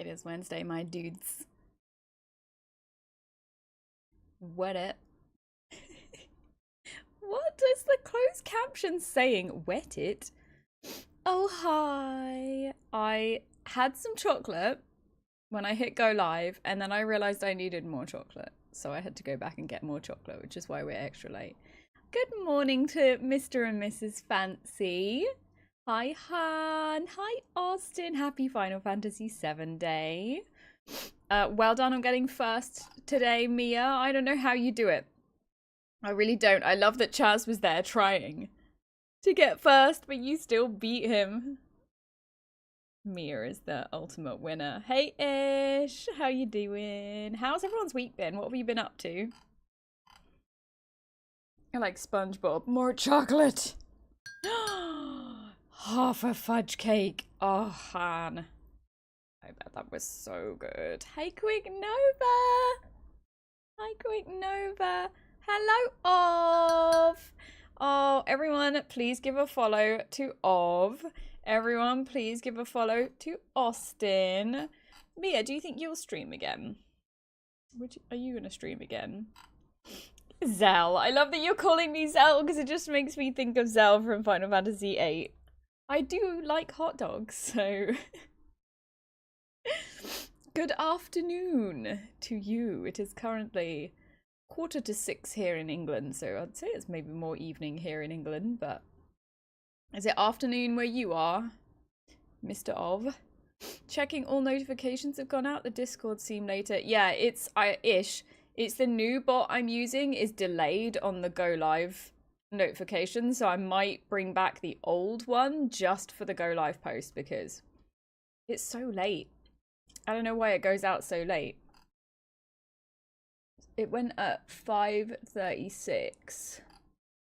It is Wednesday, my dudes. What it? What is the closed caption saying? Wet it? Oh, hi. I had some chocolate when I hit go live, and then I realized I needed more chocolate. So I had to go back and get more chocolate, which is why we're extra late. Good morning to Mr. and Mrs. Fancy. Hi, Han. Hi, Austin. Happy Final Fantasy VII Day. Well done on getting first today, Mia. I don't know how you do it. I really don't. I love that Chaz was there trying to get first, but you still beat him. Mia is the ultimate winner. Hey, Ish. How you doing? How's everyone's week been? What have you been up to? I like SpongeBob. More chocolate. Half a fudge cake. Oh, Han. I bet that was so good. Hey, Quick Nova. Hi, Quick Nova. Hello, Ov. Oh, everyone, please give a follow to Ov. Everyone, please give a follow to Austin. Mia, do you think you'll stream again? Are you going to stream again? Zell. I love that you're calling me Zell because it just makes me think of Zell from Final Fantasy VIII. I do like hot dogs, so... Good afternoon to you. It is currently 5:45 here in England, so I'd say it's maybe more evening here in England, but is it afternoon where you are, Mr. Ov? Checking all notifications have gone out. The Discord seem later. Yeah, it's It's the new bot I'm using is delayed on the go live notification, so I might bring back the old one just for the go live post because it's so late. I don't know why it goes out so late. It went at 5:36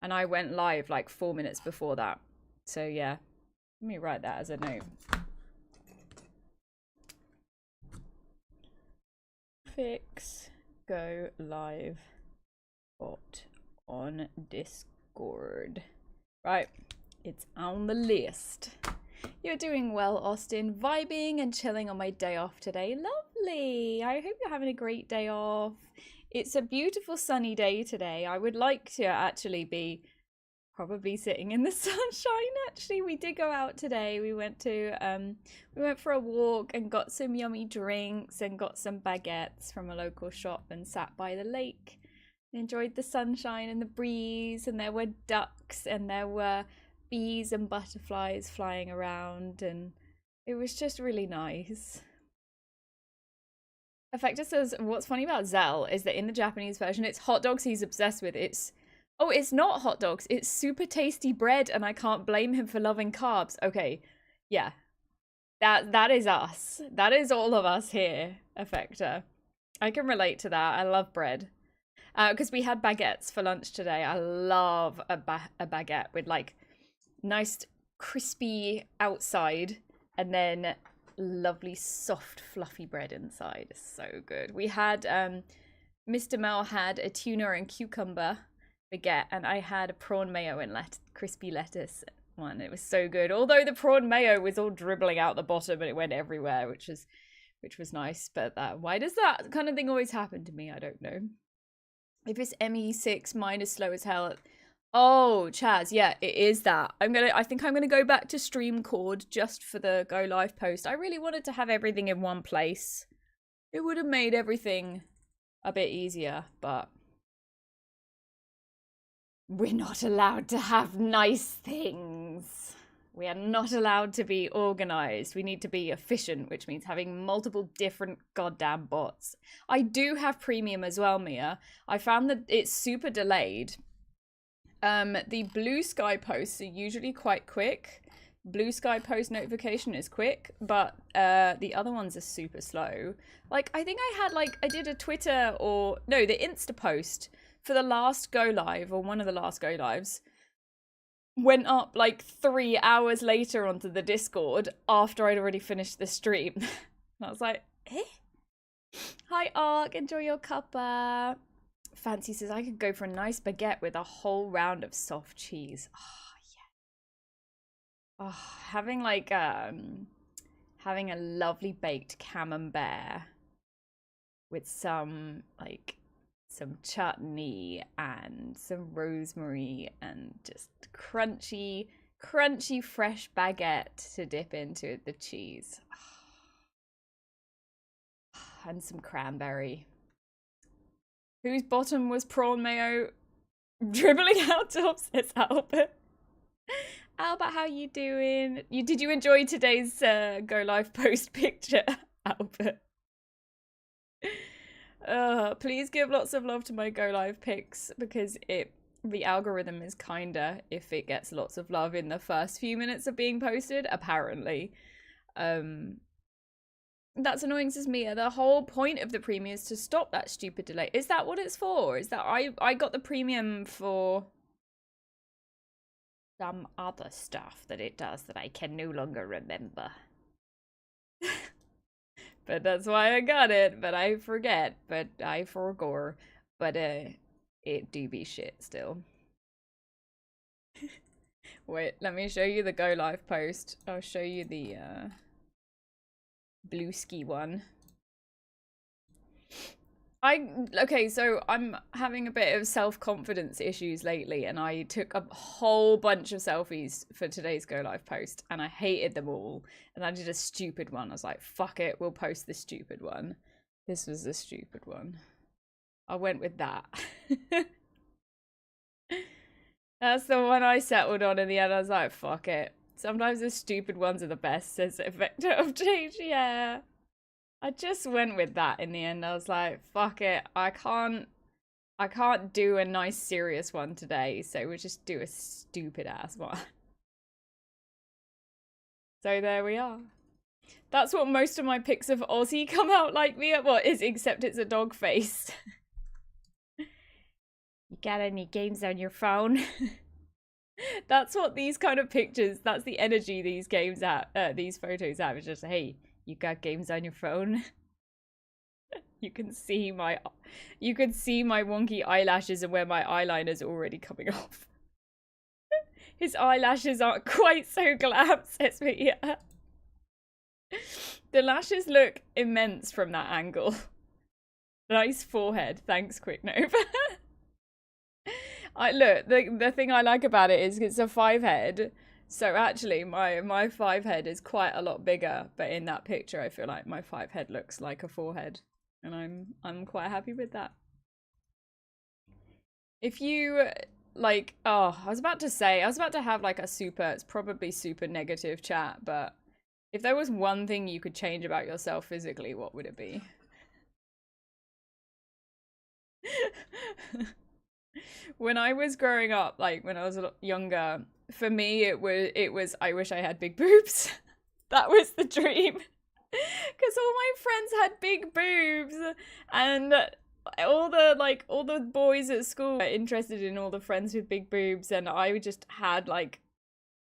and I went live like 4 minutes before that. So yeah, let me write that as a note. Fix go live bot on Discord. Right, it's on the list. You're doing well, Austin. Vibing and chilling on my day off today. Lovely. I hope you're having a great day off. It's a beautiful sunny day today. I would like to actually be probably sitting in the sunshine. Actually, we did go out today. We went for a walk and got some yummy drinks and got some baguettes from a local shop and sat by the lake. Enjoyed the sunshine and the breeze, and there were ducks and there were bees and butterflies flying around, and it was just really nice. Affecta says, what's funny about Zell is that in the Japanese version, it's hot dogs he's obsessed with. It's not hot dogs. It's super tasty bread, and I can't blame him for loving carbs. Okay, yeah. That is us. That is all of us here, Affecta. I can relate to that. I love bread. Because we had baguettes for lunch today. I love a baguette with like nice crispy outside and then lovely soft fluffy bread inside. So good. We had Mr. Mel had a tuna and cucumber baguette, and I had a prawn mayo and crispy lettuce one. It was so good, although the prawn mayo was all dribbling out the bottom and it went everywhere, which was nice. But why does that kind of thing always happen to me? I don't know. If it's ME6, mine is slow as hell. Oh, Chaz, yeah, it is that. I think I'm gonna go back to stream cord just for the go live post. I really wanted to have everything in one place. It would have made everything a bit easier, but we're not allowed to have nice things. We are not allowed to be organized. We need to be efficient, which means having multiple different goddamn bots. I do have premium as well, Mia. I found that it's super delayed. The blue sky posts are usually quite quick. Blue sky post notification is quick, but the other ones are super slow. Like, I think I did a Twitter the Insta post for the last go live, or one of the last go lives, went up like 3 hours later onto the Discord after I'd already finished the stream. And I was like, eh? Hi, Ark, enjoy your cuppa. Fancy says, I could go for a nice baguette with a whole round of soft cheese. Oh, yeah. Oh, having having a lovely baked camembert with some chutney and some rosemary and just crunchy fresh baguette to dip into the cheese. And some cranberry. Whose bottom was prawn mayo dribbling out of, says Albert. Albert, how you doing? Did you enjoy today's Go Live post picture, Albert? Please give lots of love to my Go Live pics because the algorithm is kinder if it gets lots of love in the first few minutes of being posted, apparently. That's annoying, says Mia. The whole point of the premium is to stop that stupid delay. Is that what it's for? Is that I got the premium for some other stuff that it does that I can no longer remember. But that's why I got it, but I forget, but I forgore. But it do be shit still. Wait, let me show you the Go Live post. I'll show you the blue ski one. Okay, so I'm having a bit of self-confidence issues lately, and I took a whole bunch of selfies for today's Go Live post, and I hated them all, and I did a stupid one. I was like, fuck it, we'll post the stupid one. This was the stupid one. I went with that. That's the one I settled on in the end. I was like, fuck it. Sometimes the stupid ones are the best, says Vector of Change. Yeah. I just went with that in the end. I was like, fuck it. I can't do a nice serious one today, so we'll just do a stupid ass one. So there we are. That's what most of my pics of Aussie come out like me. What is, except it's a dog face. You got any games on your phone? That's what these kind of pictures, that's the energy these games have, these photos have. It's just, hey, you got games on your phone? You can see my wonky eyelashes and where my eyeliner's already coming off. His eyelashes aren't quite so glam, says me. Yeah. The lashes look immense from that angle. Nice forehead. Thanks, Quicknova. Look, the thing I like about it is it's a 5 head. So actually my 5 head is quite a lot bigger, but in that picture I feel like my 5 head looks like a 4 head. And I'm quite happy with that. If you like, I was about to have like it's probably super negative chat, but if there was one thing you could change about yourself physically, what would it be? When I was growing up, like when I was a lot younger, for me it was I wish I had big boobs. That was the dream. Because all my friends had big boobs, and all the boys at school were interested in all the friends with big boobs, and I just had like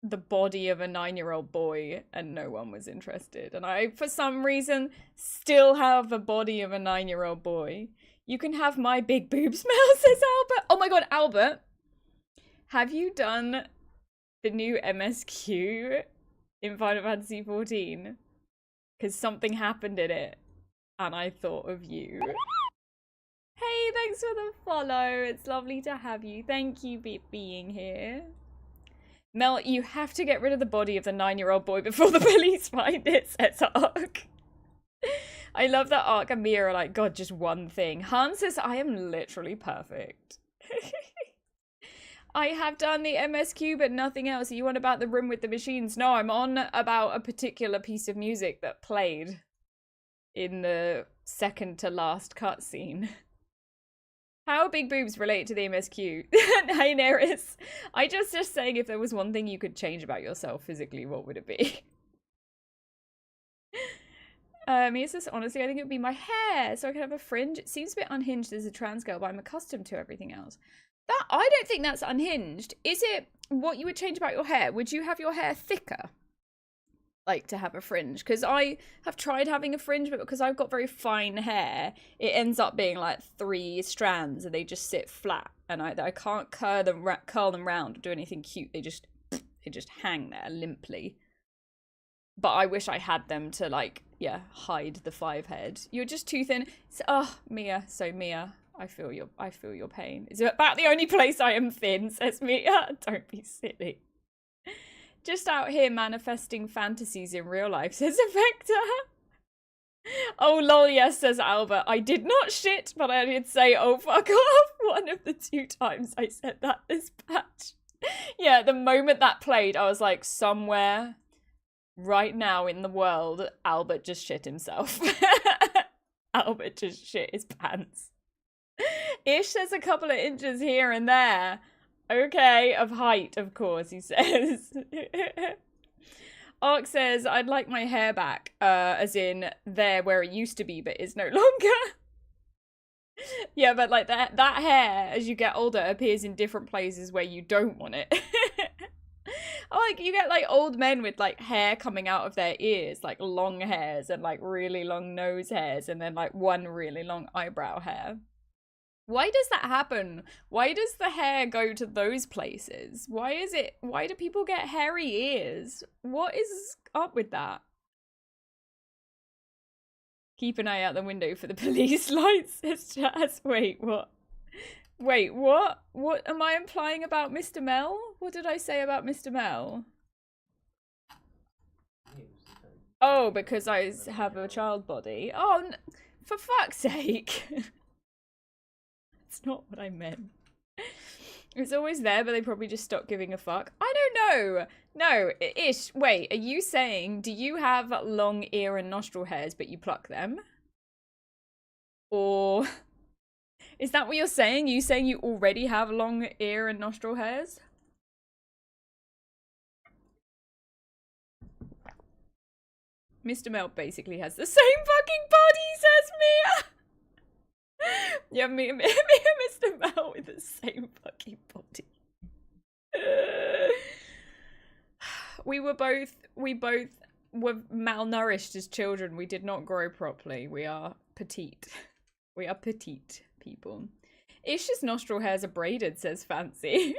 the body of a 9-year-old boy, and no one was interested. And I, for some reason, still have the body of a 9-year-old boy. You can have my big boob smell, says Albert. Oh my god, Albert, have you done the new MSQ in Final Fantasy XIV? Because something happened in it, and I thought of you. Hey, thanks for the follow. It's lovely to have you. Thank you for being here. Mel, you have to get rid of the body of the 9-year-old boy before the police find it, says Ark. I love that Ark and Mia are like, God, just one thing. Han says, I am literally perfect. I have done the MSQ, but nothing else. Are you on about the room with the machines? No, I'm on about a particular piece of music that played in the second to last cutscene. How big boobs relate to the MSQ? Hey, Neris. I just saying, if there was one thing you could change about yourself physically, what would it be? Mia says, honestly, I think it would be my hair, so I could have a fringe. It seems a bit unhinged as a trans girl, but I'm accustomed to everything else. That, I don't think that's unhinged. Is it what you would change about your hair? Would you have your hair thicker? Like, to have a fringe? Because I have tried having a fringe, but because I've got very fine hair, it ends up being like 3 strands, and they just sit flat, and I can't curl them round or do anything cute. They just hang there limply. But I wish I had them to, like, yeah, hide the 5-head. You're just too thin. Oh, Mia. So, Mia, I feel your pain. It's about the only place I am thin, says Mia. Don't be silly. Just out here manifesting fantasies in real life, says Effector. Oh, lol, yes, says Albert. I did not shit, but I did say, oh, fuck off. One of the 2 times I said that this patch. Yeah, the moment that played, I was like, somewhere right now in the world, Albert just shit himself. Albert just shit his pants. Ish says a couple of inches here and there. Okay, of height, of course, he says. Ark says, I'd like my hair back, as in there where it used to be, but is no longer. Yeah, but like that hair, as you get older, appears in different places where you don't want it. Like, you get, like, old men with, like, hair coming out of their ears, like, long hairs and, like, really long nose hairs and then, like, one really long eyebrow hair. Why does that happen? Why does the hair go to those places? Why do people get hairy ears? What is up with that? Keep an eye out the window for the police lights, says Jazz. Wait, what? Wait, what? What am I implying about Mr. Mel? What did I say about Mr. Mel? Oh, because I have a child body. Oh, for fuck's sake. That's not what I meant. It's always there, but they probably just stopped giving a fuck. I don't know. No, Ish, wait, are you saying, do you have long ear and nostril hairs, but you pluck them? Or... is that what you're saying? You saying you already have long ear and nostril hairs? Mr. Mel basically has the same fucking body, says Mia! Yeah, me and Mr. Mel with the same fucking body. We both were malnourished as children. We did not grow properly. We are petite. We are petite people. Ish's nostril hairs are braided, says Fancy.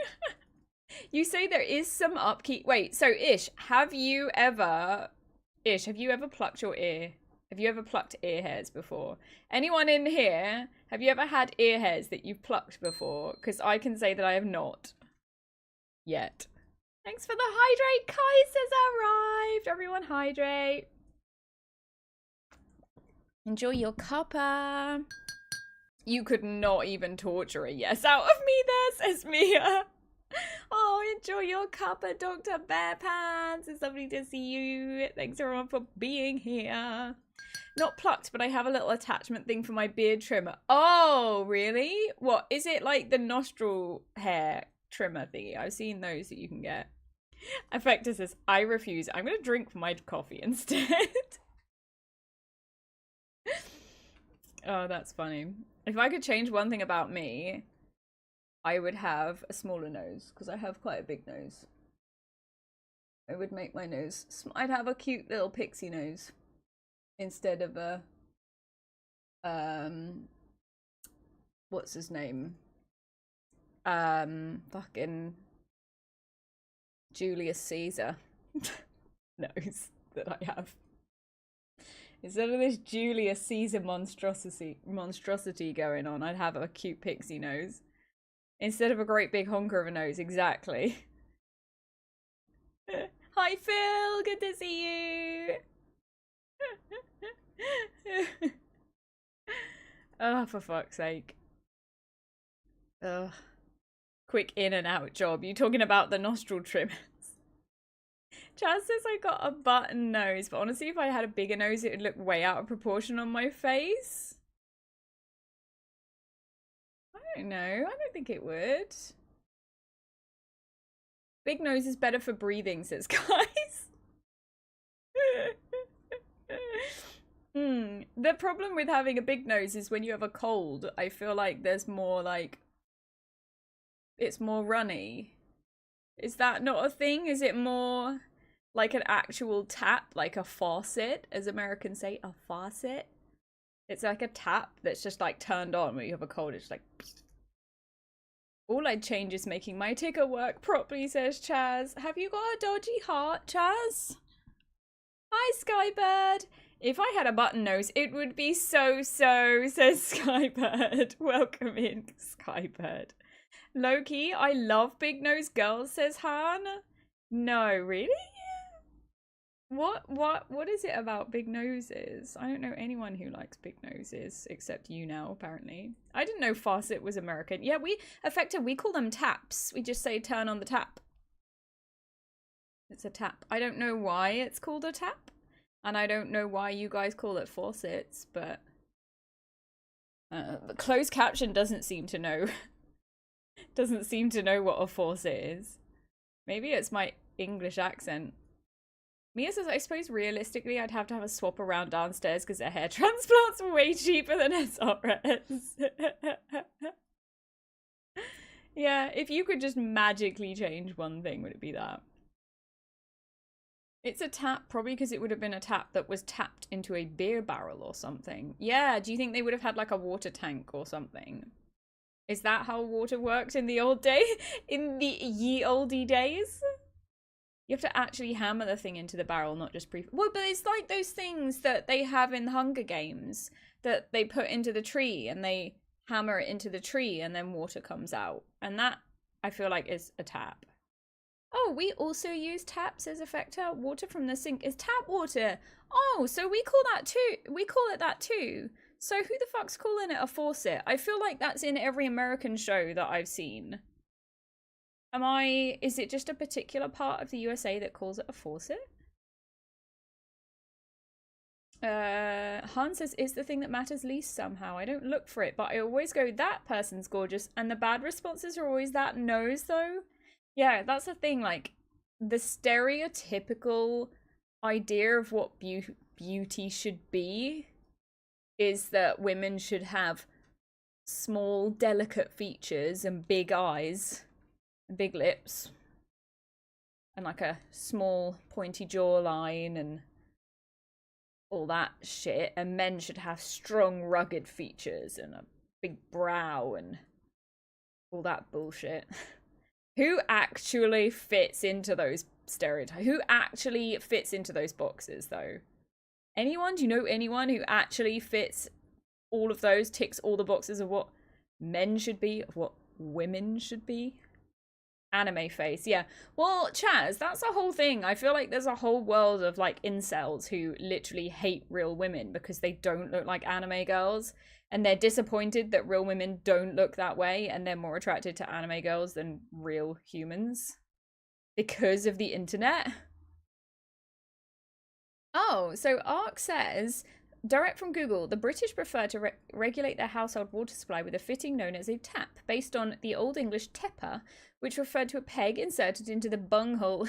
You say there is some upkeep. Wait, so Ish, have you ever plucked your ear? Have you ever plucked ear hairs before? Anyone in here, have you ever had ear hairs that you've plucked before? Because I can say that I have not. Yet. Thanks for the hydrate. Kai says arrived. Everyone hydrate. Enjoy your cuppa. You could not even torture a yes out of me there, says Mia. Oh, enjoy your cuppa, Dr. Bearpants. It's lovely to see you. Thanks everyone for being here. Not plucked, but I have a little attachment thing for my beard trimmer. Oh, really? What, is it like the nostril hair trimmer thingy? I've seen those that you can get. Effector says, I refuse. I'm going to drink my coffee instead. Oh, that's funny. If I could change one thing about me, I would have a smaller nose, because I have quite a big nose. I would make my nose... I'd have a cute little pixie nose. Instead of a... what's his name? Fucking... Julius Caesar. Nose that I have. Instead of this Julius Caesar monstrosity going on, I'd have a cute pixie nose. Instead of a great big honker of a nose, exactly. Hi Phil, good to see you. Oh, for fuck's sake. Ugh. Quick in and out job. You talking about the nostril trimmers? Chaz says I got a button nose, but honestly if I had a bigger nose it would look way out of proportion on my face. I don't know. I don't think it would. Big nose is better for breathing, says guys. The problem with having a big nose is when you have a cold, I feel like there's more like... it's more runny. Is that not a thing? Is it more like an actual tap, like a faucet, as Americans say, a faucet? It's like a tap that's just like turned on when you have a cold. It's like... all I'd change is making my ticker work properly, says Chaz. Have you got a dodgy heart, Chaz? Hi, Skybird. If I had a button nose, it would be so, says Skybird. Welcome in, Skybird. Loki, I love big nose girls, says Han. No, really? What is it about big noses? I don't know anyone who likes big noses, except you now, apparently. I didn't know Faucet was American. Yeah, we call them taps. We just say turn on the tap. It's a tap. I don't know why it's called a tap. And I don't know why you guys call it faucets, but the closed caption doesn't seem to know. Doesn't seem to know what a faucet is. Maybe it's my English accent. Mia says, I suppose realistically I'd have to have a swap around downstairs because their hair transplants are way cheaper than SRS. Yeah, if you could just magically change one thing, would it be that? It's a tap, probably because it would have been a tap that was tapped into a beer barrel or something. Yeah, do you think they would have had like a water tank or something? Is that how water worked in the old day? In the ye oldie days? You have to actually hammer the thing into the barrel, not just well, but it's like those things that they have in the Hunger Games that they put into the tree and they hammer it into the tree and then water comes out. And that, I feel like, is a tap. Oh, we also use taps as effector. Water from the sink is tap water. Oh, so we call that too. We call it that too. So who the fuck's calling it a faucet? I feel like that's in every American show that I've seen. Is it just a particular part of the USA that calls it a faucet? Han says, it's the thing that matters least somehow. I don't look for it, but I always go, that person's gorgeous. And the bad responses are always that nose, though. Yeah, that's the thing. Like, the stereotypical idea of what beauty should be is that women should have small, delicate features and big eyes. Big lips and like a small pointy jawline and all that shit, and men should have strong rugged features and a big brow and all that bullshit. Who actually fits into those stereotypes? Who actually fits into those boxes though? Anyone? Do you know anyone who actually fits all of those, ticks all the boxes of what men should be, of what women should be? Anime face, yeah. Well, Chaz, that's a whole thing. I feel like there's a whole world of like incels who literally hate real women because they don't look like anime girls, and they're disappointed that real women don't look that way, and they're more attracted to anime girls than real humans because of the internet. Oh, so Ark says, direct from Google, the British prefer to regulate their household water supply with a fitting known as a tap, based on the Old English tepper, which referred to a peg inserted into the bunghole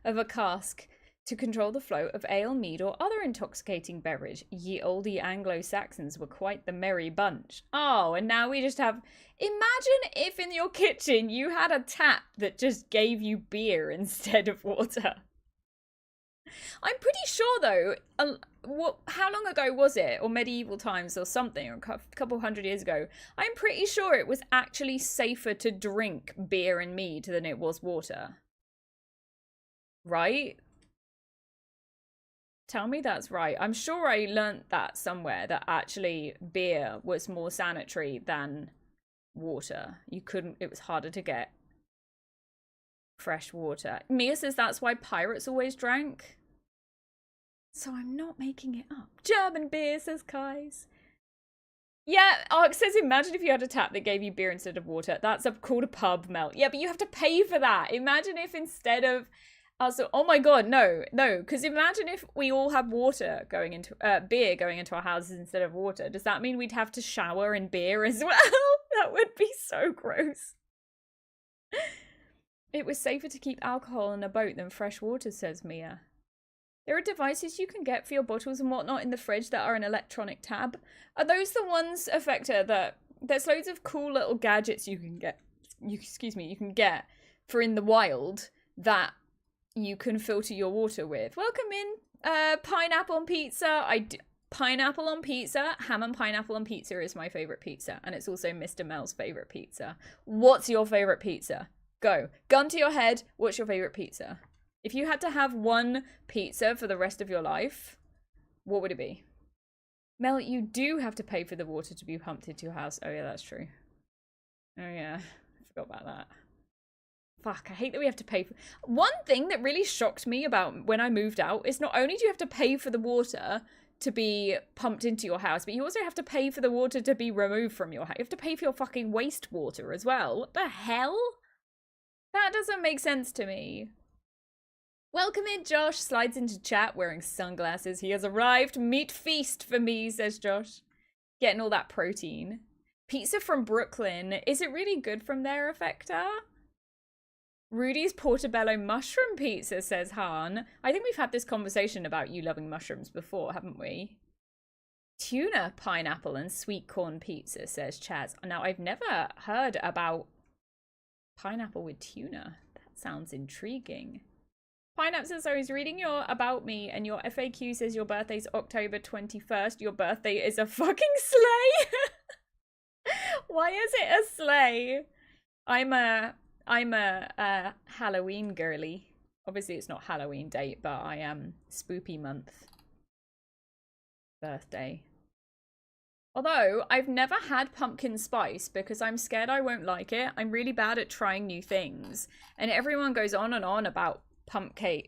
of a cask to control the flow of ale, mead, or other intoxicating beverage. Ye olde Anglo-Saxons were quite the merry bunch. Oh, and now we just have... Imagine if in your kitchen you had a tap that just gave you beer instead of water. I'm pretty sure, though, how long ago was it? Or medieval times or something, or a couple hundred years ago. I'm pretty sure it was actually safer to drink beer and mead than it was water. Right? Tell me that's right. I'm sure I learnt that somewhere, that actually beer was more sanitary than water. It was harder to get fresh water. Mia says that's why pirates always drank. So I'm not making it up. German beer, says Kais. Yeah, Ark says, imagine if you had a tap that gave you beer instead of water. That's called a pub melt. Yeah, but you have to pay for that. Imagine if instead of... oh my god, no. Because imagine if we all had water going into... beer going into our houses instead of water. Does that mean we'd have to shower in beer as well? That would be so gross. It was safer to keep alcohol in a boat than fresh water, says Mia. There are devices you can get for your bottles and whatnot in the fridge that are an electronic tab. Are those the ones, Effector, that there's loads of cool little gadgets you can get, you can get for in the wild that you can filter your water with? Welcome in. Pineapple on pizza. Pineapple on pizza. Ham and pineapple on pizza is my favorite pizza, and it's also Mr. Mel's favorite pizza. What's your favorite pizza? Go. Gun to your head. What's your favorite pizza? If you had to have one pizza for the rest of your life, what would it be? Mel, you do have to pay for the water to be pumped into your house. Oh yeah, that's true. Oh yeah, I forgot about that. Fuck, I hate that we have to pay for... One thing that really shocked me about when I moved out is not only do you have to pay for the water to be pumped into your house, but you also have to pay for the water to be removed from your house. You have to pay for your fucking wastewater as well. What the hell? That doesn't make sense to me. Welcome in, Josh. Slides into chat wearing sunglasses. He has arrived. Meat feast for me, says Josh. Getting all that protein. Pizza from Brooklyn. Is it really good from there, Effector? Rudy's Portobello mushroom pizza, says Han. I think we've had this conversation about you loving mushrooms before, haven't we? Tuna, pineapple, and sweet corn pizza, says Chaz. Now, I've never heard about pineapple with tuna. That sounds intriguing. Pineapple says, so he's reading your about me, and your FAQ says your birthday's October 21st. Your birthday is a fucking sleigh. Why is it a sleigh? I'm a Halloween girly. Obviously, it's not Halloween date, but I am spoopy month. Birthday. Although, I've never had pumpkin spice because I'm scared I won't like it. I'm really bad at trying new things. And everyone goes on and on about pumpkin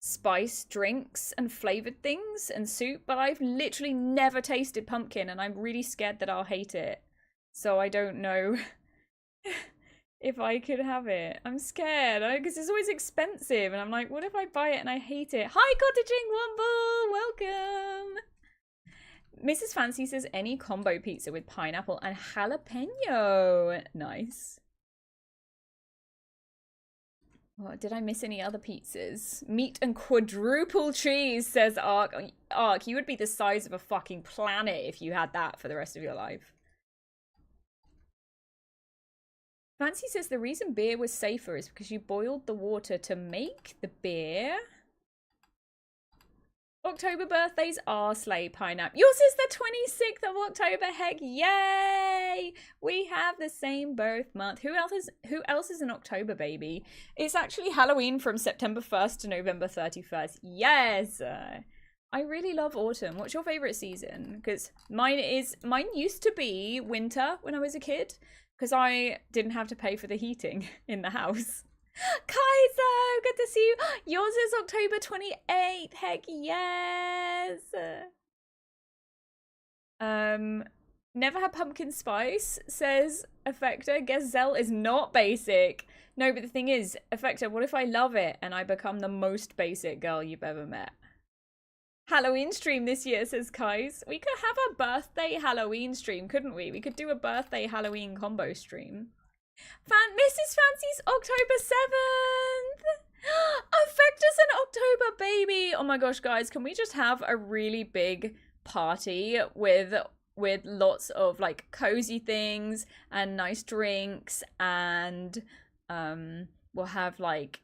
spice drinks and flavored things and soup, but I've literally never tasted pumpkin and I'm really scared that I'll hate it. So I don't know if I could have it. I'm scared because it's always expensive and I'm like, what if I buy it and I hate it? Hi, Cottaging Wumble! Welcome! Mrs. Fancy says any combo pizza with pineapple and jalapeno. Nice. Oh, did I miss any other pizzas? Meat and quadruple cheese, says Ark. Ark, you would be the size of a fucking planet if you had that for the rest of your life. Fancy says the reason beer was safer is because you boiled the water to make the beer. October birthdays are sleigh pineapple. Yours is the 26th of October. Heck, yay! We have the same birth month. Who else is an October baby? It's actually Halloween from September 1st to November 31st. Yes! I really love autumn. What's your favorite season? Because mine used to be winter when I was a kid because I didn't have to pay for the heating in the house. Kaizo, good to see you. Yours is October 28th. Heck yes. Never had pumpkin spice, says Effector. Guess Zell is not basic. No, but the thing is, Effector, what if I love it and I become the most basic girl you've ever met? Halloween stream this year, says Kais. We could have a birthday Halloween stream, couldn't we? We could do a birthday Halloween combo stream. Mrs. Fancy's October 7th! Effector's an October baby! Oh my gosh, guys, can we just have a really big party with lots of, like, cozy things and nice drinks and, we'll have, like,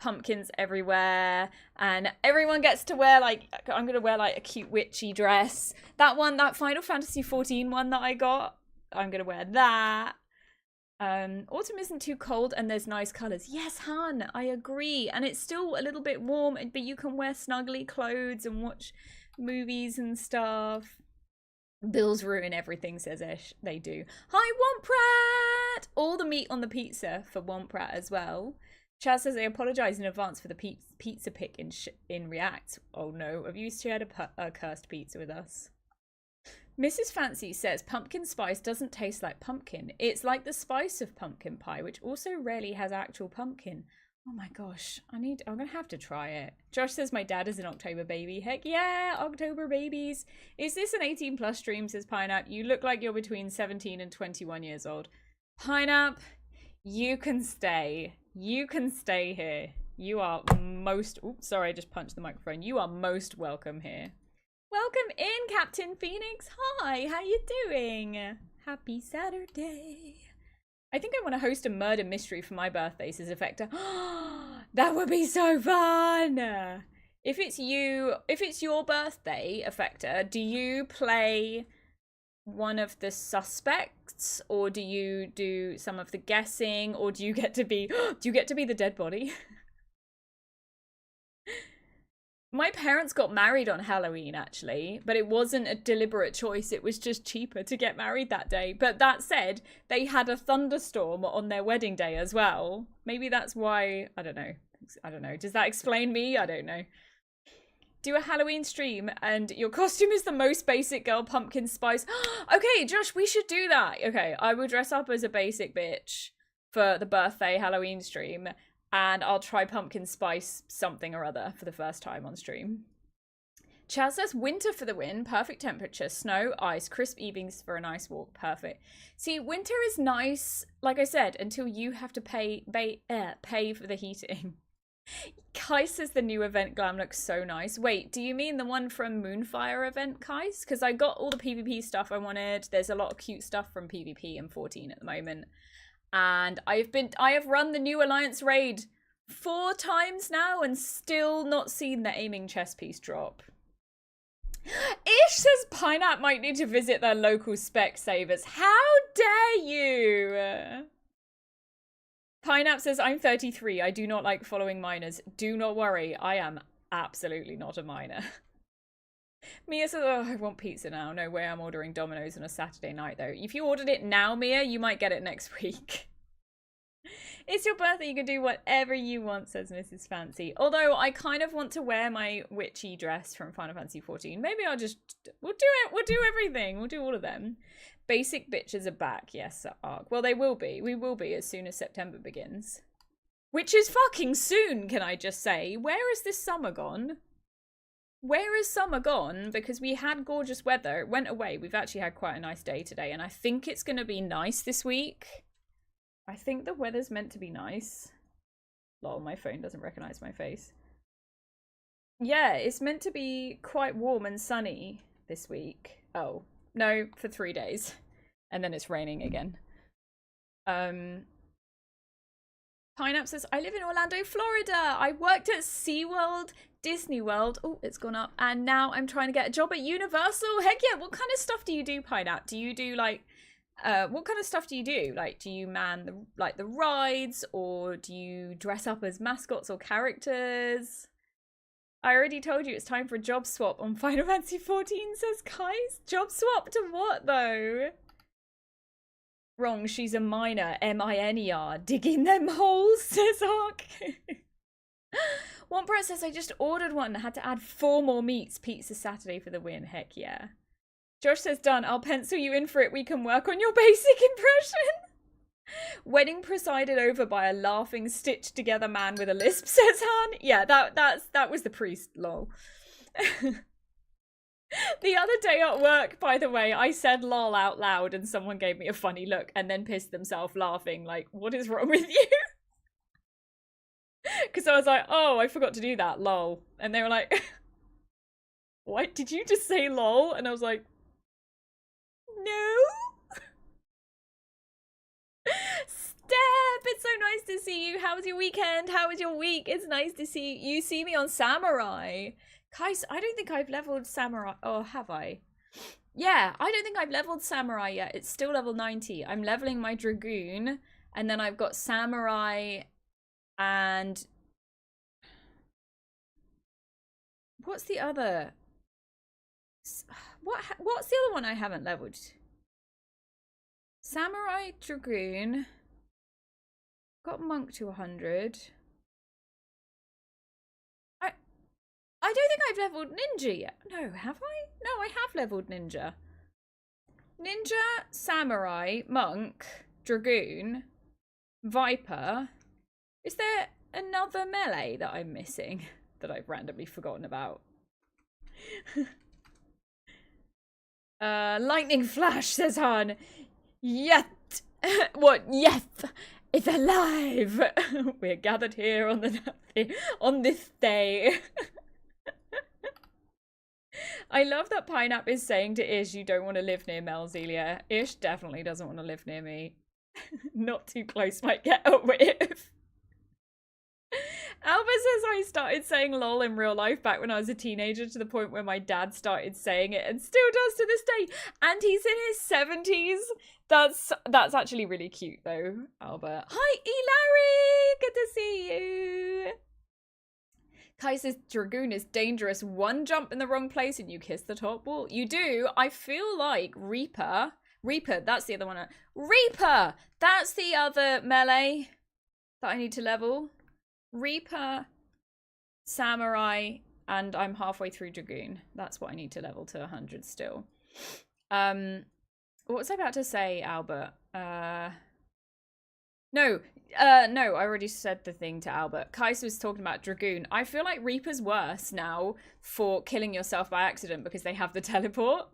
pumpkins everywhere and everyone gets to wear, like, I'm gonna wear, like, a cute witchy dress. That Final Fantasy XIV one that I got, I'm gonna wear that. Autumn isn't too cold and there's nice colours. Yes, Han, I agree. And it's still a little bit warm, but you can wear snuggly clothes and watch movies and stuff. Bills ruin everything, says Ish. They do. Hi, Womprat! All the meat on the pizza for Womprat as well. Chaz says they apologise in advance for the pizza pick in React. Oh no, have you shared a cursed pizza with us? Mrs. Fancy says pumpkin spice doesn't taste like pumpkin. It's like the spice of pumpkin pie, which also rarely has actual pumpkin. Oh my gosh, I'm gonna have to try it. Josh says my dad is an October baby. Heck yeah, October babies. Is this an 18+ stream, says Pineapple? You look like you're between 17 and 21 years old. Pineapple, you can stay. You can stay here. You are most... Oops, sorry, I just punched the microphone. You are most welcome here. Welcome in, Captain Phoenix. Hi, how you doing? Happy Saturday. I think I want to host a murder mystery for my birthday, says Effector. That would be so fun. If it's your birthday, Effector, do you play one of the suspects ghosts, or do you do some of the guessing, or do you get to be the dead body? My parents got married on Halloween, actually, but it wasn't a deliberate choice. It was just cheaper to get married that day. But that said, they had a thunderstorm on their wedding day as well. Maybe that's why, I don't know. Does that explain me? I don't know. Do a Halloween stream and your costume is the most basic girl, pumpkin spice. Okay, Josh, we should do that. Okay, I will dress up as a basic bitch for the birthday Halloween stream. And I'll try pumpkin spice something or other for the first time on stream. Chaz says winter for the win. Perfect temperature. Snow, ice, crisp evenings for a nice walk. Perfect. See, winter is nice, like I said, until you have to pay for the heating. Kai says the new event glam looks so nice. Wait, do you mean the one from Moonfire event, Kais? Because I got all the PvP stuff I wanted. There's a lot of cute stuff from PvP and 14 at the moment. And I have run the new Alliance raid 4 times now and still not seen the aiming chess piece drop. Ish says Pineapple might need to visit their local Specsavers. How dare you? Pineapple says, I'm 33. I do not like following minors. Do not worry. I am absolutely not a minor. Mia says, oh, I want pizza now. No way I'm ordering Domino's on a Saturday night, though. If you ordered it now, Mia, you might get it next week. It's your birthday. You can do whatever you want, says Mrs. Fancy. Although I kind of want to wear my witchy dress from Final Fantasy 14. Maybe I'll just... We'll do it. We'll do everything. We'll do all of them. Basic bitches are back. Yes, Ark. Well, they will be. We will be as soon as September begins. Which is fucking soon, can I just say. Where is this summer gone? Where is summer gone? Because we had gorgeous weather. It went away. We've actually had quite a nice day today. And I think it's going to be nice this week. I think the weather's meant to be nice. Lol, my phone doesn't recognize my face. Yeah, it's meant to be quite warm and sunny this week. Oh, no, for 3 days. And then it's raining again. Pineapple says, I live in Orlando, Florida. I worked at SeaWorld, Disney World. Oh, it's gone up. And now I'm trying to get a job at Universal. Heck yeah. What kind of stuff do you do, Pineapple? Do you do like, what kind of stuff do you do? Like, do you man the rides, or do you dress up as mascots or characters? I already told you it's time for a job swap on Final Fantasy 14, says Kais. Job swap to what, though? Wrong, she's a minor. M-I-N-E-R. Digging them holes, says Ark. One person says, I just ordered one and had to add 4 more meats. Pizza Saturday for the win. Heck yeah. Josh says, done. I'll pencil you in for it. We can work on your basic impression. Wedding presided over by a laughing, stitched together man with a lisp, says Han. Yeah, that was the priest, lol. The other day at work, by the way, I said lol out loud and someone gave me a funny look and then pissed themselves laughing like, what is wrong with you? Because I was like, oh, I forgot to do that, lol. And they were like, what? Did you just say lol? And I was like, no. Steph, it's so nice to see you. How was your weekend? How was your week? It's nice to see you. You see me on Samurai. Kais, I don't think I've leveled Samurai. Oh, have I? Yeah, I don't think I've leveled Samurai yet. It's still level 90. I'm leveling my Dragoon. And then I've got Samurai and... What's the other? What's the other one I haven't leveled? Samurai, Dragoon. Got Monk to 100. I don't think I've leveled Ninja yet. No, have I? No, I have leveled Ninja. Ninja, Samurai, Monk, Dragoon, Viper. Is there another melee that I'm missing that I've randomly forgotten about? Lightning Flash, says Han. Yet. What? Yet. It's alive. We're gathered here on this day. I love that Pineapple is saying to Ish, you don't want to live near Melzelia. Ish definitely doesn't want to live near me. Not too close might get a whiff. Albert says I started saying lol in real life back when I was a teenager to the point where my dad started saying it and still does to this day. And he's in his 70s. That's actually really cute though, Albert. Hi, Elary! Good to see you. Kai says Dragoon is dangerous. One jump in the wrong place and you kiss the top wall. You do. I feel like Reaper, that's the other one. Reaper! That's the other melee that I need to level. Reaper, Samurai, and I'm halfway through Dragoon. That's what I need to level to 100 still. What was I about to say, Albert? No, I already said the thing to Albert. Kaiser was talking about Dragoon. I feel like Reaper's worse now for killing yourself by accident because they have the teleport.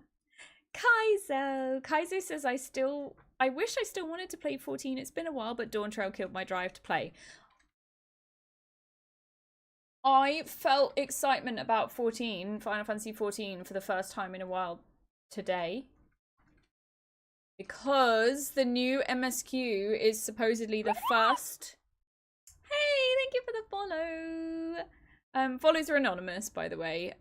Kaiser says I wish I still wanted to play 14. It's been a while, but Dawn Trail killed my drive to play. I felt excitement about Final Fantasy 14 for the first time in a while today. Because the new MSQ is supposedly the first. Hey, thank you for the follow. Follows are anonymous, by the way.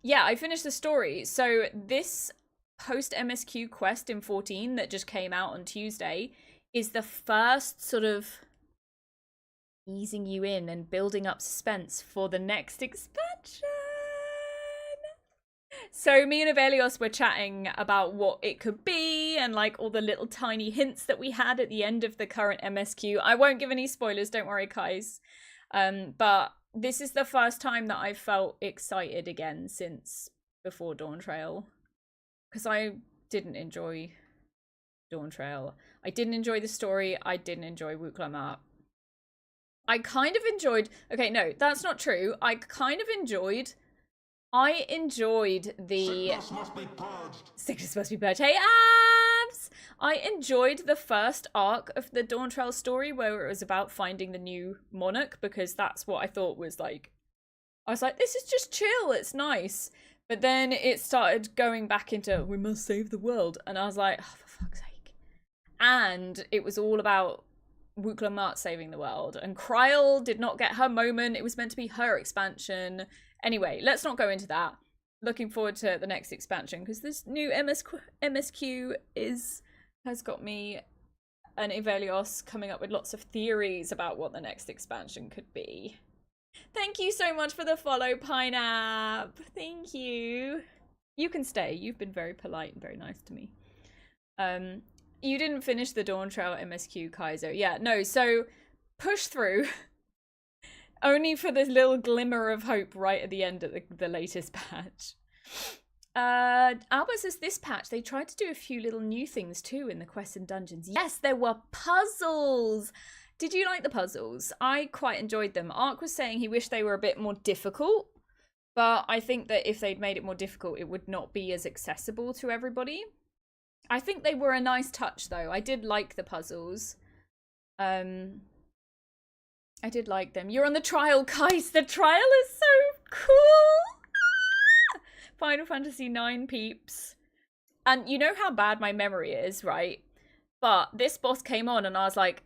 Yeah, I finished the story. So this post MSQ quest in 14 that just came out on Tuesday is the first sort of easing you in and building up suspense for the next expansion. So me and Avelios were chatting about what it could be and like all the little tiny hints that we had at the end of the current MSQ. I won't give any spoilers, don't worry, Kais. But this is the first time that I felt excited again since before Dawn Trail. Because I didn't enjoy Dawn Trail. I didn't enjoy the story. I didn't enjoy Wukla Map. I kind of enjoyed... Okay, no, that's not true. I enjoyed the... Sickness must be purged. Sickness must be purged. Hey, Abs! I enjoyed the first arc of the Dawn Trail story where it was about finding the new monarch because that's what I thought was like... I was like, this is just chill, it's nice. But then it started going back into, we must save the world. And I was like, oh, for fuck's sake. And it was all about Wukla Mart saving the world. And Kryl did not get her moment. It was meant to be her expansion. Anyway, let's not go into that. Looking forward to the next expansion because this new MSQ has got me and Evelios coming up with lots of theories about what the next expansion could be. Thank you so much for the follow, Pineapple. Thank you. You can stay. You've been very polite and very nice to me. You didn't finish the Dawn Trail MSQ, Kaiser. Yeah, no, so push through. Only for this little glimmer of hope right at the end of the latest patch. Albert says this patch, they tried to do a few little new things too in the quests and dungeons. Yes, there were puzzles. Did you like the puzzles? I quite enjoyed them. Ark was saying he wished they were a bit more difficult, but I think that if they'd made it more difficult, it would not be as accessible to everybody. I think they were a nice touch though. I did like the puzzles. I did like them. You're on the trial, guys. The trial is so cool. Final Fantasy IX peeps. And you know how bad my memory is, right? But this boss came on and I was like,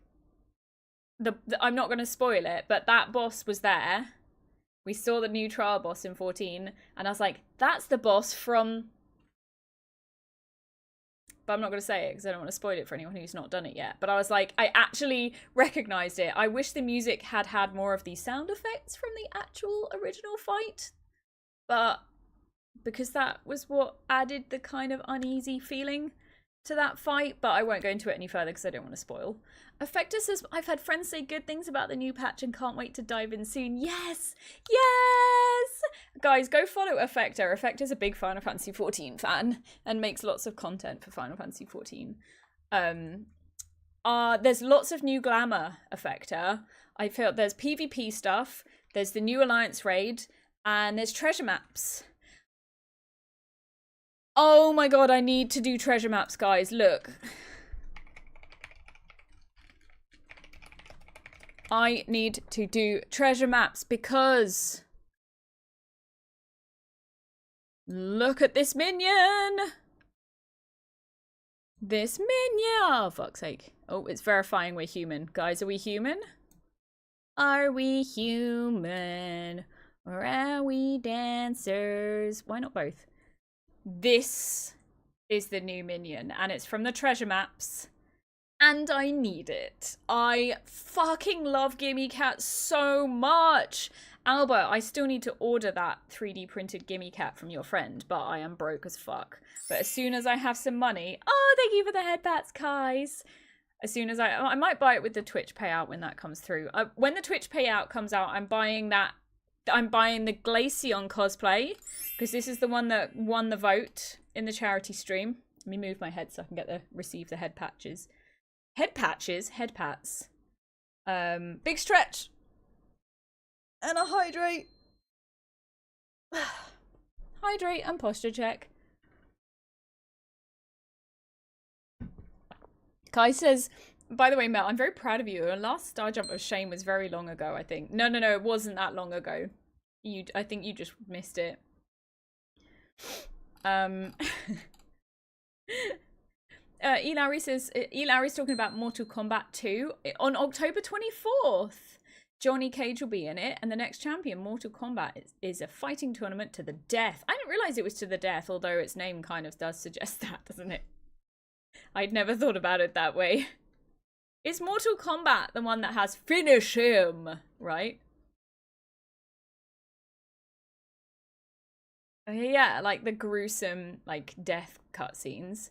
I'm not going to spoil it, but that boss was there. We saw the new trial boss in 14 and I was like, that's the boss from... But I'm not going to say it because I don't want to spoil it for anyone who's not done it yet. But I was like, I actually recognized it. I wish the music had more of these sound effects from the actual original fight. But because that was what added the kind of uneasy feeling to that fight. But I won't go into it any further because I don't want to spoil. Effector says, I've had friends say good things about the new patch and can't wait to dive in soon. Yes! Yes! Guys, go follow Effector. Effector's a big Final Fantasy XIV fan and makes lots of content for Final Fantasy XIV. There's lots of new glamour, Effector. I feel there's PvP stuff, there's the new Alliance raid, and there's treasure maps. Oh my god, I need to do treasure maps, guys. Look. I need to do treasure maps because... Look at this minion! This minion! Oh, fuck's sake. Oh, it's verifying we're human. Guys, are we human? Are we human? Or are we dancers? Why not both? This is the new minion, and it's from the treasure maps. And I need it. I fucking love Gimme Cat so much. Albert, I still need to order that 3D printed Gimme Cat from your friend, but I am broke as fuck. But as soon as I have some money... Oh, thank you for the head pats, guys. As soon as I might buy it with the Twitch payout when that comes through. When the Twitch payout comes out, I'm buying that. I'm buying the Glaceon cosplay, because this is the one that won the vote in the charity stream. Let me move my head so I can get receive the head patches. Head patches? Head pats. Big stretch. And a hydrate. Hydrate and posture check. Kai says, by the way, Mel, I'm very proud of you. Your last star jump of shame was very long ago, I think. No, it wasn't that long ago. I think you just missed it. Elary says, Elary's talking about Mortal Kombat 2 on October 24th. Johnny Cage will be in it, and the next champion, Mortal Kombat, is a fighting tournament to the death. I didn't realise it was to the death, although its name kind of does suggest that, doesn't it? I'd never thought about it that way. Is Mortal Kombat the one that has finish him, right? Yeah, like the gruesome, like, death cutscenes.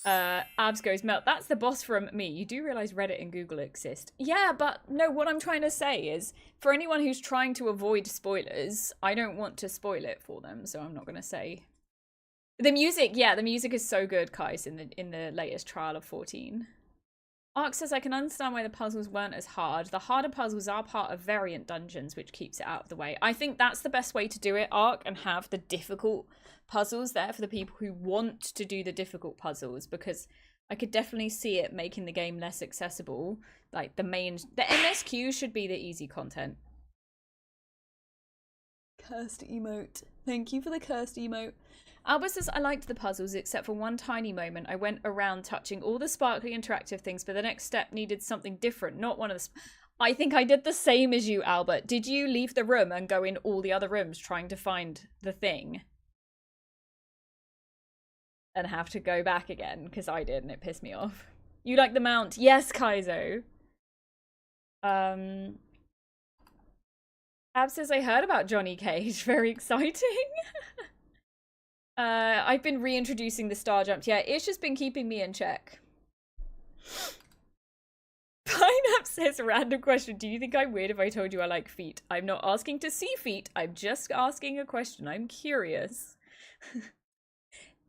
Abs goes, Melt, that's the boss from me. You do realise Reddit and Google exist. Yeah, but no, what I'm trying to say is, for anyone who's trying to avoid spoilers, I don't want to spoil it for them, so I'm not going to say. The music, yeah, the music is so good, Kais, in the latest trial of 14. Ark says, I can understand why the puzzles weren't as hard. The harder puzzles are part of variant dungeons, which keeps it out of the way. I think that's the best way to do it, Ark, and have the difficult puzzles there for the people who want to do the difficult puzzles, because I could definitely see it making the game less accessible. Like, the MSQ should be the easy content. Cursed emote. Thank you for the cursed emote. Albert says, I liked the puzzles except for one tiny moment. I went around touching all the sparkly interactive things, but the next step needed something different, not one of the... I think I did the same as you, Albert. Did you leave the room and go in all the other rooms trying to find the thing? And have to go back again? Because I did and it pissed me off. You like the mount? Yes, Kaizo. Ab says, I heard about Johnny Cage. Very exciting. I've been reintroducing the star jump. Yeah, it's just been keeping me in check. Pineapple says, random question. Do you think I'm weird if I told you I like feet? I'm not asking to see feet. I'm just asking a question. I'm curious.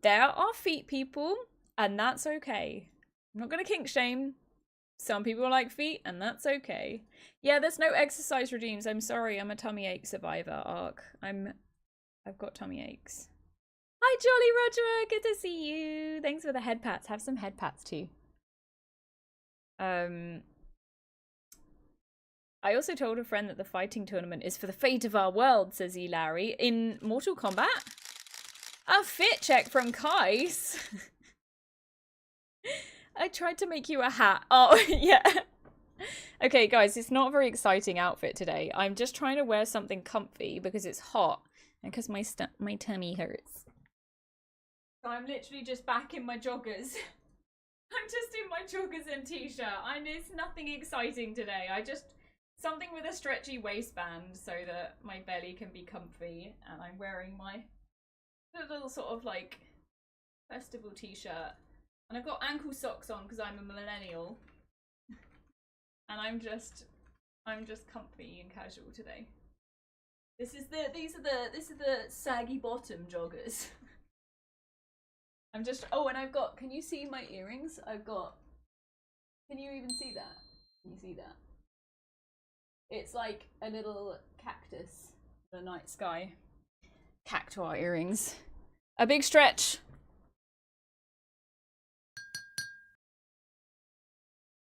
There are feet people, and that's okay. I'm not going to kink shame. Some people like feet, and that's okay. Yeah, there's no exercise regimes. I'm sorry. I'm a tummy ache survivor, Ark. I've got tummy aches. Hi, Jolly Roger. Good to see you. Thanks for the head pats. Have some head pats too. I also told a friend that the fighting tournament is for the fate of our world, says E. Larry. In Mortal Kombat? A fit check from Kais. I tried to make you a hat. Oh, yeah. Okay, guys, it's not a very exciting outfit today. I'm just trying to wear something comfy because it's hot and because my tummy hurts. So I'm literally just back in my joggers. I'm just in my joggers and t-shirt. It's nothing exciting today. Something with a stretchy waistband so that my belly can be comfy, and I'm wearing my little sort of like festival t-shirt, and I've got ankle socks on because I'm a millennial, and I'm just comfy and casual today. These are the saggy bottom joggers. I'm just, oh, and I've got, can you see my earrings? Can you even see that? Can you see that? It's like a little cactus, the night sky. Cactuar earrings. A big stretch.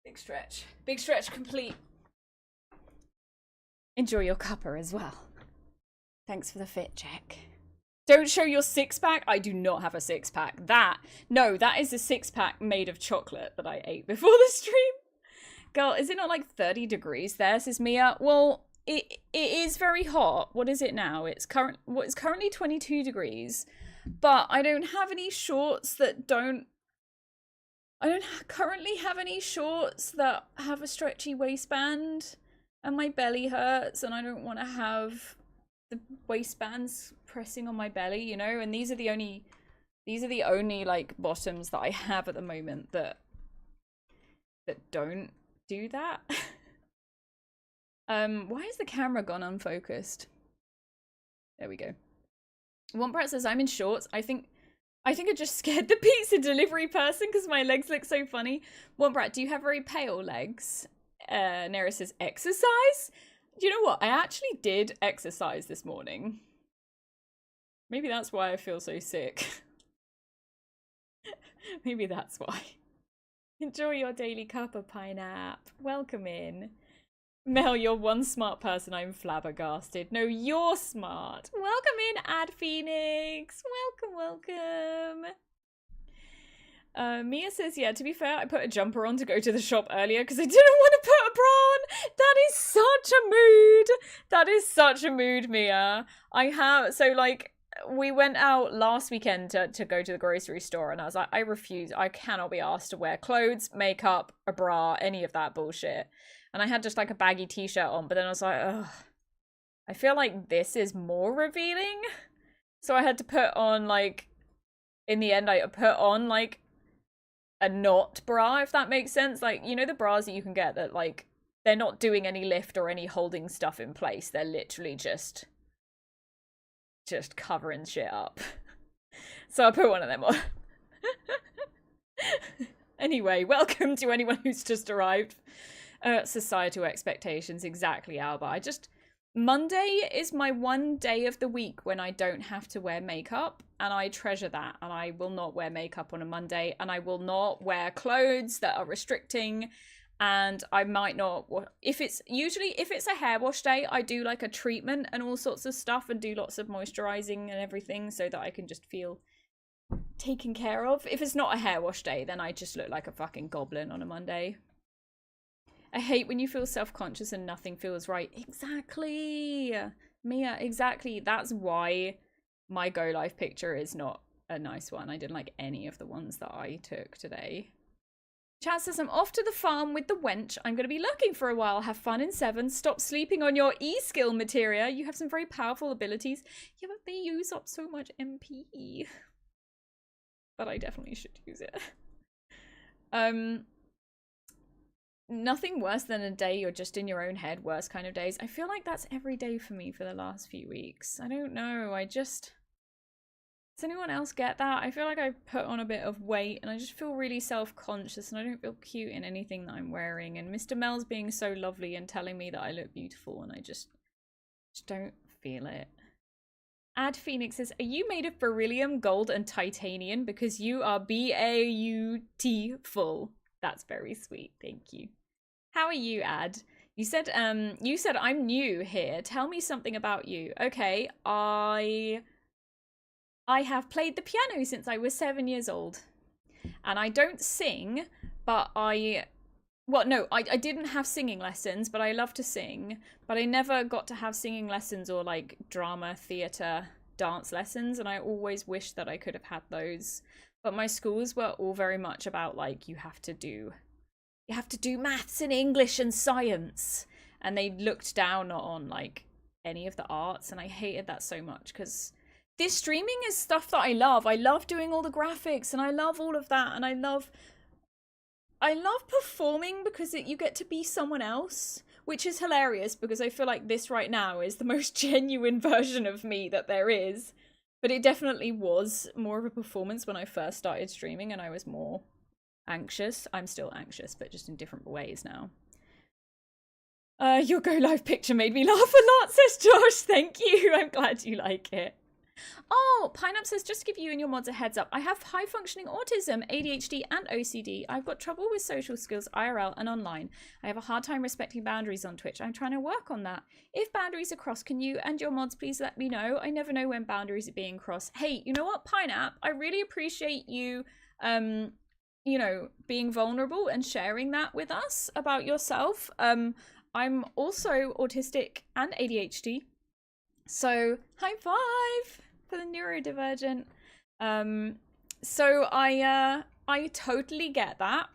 Big stretch. Big stretch complete. Enjoy your cuppa as well. Thanks for the fit check. Don't show your six-pack. I do not have a six-pack. That is a six-pack made of chocolate that I ate before the stream. Girl, is it not like 30 degrees there, says Mia? Well, it is very hot. What is it now? It's currently 22 degrees. But I don't have any shorts that don't... I don't currently have any shorts that have a stretchy waistband. And my belly hurts and I don't want to have the waistbands pressing on my belly, you know? And these are the only like bottoms that I have at the moment that don't do that. Why is the camera gone unfocused? There we go. Womprat says, I'm in shorts. I think I just scared the pizza delivery person because my legs look so funny. Womprat, do you have very pale legs? Nera says, exercise? Do you know what? I actually did exercise this morning. Maybe that's why I feel so sick. Maybe that's why. Enjoy your daily cup of pineapple. Welcome in. Mel, you're one smart person. I'm flabbergasted. No, you're smart. Welcome in, Ad Phoenix. Welcome. Mia says, yeah, to be fair, I put a jumper on to go to the shop earlier because I didn't want to put a bra on. That is such a mood. That is such a mood, Mia. We went out last weekend to go to the grocery store and I was like, I refuse. I cannot be asked to wear clothes, makeup, a bra, any of that bullshit. And I had just like a baggy t-shirt on, but then I was like, ugh, I feel like this is more revealing. So I had to put on like, in the end, I put on like a not bra, if that makes sense. Like, you know, the bras that you can get that like, they're not doing any lift or any holding stuff in place. They're literally just covering shit up. So I put one of them on. Anyway, welcome to anyone who's just arrived. Societal expectations, exactly, Alba. Monday is my one day of the week when I don't have to wear makeup, and I treasure that, and I will not wear makeup on a Monday, and I will not wear clothes that are restricting, and I might not, if it's a hair wash day, I do like a treatment and all sorts of stuff and do lots of moisturizing and everything so that I can just feel taken care of. If it's not a hair wash day, then I just look like a fucking goblin on a Monday. I hate when you feel self-conscious and nothing feels right. Exactly. Mia, exactly. That's why my Go Live picture is not a nice one. I didn't like any of the ones that I took today. Chad says, I'm off to the farm with the wench. I'm going to be lurking for a while. Have fun in 7. Stop sleeping on your e-skill materia. You have some very powerful abilities. Yeah, but they use up so much MP. But I definitely should use it. Nothing worse than a day you're just in your own head, worse kind of days. I feel like that's every day for me for the last few weeks. I don't know, does anyone else get that? I feel like I put on a bit of weight and I just feel really self-conscious and I don't feel cute in anything that I'm wearing. And Mr. Mel's being so lovely and telling me that I look beautiful and I just don't feel it. Ad Phoenix says, are you made of beryllium, gold, and titanium? Because you are beautiful. That's very sweet, thank you. How are you, Ad? You said I'm new here. Tell me something about you. Okay, I have played the piano since I was 7 years old. And I don't sing, but I didn't have singing lessons, but I love to sing. But I never got to have singing lessons or like drama, theatre, dance lessons. And I always wished that I could have had those. But my schools were all very much about like, you have to do maths and English and science. And they looked down on like any of the arts. And I hated that so much because this streaming is stuff that I love. I love doing all the graphics and I love all of that. And I love performing because you get to be someone else, which is hilarious because I feel like this right now is the most genuine version of me that there is. But it definitely was more of a performance when I first started streaming and I was more anxious. I'm still anxious, but just in different ways now. Your Go Live picture made me laugh a lot, says Josh. Thank you. I'm glad you like it. Oh, Pineapple says, just to give you and your mods a heads up, I have high-functioning autism, ADHD, and OCD. I've got trouble with social skills, IRL, and online. I have a hard time respecting boundaries on Twitch. I'm trying to work on that. If boundaries are crossed, can you and your mods please let me know? I never know when boundaries are being crossed. Hey, you know what, Pineapple? I really appreciate you, you know, being vulnerable and sharing that with us about yourself. I'm also autistic and ADHD. So high five for the neurodivergent. So I totally get that.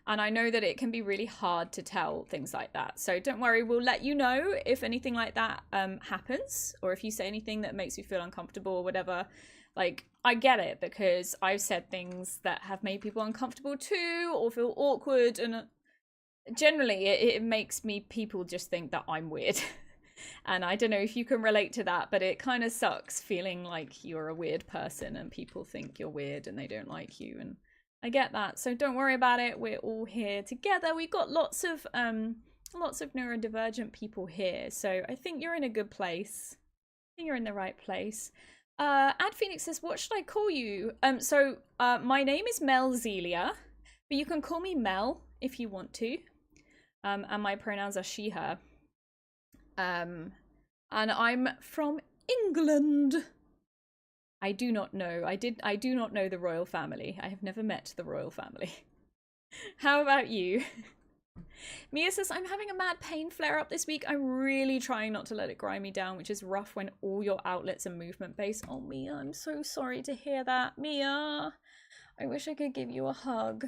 And I know that it can be really hard to tell things like that. So don't worry, we'll let you know if anything like that happens, or if you say anything that makes you feel uncomfortable or whatever. Like, I get it, because I've said things that have made people uncomfortable too, or feel awkward, and generally it makes people just think that I'm weird. And I don't know if you can relate to that, but it kind of sucks feeling like you're a weird person and people think you're weird and they don't like you, and I get that. So don't worry about it. We're all here together. We've got lots of neurodivergent people here. So I think you're in a good place. I think you're in the right place. Ad Phoenix says, what should I call you? My name is Mel Zelia, but you can call me Mel if you want to. And my pronouns are she, her. And I'm from England. I do not know. I do not know the royal family. I have never met the royal family. How about you? Mia says, I'm having a mad pain flare up this week. I'm really trying not to let it grind me down, which is rough when all your outlets are movement based. Oh, Mia, I'm so sorry to hear that. Mia, I wish I could give you a hug.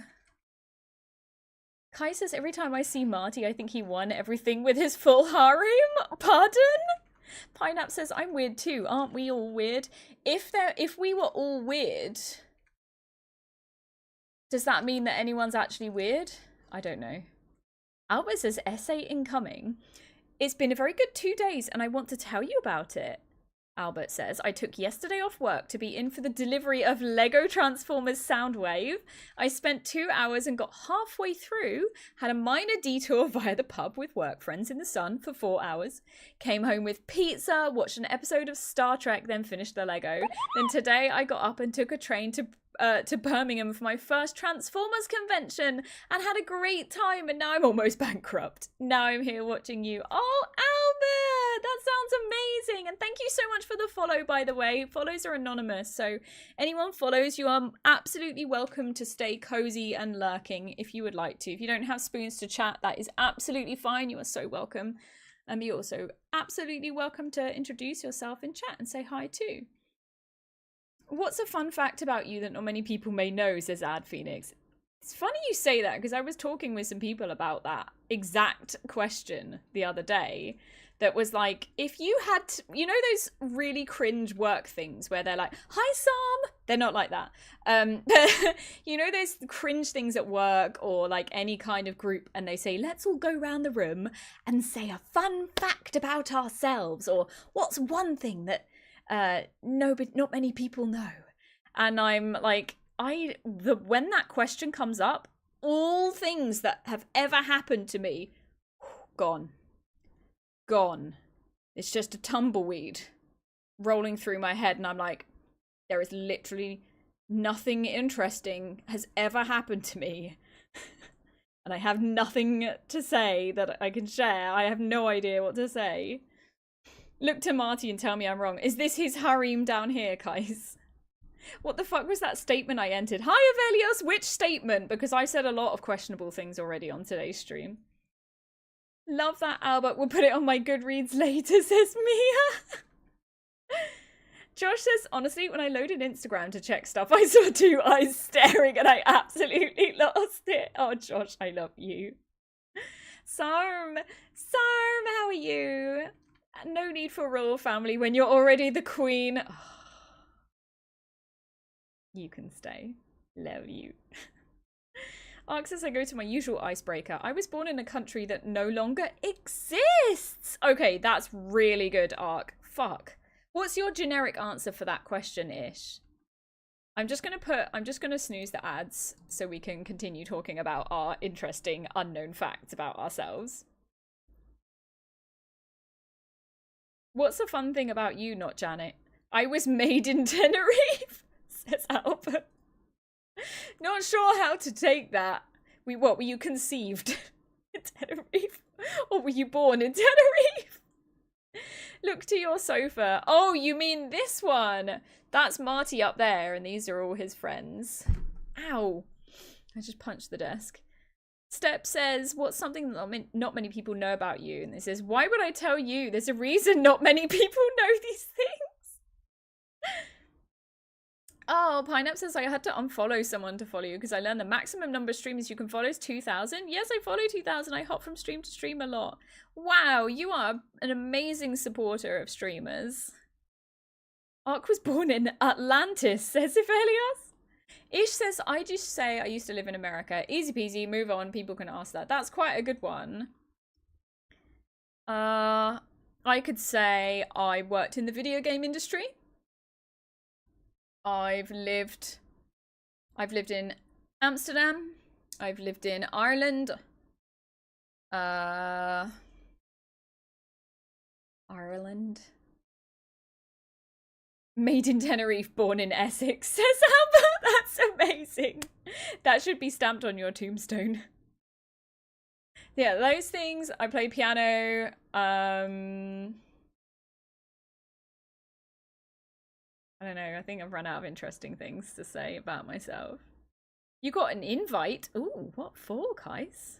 Kai says, every time I see Marty, I think he won everything with his full harem. Pardon? Pineapple says, I'm weird too. Aren't we all weird? If we were all weird, does that mean that anyone's actually weird? I don't know. Albert says, essay incoming. It's been a very good 2 days and I want to tell you about it. Albert says, I took yesterday off work to be in for the delivery of Lego Transformers Soundwave. I spent 2 hours and got halfway through, had a minor detour via the pub with work friends in the sun for 4 hours, came home with pizza, watched an episode of Star Trek, then finished the Lego. Then today I got up and took a train to Birmingham for my first Transformers convention and had a great time, and now I'm almost bankrupt. Now I'm here watching you. Oh, Albert, that sounds amazing, and thank you so much for the follow, by the way. Follows are anonymous, so anyone follows, you are absolutely welcome to stay cozy and lurking if you would like to. If you don't have spoons to chat, that is absolutely fine. You are so welcome. And you're also absolutely welcome to introduce yourself in chat and say hi too. What's a fun fact about you that not many people may know, says Ad Phoenix. It's funny you say that, because I was talking with some people about that exact question the other day. That was like, if you had, you know those really cringe work things where they're like, hi Sam, they're not like that. You know those cringe things at work or like any kind of group, and they say, let's all go around the room and say a fun fact about ourselves, or what's one thing that not many people know. And I'm like, when that question comes up, all things that have ever happened to me, gone. It's just a tumbleweed rolling through my head, and I'm like, there is literally nothing interesting has ever happened to me. And I have nothing to say that I can share. I have no idea what to say. Look to Marty and tell me I'm wrong. Is this his harem down here, guys? What the fuck was that statement I entered? Hi, Avelios, which statement? Because I said a lot of questionable things already on today's stream. Love that, Albert. We'll put it on my Goodreads later, says Mia. Josh says, honestly, when I loaded Instagram to check stuff, I saw 2 eyes staring and I absolutely lost it. Oh, Josh, I love you. Sarm, how are you? No need for royal family when you're already the queen. Oh, you can stay. Love you. Ark says, I go to my usual icebreaker. I was born in a country that no longer exists. Okay, that's really good, Ark. Fuck. What's your generic answer for that question, Ish? I'm just gonna snooze the ads so we can continue talking about our interesting unknown facts about ourselves. What's the fun thing about you, not Janet? I was made in Tenerife, says Albert. Not sure how to take that. What, were you conceived in Tenerife? Or were you born in Tenerife? Look to your sofa. Oh, you mean this one? That's Marty up there, and these are all his friends. Ow. I just punched the desk. Step says, what's something that not many people know about you? And it says, why would I tell you? There's a reason not many people know these things. Oh, Pineapple says, I had to unfollow someone to follow you because I learned the maximum number of streamers you can follow is 2,000. Yes, I follow 2,000. I hop from stream to stream a lot. Wow, you are an amazing supporter of streamers. Ark was born in Atlantis, says Ephelios. Ish says, I just say I used to live in America. Easy peasy, move on. People can ask that. That's quite a good one. I could say I worked in the video game industry. I've lived in Amsterdam. I've lived in Ireland. Ireland. Made in Tenerife, born in Essex, says Albert. That's amazing. That should be stamped on your tombstone. Yeah, those things. I play piano. I don't know. I think I've run out of interesting things to say about myself. You got an invite? Ooh, what for, Kais?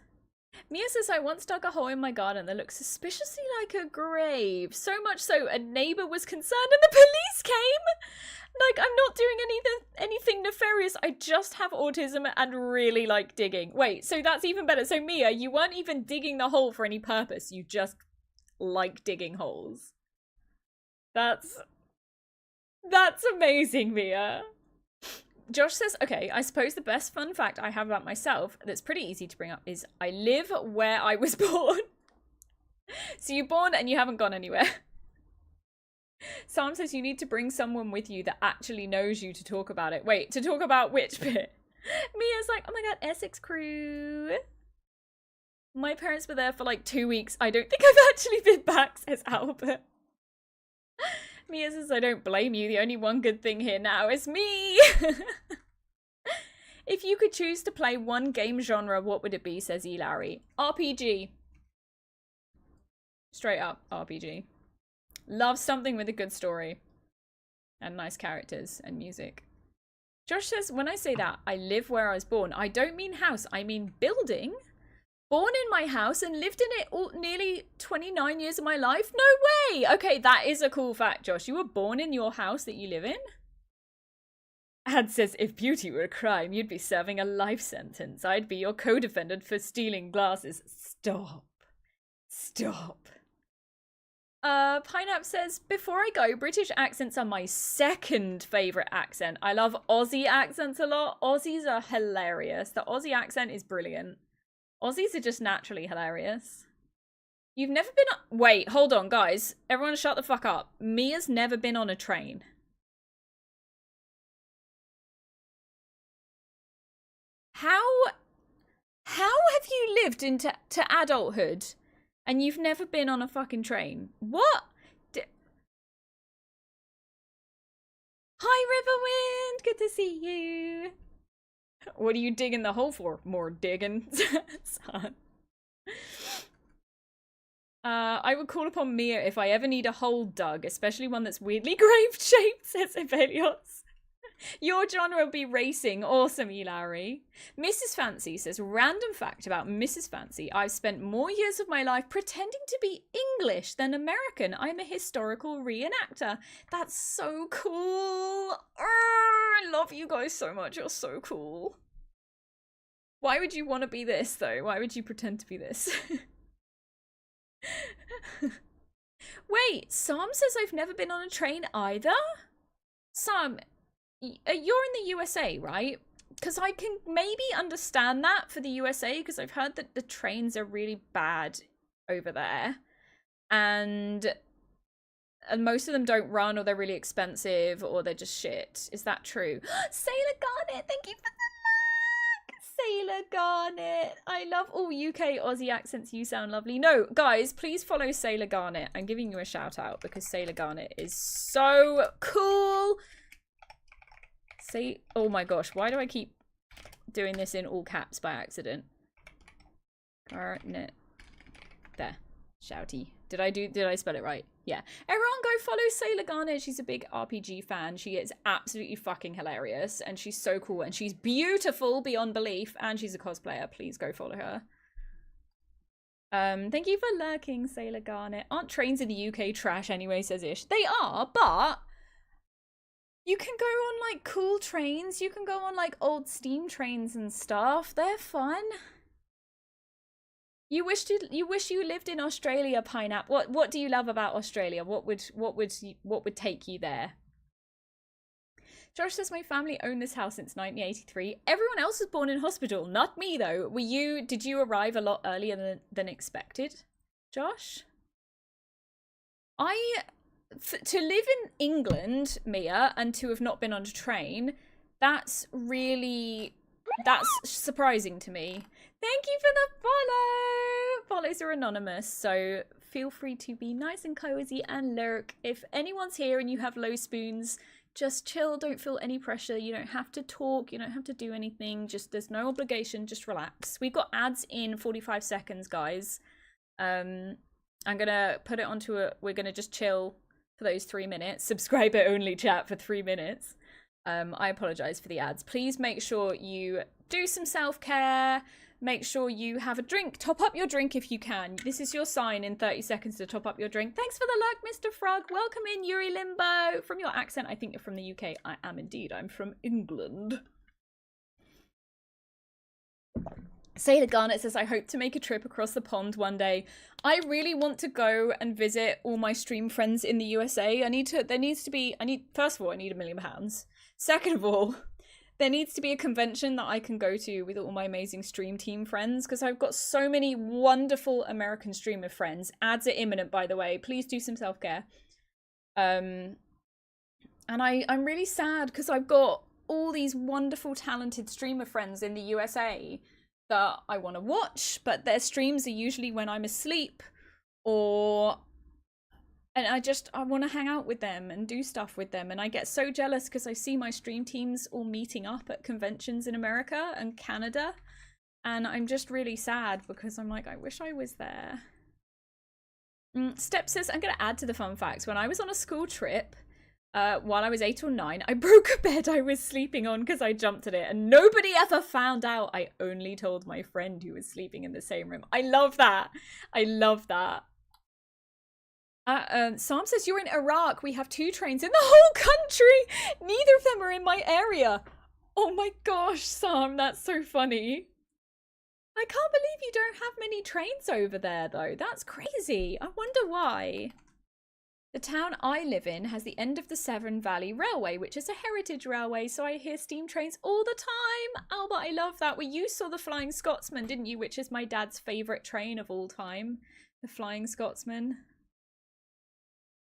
Mia says, I once dug a hole in my garden that looked suspiciously like a grave. So much so, a neighbour was concerned and the police came! Like, I'm not doing anything nefarious. I just have autism and really like digging. Wait, so that's even better. So Mia, you weren't even digging the hole for any purpose. You just like digging holes. That's amazing, Mia. Josh says, okay, I suppose the best fun fact I have about myself that's pretty easy to bring up is I live where I was born. So you're born and you haven't gone anywhere. Sam says you need to bring someone with you that actually knows you to talk about it. Wait, to talk about which bit? Mia's like, oh my god, Essex crew. My parents were there for like 2 weeks. I don't think I've actually been back, says Albert. Mia says, I don't blame you. The only one good thing here now is me. If you could choose to play one game genre, what would it be, says E. Larry. RPG. Straight up RPG. Love something with a good story. And nice characters and music. Josh says, when I say that, I live where I was born. I don't mean house, I mean building. Born in my house and lived in it all, nearly 29 years of my life? No way! Okay, that is a cool fact, Josh. You were born in your house that you live in? Ad says, if beauty were a crime, you'd be serving a life sentence. I'd be your co-defendant for stealing glasses. Stop. Stop. Pineapple says, before I go, British accents are my second favourite accent. I love Aussie accents a lot. Aussies are hilarious. The Aussie accent is brilliant. Aussies are just naturally hilarious. You've never been on... Wait, hold on, guys. Everyone shut the fuck up. Mia's never been on a train. How have you lived into adulthood and you've never been on a fucking train? What? Hi, Riverwind. Good to see you. What are you digging the hole for? More digging. Son. I would call upon Mia if I ever need a hole dug, especially one that's weirdly grave-shaped, says Evelios. Your genre will be racing. Awesome, Larry. Mrs. Fancy says, random fact about Mrs. Fancy. I've spent more years of my life pretending to be English than American. I'm a historical reenactor. That's so cool. I love you guys so much. You're so cool. Why would you want to be this, though? Why would you pretend to be this? Wait, Sam says I've never been on a train either? Sam, you're in the USA, right? Because I can maybe understand that for the USA, because I've heard that the trains are really bad over there. And most of them don't run, or they're really expensive, or they're just shit. Is that true? Sailor Garnet, thank you for the Sailor Garnet. I love all UK Aussie accents. You sound lovely. No, guys, please follow Sailor Garnet. I'm giving you a shout out because Sailor Garnet is so cool. Oh my gosh, why do I keep doing this in all caps by accident? Garnet. There. Shouty. Did I spell it right? Yeah. Everyone go follow Sailor Garnet. She's a big RPG fan. She is absolutely fucking hilarious. And she's so cool. And she's beautiful beyond belief. And she's a cosplayer. Please go follow her. Thank you for lurking, Sailor Garnet. Aren't trains in the UK trash anyway, says Ish. They are, but you can go on like cool trains. You can go on like old steam trains and stuff. They're fun. You wish you lived in Australia, Pineapple. What do you love about Australia? What would take you there? Josh says my family owned this house since 1983. Everyone else was born in hospital, not me though. Did you arrive a lot earlier than expected, Josh? To live in England, Mia, and to have not been on a train, that's surprising to me. Thank you for the follow! Follows are anonymous, so feel free to be nice and cozy and lurk. If anyone's here and you have low spoons, just chill, don't feel any pressure. You don't have to talk, you don't have to do anything. Just, there's no obligation, just relax. We've got ads in 45 seconds, guys. I'm gonna put it onto we're gonna just chill for those 3 minutes. Subscriber only chat for 3 minutes. I apologize for the ads. Please make sure you do some self-care. Make sure you have a drink. Top up your drink if you can. This is your sign in 30 seconds to top up your drink. Thanks for the luck, Mr. Frog. Welcome in, Yuri Limbo. From your accent, I think you're from the UK. I am indeed. I'm from England. Sailor Garnet says, I hope to make a trip across the pond one day. I really want to go and visit all my stream friends in the USA. First of all, I need £1 million. Second of all, there needs to be a convention that I can go to with all my amazing stream team friends, because I've got so many wonderful American streamer friends. Ads are imminent, by the way. Please do some self-care. And I'm really sad because I've got all these wonderful, talented streamer friends in the USA that I want to watch, but their streams are usually when I'm asleep, and I want to hang out with them and do stuff with them. And I get so jealous because I see my stream teams all meeting up at conventions in America and Canada. And I'm just really sad because I'm like, I wish I was there. Step says, I'm going to add to the fun facts. When I was on a school trip, while I was 8 or 9, I broke a bed I was sleeping on because I jumped at it. And nobody ever found out. I only told my friend who was sleeping in the same room. I love that. I love that. Sam says, you're in Iraq. We have 2 trains in the whole country. Neither of them are in my area. Oh my gosh, Sam, that's so funny. I can't believe you don't have many trains over there, though. That's crazy. I wonder why. The town I live in has the end of the Severn Valley Railway, which is a heritage railway, so I hear steam trains all the time. Albert, I love that. Well, you saw the Flying Scotsman, didn't you? Which is my dad's favourite train of all time. The Flying Scotsman.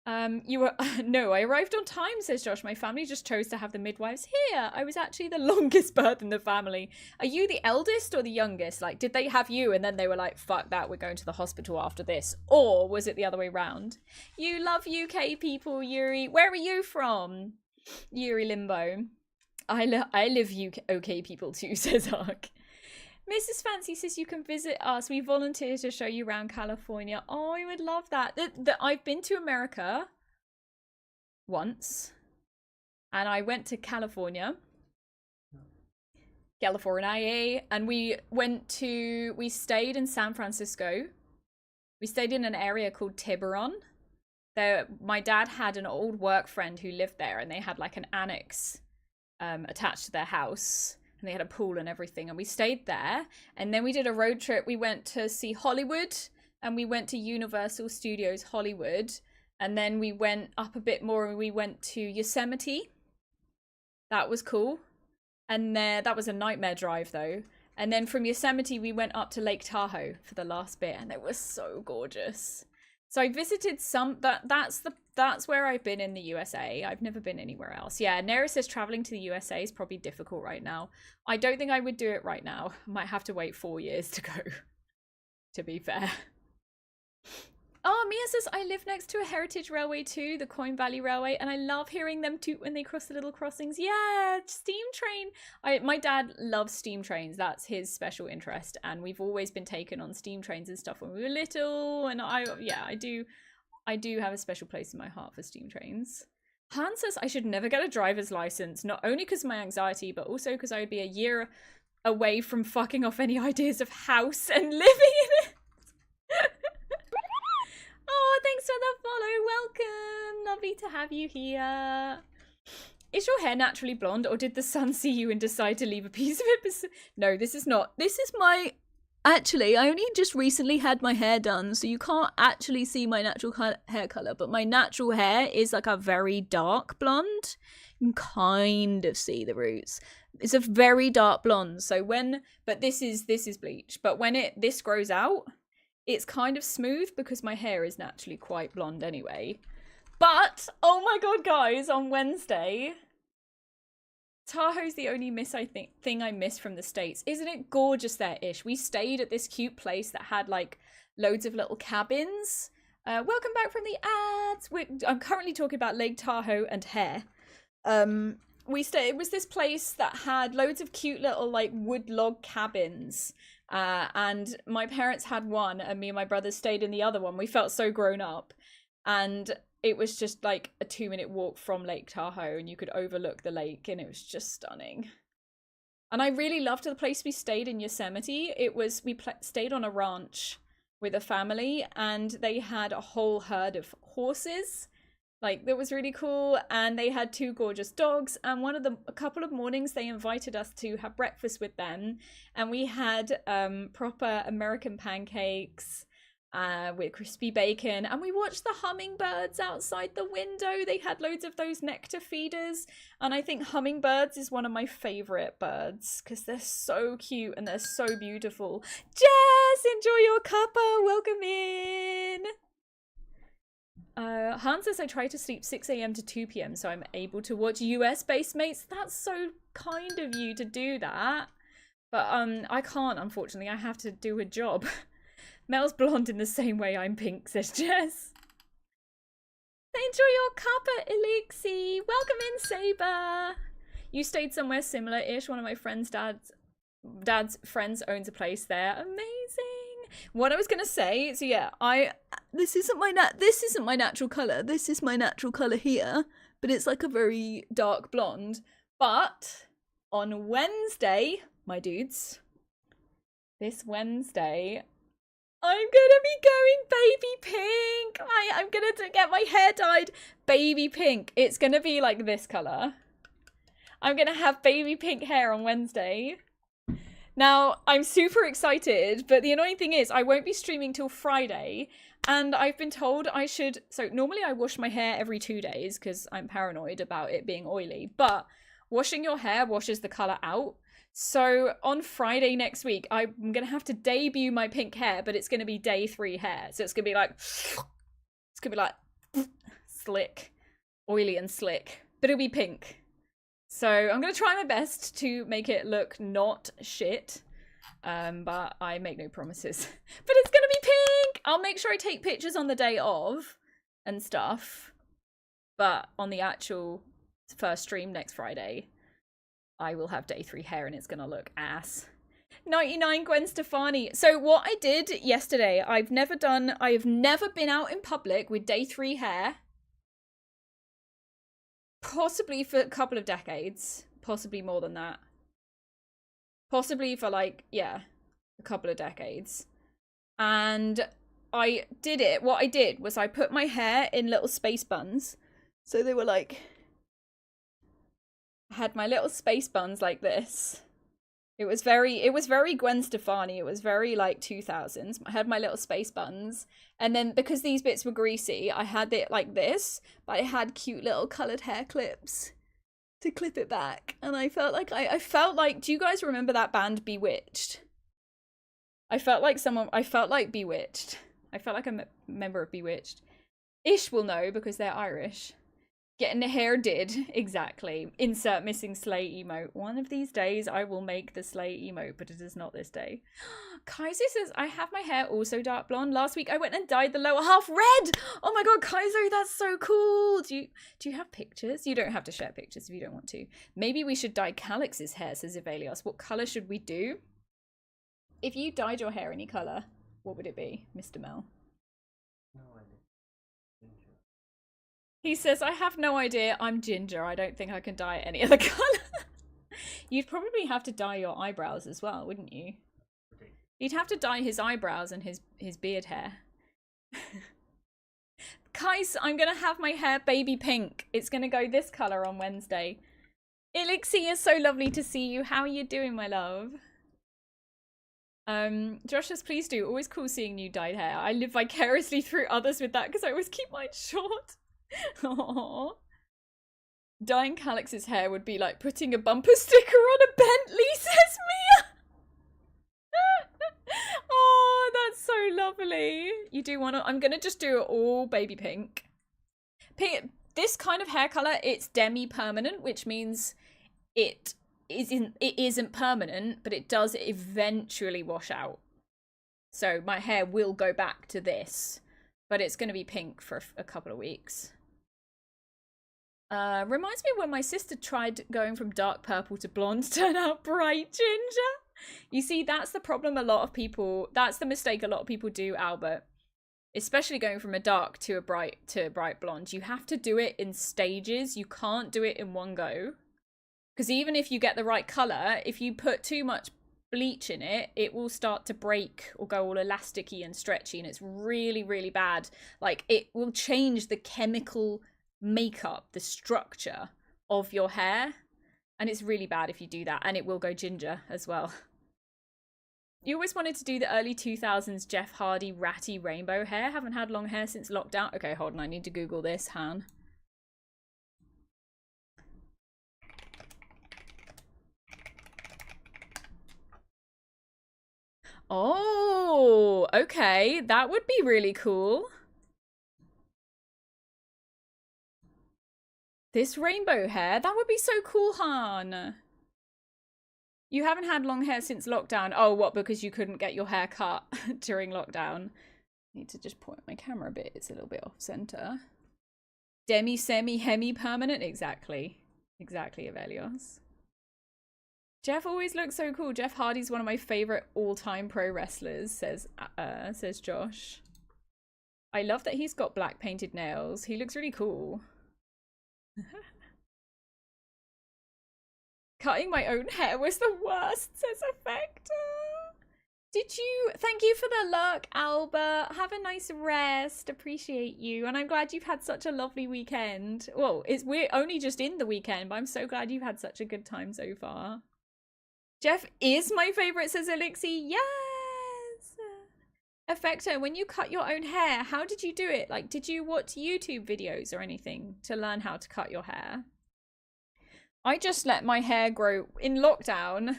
No, I arrived on time, says Josh. My family just chose to have the midwives here. I was actually the longest birth in the family. Are you the eldest or the youngest? Like, did they have you and then they were like, fuck that, we're going to the hospital after this? Or was it the other way round? You love UK people, Yuri. Where are you from? Yuri Limbo. I live UK people too, says Ark. Mrs. Fancy says you can visit us. We volunteer to show you around California. Oh, I would love that. I've been to America once. And I went to California. And we stayed in San Francisco. We stayed in an area called Tiburon. My dad had an old work friend who lived there, and they had like an annex attached to their house. And they had a pool and everything, and we stayed there. And then we did a road trip. We went to see Hollywood, and we went to Universal Studios Hollywood, and then we went up a bit more and we went to Yosemite. That was cool. And that was a nightmare drive though. And then from Yosemite we went up to Lake Tahoe for the last bit, and it was so gorgeous. So I visited that's where I've been in the USA. I've never been anywhere else. Yeah, Nera says traveling to the USA is probably difficult right now. I don't think I would do it right now. I might have to wait 4 years to go, to be fair. Oh, Mia says, I live next to a heritage railway too, the Coin Valley Railway, and I love hearing them toot when they cross the little crossings. Yeah, steam train. My dad loves steam trains. That's his special interest, and we've always been taken on steam trains and stuff when we were little, and I do have a special place in my heart for steam trains. Han says I should never get a driver's license, not only because of my anxiety, but also because I would be a year away from fucking off any ideas of house and living in it. Oh, thanks for the follow. Welcome. Lovely to have you here. Is your hair naturally blonde, or did the sun see you and decide to leave a piece of it? No, this is not. This is my... Actually, I only just recently had my hair done, so you can't actually see my natural hair colour, but my natural hair is like a very dark blonde. You can kind of see the roots. It's a very dark blonde, so when... But this is bleach. But when this grows out, it's kind of smooth because my hair is naturally quite blonde anyway. But, oh my god, guys, on Wednesday... Tahoe's the only thing I miss from the States. Isn't it gorgeous there, Ish? We stayed at this cute place that had, like, loads of little cabins. Welcome back from the ads. I'm currently talking about Lake Tahoe and hair. It was this place that had loads of cute little, like, wood log cabins. And my parents had one, and me and my brother stayed in the other one. We felt so grown up. And... it was just like a 2-minute walk from Lake Tahoe, and you could overlook the lake, and it was just stunning. And I really loved the place we stayed in Yosemite. We stayed on a ranch with a family, and they had a whole herd of horses. Like, that was really cool. And they had 2 gorgeous dogs. And a couple of mornings they invited us to have breakfast with them, and we had proper American pancakes. With crispy bacon, and we watched the hummingbirds outside the window. They had loads of those nectar feeders, and I think hummingbirds is one of my favorite birds because they're so cute and they're so beautiful. Jess, enjoy your cuppa. Welcome in. Hans says I try to sleep 6 a.m. to 2 p.m. so I'm able to watch US-based mates. That's so kind of you to do that, but I can't, unfortunately. I have to do a job. Mel's blonde in the same way I'm pink, says Jess. Enjoy your cuppa, Elixir. Welcome in, Saber. You stayed somewhere similar-ish. One of my friend's dad's friends owns a place there. Amazing. What I was gonna say, so yeah, this isn't my natural colour. This is my natural colour here, but it's like a very dark blonde. But on Wednesday, my dudes, this Wednesday, I'm gonna be going baby pink. I'm gonna get my hair dyed baby pink. It's gonna be like this colour. I'm gonna have baby pink hair on Wednesday. Now, I'm super excited, but the annoying thing is I won't be streaming till Friday, and I've been told I should... So normally I wash my hair every 2 days because I'm paranoid about it being oily, but washing your hair washes the colour out. So on Friday next week, I'm going to have to debut my pink hair, but it's going to be day 3 hair. So it's going to be like slick, oily and slick, but it'll be pink. So I'm going to try my best to make it look not shit, but I make no promises. But it's going to be pink! I'll make sure I take pictures on the day of and stuff, but on the actual first stream next Friday, I will have day 3 hair and it's gonna look ass. 99 Gwen Stefani. So what I did yesterday, I have never been out in public with day 3 hair. Possibly for a couple of decades. Possibly more than that. Possibly for like, yeah, a couple of decades. And I did it. What I did was I put my hair in little space buns. So they were like... I had my little space buns like this. It was very Gwen Stefani. It was very like 2000s. I had my little space buns, and then because these bits were greasy, I had it like this, but I had cute little coloured hair clips to clip it back. And I felt like I felt like, do you guys remember that band Bewitched? I felt like Bewitched. I felt like a member of Bewitched. Ish will know because they're Irish. Getting the hair did. Exactly. Insert missing slay emote. One of these days I will make the slay emote, but it is not this day. Kaizo says, I have my hair also dark blonde. Last week I went and dyed the lower half red. Oh my god, Kaizo, that's so cool. Do you have pictures? You don't have to share pictures if you don't want to. Maybe we should dye Calix's hair, says Ivelios. What colour should we do? If you dyed your hair any colour, what would it be, Mr. Mel? No idea. He says, I have no idea. I'm ginger. I don't think I can dye any other colour. You'd probably have to dye your eyebrows as well, wouldn't you? You'd have to dye his eyebrows and his beard hair. Kais, I'm going to have my hair baby pink. It's going to go this colour on Wednesday. Elixir, is so lovely to see you. How are you doing, my love? Josh says, please do. Always cool seeing you dyed hair. I live vicariously through others with that because I always keep mine short. Aww. Dyeing Calix's hair would be like putting a bumper sticker on a Bentley, says Mia. Oh, that's so lovely. You do want to... I'm going to just do it all baby pink. This kind of hair colour, it's demi-permanent, which means it isn't permanent, but it does eventually wash out. So my hair will go back to this, but it's going to be pink for a couple of weeks. Reminds me when my sister tried going from dark purple to blonde, turned out bright ginger. You see, that's the problem that's the mistake a lot of people do, Albert. Especially going from a dark to a bright blonde. You have to do it in stages. You can't do it in one go. Because even if you get the right colour, if you put too much bleach in it, it will start to break or go all elasticy and stretchy, and it's really, really bad. Like, it will change the chemical makeup, the structure of your hair, and it's really bad if you do that, and it will go ginger as well. You always wanted to do the early 2000s Jeff Hardy ratty rainbow hair. Haven't had long hair since lockdown. Okay, hold on, I need to Google this, Han. Oh, okay, that would be really cool. This rainbow hair, that would be so cool, Han. You haven't had long hair since lockdown. Oh, what, because you couldn't get your hair cut during lockdown? I need to just point my camera a bit. It's a little bit off center. Demi, semi, hemi, permanent. Exactly. Exactly, Avelios. Jeff always looks so cool. Jeff Hardy's one of my favorite all-time pro wrestlers, says Josh. I love that he's got black painted nails. He looks really cool. Cutting my own hair was the worst, says Effect. Thank you for the luck, Albert. Have a nice rest. Appreciate you. And I'm glad you've had such a lovely weekend. Well, we're only just in the weekend, but I'm so glad you've had such a good time so far. Jeff is my favorite, says Elixir. Yes! Effecto, when you cut your own hair, how did you do it? Like, did you watch YouTube videos or anything to learn how to cut your hair? I just let my hair grow. In lockdown,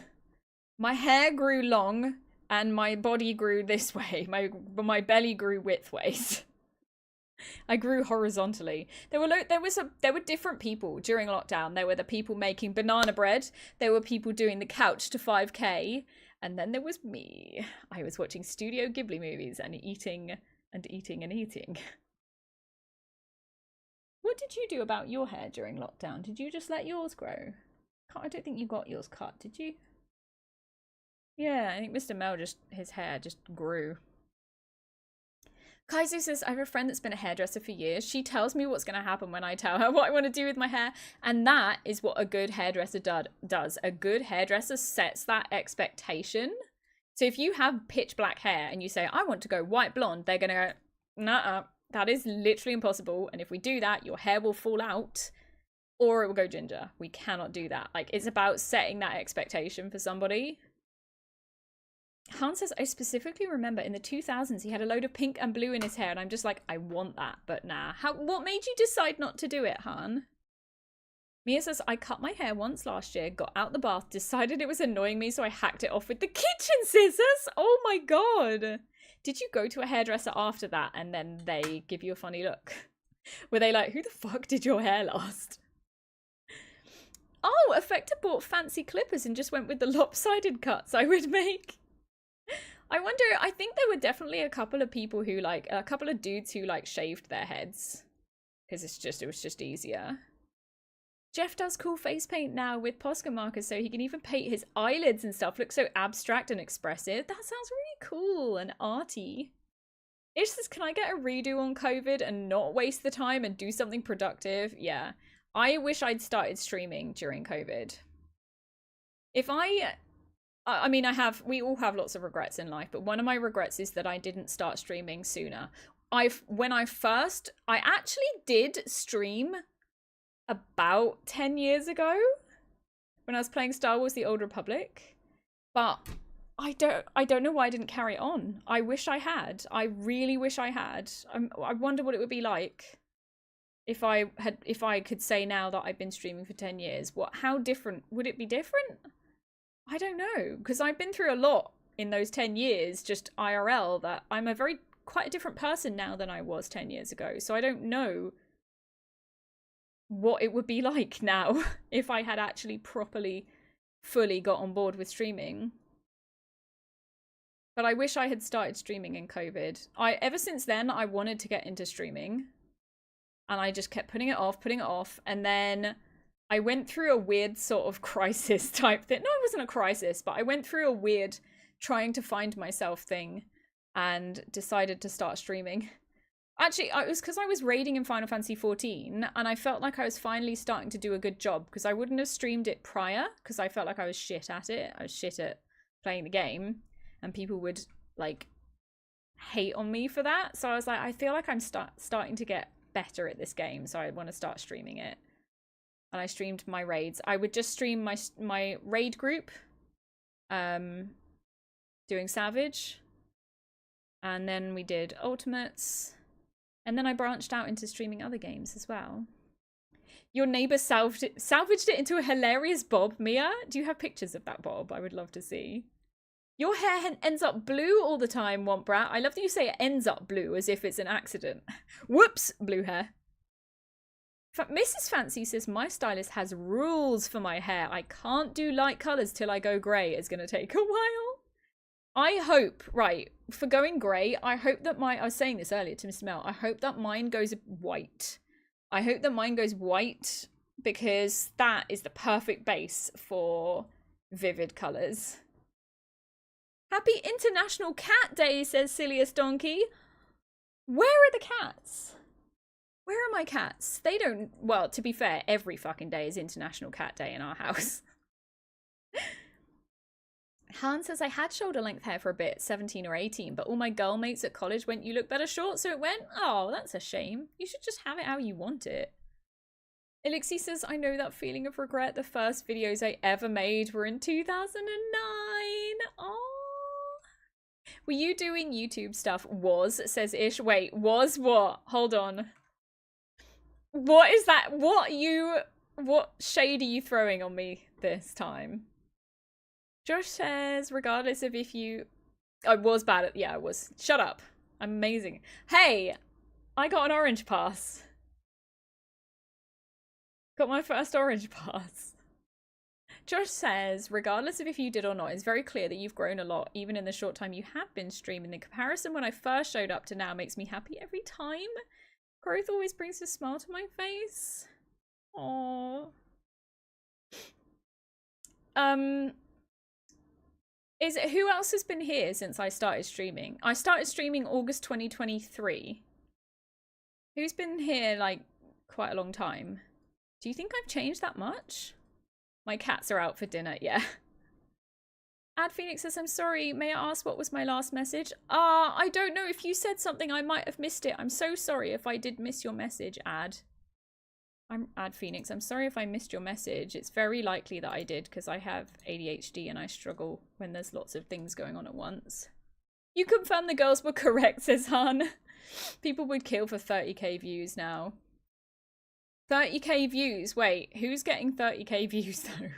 my hair grew long and my body grew this way. My belly grew widthways. I grew horizontally. There were different people during lockdown. There were the people making banana bread. There were people doing the couch to 5K. And then there was me. I was watching Studio Ghibli movies and eating and eating and eating. What did you do about your hair during lockdown? Did you just let yours grow? I don't think you got yours cut, did you? Yeah, I think Mr. Mel his hair just grew. Kaizu says, I have a friend that's been a hairdresser for years. She tells me what's going to happen when I tell her what I want to do with my hair. And that is what a good hairdresser does. A good hairdresser sets that expectation. So if you have pitch black hair and you say, I want to go white blonde, they're going to go, nah, that is literally impossible. And if we do that, your hair will fall out or it will go ginger. We cannot do that. Like, it's about setting that expectation for somebody. Han says, I specifically remember in the 2000s he had a load of pink and blue in his hair, and I'm just like, I want that, but nah. What made you decide not to do it, Han? Mia says, I cut my hair once last year, got out the bath, decided it was annoying me, so I hacked it off with the kitchen scissors. Oh my god. Did you go to a hairdresser after that and then they give you a funny look? Were they like, who the fuck did your hair last? Oh, Effector bought fancy clippers and just went with the lopsided cuts I would make. I wonder, I think there were definitely a couple of people who like, a couple of dudes who like shaved their heads. Because it was just easier. Jeff does cool face paint now with Posca markers, so he can even paint his eyelids and stuff. Looks so abstract and expressive. That sounds really cool and arty. Ish says, can I get a redo on COVID and not waste the time and do something productive? Yeah. I wish I'd started streaming during COVID. If I mean, we all have lots of regrets in life, but one of my regrets is that I didn't start streaming sooner. I actually did stream about 10 years ago when I was playing Star Wars: The Old Republic, but I don't know why I didn't carry it on. I wish I had. I really wish I had. I wonder what it would be like if I could say now that I've been streaming for 10 years. How different would it be? Different? I don't know, because I've been through a lot in those 10 years, just IRL, that I'm quite a different person now than I was 10 years ago. So I don't know what it would be like now if I had actually fully got on board with streaming. But I wish I had started streaming in COVID. Ever since then, I wanted to get into streaming. And I just kept putting it off. And then I went through a weird sort of crisis type thing. No, it wasn't a crisis, but I went through a weird trying to find myself thing and decided to start streaming. Actually, it was because I was raiding in Final Fantasy XIV and I felt like I was finally starting to do a good job, because I wouldn't have streamed it prior because I felt like I was shit at it. I was shit at playing the game and people would like hate on me for that. So I was like, I feel like I'm starting to get better at this game, so I want to start streaming it. And I streamed my raids. I would just stream my raid group, doing Savage, and then we did Ultimates, and then I branched out into streaming other games as well. Your neighbor salvaged it into a hilarious bob, Mia. Do you have pictures of that bob? I would love to see. Your hair ends up blue all the time, Womprat. I love that you say it ends up blue as if it's an accident. Whoops, blue hair. Mrs. Fancy says, my stylist has rules for my hair. I can't do light colours till I go grey. It's going to take a while. I hope, right, for going grey, I hope that I was saying this earlier to Mr. Mel, I hope that mine goes white. I hope that mine goes white because that is the perfect base for vivid colours. Happy International Cat Day, says Silius Donkey. Where are the cats? Where are my cats? They don't... Well, to be fair, every fucking day is International Cat Day in our house. Han says, I had shoulder length hair for a bit, 17 or 18, but all my girl mates at college went, you look better short, so it went. Oh, that's a shame. You should just have it how you want it. Elixir says, I know that feeling of regret. The first videos I ever made were in 2009. Oh. Were you doing YouTube stuff? Was, says Ish. Wait, was what? Hold on. What is that? What shade are you throwing on me this time? Josh says, regardless of if you... I was bad at... Yeah, I was. Shut up. I'm amazing. Hey, I got an orange pass. Got my first orange pass. Josh says, regardless of if you did or not, it's very clear that you've grown a lot, even in the short time you have been streaming. The comparison when I first showed up to now makes me happy every time. Growth always brings a smile to my face. Aww. Who else has been here since I started streaming? I started streaming August 2023. Who's been here, like, quite a long time? Do you think I've changed that much? My cats are out for dinner, yeah. Ad Phoenix says, I'm sorry, may I ask what was my last message? I don't know. If you said something, I might have missed it. I'm so sorry if I did miss your message, Ad. I'm Ad Phoenix. I'm sorry if I missed your message. It's very likely that I did because I have ADHD and I struggle when there's lots of things going on at once. You confirm the girls were correct, says Han. People would kill for 30k views now. 30k views? Wait, who's getting 30k views though?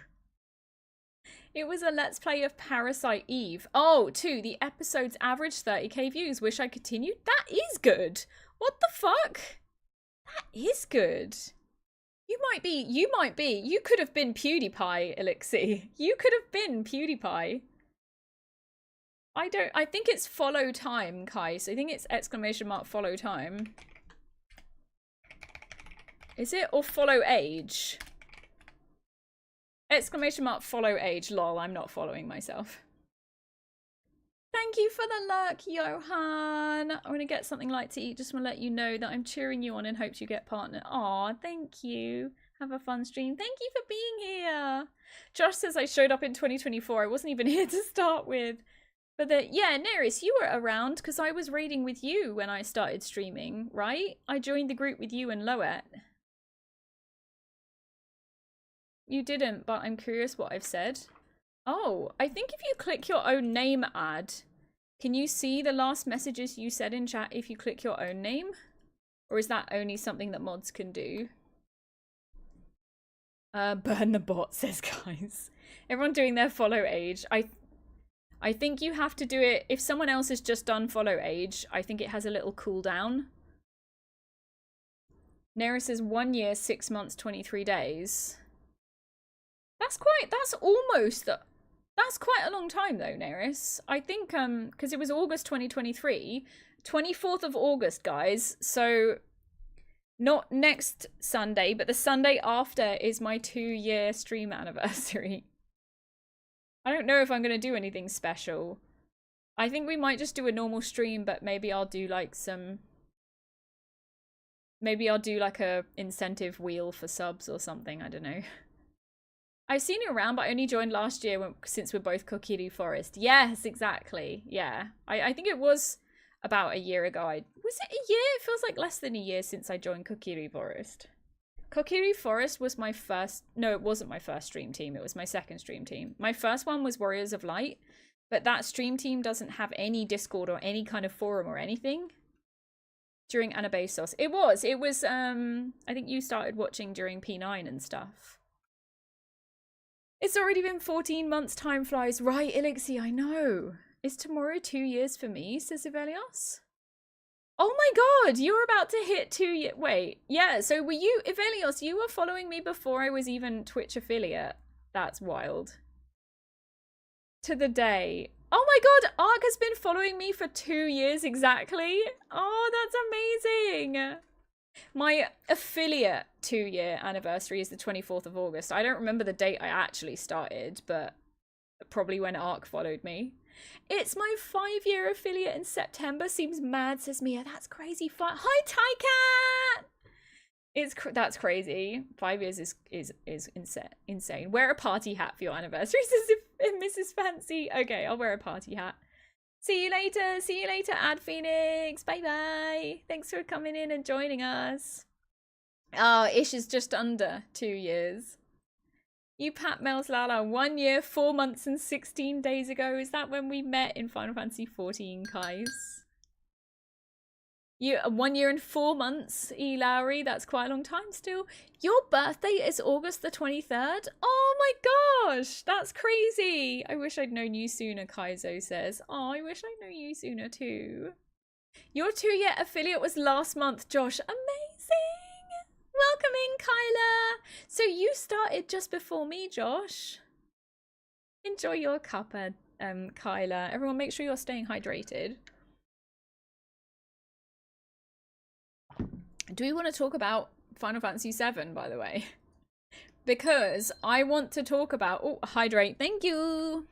It was a let's play of Parasite Eve. Oh, 2. The episodes averaged 30k views. Wish I continued. That is good. What the fuck? That is good. You could have been PewDiePie, Elixir. You could have been PewDiePie. I think it's follow time, Kai. So I think it's ! follow time. Is it? Or follow age? ! follow age. Lol, I'm not following myself. Thank you for the luck, Johan. I'm going to get something light to eat. Just want to let you know that I'm cheering you on and hope you get partner. Aw, thank you. Have a fun stream. Thank you for being here. Josh says I showed up in 2024. I wasn't even here to start with. But yeah, Neris, you were around because I was raiding with you when I started streaming, right? I joined the group with you and Loet. You didn't, but I'm curious what I've said. Oh, I think if you click your own name ad, can you see the last messages you said in chat if you click your own name? Or is that only something that mods can do? Burn the bot, says guys. Everyone doing their follow age. I think you have to do it if someone else has just done follow age. I think it has a little cooldown. Nera says 1 year, 6 months, 23 days. That's quite a long time though, Neris. I think, because it was August 2023, 24th of August, guys. So, not next Sunday, but the Sunday after is my 2-year stream anniversary. I don't know if I'm going to do anything special. I think we might just do a normal stream, but maybe I'll do like maybe I'll do like a incentive wheel for subs or something, I don't know. I've seen you around, but I only joined last year since we're both Kokiri Forest. Yes, exactly. Yeah. I think it was about a year ago. Was it a year? It feels like less than a year since I joined Kokiri Forest. Kokiri Forest was my first... No, it wasn't my first stream team. It was my second stream team. My first one was Warriors of Light, but that stream team doesn't have any Discord or any kind of forum or anything. During Anabasos. It was, I think you started watching during P9 and stuff. It's already been 14 months, time flies. Right, Elixir, I know. Is tomorrow 2 years for me, says Ivelios? Oh my god, you're about to hit 2 years. Wait, yeah, so were you, Ivelios, you were following me before I was even Twitch affiliate. That's wild. To the day. Oh my god, Ark has been following me for 2 years exactly. Oh, that's amazing. My affiliate 2-year anniversary is the 24th of August. I don't remember the date I actually started, but probably when Ark followed me. It's my 5-year affiliate in September. Seems mad, says Mia. That's crazy. Hi, Tycat! That's crazy. 5 years is insane. Wear a party hat for your anniversary, says Mrs. Fancy. Okay, I'll wear a party hat. See you later. See you later, Ad Phoenix. Bye-bye. Thanks for coming in and joining us. Oh, Ish is just under 2 years. You Pat Mel's Lala 1 year, 4 months and 16 days ago. Is that when we met in Final Fantasy 14, Kais? 1 year and 4 months, E. Lowry. That's quite a long time still. Your birthday is August the 23rd? Oh my gosh, that's crazy. I wish I'd known you sooner, Kaizo says. Oh, I wish I'd known you sooner too. Your 2-year affiliate was last month, Josh. Amazing. Welcome in, Kyla. So you started just before me, Josh. Enjoy your cuppa, Kyla. Everyone make sure you're staying hydrated. Do we want to talk about Final Fantasy VII, by the way? Because I want to talk about... Oh, hydrate. Thank you.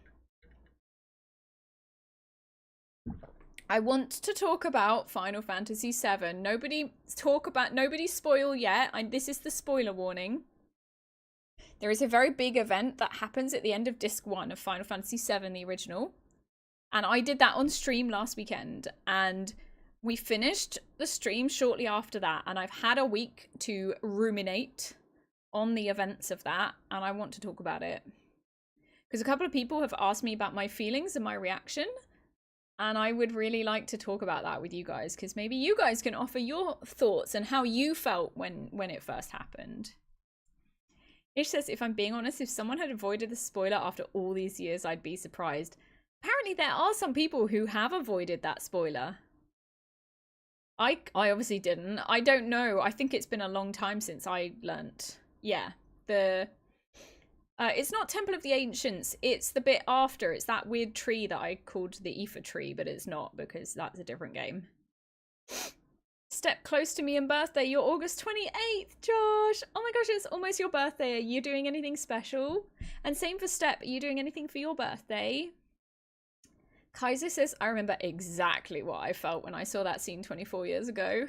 I want to talk about Final Fantasy VII. Nobody spoil yet. This is the spoiler warning. There is a very big event that happens at the end of Disc 1 of Final Fantasy VII, the original. And I did that on stream last weekend. And... we finished the stream shortly after that, and I've had a week to ruminate on the events of that, and I want to talk about it. Because a couple of people have asked me about my feelings and my reaction, and I would really like to talk about that with you guys, because maybe you guys can offer your thoughts and how you felt when it first happened. Ish says, if I'm being honest, if someone had avoided the spoiler after all these years, I'd be surprised. Apparently there are some people who have avoided that spoiler. I obviously didn't. I don't know. I think it's been a long time since I learnt. Yeah. It's not Temple of the Ancients. It's the bit after. It's that weird tree that I called the Aoife tree, but it's not because that's a different game. Step close to me and birthday. You're August 28th, Josh. Oh my gosh, it's almost your birthday. Are you doing anything special? And same for Step. Are you doing anything for your birthday? Kaiser says, I remember exactly what I felt when I saw that scene 24 years ago.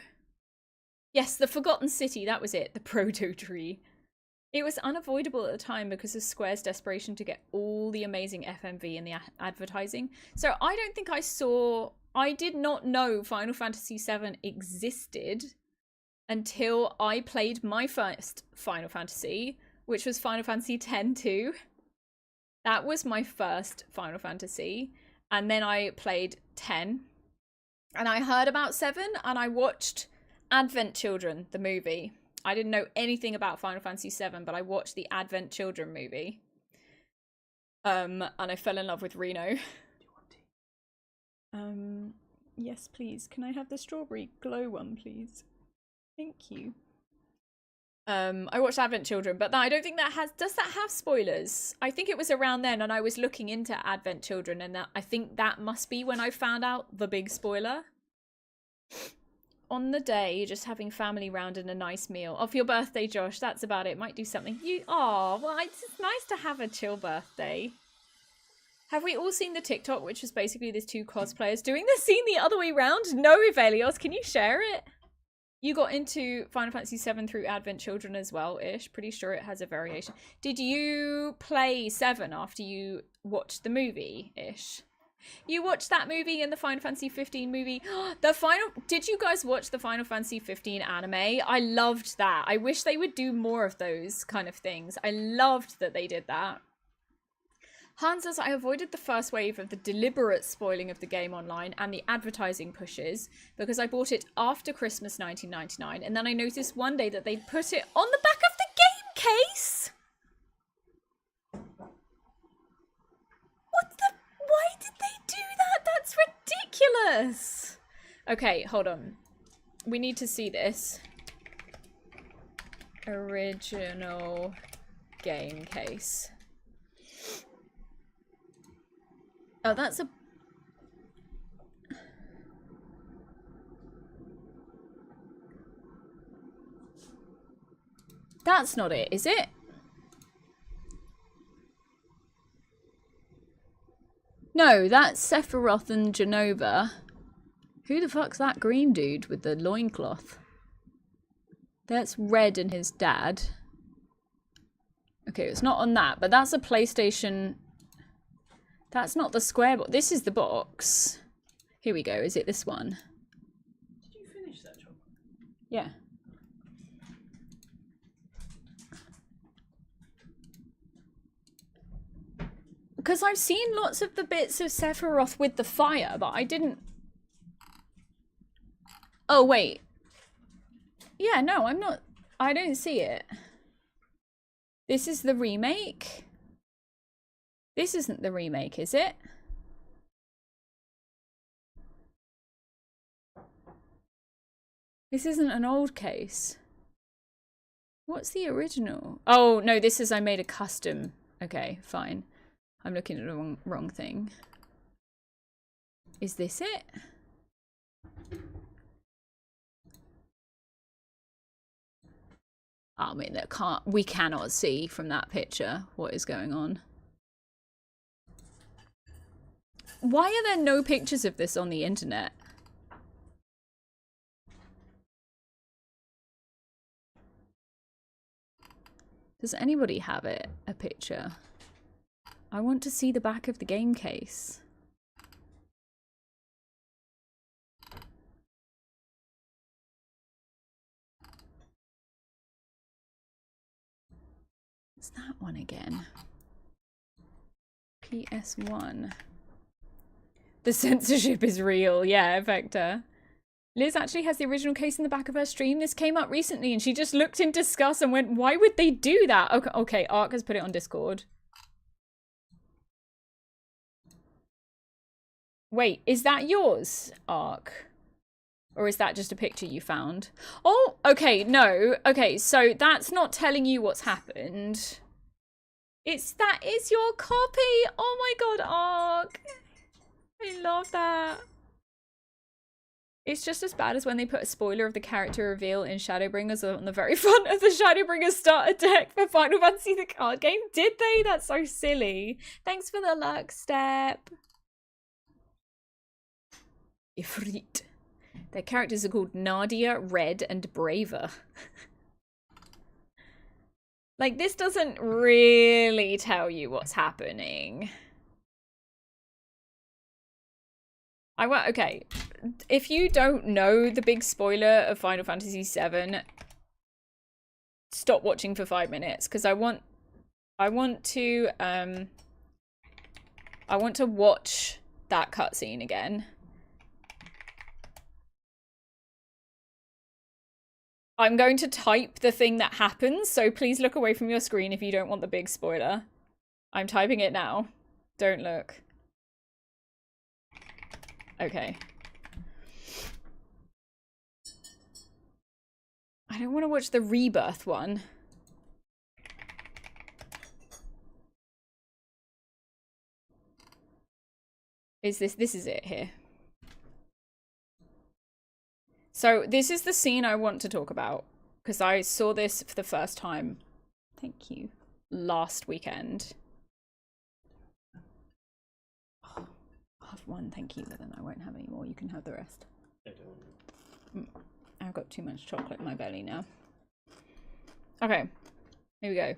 Yes, the Forgotten City. That was it. The proto tree. It was unavoidable at the time because of Square's desperation to get all the amazing FMV and the advertising. So I don't think I did not know Final Fantasy VII existed until I played my first Final Fantasy, which was Final Fantasy X-2. That was my first Final Fantasy. And then I played 10. And I heard about 7 and I watched Advent Children, the movie. I didn't know anything about Final Fantasy VII, but I watched the Advent Children movie. And I fell in love with Reno. Do you want tea? Yes, please. Can I have the strawberry glow one, please? Thank you. I watched Advent Children, but I don't think does that have spoilers? I think it was around then, and I was looking into Advent Children, and I think that must be when I found out the big spoiler. On the day, just having family round and a nice meal. Oh, for your birthday, Josh. That's about it. Might do something. Well, it's nice to have a chill birthday. Have we all seen the TikTok, which was basically these 2 cosplayers doing the scene the other way round? No, Evelios. Can you share it? You got into Final Fantasy VII through Advent Children as well, Ish. Pretty sure it has a variation. Did you play 7 after you watched the movie, Ish? You watched that movie and the Final Fantasy 15 movie. Did you guys watch the Final Fantasy 15 anime? I loved that. I wish they would do more of those kind of things. I loved that they did that. Hans says, I avoided the first wave of the deliberate spoiling of the game online and the advertising pushes because I bought it after Christmas 1999, and then I noticed one day that they put it on the back of the game case. Why did they do that? That's ridiculous. Okay, hold on. We need to see this. Original game case. Oh, that's a... That's not it, is it? No, that's Sephiroth and Genova. Who the fuck's that green dude with the loincloth? That's Red and his dad. Okay, it's not on that, but that's a PlayStation... That's not the square box. This is the box. Here we go. Is it this one? Did you finish that job? Yeah. Because I've seen lots of the bits of Sephiroth with the fire, but I didn't... Oh, wait. Yeah, no, I'm not... I don't see it. This is the remake? This isn't the remake, is it? This isn't an old case. What's the original? Oh, no, this is I made a custom. Okay, fine. I'm looking at the wrong thing. Is this it? I mean, we cannot see from that picture what is going on. Why are there no pictures of this on the internet? Does anybody have it? A picture? I want to see the back of the game case. It's that one again. PS1. The censorship is real. Yeah, Vector. Liz actually has the original case in the back of her stream. This came up recently and she just looked in disgust and went, why would they do that? Okay, Ark has put it on Discord. Wait, is that yours, Ark? Or is that just a picture you found? Oh, okay, no. Okay, so that's not telling you what's happened. That is your copy. Oh my god, Ark. I love that. It's just as bad as when they put a spoiler of the character reveal in Shadowbringers on the very front of the Shadowbringers starter deck for Final Fantasy the card game. Did they? That's so silly. Thanks for the luck, Step. Ifrit. Their characters are called Nadia, Red, and Braver. Like, this doesn't really tell you what's happening. Okay, if you don't know the big spoiler of Final Fantasy VII, stop watching for 5 minutes, because I want to watch that cutscene again. I'm going to type the thing that happens, so please look away from your screen if you don't want the big spoiler. I'm typing it now. Don't look. Okay. I don't want to watch the Rebirth one. This is it here. So this is the scene I want to talk about, because I saw this for the first time, thank you, last weekend. I'll have one, thank you, but then I won't have any more. You can have the rest. I've got too much chocolate in my belly now. Okay, here we go.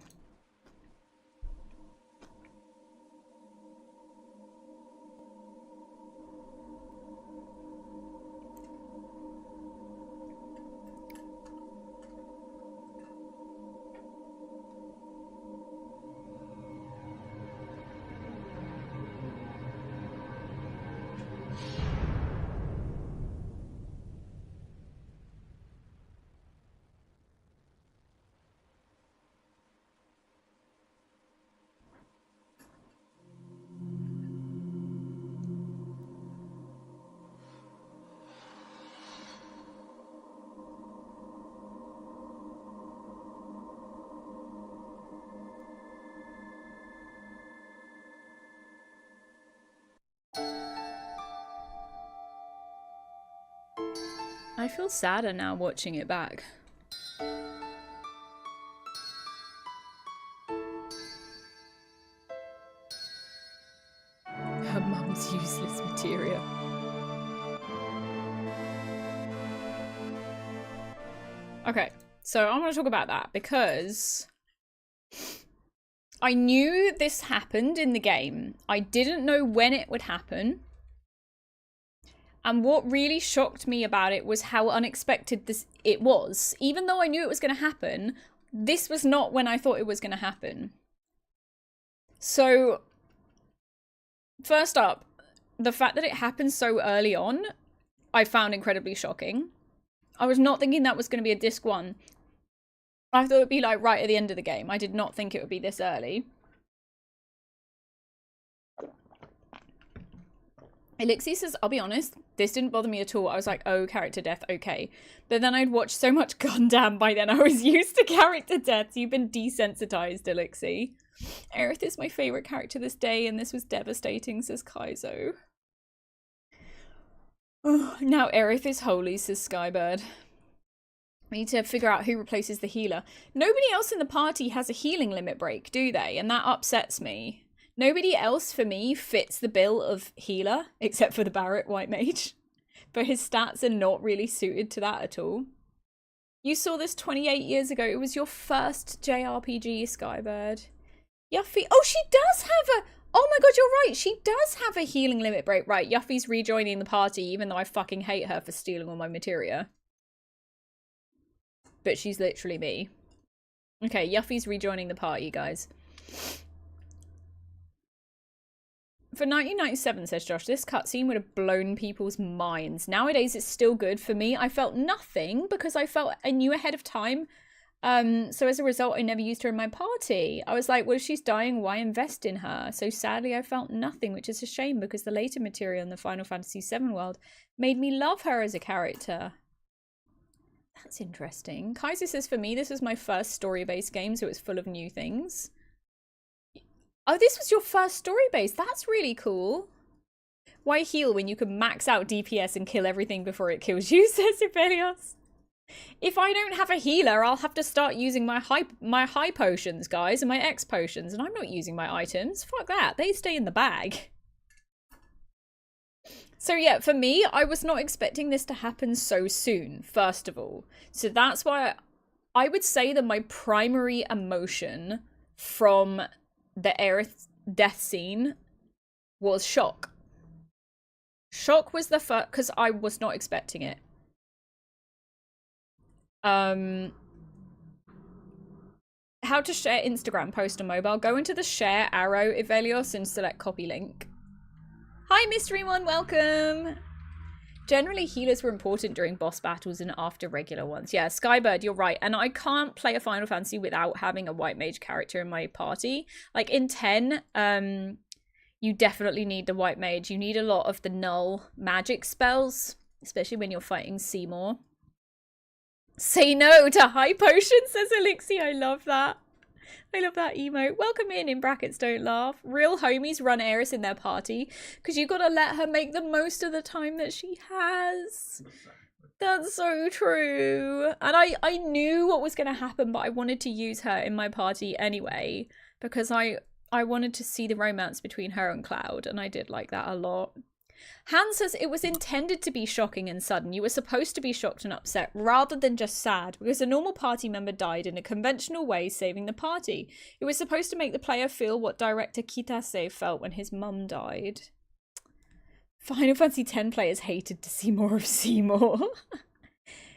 I feel sadder now watching it back. Her mum's useless material. Okay, so I'm going to talk about that because I knew this happened in the game. I didn't know when it would happen. And what really shocked me about it was how unexpected it was. Even though I knew it was going to happen, this was not when I thought it was going to happen. So, first up, the fact that it happened so early on, I found incredibly shocking. I was not thinking that was going to be a disc 1. I thought it would be like right at the end of the game. I did not think it would be this early. Elixir says, I'll be honest, this didn't bother me at all. I was like, oh, character death, okay. But then I'd watched so much Gundam by then I was used to character deaths. You've been desensitized, Elixir. Aerith is my favourite character this day, and this was devastating, says Kaizo. Oh, now Aerith is holy, says Skybird. We need to figure out who replaces the healer. Nobody else in the party has a healing limit break, do they? And that upsets me. Nobody else, for me, fits the bill of healer, except for the Barret White Mage. But his stats are not really suited to that at all. You saw this 28 years ago. It was your first JRPG, Skybird. Yuffie. Oh, she does have a... Oh my god, you're right. She does have a healing limit break. Right, Yuffie's rejoining the party, even though I fucking hate her for stealing all my materia. But she's literally me. Okay, Yuffie's rejoining the party, guys. For 1997, says Josh, this cutscene would have blown people's minds. Nowadays, it's still good. For me, I felt nothing because I knew ahead of time So as a result, I never used her in my party. I was like, well, if she's dying, why invest in her? So sadly, I felt nothing, which is a shame because the later material in the Final Fantasy VII world made me love her as a character. That's interesting. Kaiser says, for me, this was my first story-based game, so it was full of new things. Oh, this was your first story-based. That's really cool. Why heal when you can max out DPS and kill everything before it kills you, says Ivelios. If I don't have a healer, I'll have to start using my high potions, guys, and my X potions, and I'm not using my items. Fuck that. They stay in the bag. So yeah, for me, I was not expecting this to happen so soon, first of all. So that's why I would say that my primary emotion from the Aerith death scene was shock. Shock was the first, because I was not expecting it. How to share Instagram post on mobile. Go into the share arrow, Ivelios, and select copy link. Hi, Mystery One, welcome. Generally, healers were important during boss battles and after regular ones. Yeah, Skybird, you're right. And I can't play a Final Fantasy without having a white mage character in my party. Like in 10, you definitely need the white mage. You need a lot of the null magic spells, especially when you're fighting Seymour. Say no to high potion, says Elixir. I love that. I love that emote. Welcome in brackets, don't laugh. Real homies run Aerith in their party because you gotta let her make the most of the time that she has. That's so true. And I knew what was gonna happen, but I wanted to use her in my party anyway because I wanted to see the romance between her and Cloud, and I did like that a lot. Han says it was intended to be shocking and sudden. You were supposed to be shocked and upset rather than just sad because a normal party member died in a conventional way, saving the party. It was supposed to make the player feel what director Kitase felt when his mum died. Final Fantasy X players hated to see more of Seymour.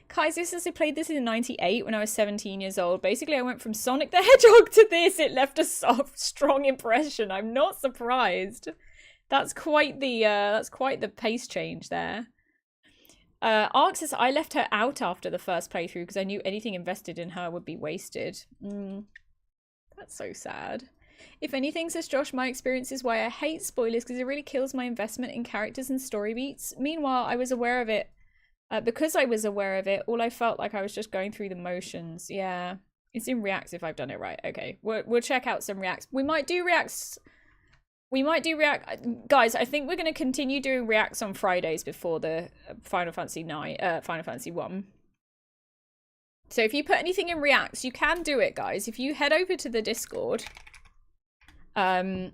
Kaiser says I played this in '98 when I was 17 years old. Basically, I went from Sonic the Hedgehog to this. It left a soft, strong impression. I'm not surprised. That's quite the pace change there. Ark says, I left her out after the first playthrough because I knew anything invested in her would be wasted. That's so sad. If anything, says Josh, my experience is why I hate spoilers because it really kills my investment in characters and story beats. Meanwhile, I was aware of it. Because I was aware of it, all I felt like I was just going through the motions. Yeah. It's in Reacts if I've done it right. Okay. We'll check out some Reacts. We might do Reacts... Guys, I think we're going to continue doing reacts on Fridays before the Final Fantasy I. So if you put anything in reacts, you can do it, guys. If you head over to the Discord, there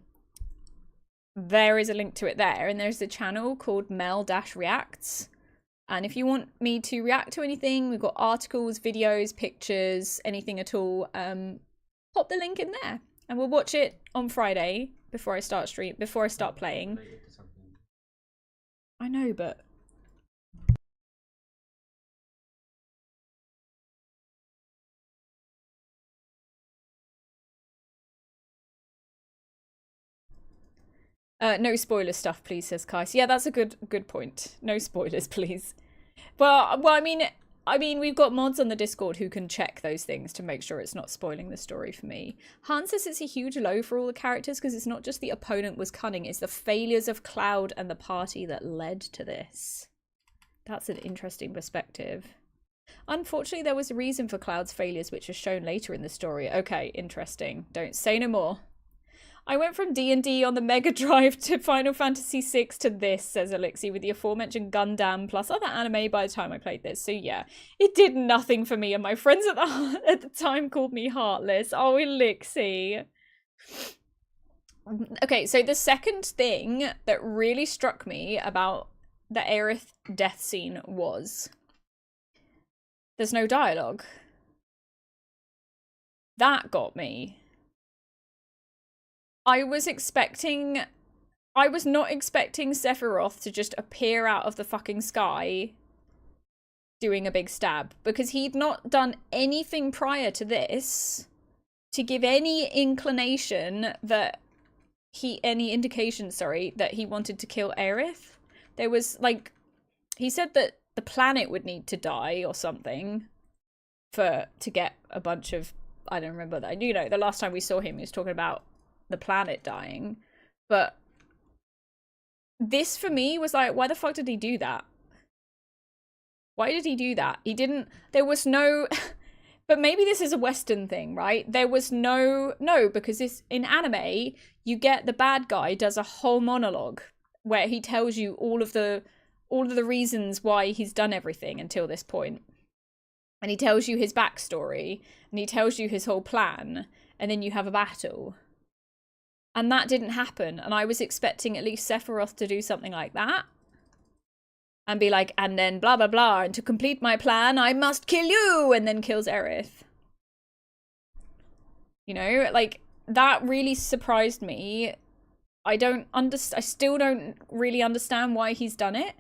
is a link to it there, and there's a channel called Mel-Reacts. And if you want me to react to anything, we've got articles, videos, pictures, anything at all, pop the link in there. And we'll watch it on Friday before I start playing. I know, but no spoiler stuff, please, says Kai. So yeah, that's a good point. No spoilers, please. Well, I mean, we've got mods on the Discord who can check those things to make sure it's not spoiling the story for me. Han says it's a huge low for all the characters because it's not just the opponent was cunning, it's the failures of Cloud and the party that led to this. That's an interesting perspective. Unfortunately, there was a reason for Cloud's failures, which is shown later in the story. Okay, interesting. Don't say no more. I went from D&D on the Mega Drive to Final Fantasy VI to this, says Elixir, with the aforementioned Gundam plus other anime by the time I played this. So yeah, it did nothing for me, and my friends at the time called me heartless. Oh, Elixir. Okay, so the second thing that really struck me about the Aerith death scene was there's no dialogue. That got me. I was not expecting Sephiroth to just appear out of the fucking sky doing a big stab, because he'd not done anything prior to this to give any indication that he wanted to kill Aerith. There was, like, he said that the planet would need to die or something. to get a bunch of, I don't remember that. You know, the last time we saw him, he was talking about the planet dying. But this for me was like, why the fuck did he do that? Why did he do that? He didn't, there was no, but maybe this is a Western thing, right? There was no, because this, in anime, you get the bad guy does a whole monologue where he tells you all of the reasons why he's done everything until this point. And he tells you his backstory, and he tells you his whole plan, and then you have a battle. And that didn't happen, and I was expecting at least Sephiroth to do something like that. And be like, and then blah, blah, blah, and to complete my plan, I must kill you, and then kills Aerith. You know, like, that really surprised me. I still don't really understand why he's done it.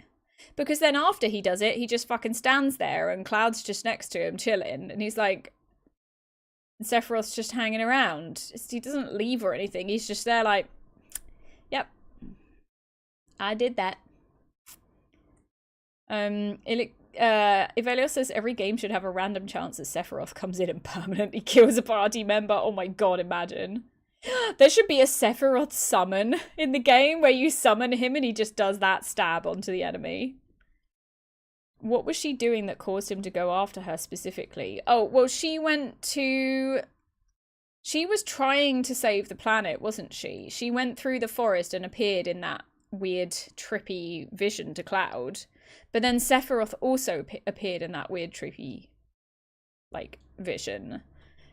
Because then after he does it, he just fucking stands there, and Cloud's just next to him, chilling, and he's like, Sephiroth's just hanging around. He doesn't leave or anything, he's just there like, yep, I did that. Evelio says every game should have a random chance that Sephiroth comes in and permanently kills a party member. Oh my god, imagine. There should be a Sephiroth summon in the game where you summon him and he just does that stab onto the enemy. What was she doing that caused him to go after her specifically? Oh, well, she was trying to save the planet, wasn't she? She went through the forest and appeared in that weird, trippy vision to Cloud. But then Sephiroth also appeared in that weird, trippy, like, vision.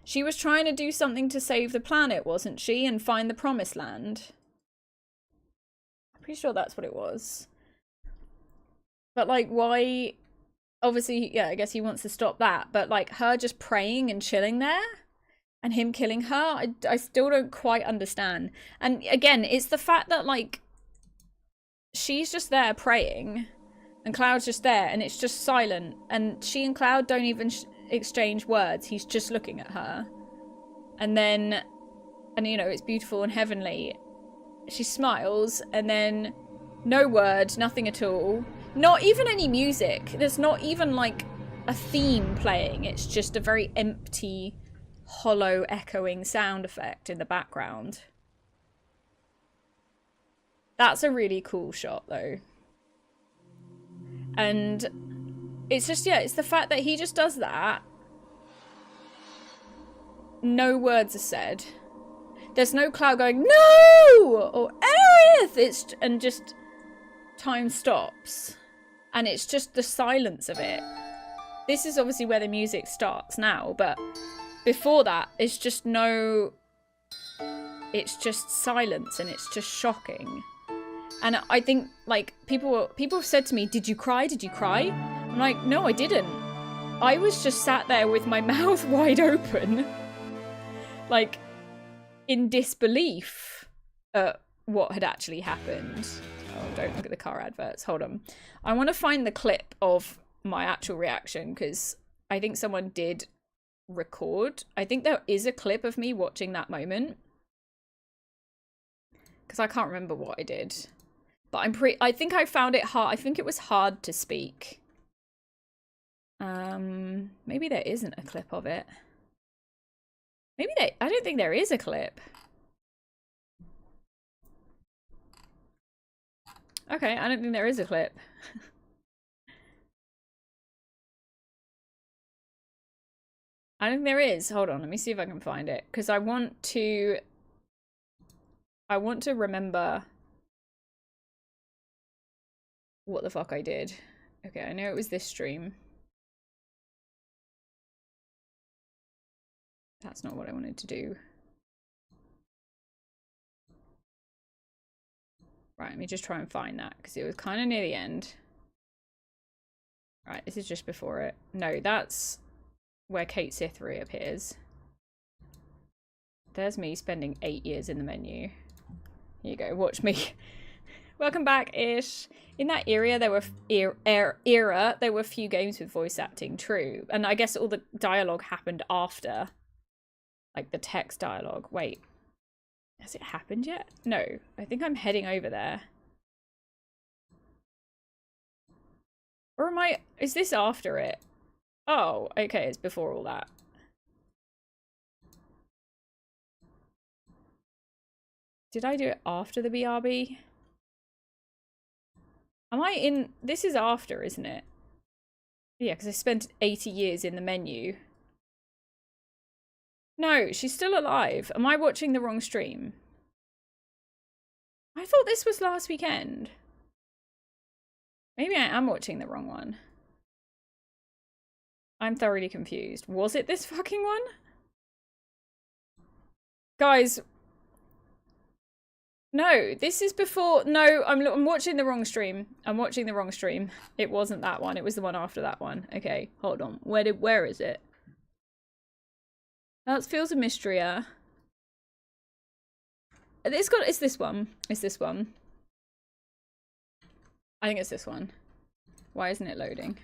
She was trying to do something to save the planet, wasn't she? And find the promised land. I'm pretty sure that's what it was. But, like, why? Obviously, yeah, I guess he wants to stop that. But, like, her just praying and chilling there and him killing her, I still don't quite understand. And, again, it's the fact that, like, she's just there praying and Cloud's just there and it's just silent. And she and Cloud don't even exchange words. He's just looking at her. And then, and, you know, it's beautiful and heavenly. She smiles and then no word, nothing at all. Not even any music. There's not even, like, a theme playing. It's just a very empty, hollow, echoing sound effect in the background. That's a really cool shot, though. And it's just, yeah, it's the fact that he just does that. No words are said. There's no Cloud going, no! Or Aerith! And just time stops. And it's just the silence of it. This is obviously where the music starts now, but before that, it's just it's just silence and it's just shocking. And I think, like, people have said to me, did you cry? Did you cry? I'm like, no, I didn't. I was just sat there with my mouth wide open, like, in disbelief at what had actually happened. Oh, don't look at the car adverts. Hold on. I want to find the clip of my actual reaction because I think someone did record. I think there is a clip of me watching that moment because I can't remember what I did. But I think I found it hard. I think it was hard to speak. Maybe there isn't a clip of it. I don't think there is a clip. Okay, I don't think there is a clip. I don't think there is. Hold on, let me see if I can find it. Because I want to remember what the fuck I did. Okay, I know it was this stream. That's not what I wanted to do. Right, let me just try and find that, because it was kind of near the end. Right, this is just before it. No, that's where Kate Sith reappears. There's me spending 8 years in the menu. Here you go, watch me. Welcome back, Ish. In that area, there were there were few games with voice acting, true. And I guess all the dialogue happened after. Like the text dialogue. Wait. Has it happened yet? No. I think I'm heading over there. Or am I... Is this after it? Oh, okay, it's before all that. Did I do it after the BRB? Am I in... This is after, isn't it? Yeah, because I spent 80 years in the menu. No, she's still alive. Am I watching the wrong stream? I thought this was last weekend. Maybe I am watching the wrong one. I'm thoroughly confused. Was it this fucking one? Guys. No, this is before... No, I'm watching the wrong stream. I'm watching the wrong stream. It wasn't that one. It was the one after that one. Okay, hold on. Where is it? That feels a mystery. It's this one. It's this one. I think it's this one. Why isn't it loading?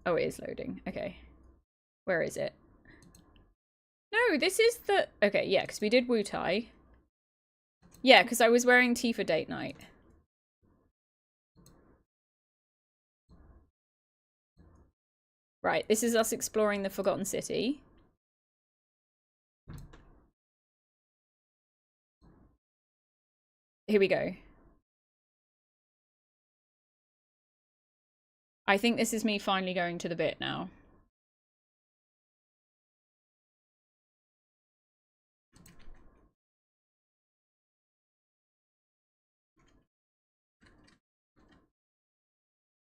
Oh, it is loading. Okay. Where is it? No, this is the... Okay, yeah, because we did Wu Tai. Yeah, because I was wearing tea for date night. Right, this is us exploring the Forgotten City. Here we go. I think this is me finally going to the bit now.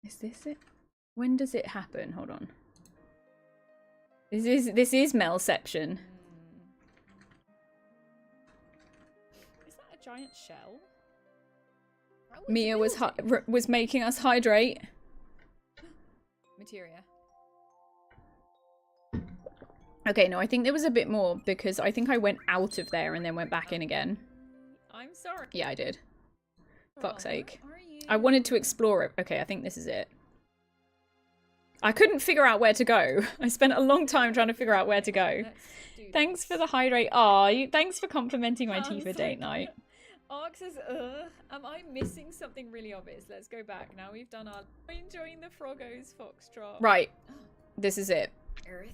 Is this it? When does it happen? Hold on. This is Melception. Is that a giant shell? Mia was making us hydrate. Materia. Okay, no, I think there was a bit more because I think I went out of there and then went back in again. I'm sorry. Yeah, I did. Fuck's sake. I wanted to explore it. Okay, I think this is it. I couldn't figure out where to go. I spent a long time trying to figure out where to go. Thanks for the hydrate. Aw, thanks for complimenting my tea for date night. Ark says, am I missing something really obvious? Let's go back. Now we've done our... Enjoying the Froggo's Foxtrot. Right. This is it. Earth.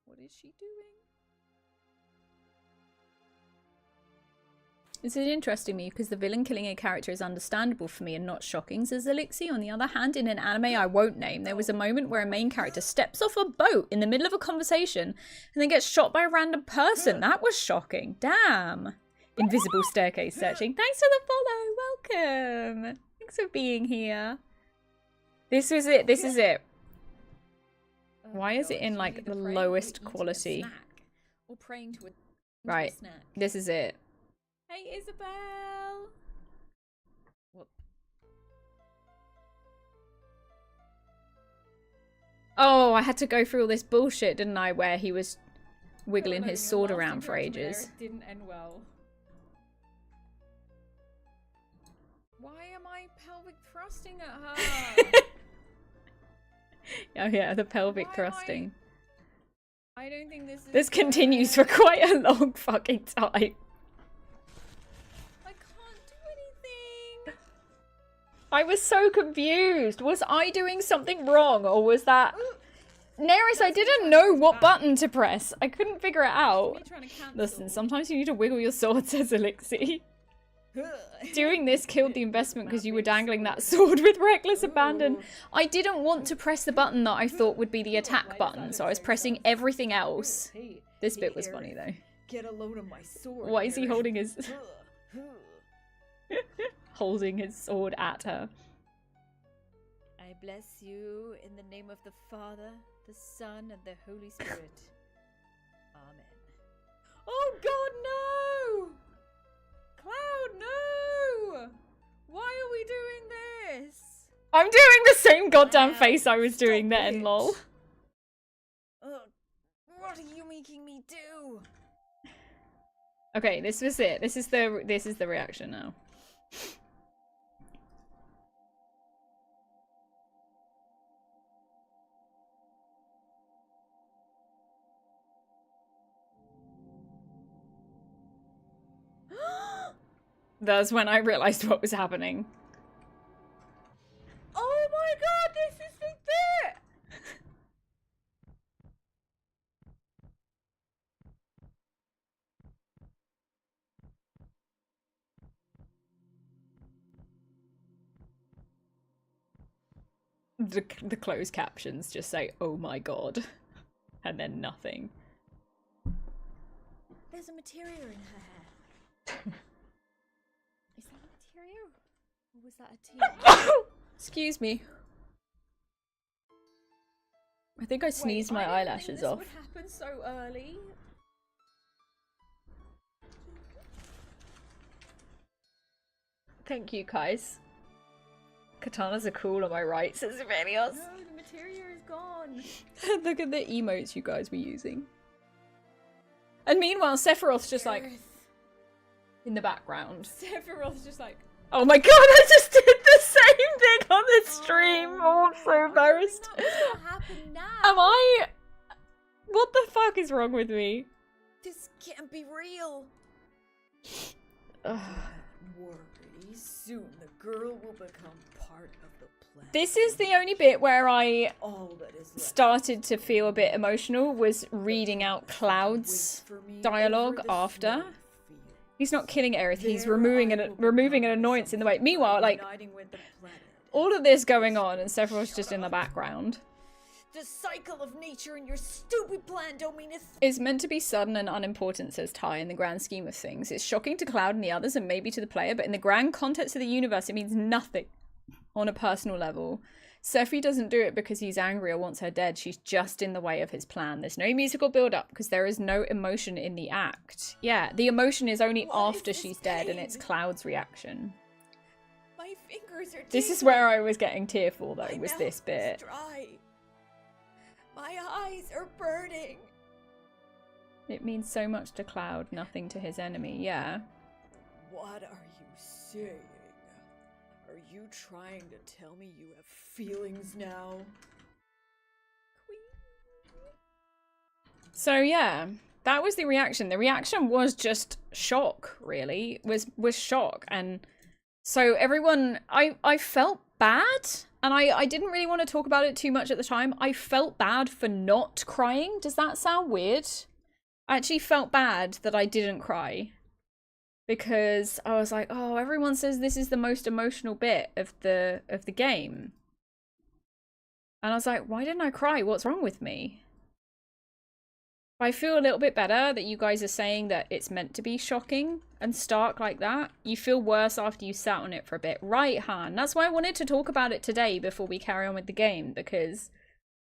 What is she doing? This is interesting me because the villain killing a character is understandable for me and not shocking, says Elixir. On the other hand, in an anime I won't name, there was a moment where a main character steps off a boat in the middle of a conversation and then gets shot by a random person. That was shocking. Damn. Invisible staircase searching. Thanks for the follow. Welcome. Thanks for being here. This was it. This is it. Why is it in like the lowest quality? Right. This is it. Hey, Isabel! What? Oh, I had to go through all this bullshit, didn't I? Where he was wiggling his sword around for ages. It didn't end well. Why am I pelvic thrusting at her? Oh yeah, the pelvic thrusting. I don't think this is... This continues for quite a long fucking time. I was so confused. Was I doing something wrong or was that... Neris, I didn't know what button to press. I couldn't figure it out. Listen, sometimes you need to wiggle your sword, says Elixir. Doing this killed the investment because you were dangling that sword with reckless abandon. I didn't want to press the button that I thought would be the attack button, so I was pressing everything else. This bit was funny though. Get a load of my sword. Why is he holding his... holding his sword at her. I bless you in the name of the Father, the Son, and the Holy Spirit. Amen. Oh God, no! Cloud, no! Why are we doing this? I'm doing the same goddamn face I was doing then, lol. What are you making me do? Okay, this was it. This is the reaction now. That's when I realized what was happening. Oh my god, this is the bit! The closed captions just say, oh my god. And then nothing. There's a materia in her hair. Is that materia? Or was that a tear? Excuse me. I think I sneezed my eyelashes off. This would happen so early. Thank you, guys. Katanas are cool, am I right? Says Vanios. No, the materia is gone. Look at the emotes you guys were using. And meanwhile, Sephiroth's just like in the background. Sephiroth's just like, oh my god, I just did the same thing on the stream. Oh, I'm so embarrassed. what's gonna happen now? Am I? What the fuck is wrong with me? This can't be real. Ugh. Worry, soon the girl will become part of the plan. This is the only bit where I All that is left. started to feel a bit emotional, was reading out Cloud's dialogue after. He's not killing Aerith, he's removing an annoyance in the way. Meanwhile, like, all of this going on and Sephiroth's just in the background. The cycle of nature and your stupid plan don't mean a thing. It's meant to be sudden and unimportant, says Ty, in the grand scheme of things. It's shocking to Cloud and the others and maybe to the player, but in the grand context of the universe, it means nothing on a personal level. Sephi doesn't do it because he's angry or wants her dead. She's just in the way of his plan. There's no musical build-up because there is no emotion in the act. Yeah, the emotion is only after she's dead and it's Cloud's reaction. My fingers are This is where I was getting tearful, though, was this bit. Dry. My eyes are burning. It means so much to Cloud, nothing to his enemy, yeah. What are you saying? Are you trying to tell me you have feelings now? So yeah, that was the reaction. The reaction was just shock, really. Was shock. And so everyone, I felt bad. And I didn't really want to talk about it too much at the time. I felt bad for not crying. Does that sound weird? I actually felt bad that I didn't cry. Because I was like, oh, everyone says this is the most emotional bit of the game. And I was like, why didn't I cry? What's wrong with me? I feel a little bit better that you guys are saying that it's meant to be shocking and stark like that. You feel worse after you sat on it for a bit. Right, Han? That's why I wanted to talk about it today before we carry on with the game, because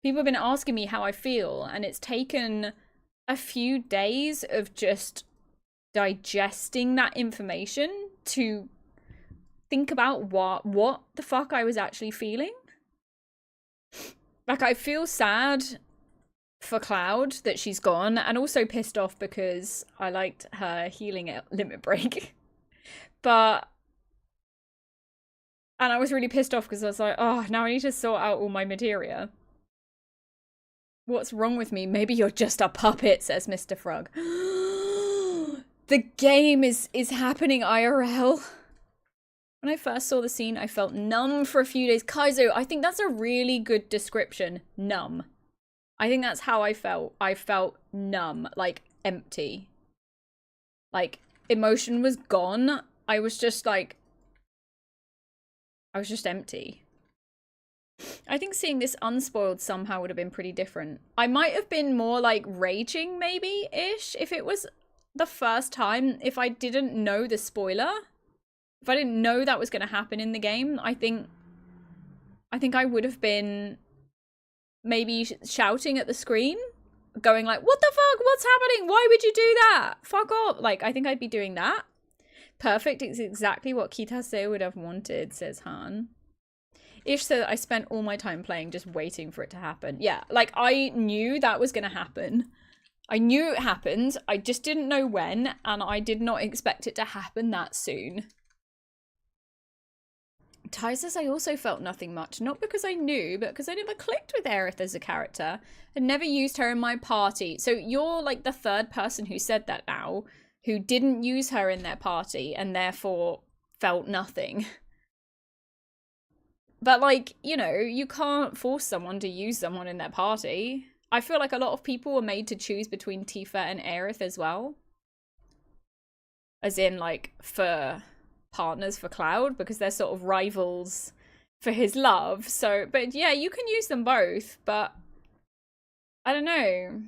people have been asking me how I feel, and it's taken a few days of just digesting that information to think about what the fuck I was actually feeling. Like, I feel sad for Cloud that she's gone, and also pissed off because I liked her healing at Limit Break. And I was really pissed off because I was like, oh, now I need to sort out all my materia. What's wrong with me? Maybe you're just a puppet, says Mr. Frog. The game is happening IRL. When I first saw the scene, I felt numb for a few days. Kaizo, I think that's a really good description. Numb. I think that's how I felt. I felt numb, like empty. Like, emotion was gone. I was just empty. I think seeing this unspoiled somehow would have been pretty different. I might have been more like raging maybe-ish if it was the first time, if I didn't know the spoiler. If I didn't know that was going to happen in the game, I think I would have been maybe shouting at the screen, going like, what the fuck, what's happening, why would you do that, fuck off. Like, I think I'd be doing that. Perfect is exactly what Kitase would have wanted, says Han. Ish said I spent all my time playing just waiting for it to happen. Yeah, like, I knew that was gonna happen. I knew it happened, I just didn't know when, and I did not expect it to happen that soon. Ty says I also felt nothing much, not because I knew, but because I never clicked with Aerith as a character and never used her in my party. So you're like the third person who said that now, who didn't use her in their party and therefore felt nothing. But, like, you know, you can't force someone to use someone in their party. I feel like a lot of people were made to choose between Tifa and Aerith as well. As in, like, for partners for Cloud, because they're sort of rivals for his love. So, but yeah, you can use them both, but I don't know.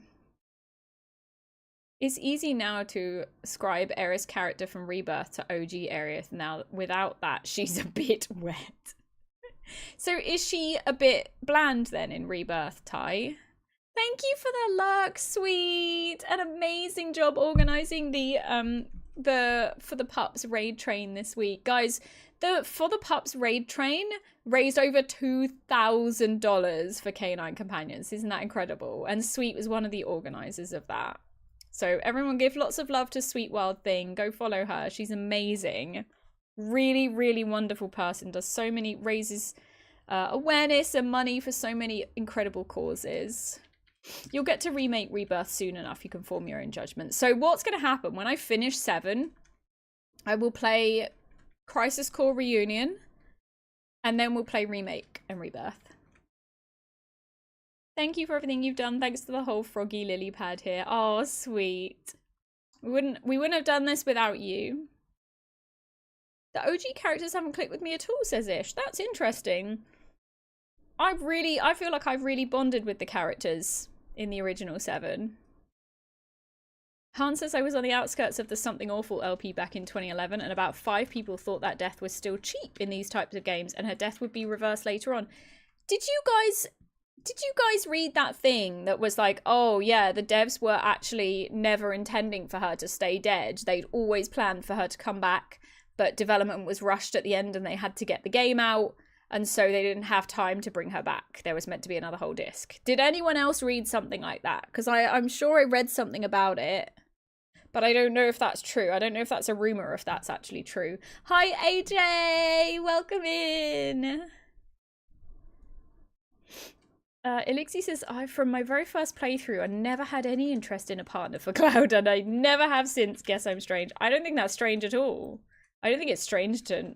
It's easy now to ascribe Aerith's character from Rebirth to OG Aerith. Now, without that, she's a bit wet. So is she a bit bland then in Rebirth, Ty? Thank you for the lurk, sweet. An amazing job organizing the For the Pups raid train this week. Guys, the For the Pups raid train raised over $2,000 for canine companions. Isn't that incredible? And Sweet was one of the organizers of that. So everyone give lots of love to Sweet Wild Thing. Go follow her. She's amazing. Really, really wonderful person. Does so many, raises awareness and money for so many incredible causes. You'll get to remake Rebirth soon enough. You can form your own judgment. So what's going to happen when I finish 7, I will play Crisis Core Reunion, and then we'll play Remake and Rebirth. Thank you for everything you've done. Thanks to the whole Froggy Lily pad here. Oh, sweet. We wouldn't have done this without you. The OG characters haven't clicked with me at all, says Ish. That's interesting. I feel like I've really bonded with the characters in the original 7. Han says I was on the outskirts of the Something Awful LP back in 2011, and about 5 people thought that death was still cheap in these types of games, and her death would be reversed later on. Did you guys read that thing that was like, oh yeah, the devs were actually never intending for her to stay dead. They'd always planned for her to come back, but development was rushed at the end and they had to get the game out, and so they didn't have time to bring her back. There was meant to be another whole disc. Did anyone else read something like that? Because I'm sure I read something about it, but I don't know if that's true. I don't know if that's a rumor or if that's actually true. Hi AJ, welcome in. Elixir says, from my very first playthrough, I never had any interest in a partner for Cloud, and I never have since. Guess I'm strange. I don't think that's strange at all. I don't think it's strange to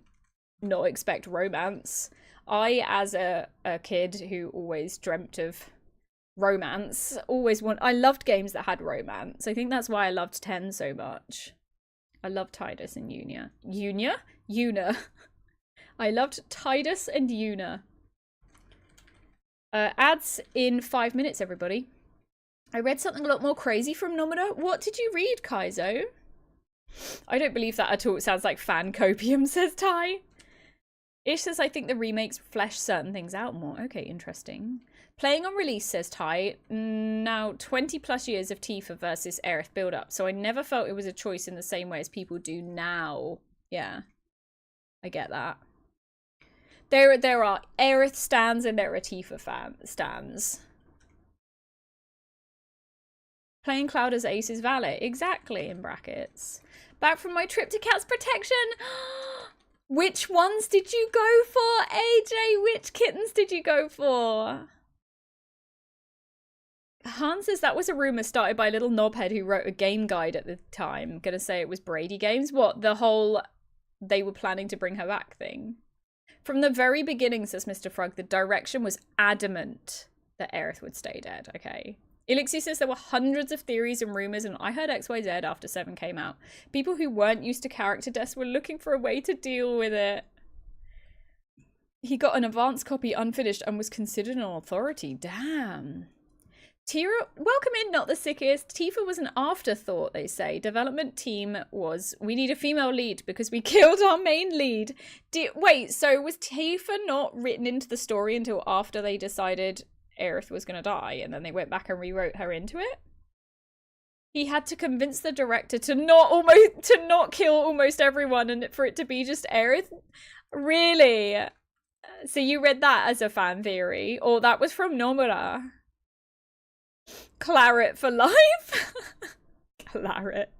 not expect romance. I, as a kid who always dreamt of romance, I loved games that had romance. I think that's why I loved 10 so much. I loved Tidus and Una. Una. I loved Tidus and Una. Ads in 5 minutes, everybody. I read something a lot more crazy from Nomada. What did you read, Kaizo? I don't believe that at all. It sounds like fan copium, says Ty. Ish says, I think the remakes flesh certain things out more. Okay, interesting. Playing on release, says Ty. Now, 20 plus years of Tifa versus Aerith build-up, so I never felt it was a choice in the same way as people do now. Yeah, I get that. There are Aerith stans and there are Tifa stans. Playing Cloud as Ace is valid. Exactly, in brackets. Back from my trip to Cat's Protection. Which ones did you go for, AJ? Which kittens did you go for? Han says that was a rumor started by a little knobhead who wrote a game guide at the time. I'm gonna say it was Brady Games. What, the whole they were planning to bring her back thing? From the very beginning, says Mr. Frog, the direction was adamant that Aerith would stay dead, okay? Elixir says there were hundreds of theories and rumours, and I heard XYZ after 7 came out. People who weren't used to character deaths were looking for a way to deal with it. He got an advance copy unfinished and was considered an authority. Damn. Tira, welcome in, not the sickest. Tifa was an afterthought, they say. Development team was, we need a female lead because we killed our main lead. Wait, so was Tifa not written into the story until after they decided Aerith was going to die and then they went back and rewrote her into it? He had to convince the director to not kill almost everyone and for it to be just Aerith? Really? So you read that as a fan theory? Or that was from Nomura? Claret for life? Claret.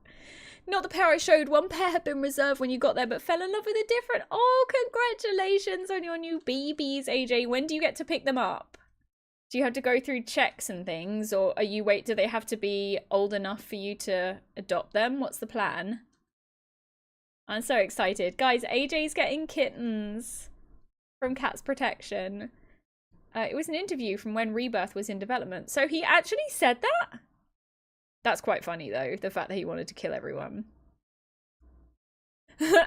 Not the pair I showed. One pair had been reserved when you got there but fell in love with a different. Oh, congratulations on your new babies, AJ. When do you get to pick them up? Do you have to go through checks and things, or do they have to be old enough for you to adopt them? What's the plan? I'm so excited. Guys, AJ's getting kittens. from Cat's Protection. It was an interview from when Rebirth was in development. So he actually said that? That's quite funny, though, the fact that he wanted to kill everyone.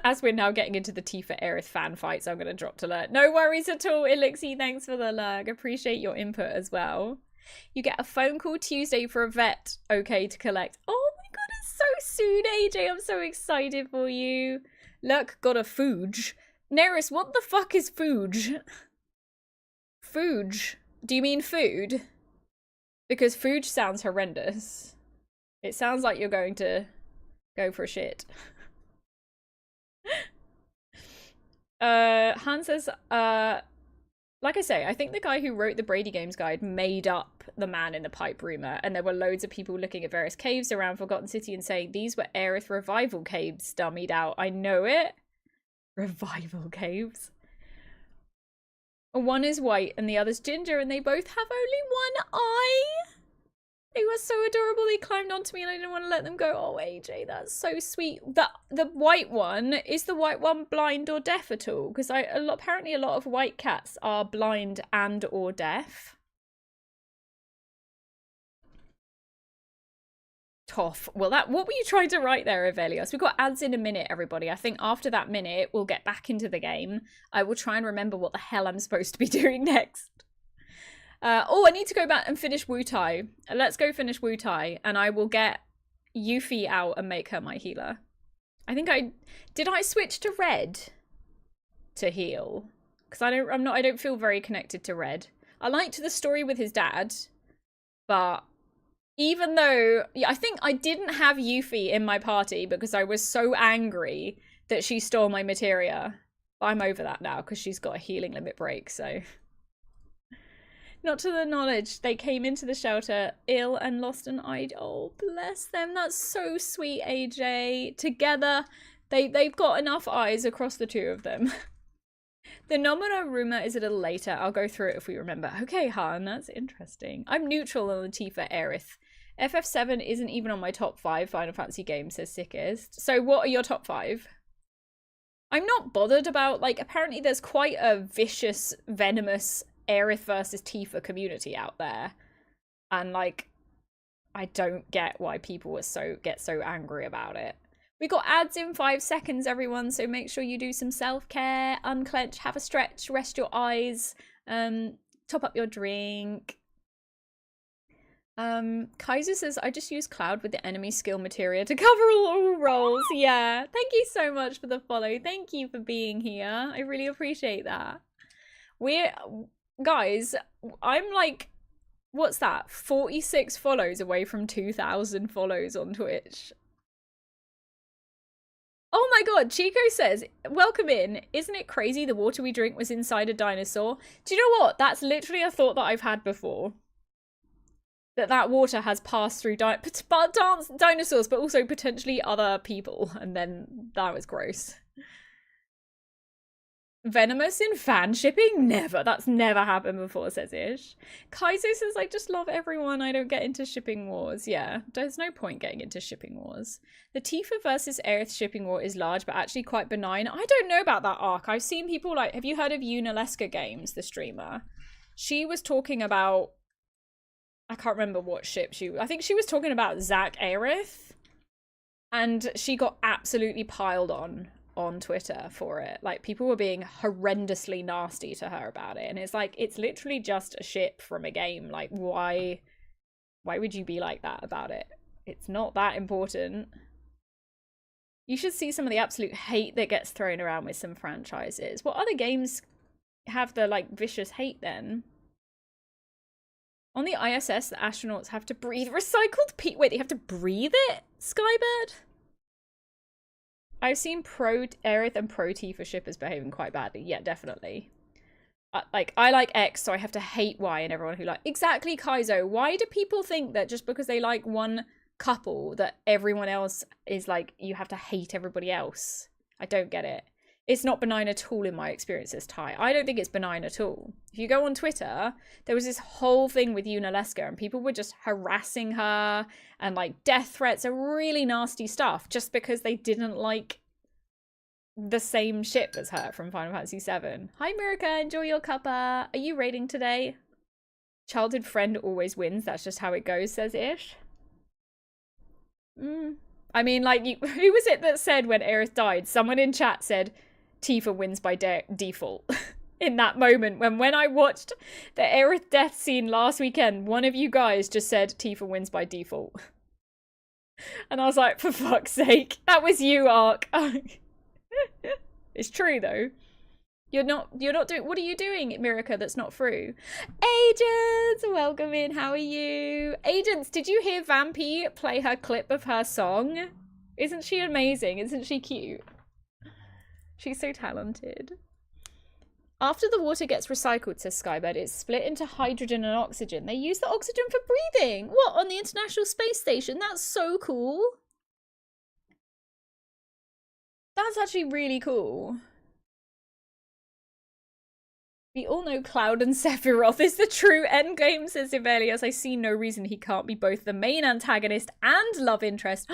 As we're now getting into the Tifa Aerith fan fights, I'm going to drop to lurk. No worries at all, Elixir. Thanks for the lurk. Appreciate your input as well. You get a phone call Tuesday for a vet. Okay to collect. Oh my god, it's so soon, AJ. I'm so excited for you. Lurk got a fooge. Neris, what the fuck is fooge? Fooge. Do you mean food? Because fooge sounds horrendous. It sounds like you're going to go for a shit. Han says, like I say, I think the guy who wrote the Brady Games guide made up the man in the pipe rumor, and there were loads of people looking at various caves around Forgotten City and saying these were Aerith revival caves dummied out. I know it. Revival caves. One is white and the other's ginger, and they both have only one eye. They were so adorable. They climbed onto me and I didn't want to let them go. Oh, AJ, that's so sweet. The white one, is the white one blind or deaf at all? Because apparently a lot of white cats are blind and or deaf. Tough. Well, what were you trying to write there, Avelios? We've got ads in a minute, everybody. I think after that minute, we'll get back into the game. I will try and remember what the hell I'm supposed to be doing next. Oh, I need to go back and finish Wu Tai. Let's go finish Wu Tai, and I will get Yuffie out and make her my healer. I think did I switch to red to heal? Because I don't feel very connected to red. I liked the story with his dad, but even though, I think I didn't have Yuffie in my party because I was so angry that she stole my materia. But I'm over that now because she's got a healing limit break, so. Not to the knowledge. They came into the shelter ill and lost an eye. Oh, bless them. That's so sweet, AJ. Together, they've got enough eyes across the two of them. The Nomina rumor is a little later. I'll go through it if we remember. Okay, Han, that's interesting. I'm neutral on the Tifa Aerith. FF7 isn't even on my top 5 Final Fantasy games, says Sickest. So what are your top 5? I'm not bothered about, like, apparently there's quite a vicious, venomous Aerith versus Tifa community out there. And, like, I don't get why people get so angry about it. We got ads in 5 seconds, everyone, so make sure you do some self-care, unclench, have a stretch, rest your eyes, top up your drink. Kaiser says, I just use Cloud with the enemy skill materia to cover all roles. Yeah, thank you so much for the follow. Thank you for being here. I really appreciate that. Guys, I'm like, what's that? 46 follows away from 2,000 follows on Twitch. Oh my god, Chico says, welcome in. Isn't it crazy the water we drink was inside a dinosaur? Do you know what? That's literally a thought that I've had before. That water has passed through dinosaurs, but also potentially other people. And then that was gross. Venomous in fan shipping? Never. That's never happened before, says Ish. Kaizo says, I just love everyone. I don't get into shipping wars. Yeah, there's no point getting into shipping wars. The Tifa versus Aerith shipping war is large, but actually quite benign. I don't know about that arc. I've seen people like, have you heard of Unaleska Games, the streamer? She was talking about, I can't remember what ship I think she was talking about Zack Aerith. And she got absolutely piled on Twitter for it. Like, people were being horrendously nasty to her about it, and it's like, it's literally just a ship from a game. Like, why would you be like that about it? It's not that important. You should see some of the absolute hate that gets thrown around with some franchises. What other games have the, like, vicious hate then? On the ISS, the astronauts have to breathe recycled pee. Wait, they have to breathe it? Skybird? I've seen pro Aerith and pro Tifa shippers behaving quite badly. Yeah, definitely. I like X, so I have to hate Y, and everyone who like... Exactly, Kaizo. Why do people think that just because they like one couple, that everyone else is like, you have to hate everybody else? I don't get it. It's not benign at all in my experience as Ty. I don't think it's benign at all. If you go on Twitter, there was this whole thing with Unaleska, and people were just harassing her and like death threats and really nasty stuff just because they didn't like the same ship as her from Final Fantasy VII. Hi, Mirka. Enjoy your cuppa. Are you raiding today? Childhood friend always wins. That's just how it goes, says Ish. I mean, like, who was it that said when Aerith died? Someone in chat said Tifa wins by default. In that moment, when I watched the Aerith death scene last weekend, one of you guys just said Tifa wins by default. And I was like, for fuck's sake, that was you, Ark. It's true though. You're not doing, what are you doing, Mirka, that's not through? Agents, welcome in, how are you? Agents, did you hear Vampy play her clip of her song? Isn't she amazing? Isn't she cute? She's so talented. After the water gets recycled, says Skybird, it's split into hydrogen and oxygen. They use the oxygen for breathing. What, on the International Space Station? That's so cool. That's actually really cool. We all know Cloud and Sephiroth is the true endgame, says Ivelios. I see no reason he can't be both the main antagonist and love interest.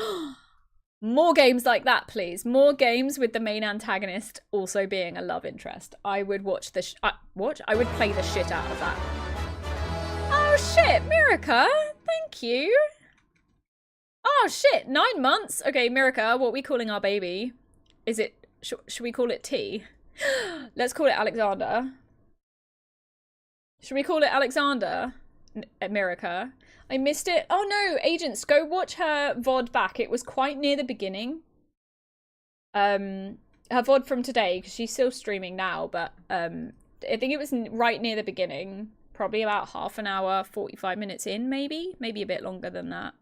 More games like that, please. More games with the main antagonist also being a love interest. I would watch the I would play the shit out of that. Oh shit, Mirka, thank you. Oh shit, 9 months. Okay, Mirka, what are we calling our baby? Is it, should we call it T? Let's call it Alexander. Should we call it Alexander? Mirka. I missed it. Oh no, agents, go watch her VOD back. It was quite near the beginning. Her VOD from today, because she's still streaming now, but I think it was right near the beginning. Probably about half an hour, 45 minutes in, maybe a bit longer than that.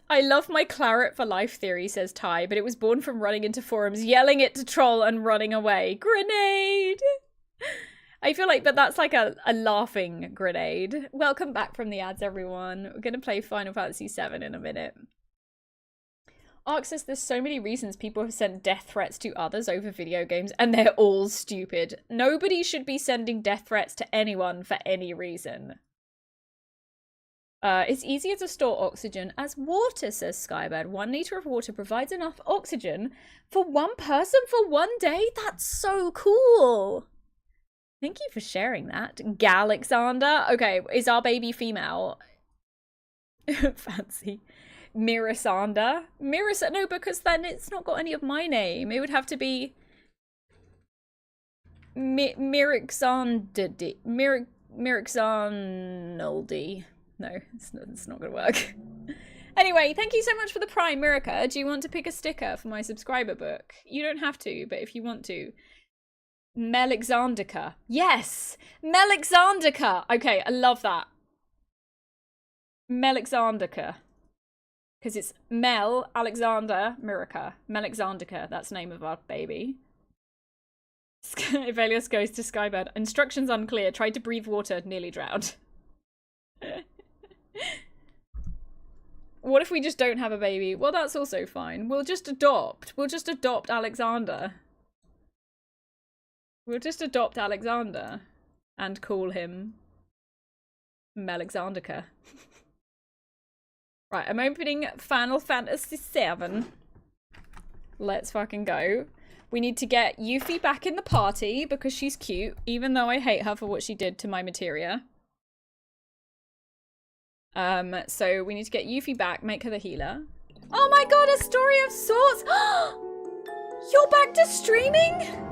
I love my claret for life theory, says Ty, but it was born from running into forums, yelling it to troll and running away. Grenade! I feel like, but that's like a laughing grenade. Welcome back from the ads, everyone. We're going to play Final Fantasy VII in a minute. Ark says there's so many reasons people have sent death threats to others over video games, and they're all stupid. Nobody should be sending death threats to anyone for any reason. It's easier to store oxygen as water, says Skybird. 1 liter of water provides enough oxygen for one person for 1 day? That's so cool. Thank you for sharing that. Galexander. Okay, is our baby female? Fancy. Mirasander. No, because then it's not got any of my name. It would have to be Mirixandaldi. No, it's not gonna work. Anyway, thank you so much for the Prime, Mirka. Do you want to pick a sticker for my subscriber book? You don't have to, but if you want to. Melixandica. Yes! Melixandica! Okay, I love that. Melixandica. Because it's Mel, Alexander, Mirka. Melixandica, that's the name of our baby. Ivelios goes to Skybird. Instructions unclear. Tried to breathe water, nearly drowned. What if we just don't have a baby? Well, that's also fine. We'll just adopt. We'll just adopt Alexander. We'll just adopt Alexander and call him Melixandica. Right, I'm opening Final Fantasy VII. Let's fucking go. We need to get Yuffie back in the party because she's cute, even though I hate her for what she did to my materia. So we need to get Yuffie back, make her the healer. Oh my god, a story of sorts! You're back to streaming?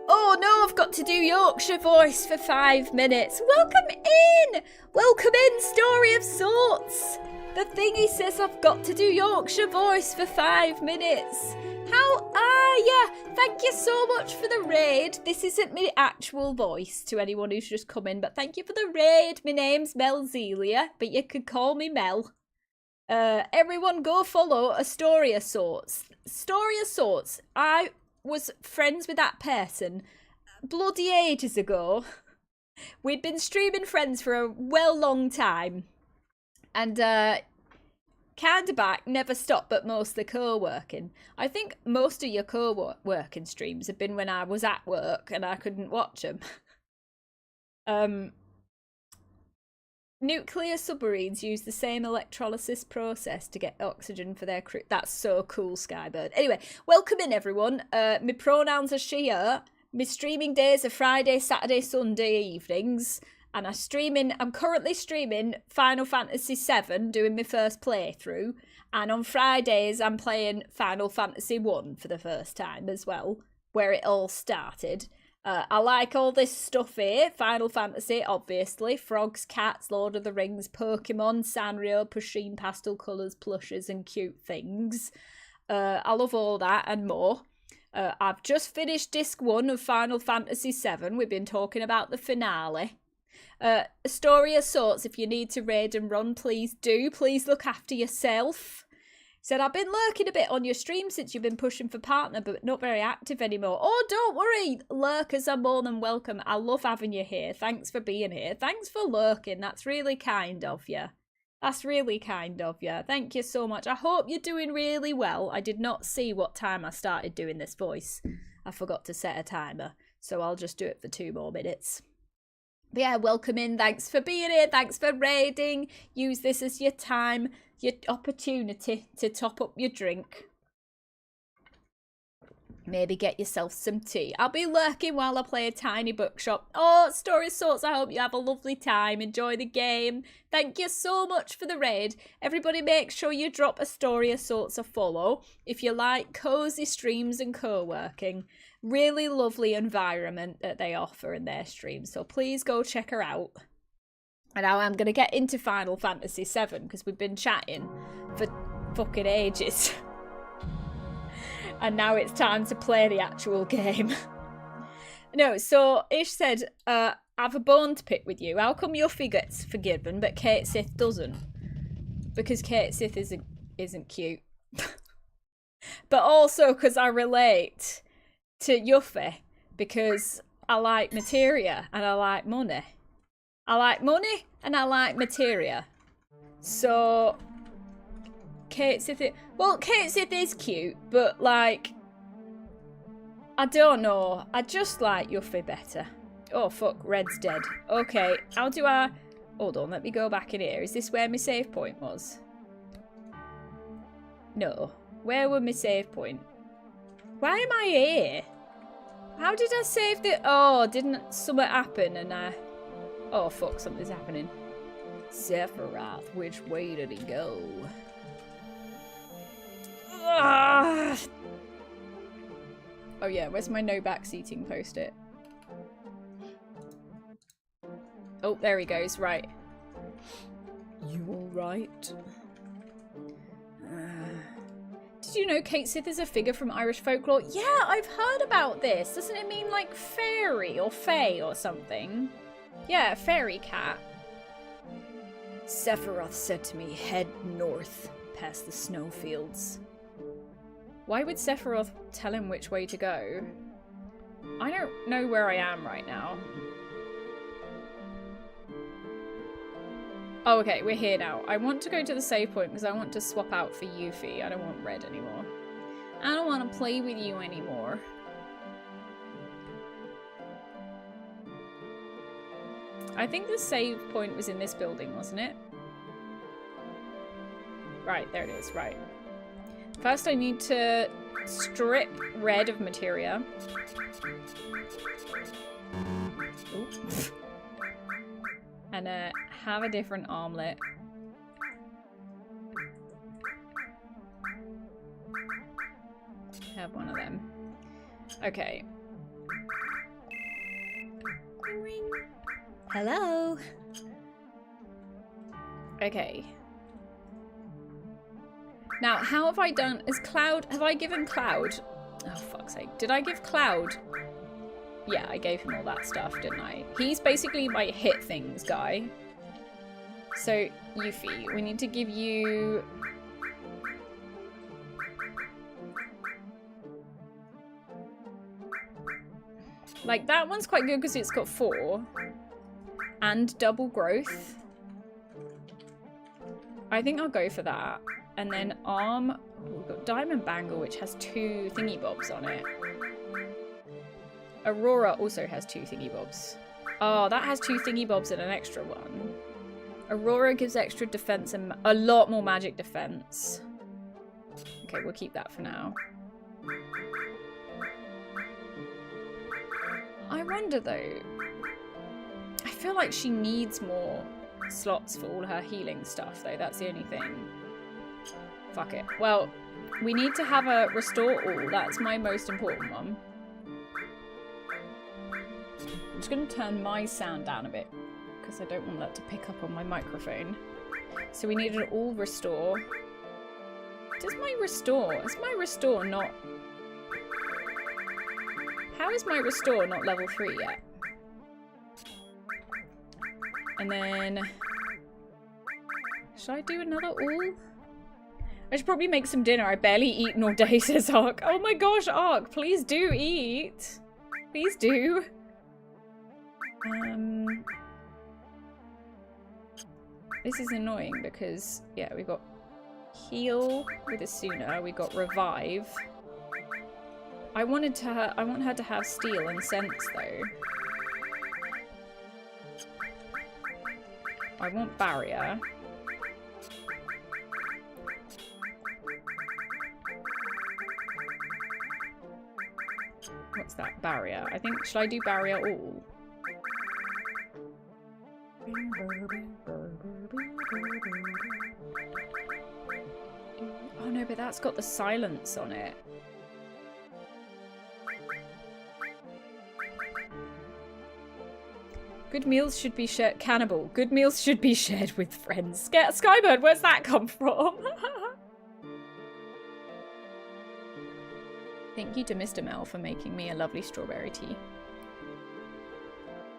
Oh no, I've got to do Yorkshire voice for 5 minutes. Welcome in! Welcome in, story of sorts! The thingy says I've got to do Yorkshire voice for 5 minutes. How are ya? Thank you so much for the raid. This isn't my actual voice to anyone who's just come in, but thank you for the raid. My name's Mel Zelia, but you could call me Mel. Everyone go follow a story of sorts. Story of sorts. I was friends with that person bloody ages ago. We'd been streaming friends for a long time. And, kinda back, never stopped, but mostly co-working. I think most of your co-working streams have been when I was at work and I couldn't watch them. Nuclear submarines use the same electrolysis process to get oxygen for their crew. That's so cool, Skybird. Anyway, welcome in, everyone. My pronouns are she, her. My streaming days are Friday, Saturday, Sunday evenings. And I'm currently streaming Final Fantasy VII, doing my first playthrough. And on Fridays, I'm playing Final Fantasy I for the first time as well, where it all started. I like all this stuff here. Final Fantasy, obviously. Frogs, cats, Lord of the Rings, Pokemon, Sanrio, Pusheen, pastel colours, plushes and cute things. I love all that and more. I've just finished Disc 1 of Final Fantasy VII. We've been talking about the finale. A story of sorts, if you need to raid and run, please do. Please look after yourself. Said, I've been lurking a bit on your stream since you've been pushing for partner, but not very active anymore. Oh, don't worry. Lurkers are more than welcome. I love having you here. Thanks for being here. Thanks for lurking. That's really kind of you. That's really kind of you. Thank you so much. I hope you're doing really well. I did not see what time I started doing this voice. I forgot to set a timer, so I'll just do it for 2 more minutes. But yeah, welcome in. Thanks for being here. Thanks for raiding. Use this as your time, your opportunity to top up your drink. Maybe get yourself some tea. I'll be lurking while I play a tiny bookshop. Oh, Story Sorts, I hope you have a lovely time. Enjoy the game. Thank you so much for the raid. Everybody make sure you drop a Story of Sorts a follow if you like cozy streams and co-working. Really lovely environment that they offer in their streams, so please go check her out. And now I'm going to get into Final Fantasy VII because we've been chatting for fucking ages. And now it's time to play the actual game. No, so Ish said, I've a bone to pick with you. How come Yuffie gets forgiven but Kate Sith doesn't? Because Kate Sith isn't cute. But also because I relate to Yuffie because I like materia and I like money. I like money and I like materia. So Kate Sith is cute, but like I don't know. I just like Yuffie better. Oh fuck, Red's dead. Okay, how do I hold on, let me go back in here. Is this where my save point was? No. Where were my save point? Why am I here? How did I save the... Oh, didn't something happen and I... Oh, fuck, something's happening. Sephiroth, which way did he go? Ugh. Oh, yeah, where's my no backseating post-it? Oh, there he goes, right. You alright? Did you know Kate Sith is a figure from Irish folklore? Yeah, I've heard about this. Doesn't it mean like fairy or fae or something? Yeah, fairy cat. Sephiroth said to me, head north past the snowfields. Why would Sephiroth tell him which way to go? I don't know where I am right now. Oh, okay, we're here now. I want to go to the save point because I want to swap out for Yuffie. I don't want Red anymore. I don't want to play with you anymore. I think the save point was in this building, wasn't it? Right, there it is, right. First I need to strip Red of materia. Oops. And have a different armlet. Have one of them. Okay. Ring. Hello. Okay. Now, how have I done? Is Cloud... Have I given Cloud... Oh, fuck's sake. Did I give Cloud... Yeah, I gave him all that stuff, didn't I? He's basically my hit things guy. So, Yuffie, we need to give you... Like, that one's quite good because it's got 4. And double growth. I think I'll go for that. And then arm... We've got Diamond Bangle, which has 2 thingy bobs on it. Aurora also has 2 thingy bobs. Oh, that has 2 thingy bobs and an extra one. Aurora gives extra defense and a lot more magic defense. Okay, we'll keep that for now. I wonder though, I feel like she needs more slots for all her healing stuff though, that's the only thing. Fuck it. Well, we need to have a restore all, that's my most important one. I'm just going to turn my sound down a bit because I don't want that to pick up on my microphone. So we need an all restore. Is my restore not... How is my restore not level 3 yet? And then... Should I do another all? I should probably make some dinner. I barely eat all day, says Ark. Oh my gosh, Ark, please do eat. Please do. This is annoying because, yeah, we got heal with Asuna, we got revive. I want her to have steal and sense though. I want barrier. What's that? Barrier. I think, should I do barrier all? Oh no, but that's got the silence on it. Good meals should be shared. Cannibal. Good meals should be shared with friends. Skybird, where's that come from? Thank you to Mr. Mel for making me a lovely strawberry tea.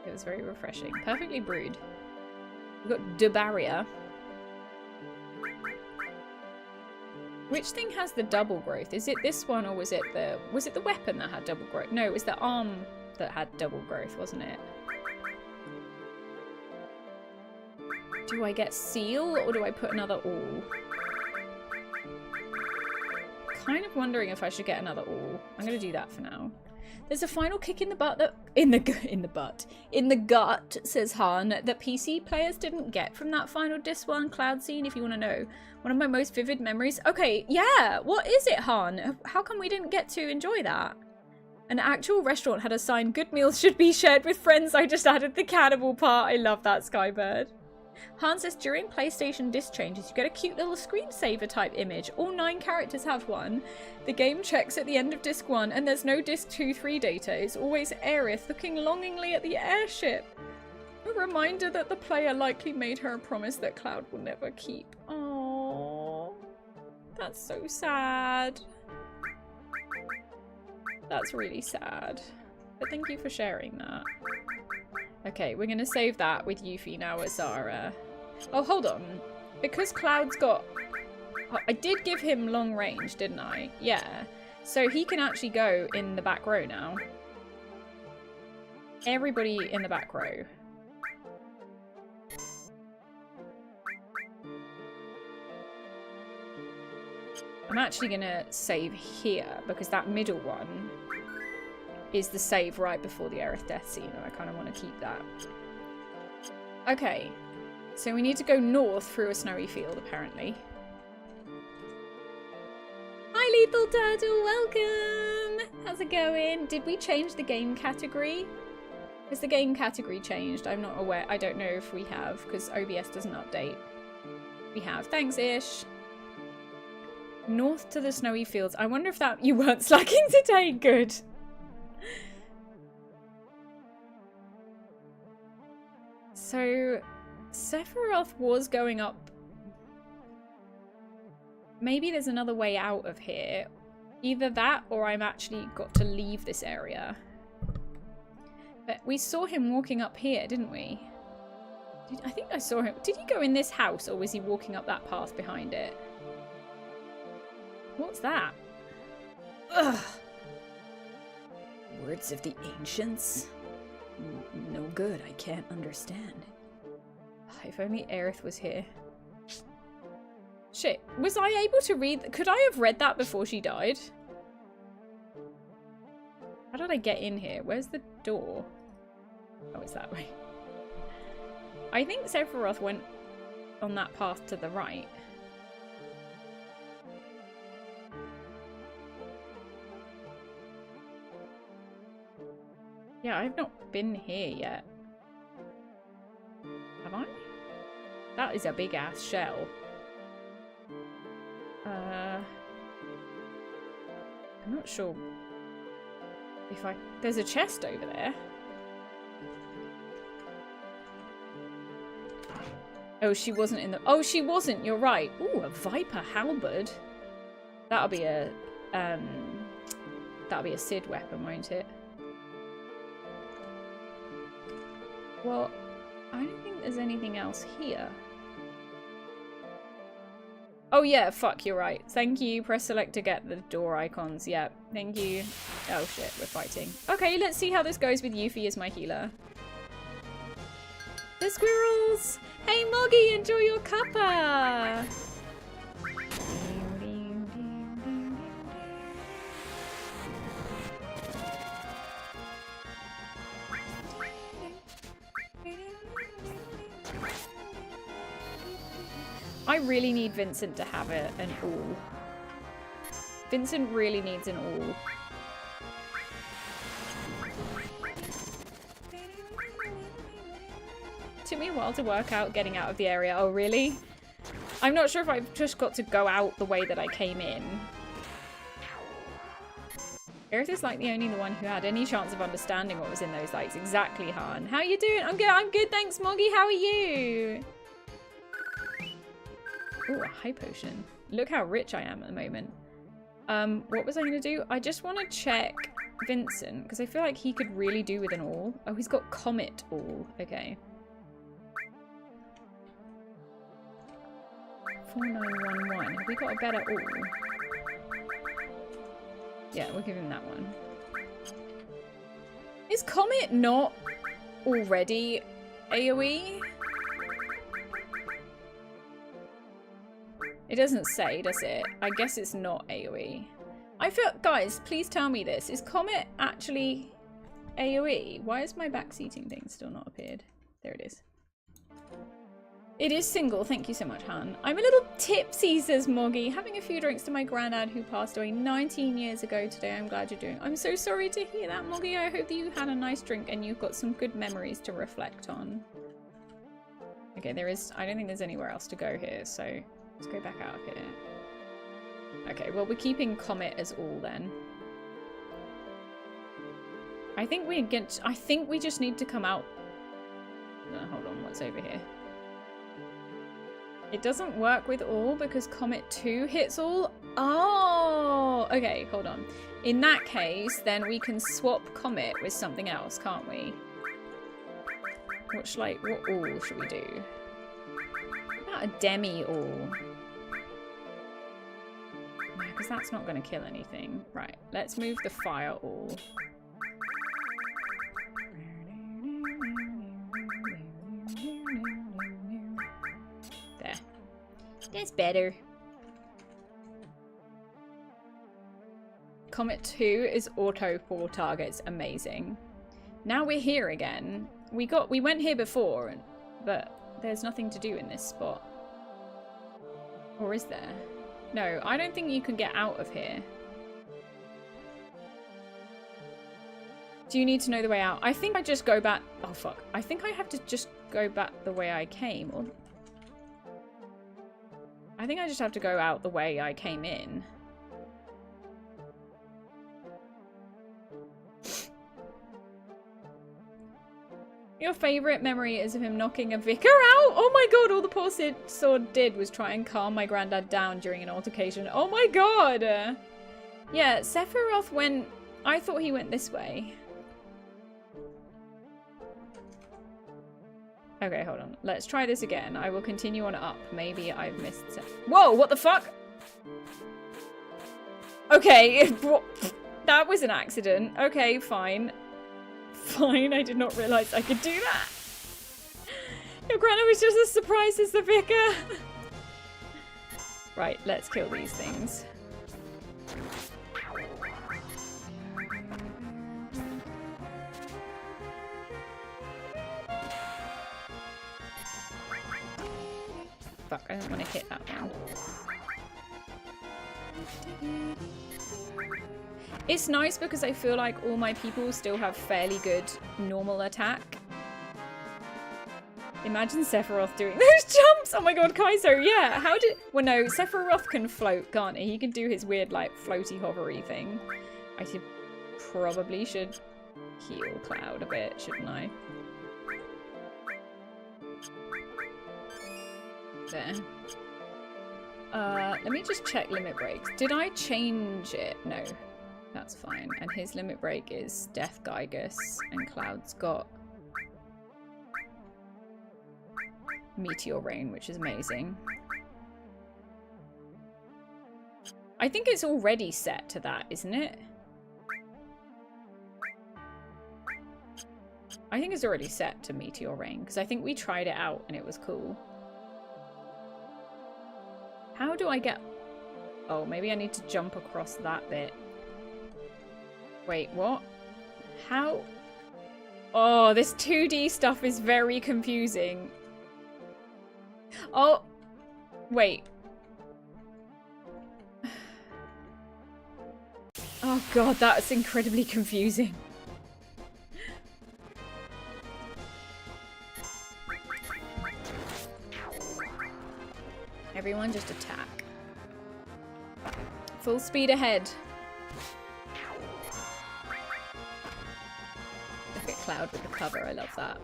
It was very refreshing. Perfectly brewed. We've got De Barrier. Which thing has the double growth? Is it this one or was it the weapon that had double growth? No, it was the arm that had double growth, wasn't it? Do I get seal or do I put another all? Kind of wondering if I should get another all. I'm gonna do that for now. There's a final kick in the butt that in the gut, says Han, that PC players didn't get from that final Disc 1 cloud scene, if you want to know. One of my most vivid memories. Okay, yeah, what is it, Han? How come we didn't get to enjoy that? An actual restaurant had a sign, good meals should be shared with friends. I just added the cannibal part. I love that, Skybird. Han says during PlayStation disc changes, you get a cute little screensaver type image. All 9 characters have one. The game checks at the end of disc 1 and there's no disc 2-3 data. It's always Aerith looking longingly at the airship. A reminder that the player likely made her a promise that Cloud will never keep. Oh, that's so sad. That's really sad. But thank you for sharing that. Okay, we're gonna save that with Yuffie now as our... Oh, hold on. Because Cloud's got... I did give him long range, didn't I? Yeah. So he can actually go in the back row now. Everybody in the back row. I'm actually gonna save here because that middle one is the save right before the Aerith death scene, and I kind of want to keep that. Okay, so we need to go north through a snowy field, apparently. Hi, Lethal Turtle, welcome! How's it going? Did we change the game category? Has the game category changed? I'm not aware. I don't know if we have, because OBS doesn't update. We have. Thanks, Ish. North to the snowy fields. I wonder if that... You weren't slacking today. Good. So, Sephiroth was going up. Maybe there's another way out of here. Either that or I'm actually got to leave this area. But we saw him walking up here, didn't we? I think I saw him. Did he go in this house or was he walking up that path behind it? What's that? Ugh. Words of the ancients? No good, I can't understand. If only Aerith was here. Shit, was I able to read? Could I have read that before she died? How did I get in here? Where's the door? Oh, it's that way. I think Sephiroth went on that path to the right. Yeah, I've not been here yet. Have I? That is a big ass shell. I'm not sure if I... There's a chest over there. Oh, she wasn't in the... Oh, she wasn't, you're right. Ooh, a Viper halberd. That'll be a Sid weapon, won't it? Well, I don't think there's anything else here. Oh yeah, fuck, you're right. Thank you. Press select to get the door icons. Yeah, thank you. Oh shit, we're fighting. Okay, let's see how this goes with Yuffie as my healer. The squirrels! Hey Moggy, enjoy your cuppa! I really need Vincent to have an all. Vincent really needs an all. Took me a while to work out getting out of the area. Oh, really? I'm not sure if I've just got to go out the way that I came in. Aerith is like the only one who had any chance of understanding what was in those lights. Exactly, Han. How you doing? I'm good, thanks, Moggy. How are you? Ooh, a high potion. Look how rich I am at the moment. What was I going to do? I just want to check Vincent, because I feel like he could really do with an all. Oh, he's got Comet all. Okay. 4911. Have we got a better all? Yeah, we'll give him that one. Is Comet not already AoE? It doesn't say, does it? I guess it's not AoE. I feel, guys, please tell me this. Is Comet actually AoE? Why is my backseating thing still not appeared? There it is. It is single. Thank you so much, Han. I'm a little tipsy, says Moggy. Having a few drinks to my granddad who passed away 19 years ago today. I'm glad you're doing. I'm so sorry to hear that, Moggy. I hope that you had a nice drink and you've got some good memories to reflect on. Okay, there is... I don't think there's anywhere else to go here, so... Let's go back out of here. Okay, well, we're keeping Comet as all then. I think we just need to come out. No, hold on, what's over here? It doesn't work with all because Comet 2 hits all. Oh, okay, hold on. In that case, then we can swap Comet with something else, can't we? What all should we do? What about a demi all? Because that's not going to kill anything. Right, let's move the fire all. There. That's better. Comet 2 is auto 4 targets. Amazing. Now we're here again. We went here before, but there's nothing to do in this spot. Or is there? No, I don't think you can get out of here. Do you need to know the way out? I think I just go back... Oh, fuck. I think I have to just go back the way I came. Or... I think I just have to go out the way I came in. Your favourite memory is of him knocking a vicar out? Oh my god, all the poor sword did was try and calm my granddad down during an altercation. Oh my god! Yeah, Sephiroth went... I thought he went this way. Okay, hold on. Let's try this again. I will continue on up. Maybe I've missed... Whoa, what the fuck? Okay, that was an accident. Okay, fine. Fine, I did not realise I could do that. Your granny was just as surprised as the vicar. Right, let's kill these things. Fuck, I don't want to hit that one. It's nice because I feel like all my people still have fairly good normal attack. Imagine Sephiroth doing those jumps! Oh my god, Kaizo, yeah! How did... Well, no, Sephiroth can float, can't he? He can do his weird, like, floaty, hovery thing. I probably should heal Cloud a bit, shouldn't I? There. Let me just check limit breaks. Did I change it? No. That's fine. And his limit break is Death Gygus, and Cloud's got Meteor Rain, which is amazing. I think it's already set to that, isn't it? I think it's already set to Meteor Rain, because I think we tried it out and it was cool. How do I get... Oh, maybe I need to jump across that bit. Wait, what? How? Oh, this 2D stuff is very confusing. Oh, wait. Oh god, that's incredibly confusing. Everyone just attack. Full speed ahead. Look at Cloud with the cover, I love that.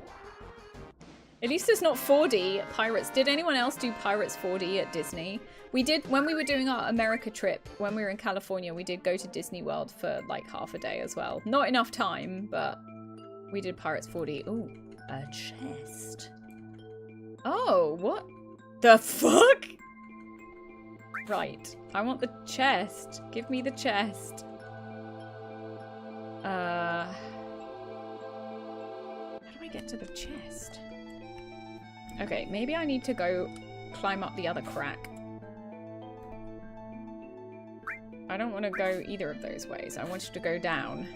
At least it's not 4D Pirates. Did anyone else do Pirates 4D at Disney? We did, when we were doing our America trip, when we were in California, we did go to Disney World for like half a day as well. Not enough time, but we did Pirates 4D. Ooh, a chest. Oh, what the fuck? Right, I want the chest. Give me the chest. How do I get to the chest? Okay, maybe I need to go climb up the other crack. I don't want to go either of those ways. I wanted to go down.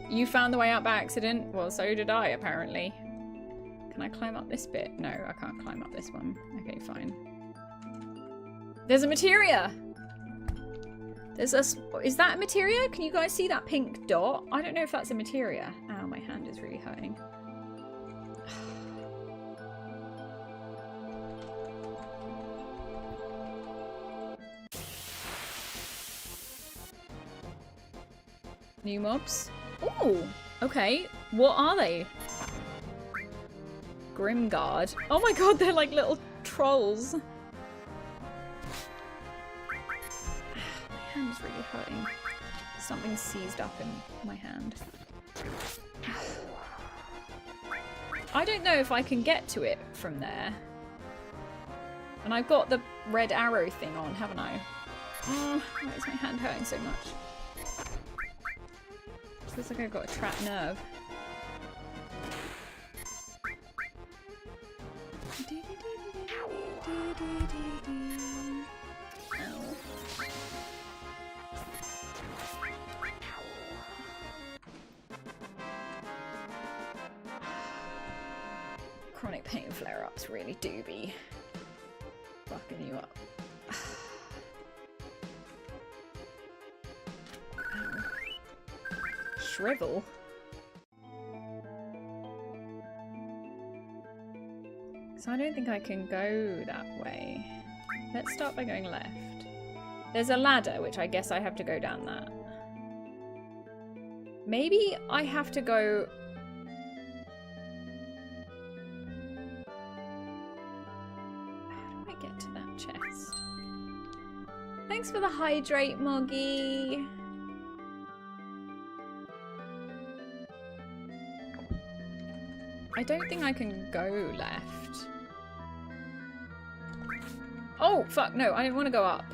You found the way out by accident? Well, so did I, apparently. Can I climb up this bit? No, I can't climb up this one. Okay, fine. There's a materia! There's a... Is that a materia? Can you guys see that pink dot? I don't know if that's a materia. Ow, my hand is really hurting. New mobs? Ooh, okay. What are they? Grimguard. Oh my god, they're like little trolls. My hand is really hurting. Something seized up in my hand. I don't know if I can get to it from there. And I've got the red arrow thing on, haven't I? Why is my hand hurting so much? Feels like I've got a trapped nerve. Ow. Chronic pain flare-ups really do be fucking you up. Shrivel? So I don't think I can go that way. Let's start by going left. There's a ladder, which I guess I have to go down that. Maybe I have to go... How do I get to that chest? Thanks for the hydrate, Moggy! I don't think I can go left. Oh, fuck, no, I didn't want to go up.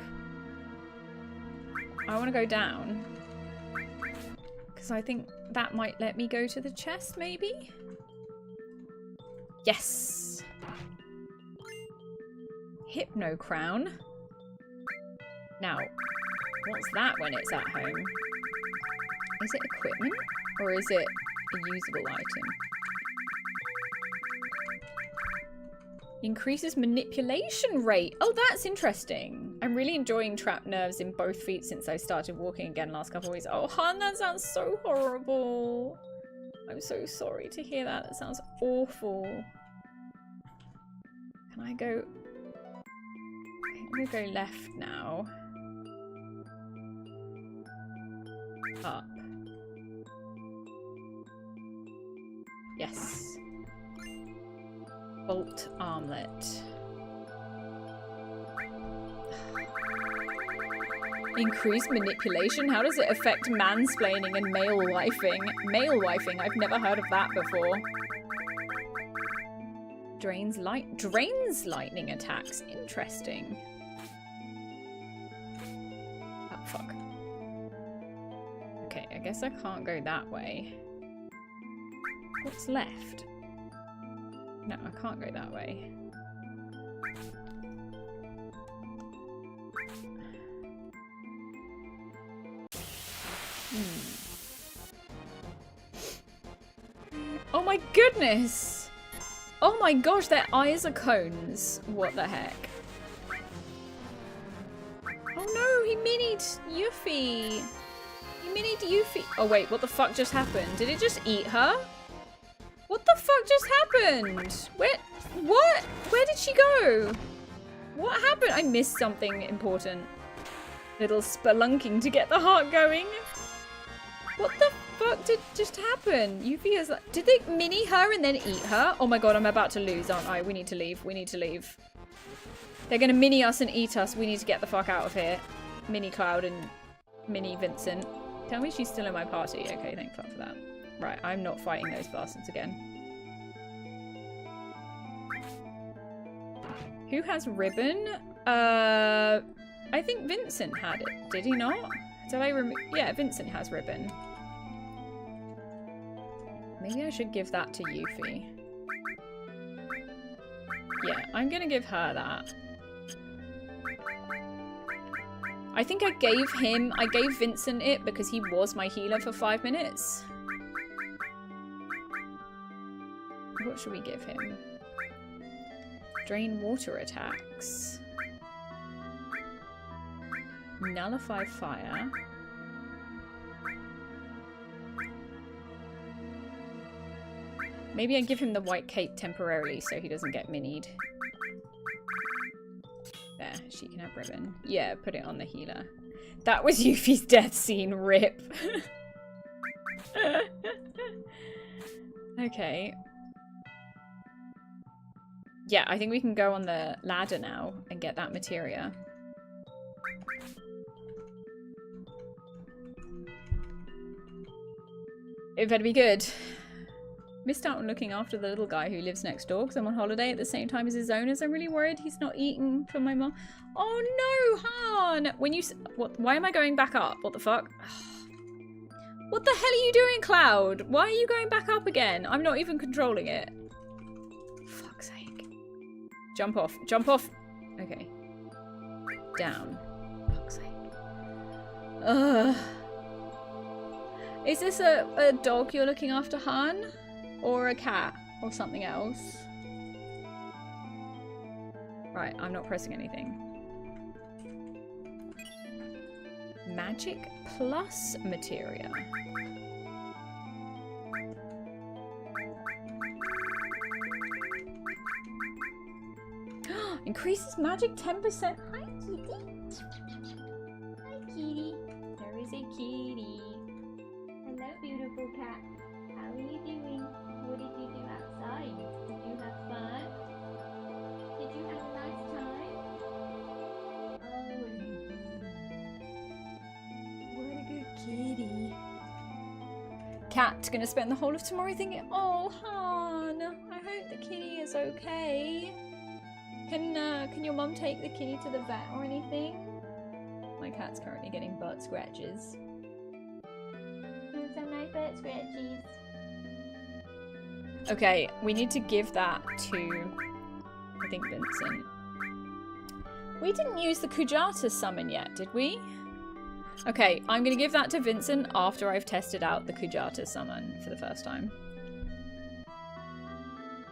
I want to go down. Because I think that might let me go to the chest, maybe? Yes! Hypno Crown. Now, what's that when it's at home? Is it equipment? Or is it a usable item? Increases manipulation rate. Oh, that's interesting. I'm really enjoying trapped nerves in both feet since I started walking again last couple of weeks. Oh, hun, that sounds so horrible. I'm so sorry to hear that. That sounds awful. Can I go... I'm gonna go left now. Up. Yes. Bolt armlet. Increased manipulation? How does it affect mansplaining and male wifing? Male wifing? I've never heard of that before. Drains lightning attacks. Interesting. Oh, fuck. Okay, I guess I can't go that way. What's left? No, I can't go that way. Oh my goodness! Oh my gosh, their eyes are cones. What the heck? Oh no, he minied Yuffie. He minied Yuffie. Oh wait, what the fuck just happened? Did it just eat her? What the fuck just happened? What? Where did she go? What happened? I missed something important. Little spelunking to get the heart going. What the fuck did just happen? Yuffie is like... Did they mini her and then eat her? Oh my god, I'm about to lose, aren't I? We need to leave. We need to leave. They're gonna mini us and eat us. We need to get the fuck out of here. Mini Cloud and Mini Vincent. Tell me she's still in my party. Okay, thank fuck for that. Right, I'm not fighting those bastards again. Who has ribbon? I think Vincent had it. Did he not? Did I remove? Yeah, Vincent has ribbon. Maybe I should give that to Yuffie. Yeah, I'm gonna give her that. I think I gave Vincent it because he was my healer for 5 minutes. What should we give him? Drain water attacks. Nullify fire. Maybe I give him the white cape temporarily so he doesn't get minied. There, she can have ribbon. Yeah, put it on the healer. That was Yuffie's death scene, rip. Okay. Yeah, I think we can go on the ladder now and get that materia. It better be good. Missed out on looking after the little guy who lives next door because I'm on holiday at the same time as his owners. I'm really worried he's not eating for my mom. Oh no, Han! When you... What? Why am I going back up? What the fuck? What the hell are you doing, Cloud? Why are you going back up again? I'm not even controlling it. Fuck's sake. Jump off. Jump off. Okay. Down. Fuck's sake. Ugh. Is this a dog you're looking after, Han? Or a cat? Or something else? Right, I'm not pressing anything. Magic plus materia. Increases magic 10%. Hi, kitty. Hi, kitty. There is a kitty. Hello, beautiful cat. How are you doing? What did you do outside? Did you have fun? Did you have a nice time? Oh, what a good kitty. Cat's gonna spend the whole of tomorrow thinking, oh, Han, I hope the kitty is okay. Can your mum take the kitty to the vet or anything? My cat's currently getting butt scratches. Some nice butt scratches. Okay, we need to give that to, I think, Vincent. We didn't use the Kujata summon yet, did we? Okay, I'm gonna give that to Vincent after I've tested out the Kujata summon for the first time.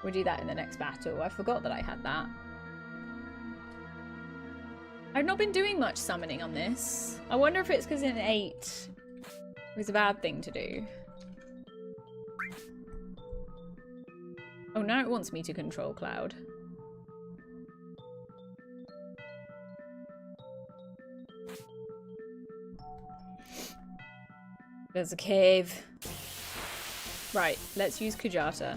We'll do that in the next battle. I forgot that I had that. I've not been doing much summoning on this. I wonder if it's because in 8 it was a bad thing to do. Oh, now it wants me to control Cloud. There's a cave. Right, let's use Kujata.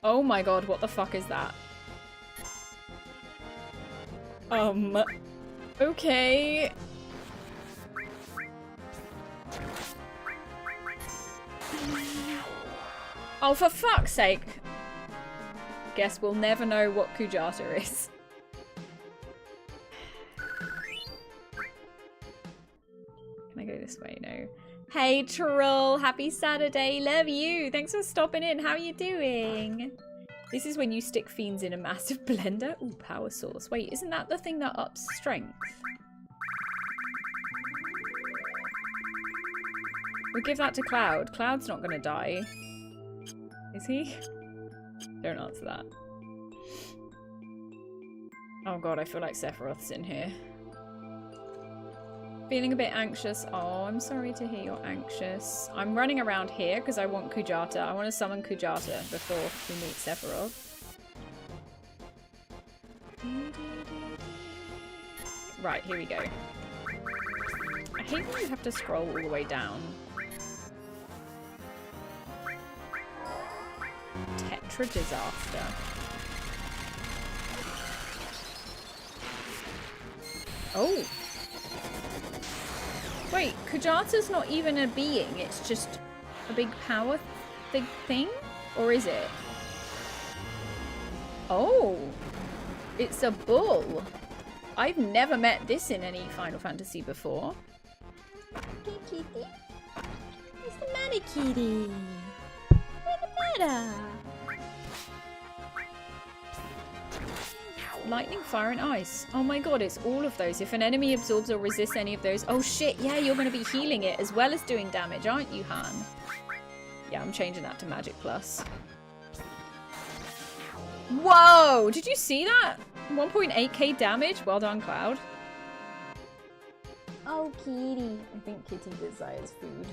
Oh my god, what the fuck is that? Okay. Oh, for fuck's sake. Guess we'll never know what Kujata is. Can I go this way? No. Hey, Troll. Happy Saturday. Love you. Thanks for stopping in. How are you doing? This is when you stick fiends in a massive blender. Ooh, power source. Wait, isn't that the thing that ups strength? We'll give that to Cloud. Cloud's not gonna die. Is he? Don't answer that. Oh god, I feel like Sephiroth's in here. Feeling a bit anxious. Oh, I'm sorry to hear you're anxious. I'm running around here because I want Kujata. I want to summon Kujata before we meet Sephiroth. Right, here we go. I hate when you have to scroll all the way down. Tetra disaster. Oh. Wait, Kujata's not even a being, it's just a big power thing? Or is it? Oh, it's a bull. I've never met this in any Final Fantasy before. Hey, kitty. What's the matter, kitty? What's the matter? Lightning, fire, and ice. Oh my god, it's all of those. If an enemy absorbs or resists any of those... Oh shit, yeah, you're going to be healing it as well as doing damage, aren't you, Han? Yeah, I'm changing that to Magic Plus. Whoa! Did you see that? 1.8k damage? Well done, Cloud. Oh, kitty. I think Kitty desires food.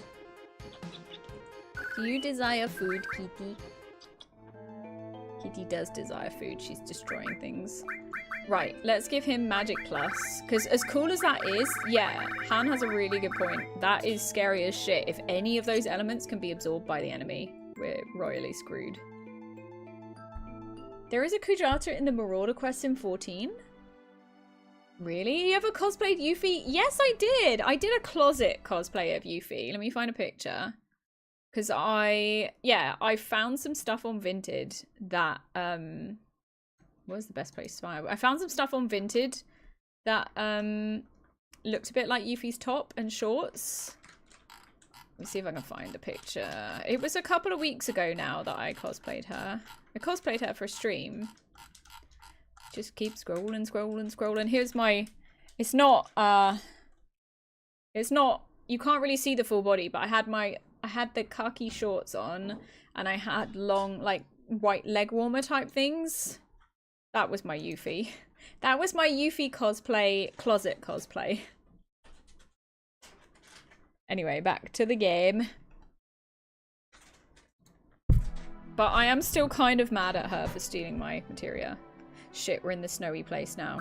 Do you desire food, Kitty? Kitty does desire food. She's destroying things. Right, let's give him Magic Plus. Because as cool as that is, yeah, Han has a really good point. That is scary as shit. If any of those elements can be absorbed by the enemy, we're royally screwed. There is a Kujata in the Marauder quest in 14. Really? You ever cosplayed Yuffie? Yes, I did. I did a closet cosplay of Yuffie. Let me find a picture. Because I found some stuff on Vinted that, where's the best place to find it? I found some stuff on Vinted that, looked a bit like Yuffie's top and shorts. Let me see if I can find a picture. It was a couple of weeks ago now that I cosplayed her. I cosplayed her for a stream. Just keep scrolling, scrolling, scrolling. Here's my, it's not, you can't really see the full body, but I had the khaki shorts on and I had long, like, white leg warmer type things. That was my Yuffie. That was my Yuffie cosplay, closet cosplay. Anyway, back to the game. But I am still kind of mad at her for stealing my materia. Shit, we're in the snowy place now.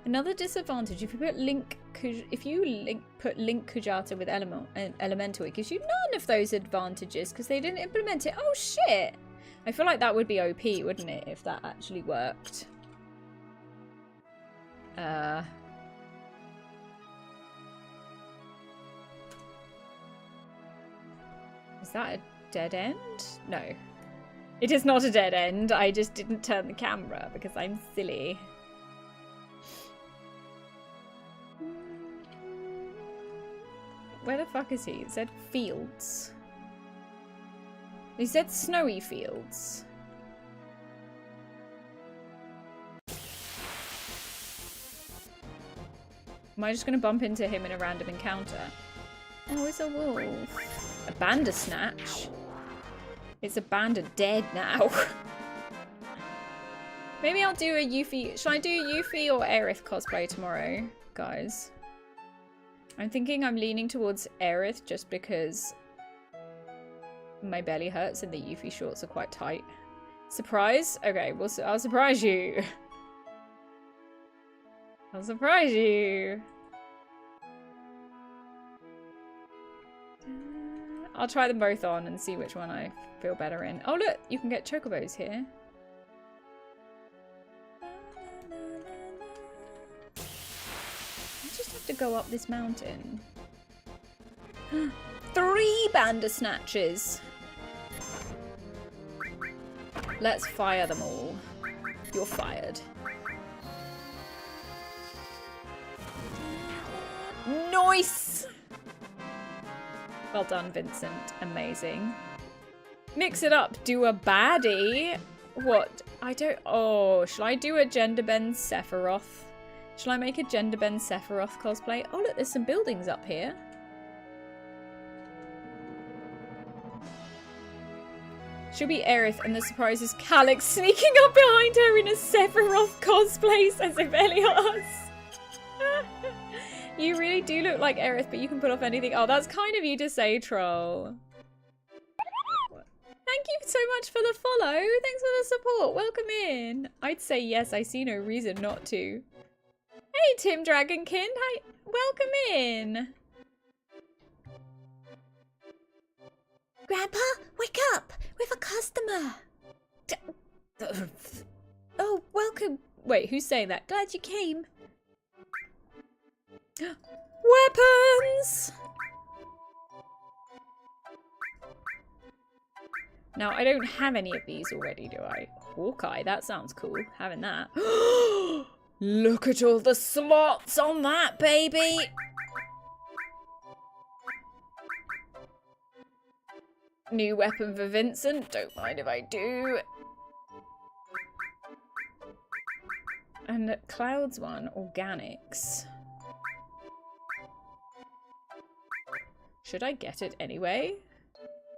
Another disadvantage, if you put Link Kujata with Elemental, it gives you none of those advantages because they didn't implement it. Oh shit! I feel like that would be OP, wouldn't it, if that actually worked? Is that a dead end? No. It is not a dead end. I just didn't turn the camera because I'm silly. Where the fuck is he? It said fields. He said snowy fields. Am I just going to bump into him in a random encounter? Oh, it's a wolf. A Bandersnatch. It's a Bandersdead now. Maybe I'll do a Yuffie. Should I do Yuffie or Aerith cosplay tomorrow, guys? I'm thinking I'm leaning towards Aerith just because my belly hurts and the Yuffie shorts are quite tight. Surprise? Okay, well, I'll surprise you. I'll surprise you. I'll try them both on and see which one I feel better in. Oh look, you can get chocobos here. I just have to go up this mountain. 3 Bandersnatches. Let's fire them all. You're fired. Nice! Well done, Vincent. Amazing. Mix it up. Do a baddie. What? I don't... Oh, shall I do a gender bend Sephiroth? Shall I make a gender bend Sephiroth cosplay? Oh, look, there's some buildings up here. She'll be Aerith, and the surprise is Calyx sneaking up behind her in a Sephiroth cosplay, says Evelios. You really do look like Aerith, but you can put off anything. Oh, that's kind of you to say, troll. Thank you so much for the follow. Thanks for the support. Welcome in. I'd say yes. I see no reason not to. Hey, Tim Dragonkin. Hi. Welcome in. Grandpa, wake up! We've a customer! Oh, welcome. Wait, who's saying that? Glad you came. Weapons! Now, I don't have any of these already, do I? Hawkeye, that sounds cool. Having that. Look at all the slots on that, baby! New weapon for Vincent. Don't mind if I do. And Cloud's one, organics. Should I get it anyway?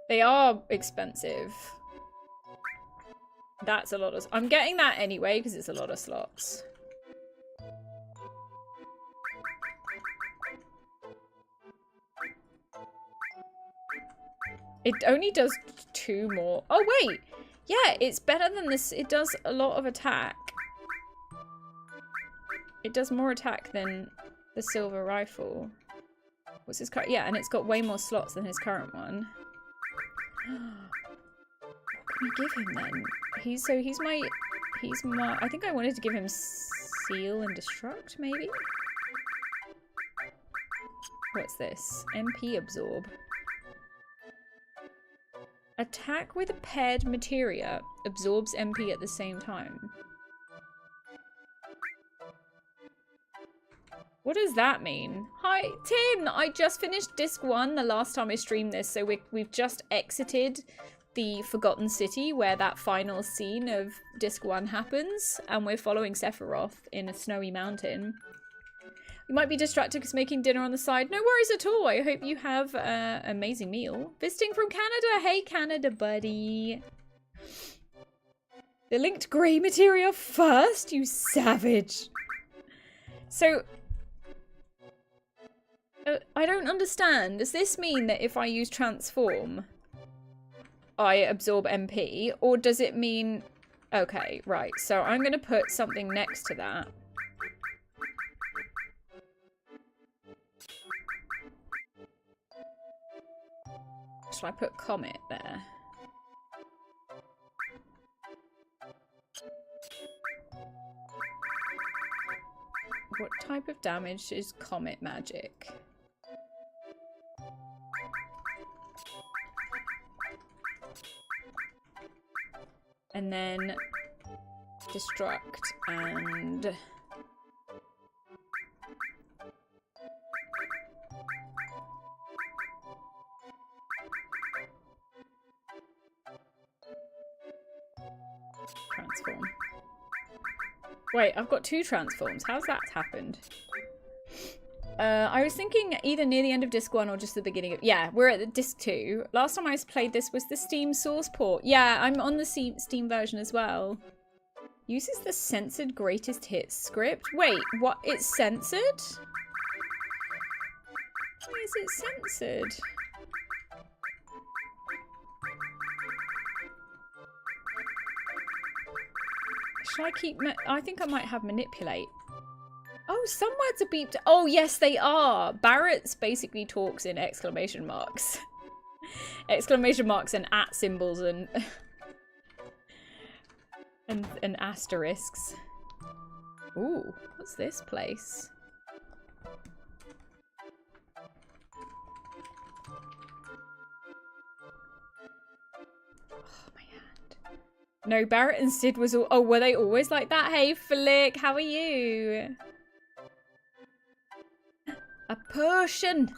They are expensive. That's a lot of... I'm getting that anyway because it's a lot of slots. It only does 2 more. Oh, wait. Yeah, it's better than this. It does a lot of attack. It does more attack than the silver rifle. What's his current? Yeah, and it's got way more slots than his current one. What can we give him then? He's my, I think I wanted to give him seal and destruct, maybe? What's this? MP absorb. Attack with a paired materia absorbs MP at the same time. What does that mean? Hi, Tim! I just finished Disc 1 the last time I streamed this, so we've just exited the Forgotten City where that final scene of Disc 1 happens, and we're following Sephiroth in a snowy mountain. You might be distracted because making dinner on the side. No worries at all. I hope you have an amazing meal. Visiting from Canada. Hey, Canada, buddy. The linked grey materia first, you savage. So, I don't understand. Does this mean that if I use transform, I absorb MP? Or does it mean... Okay, right. So I'm going to put something next to that. Shall I put Comet there? What type of damage is Comet magic? And then destruct and... transform. Wait, I've got 2 transforms. How's that happened? I was thinking either near the end of disc 1 or just the beginning of... Yeah, we're at the disc 2. Last time I played this was the Steam source port. Yeah, I'm on the Steam version as well. Uses the censored greatest hits script. Wait, what? It's censored? Why is it censored? Should I keep... I think I might have manipulate. Oh, some words are beeped. Oh, yes, they are. Barrett's basically talks in exclamation marks. Exclamation marks and @ symbols and... and asterisks. Ooh, what's this place? Oh, my hand. No, Barrett and Sid was all... Oh, were they always like that? Hey, Flick, how are you? A potion!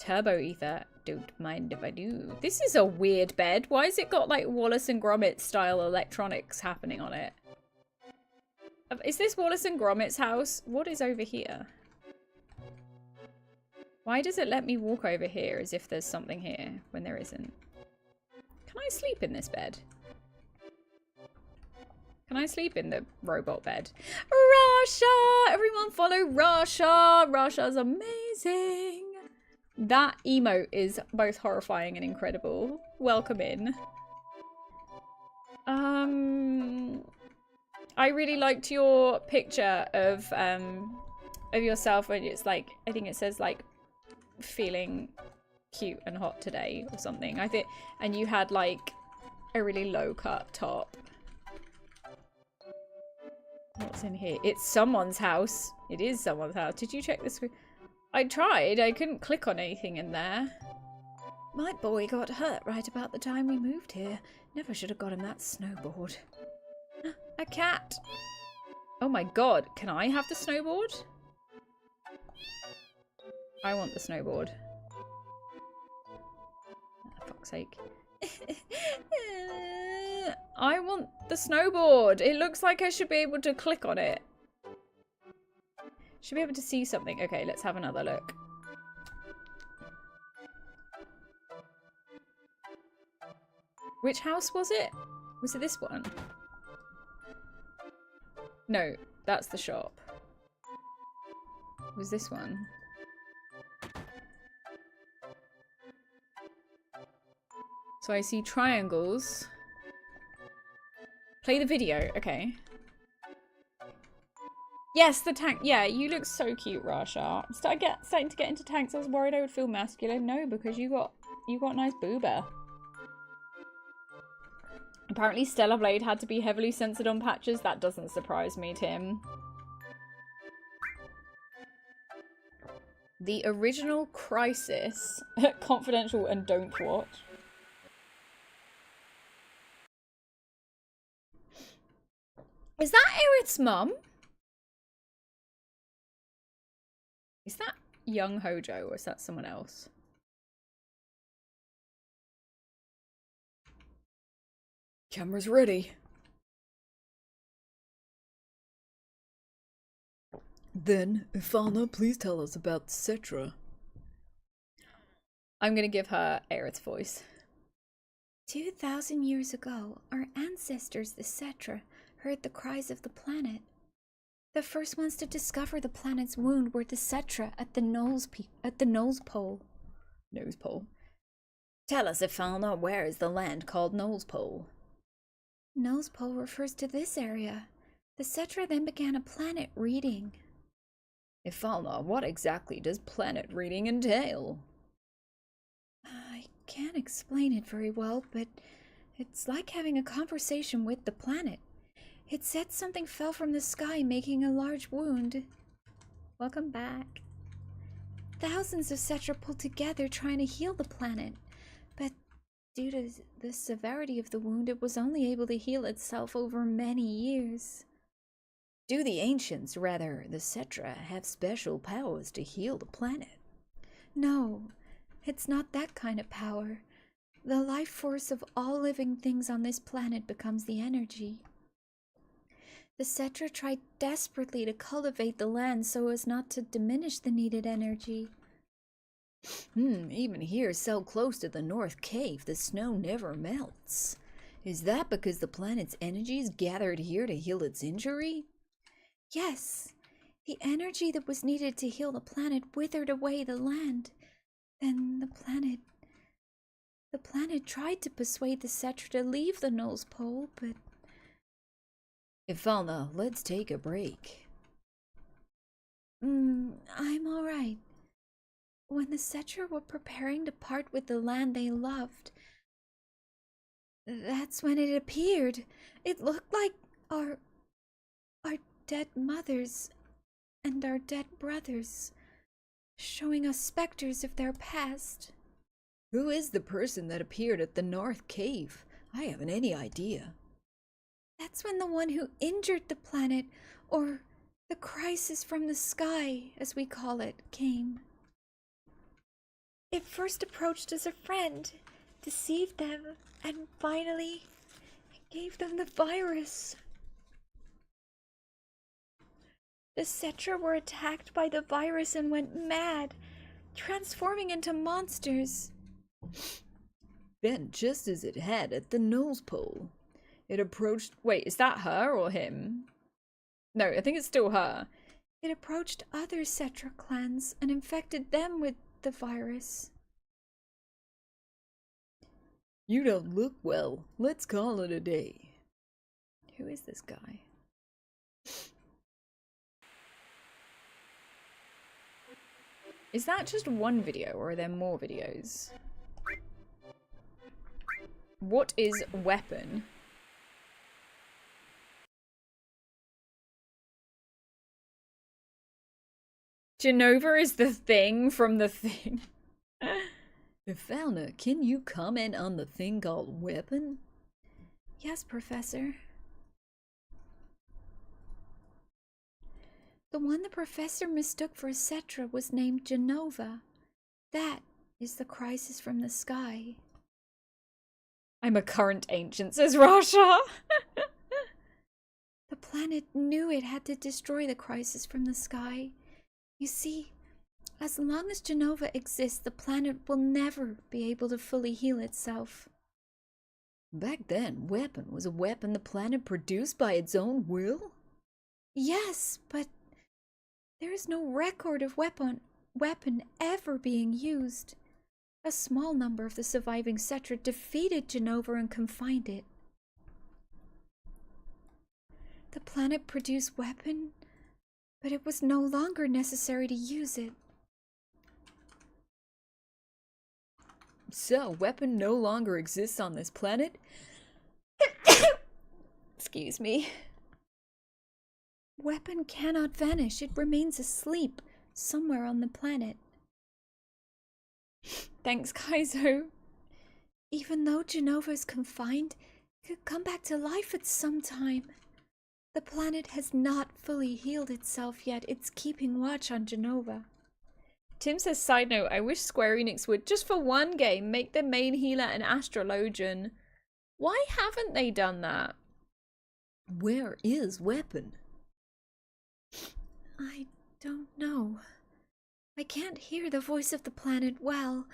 Turbo ether. Don't mind if I do. This is a weird bed. Why has it got like Wallace and Gromit style electronics happening on it? Is this Wallace and Gromit's house? What is over here? Why does it let me walk over here as if there's something here when there isn't? Can I sleep in this bed? Can I sleep in the robot bed? Rasha! Everyone follow Rasha! Rasha's amazing! That emote is both horrifying and incredible. Welcome in. I really liked your picture of yourself when it's like, I think it says like, feeling cute and hot today or something. I think, and you had like a really low cut top. What's in here? It's someone's house. It is someone's house. Did you check the screen? I tried. I couldn't click on anything in there. My boy got hurt right about the time we moved here. Never should have got him that snowboard. A cat. Oh my god. Can I have the snowboard? I want the snowboard. Oh, fuck's sake. I want the snowboard. It looks like I should be able to click on it. Should be able to see something. Okay, let's have another look. Which house was it? Was it this one? No, that's the shop. Was this one? So I see triangles. Play the video. Okay. Yes, the tank. Yeah, you look so cute, Rasha. Starting to get into tanks. I was worried I would feel masculine. No, because you got a nice boober. Apparently Stellar Blade had to be heavily censored on patches. That doesn't surprise me, Tim. The original Crisis. Confidential and don't watch. Is that Aerith's mum? Is that young Hojo or is that someone else? Camera's ready. Then, Ifalna, please tell us about Cetra. I'm gonna give her Aerith's voice. 2,000 years ago, our ancestors, the Cetra, heard the cries of the planet. The first ones to discover the planet's wound were the Cetra at the Nose Pole. Nose Pole. Tell us, Ifalna, where is the land called Nose Pole? Nose Pole refers to this area. The Cetra then began a planet reading. Ifalna, what exactly does planet reading entail? I can't explain it very well, but it's like having a conversation with the planet. It said something fell from the sky, making a large wound. Welcome back. Thousands of Cetra pulled together trying to heal the planet, but due to the severity of the wound, it was only able to heal itself over many years. Do the ancients, rather the Cetra, have special powers to heal the planet? No, it's not that kind of power. The life force of all living things on this planet becomes the energy. The Cetra tried desperately to cultivate the land so as not to diminish the needed energy. Even here so close to the North Cave, the snow never melts. Is that because the planet's energy is gathered here to heal its injury? Yes, the energy that was needed to heal the planet withered away the land. Then the planet tried to persuade the Cetra to leave the North Pole, but... Ifalna, let's take a break. I'm alright. When the Cetra were preparing to part with the land they loved, that's when it appeared. It looked like our dead mothers and our dead brothers, showing us specters of their past. Who is the person that appeared at the North Cave? I haven't any idea. That's when the one who injured the planet, or the crisis from the sky, as we call it, came. It first approached as a friend, deceived them, and finally gave them the virus. The Cetra were attacked by the virus and went mad, transforming into monsters. Then, just as it had at the North Pole, it approached... Wait, is that her or him? No, I think it's still her. It approached other Cetra clans and infected them with the virus. You don't look well. Let's call it a day. Who is this guy? Is that just one video or are there more videos? What is weapon? Genova is the thing from the thing. Ifalna, can you comment on the thing called weapon? Yes, Professor. The one the Professor mistook for a Cetra was named Genova. That is the crisis from the sky. I'm a current ancient, says Rasha. The planet knew it had to destroy the crisis from the sky. You see, as long as Genova exists, the planet will never be able to fully heal itself. Back then, weapon was a weapon the planet produced by its own will? Yes, but there is no record of weapon ever being used. A small number of the surviving Cetra defeated Genova and confined it. The planet produced weapon, but it was no longer necessary to use it. So, weapon no longer exists on this planet? Excuse me. Weapon cannot vanish. It remains asleep somewhere on the planet. Thanks, Kaizo. Even though Genova is confined, it could come back to life at some time. The planet has not fully healed itself yet. It's keeping watch on Genova. Tim says, side note, I wish Square Enix would, just for one game, make their main healer an astrologian. Why haven't they done that? Where is weapon? I don't know. I can't hear the voice of the planet well.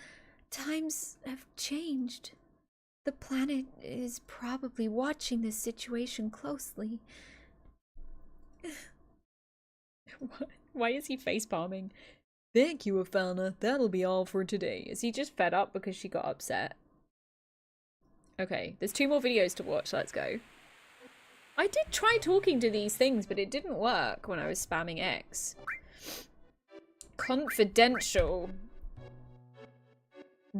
Times have changed. The planet is probably watching this situation closely. What? Why is he facepalming? Thank you, Ifalna. That'll be all for today. Is he just fed up because she got upset? Okay, there's 2 more videos to watch. Let's go. I did try talking to these things, but it didn't work when I was spamming X. Confidential.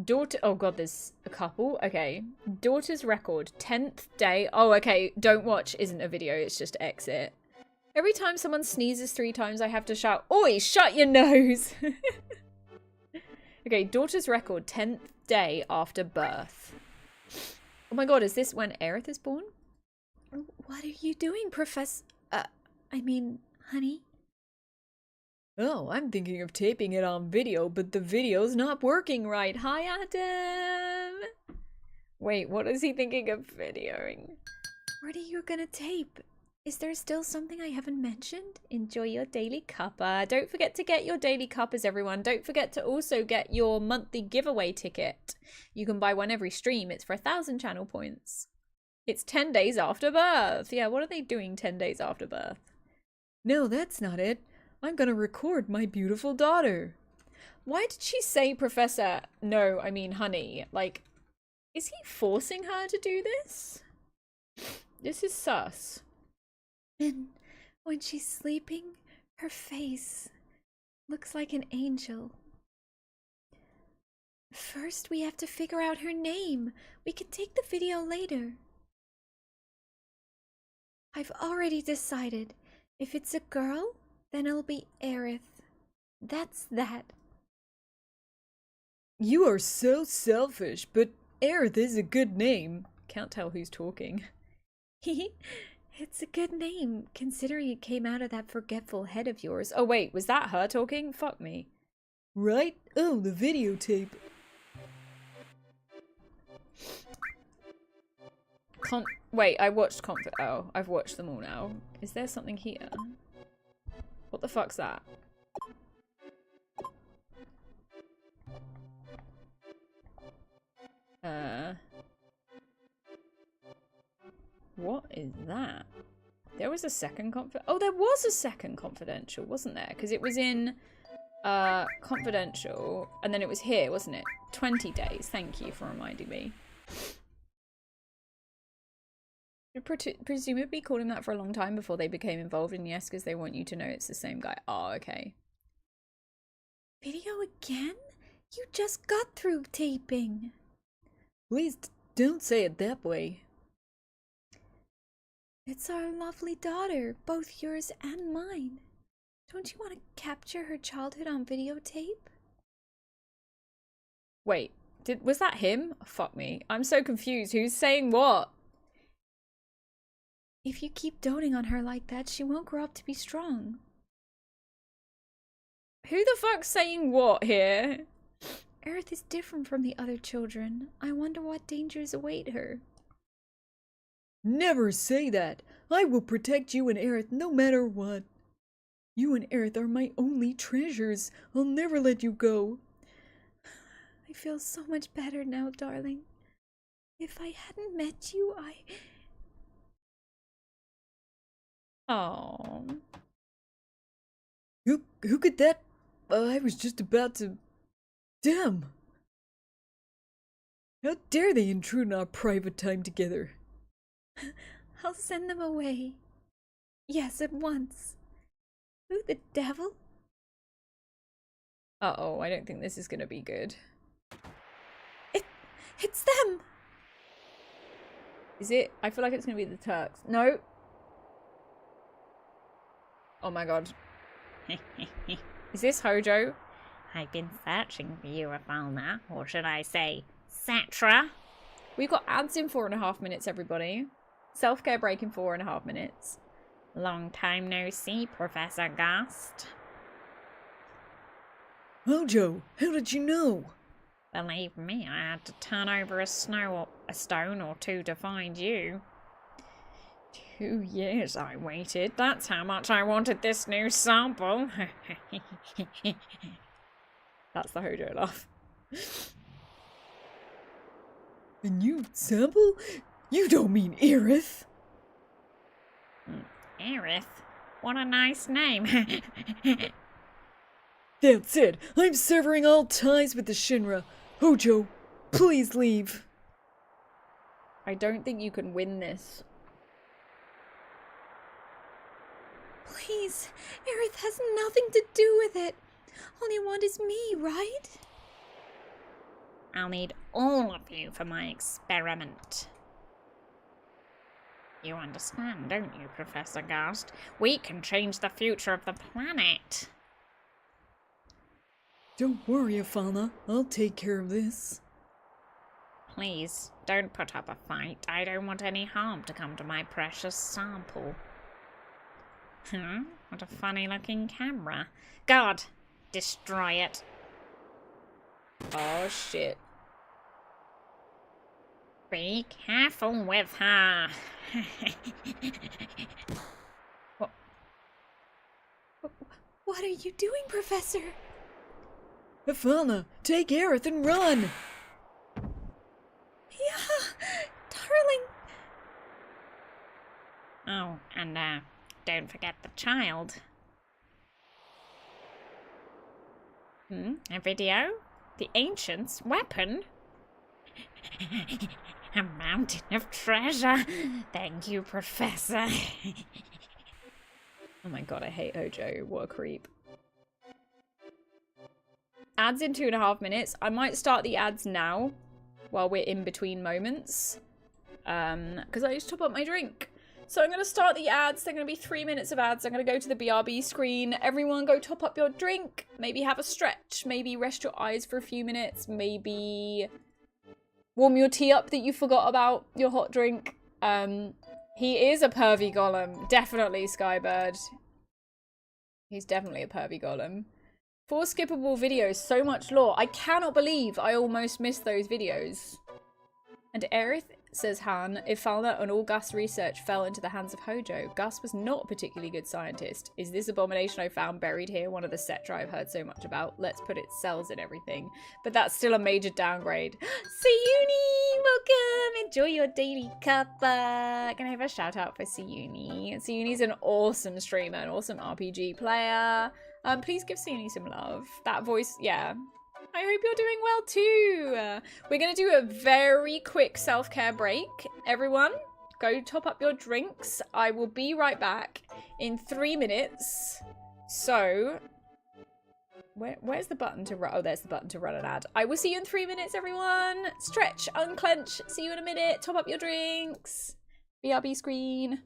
Daughter. Oh god, there's a couple. Okay. Daughter's record. 10th day. Oh, okay. Don't watch isn't a video. It's just exit. Every time someone sneezes 3 times, I have to shout, "Oi, shut your nose!" Okay, daughter's record. 10th day after birth. Oh my god, is this when Aerith is born? What are you doing, honey? Oh, I'm thinking of taping it on video, but the video's not working right. Hi, Adam! Wait, what is he thinking of videoing? What are you gonna tape? Is there still something I haven't mentioned? Enjoy your daily cuppa. Don't forget to get your daily cuppas, everyone. Don't forget to also get your monthly giveaway ticket. You can buy one every stream. It's for 1,000 channel points. It's 10 days after birth. Yeah, what are they doing 10 days after birth? No, that's not it. I'm gonna record my beautiful daughter. Why did she say Professor? No, I mean honey. Like, is he forcing her to do this? This is sus. And when she's sleeping, her face looks like an angel. First, we have to figure out her name. We can take the video later. I've already decided. If it's a girl, then it'll be Aerith. That's that. You are so selfish, but Aerith is a good name. Can't tell who's talking. It's a good name, considering it came out of that forgetful head of yours. Oh wait, was that her talking? Fuck me. Right? Oh, the videotape. Wait, I watched Oh, I've watched them all now. Is there something here? What the fuck's that? What is that? There was a second Oh, there was a second confidential, wasn't there? Because it was in confidential, and then it was here, wasn't it? 20 days. Thank you for reminding me. Presumably called him that for a long time before they became involved in yes, because they want you to know it's the same guy. Oh, okay. Video again? You just got through taping. Please don't say it that way. It's our lovely daughter, both yours and mine. Don't you want to capture her childhood on videotape? Wait, was that him? Oh, fuck me. I'm so confused. Who's saying what? If you keep doting on her like that, she won't grow up to be strong. Who the fuck's saying what here? Aerith is different from the other children. I wonder what dangers await her. Never say that. I will protect you and Aerith no matter what. You and Aerith are my only treasures. I'll never let you go. I feel so much better now, darling. If I hadn't met you, Oh. Who could that? I was just about to. Damn! How dare they intrude on our private time together? I'll send them away. Yes, at once. Who the devil? Uh-oh, I don't think this is gonna be good. It's them! Is it? I feel like it's gonna be the Turks. No. Oh my god. Is this Hojo? I've been searching for you, Afalna, or should I say, Satra. We've got ads in 4.5 minutes, everybody. Self-care break in 4.5 minutes. Long time no see, Professor Gast. Hojo, how did you know? Believe me, I had to turn over a stone or two to find you. 2 years I waited. That's how much I wanted this new sample. That's the Hojo laugh. A new sample? You don't mean Aerith? Aerith? What a nice name. That's it. I'm severing all ties with the Shinra. Hojo, please leave. I don't think you can win this. Please, Aerith has nothing to do with it. All you want is me, right? I'll need all of you for my experiment. You understand, don't you, Professor Gast? We can change the future of the planet. Don't worry, Afalna. I'll take care of this. Please, don't put up a fight. I don't want any harm to come to my precious sample. What a funny-looking camera. God, destroy it. Oh, shit. Be careful with her. What are you doing, Professor? Hafana, take Aerith and run! Yeah, darling. Oh, and don't forget the child. A video? The ancients' weapon? A mountain of treasure. Thank you, Professor. Oh my god, I hate Hojo. What a creep. Ads in 2.5 minutes. I might start the ads now while we're in between moments. Because I just top up my drink. So I'm going to start the ads. They're going to be 3 minutes of ads. I'm going to go to the BRB screen. Everyone go top up your drink. Maybe have a stretch. Maybe rest your eyes for a few minutes. Maybe warm your tea up that you forgot about your hot drink. He is a pervy golem. Definitely, Skybird. He's definitely a pervy golem. 4 skippable videos, so much lore. I cannot believe I almost missed those videos. And Aerith, says Han, if Falna and all Gus' research fell into the hands of Hojo, Gus was not a particularly good scientist. Is this abomination I found buried here one of the Cetra I've heard so much about? Let's put its cells in everything. But that's still a major downgrade. Sayuni, welcome! Enjoy your daily cuppa. Can I have a shout out for Sayuni? Sayuni's an awesome streamer, an awesome RPG player. Please give Sayuni some love. That voice, yeah. I hope you're doing well too. We're going to do a very quick self-care break. Everyone, go top up your drinks. I will be right back in 3 minutes. So, where's the button to run? Oh, there's the button to run an ad. I will see you in 3 minutes, everyone. Stretch, unclench. See you in a minute. Top up your drinks. BRB screen.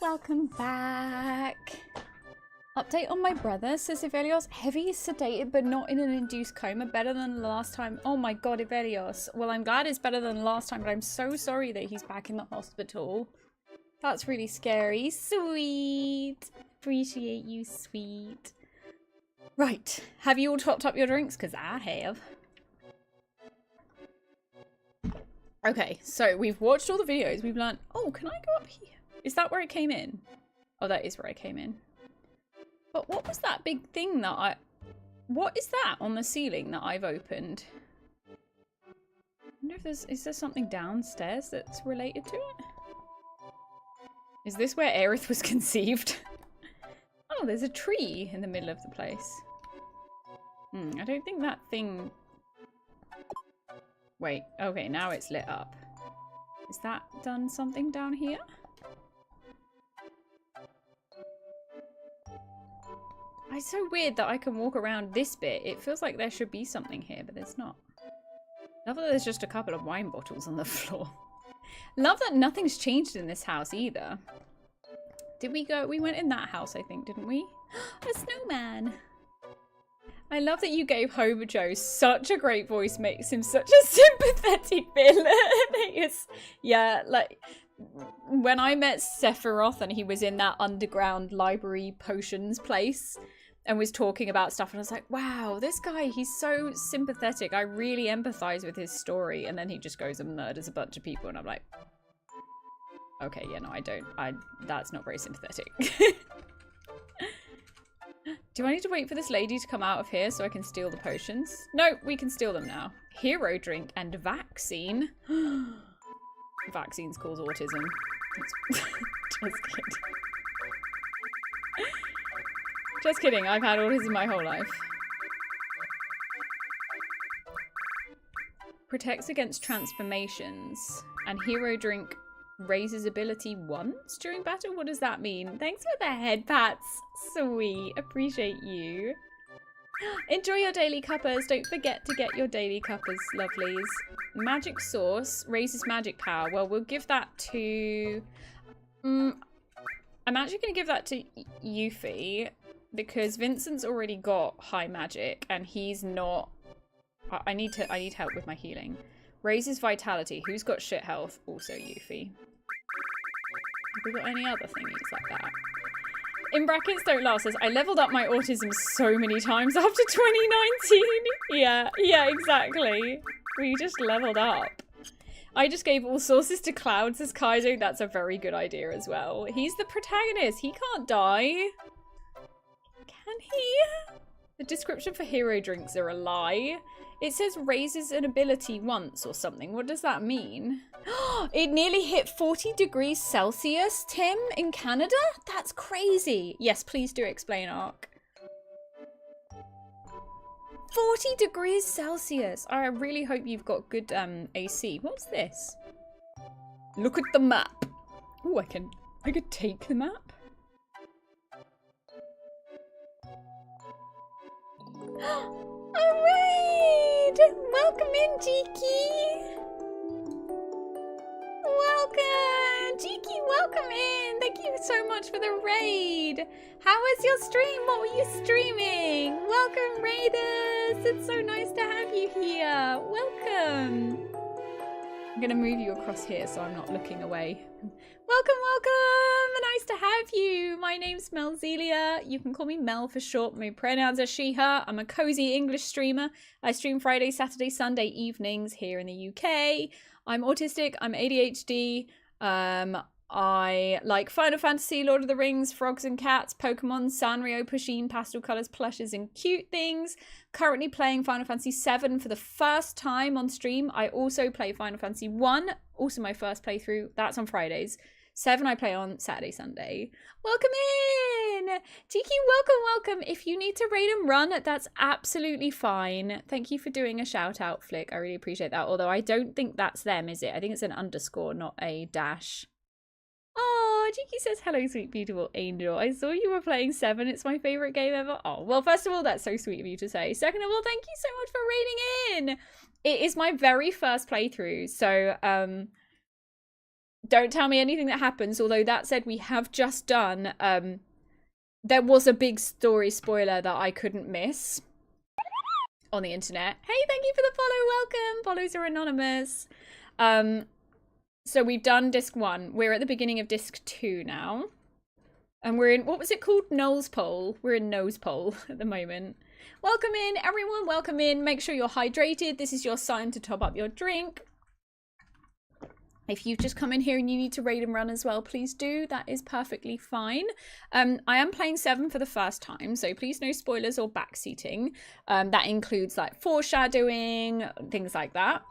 welcome back. Update on my brother, says Ivelios. Heavy sedated but not in an induced coma. Better than the last time. Oh my god, Ivelios. Well, I'm glad it's better than last time, but I'm so sorry that he's back in the hospital. That's really scary. Sweet. Appreciate you, sweet. Right. Have you all topped up your drinks? Because I have. Okay, so we've watched all the videos. We've learned... Oh, can I go up here? Is that where it came in? Oh, that is where I came in. But what was that big thing that I... What is that on the ceiling that I've opened? I wonder if there's... Is there something downstairs that's related to it? Is this where Aerith was conceived? Oh, there's a tree in the middle of the place. I don't think that thing... Wait, okay, now it's lit up. Is that done something down here? It's so weird that I can walk around this bit. It feels like there should be something here, but there's not. Love that there's just a couple of wine bottles on the floor. Love that nothing's changed in this house either. Did we go? We went in that house, I think, didn't we? A snowman. I love that you gave Homer Joe such a great voice, makes him such a sympathetic villain. Yeah, like when I met Sephiroth and he was in that underground library potions place and was talking about stuff, and I was like, wow, this guy, he's so sympathetic. I really empathize with his story. And then he just goes and murders a bunch of people, and I'm like, okay, yeah, no, I don't. That's not very sympathetic. Do I need to wait for this lady to come out of here so I can steal the potions? No, we can steal them now. Hero drink and vaccine. Vaccines cause autism. Just kidding. Just kidding, I've had autism my whole life. Protects against transformations. And hero drink raises ability once during battle? What does that mean? Thanks for the head pats. Sweet. Appreciate you. Enjoy your daily cuppers. Don't forget to get your daily cuppers, lovelies. Magic source raises magic power. Well, we'll give that to... I'm actually going to give that to Yuffie because Vincent's already got high magic and he's not... I need help with my healing. Raises vitality. Who's got shit health? Also Yuffie. Have we got any other thingies like that? In brackets, don't laugh says, I leveled up my autism so many times after 2019. Yeah, exactly. We just leveled up. I just gave all sources to Cloud, says Kaizo. That's a very good idea as well. He's the protagonist. He can't die. Can he? The description for hero drinks are a lie. It says raises an ability once or something. What does that mean? It nearly hit 40 degrees Celsius, Tim, in Canada? That's crazy. Yes, please do explain, Ark. 40 degrees Celsius. I really hope you've got good AC. What's this? Look at the map. Oh, I could take the map. A raid! Welcome in, Jiki! Welcome! Jiki, welcome in! Thank you so much for the raid! How was your stream? What were you streaming? Welcome, raiders! It's so nice to have you here! Welcome! I'm gonna move you across here so I'm not looking away. Welcome, welcome! Nice to have you! My name's Melzelia. You can call me Mel for short. My pronouns are she, her. I'm a cozy English streamer. I stream Friday, Saturday, Sunday evenings here in the UK. I'm autistic. I'm ADHD. I like Final Fantasy, Lord of the Rings, Frogs and Cats, Pokemon, Sanrio, Pusheen, pastel colours, plushes and cute things. Currently playing Final Fantasy VII for the first time on stream. I also play Final Fantasy I, also my first playthrough. That's on Fridays. 7 I play on Saturday, Sunday. Welcome in! Tiki, welcome. If you need to raid and run, that's absolutely fine. Thank you for doing a shout out, Flick. I really appreciate that. Although I don't think that's them, is it? I think it's an underscore, not a dash. Oh, Jiki says, hello, sweet, beautiful angel. I saw you were playing 7. It's my favourite game ever. Oh, well, first of all, that's so sweet of you to say. Second of all, thank you so much for raiding in. It is my very first playthrough. So, don't tell me anything that happens. Although that said, we have just done, there was a big story spoiler that I couldn't miss on the internet. Hey, thank you for the follow. Welcome. Follows are anonymous. So we've done disc 1. We're at the beginning of disc 2 now. And we're in, what was it called? Nose Pole. We're in Nose Pole at the moment. Welcome in, everyone. Welcome in. Make sure you're hydrated. This is your sign to top up your drink. If you've just come in here and you need to raid and run as well, please do. That is perfectly fine. I am playing 7 for the first time, so please no spoilers or backseating. That includes like foreshadowing, things like that.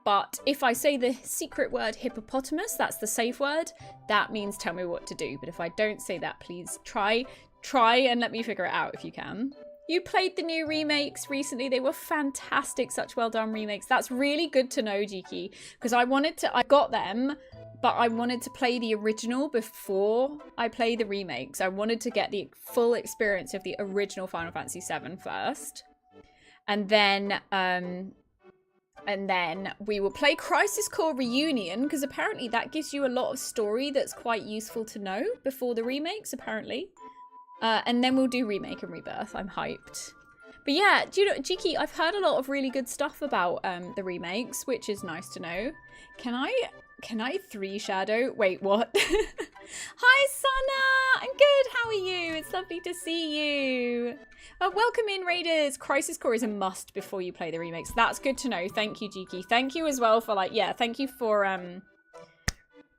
But if I say the secret word hippopotamus, that's the safe word. That means tell me what to do. But if I don't say that, please try and let me figure it out if you can. You played the new remakes recently. They were fantastic. Such well done remakes. That's really good to know, Jiki, because I got them, but I wanted to play the original before I play the remakes. I wanted to get the full experience of the original Final Fantasy VII first. And then we will play Crisis Core Reunion, because apparently that gives you a lot of story that's quite useful to know before the remakes, apparently. And then we'll do Remake and Rebirth. I'm hyped. But yeah, do you know, Jiki, I've heard a lot of really good stuff about the remakes, which is nice to know. Can I 3 shadow? Wait, what? Hi, Sana! I'm good, how are you? It's lovely to see you. Welcome in, Raiders. Crisis Core is a must before you play the remakes. That's good to know. Thank you, Jiki. Thank you as well for thank you for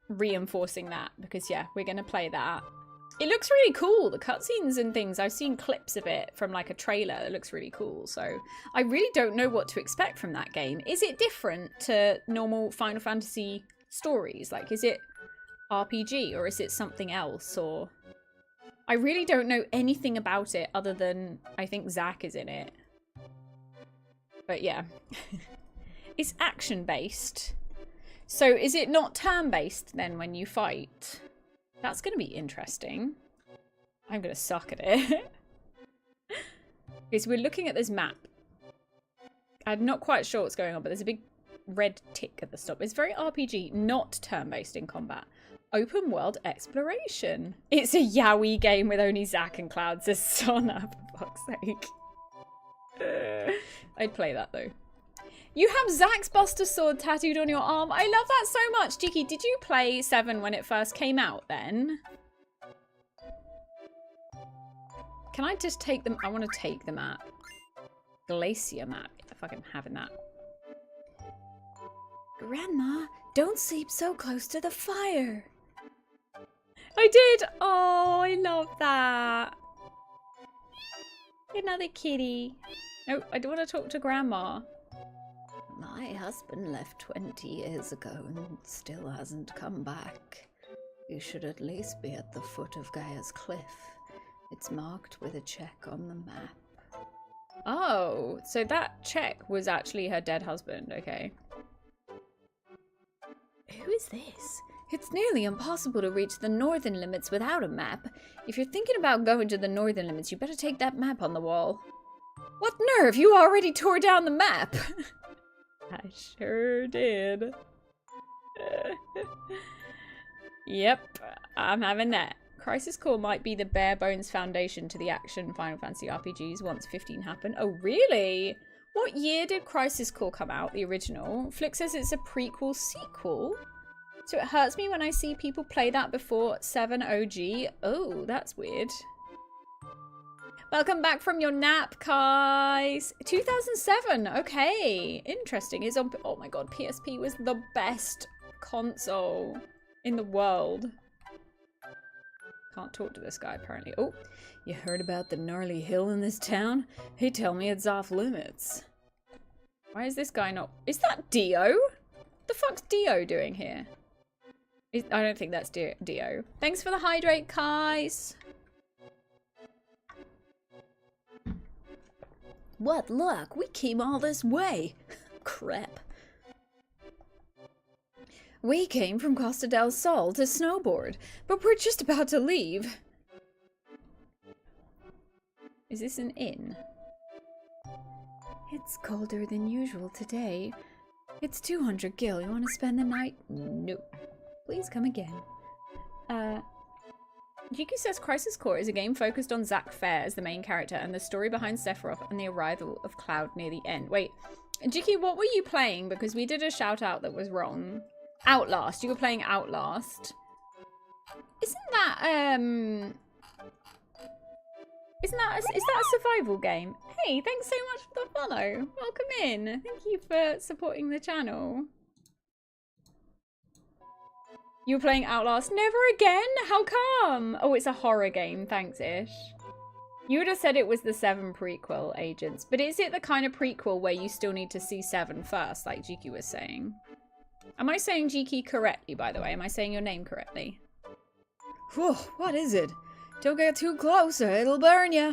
reinforcing that, because yeah, we're gonna play that. It looks really cool, the cutscenes and things. I've seen clips of it from like a trailer. It looks really cool. So I really don't know what to expect from that game. Is it different to normal Final Fantasy stories? Like, is it RPG or is it something else? Or I really don't know anything about it other than I think Zack is in it. But yeah. It's action-based. So is it not turn-based then when you fight? That's going to be interesting. I'm going to suck at it. Because we're looking at this map. I'm not quite sure what's going on, but there's a big red tick at the top. It's very RPG, not turn-based in combat. Open world exploration. It's a yaoi game with only Zack and Cloud, says Sona, for fuck's sake. I'd play that though. You have Zack's Buster Sword tattooed on your arm. I love that so much. Jiki, did you play 7 when it first came out then? Can I just take them? I want to take the map. Glacier map. If I can having that. Grandma, don't sleep so close to the fire. I did. Oh, I love that. Another kitty. No, I don't want to talk to Grandma. My husband left 20 years ago and still hasn't come back. You should at least be at the foot of Gaia's cliff. It's marked with a check on the map. Oh, so that check was actually her dead husband, okay. Who is this? It's nearly impossible to reach the northern limits without a map. If you're thinking about going to the northern limits, you better take that map on the wall. What nerve? You already tore down the map! I sure did. Yep, I'm having that. Crisis Core might be the bare bones foundation to the action Final Fantasy RPGs once 15 happen. Oh, really? What year did Crisis Core come out, the original? Flick says it's a prequel sequel. So it hurts me when I see people play that before 7 OG. Oh, that's weird. Welcome back from your nap, guys. 2007. Okay, interesting. It's on. Oh my god, PSP was the best console in the world. Can't talk to this guy apparently. Oh, you heard about the gnarly hill in this town? They tell me it's off limits. Why is this guy not? Is that Dio? The fuck's Dio doing here? I don't think that's Dio. Thanks for the hydrate, guys. What luck! We came all this way! Crap. We came from Costa del Sol to snowboard, but we're just about to leave. Is this an inn? It's colder than usual today. It's 200 gil. You want to spend the night? No. Please come again. Jiku says Crisis Core is a game focused on Zack Fair as the main character and the story behind Sephiroth and the arrival of Cloud near the end. Wait, Jiku, what were you playing? Because we did a shout out that was wrong. Outlast. You were playing Outlast. Is that a survival game? Hey, thanks so much for the follow. Welcome in. Thank you for supporting the channel. You were playing Outlast? Never again? How come? Oh, it's a horror game. Thanks, Ish. You would have said it was the 7 prequel, Agents. But is it the kind of prequel where you still need to see 7 first, like Jiki was saying? Am I saying Jiki correctly, by the way? Am I saying your name correctly? Whew, what is it? Don't get too close or it'll burn ya.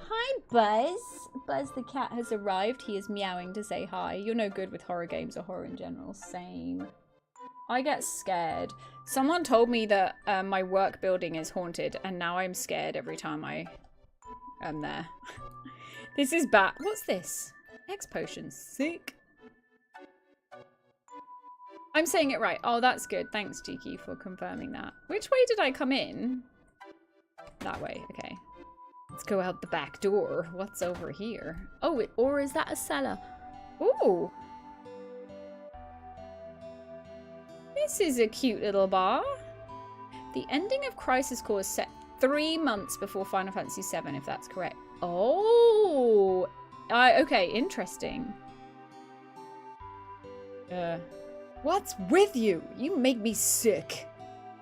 Hi, Buzz. Buzz the cat has arrived. He is meowing to say hi. You're no good with horror games or horror in general. Same. I get scared. Someone told me that my work building is haunted, and now I'm scared every time I am there. This is bad. What's this? X potion. Sick. I'm saying it right. Oh, that's good. Thanks, Jiki, for confirming that. Which way did I come in? That way. Okay. Let's go out the back door. What's over here? Oh, or is that a cellar? Ooh. This is a cute little bar. The ending of Crisis Core is set 3 months before Final Fantasy VII, if that's correct. Oh. Okay, interesting. What's with you? You make me sick.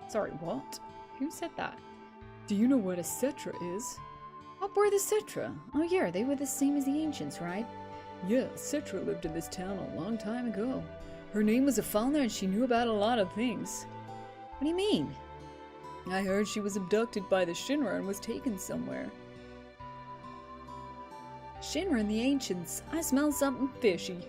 Sorry, what? Who said that? Do you know what a Cetra is? What were the Cetra? Oh yeah, they were the same as the Ancients, right? Yeah, Cetra lived in this town a long time ago. Her name was Afalna and she knew about a lot of things. What do you mean? I heard she was abducted by the Shinra and was taken somewhere. Shinra and the Ancients. I smell something fishy.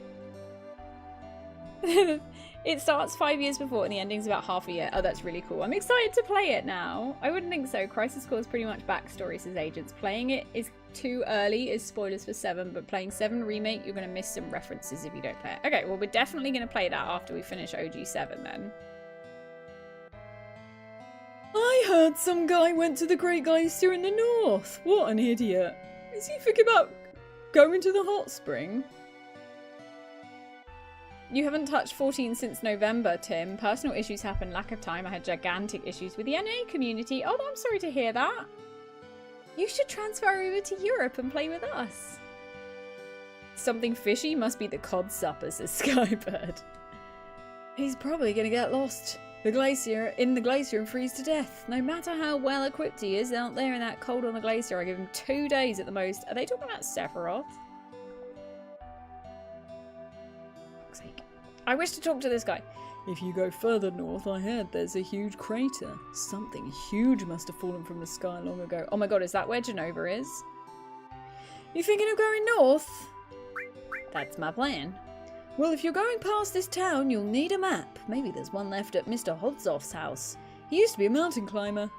It starts 5 years before and the ending's about half a year. Oh, that's really cool. I'm excited to play it now. I wouldn't think so. Crisis Core is pretty much backstory, says Agents. Playing it is too early, is spoilers for 7, but playing 7 Remake, you're going to miss some references if you don't play it. Okay, well, we're definitely going to play that after we finish OG 7 then. I heard some guy went to the Great Glacier in the north. What an idiot. Is he thinking about going to the hot spring? You haven't touched 14 since November, Tim. Personal issues happen, lack of time. I had gigantic issues with the NA community. Oh, I'm sorry to hear that. You should transfer over to Europe and play with us. Something fishy must be the cod supper, says Skybird. He's probably gonna get lost in the glacier and freeze to death. No matter how well equipped he is out there in that cold on the glacier, I give him 2 days at the most. Are they talking about Sephiroth? I wish to talk to this guy. If you go further north, I heard there's a huge crater. Something huge must have fallen from the sky long ago. Oh my god, is that where Genova is? You thinking of going north? That's my plan. Well, if you're going past this town, you'll need a map. Maybe there's one left at Mr. Hodzoff's house. He used to be a mountain climber.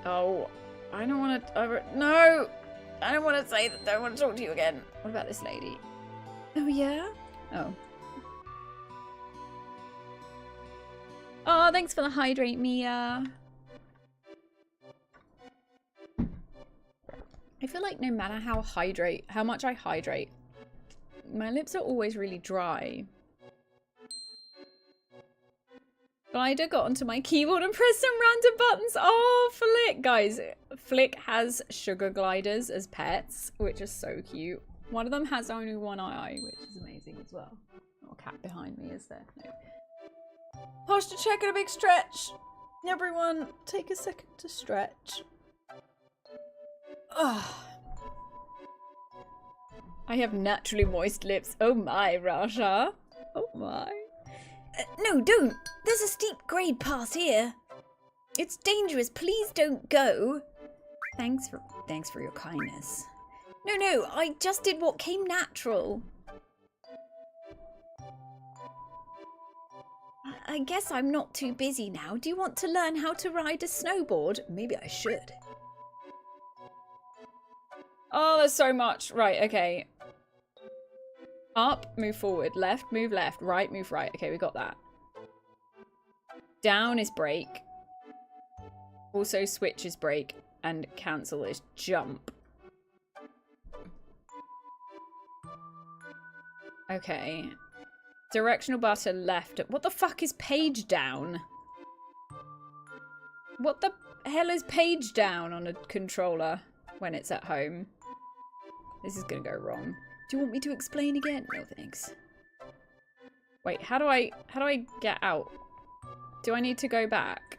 Oh, I don't want to... No! I don't want to say that. I don't want to talk to you again. What about this lady? Oh, yeah? Oh. Oh, thanks for the hydrate, Mia. I feel like no matter how much I hydrate, my lips are always really dry. Glider got onto my keyboard and pressed some random buttons. Oh, Flick. Guys, Flick has sugar gliders as pets, which is so cute. One of them has only one eye, which is amazing as well. Oh, a cat behind me, is there? No. Posture check and a big stretch. Everyone, take a second to stretch. Ugh. I have naturally moist lips. Oh my, Rasha. Oh my. No, don't. There's a steep grade path here. It's dangerous. Please don't go. Thanks for your kindness. No, I just did what came natural. I guess I'm not too busy now. Do you want to learn how to ride a snowboard? Maybe I should. Oh, there's so much. Right, okay. Up, move forward. Left, move left. Right, move right. Okay, we got that. Down is break. Also switch is break. And cancel is jump. Okay. Directional button left. What the fuck is page down? What the hell is page down on a controller when it's at home? This is gonna go wrong. Do you want me to explain again? No thanks. Wait, how do I get out? Do I need to go back?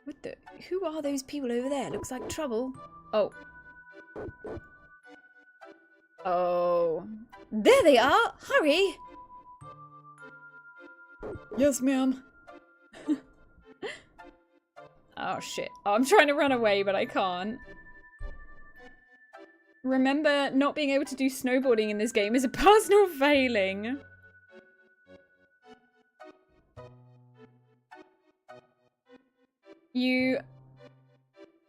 What the? Who are those people over there? Looks like trouble. Oh. Oh. There they are! Hurry! Yes, ma'am. Oh, shit. Oh, I'm trying to run away, but I can't. Remember, not being able to do snowboarding in this game is a personal failing.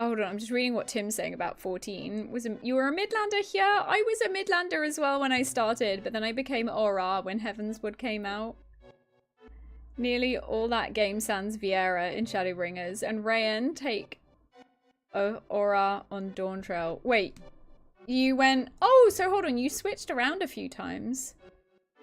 Hold on, I'm just reading what Tim's saying about 14. You were a Midlander here? I was a Midlander as well when I started, but then I became Aura when Heavenswood came out. Nearly all that game sans Vieira in Shadowbringers, and Rayan take Aura on Dawn Trail. Wait, you went... Oh, so hold on, you switched around a few times.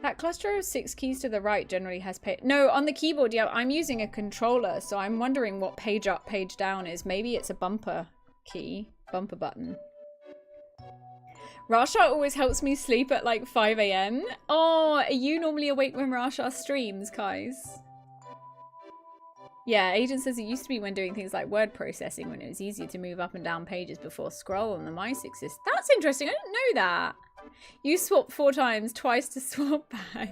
That cluster of 6 keys to the right generally has No, on the keyboard, yeah, I'm using a controller, so I'm wondering what page up, page down is. Maybe it's a bumper key, bumper button. Rasha always helps me sleep at like 5 AM. Oh, are you normally awake when Rasha streams, guys? Yeah, Agent says it used to be when doing things like word processing when it was easier to move up and down pages before scroll and the mice exist. That's interesting, I didn't know that. You swapped 4 times, twice to swap back.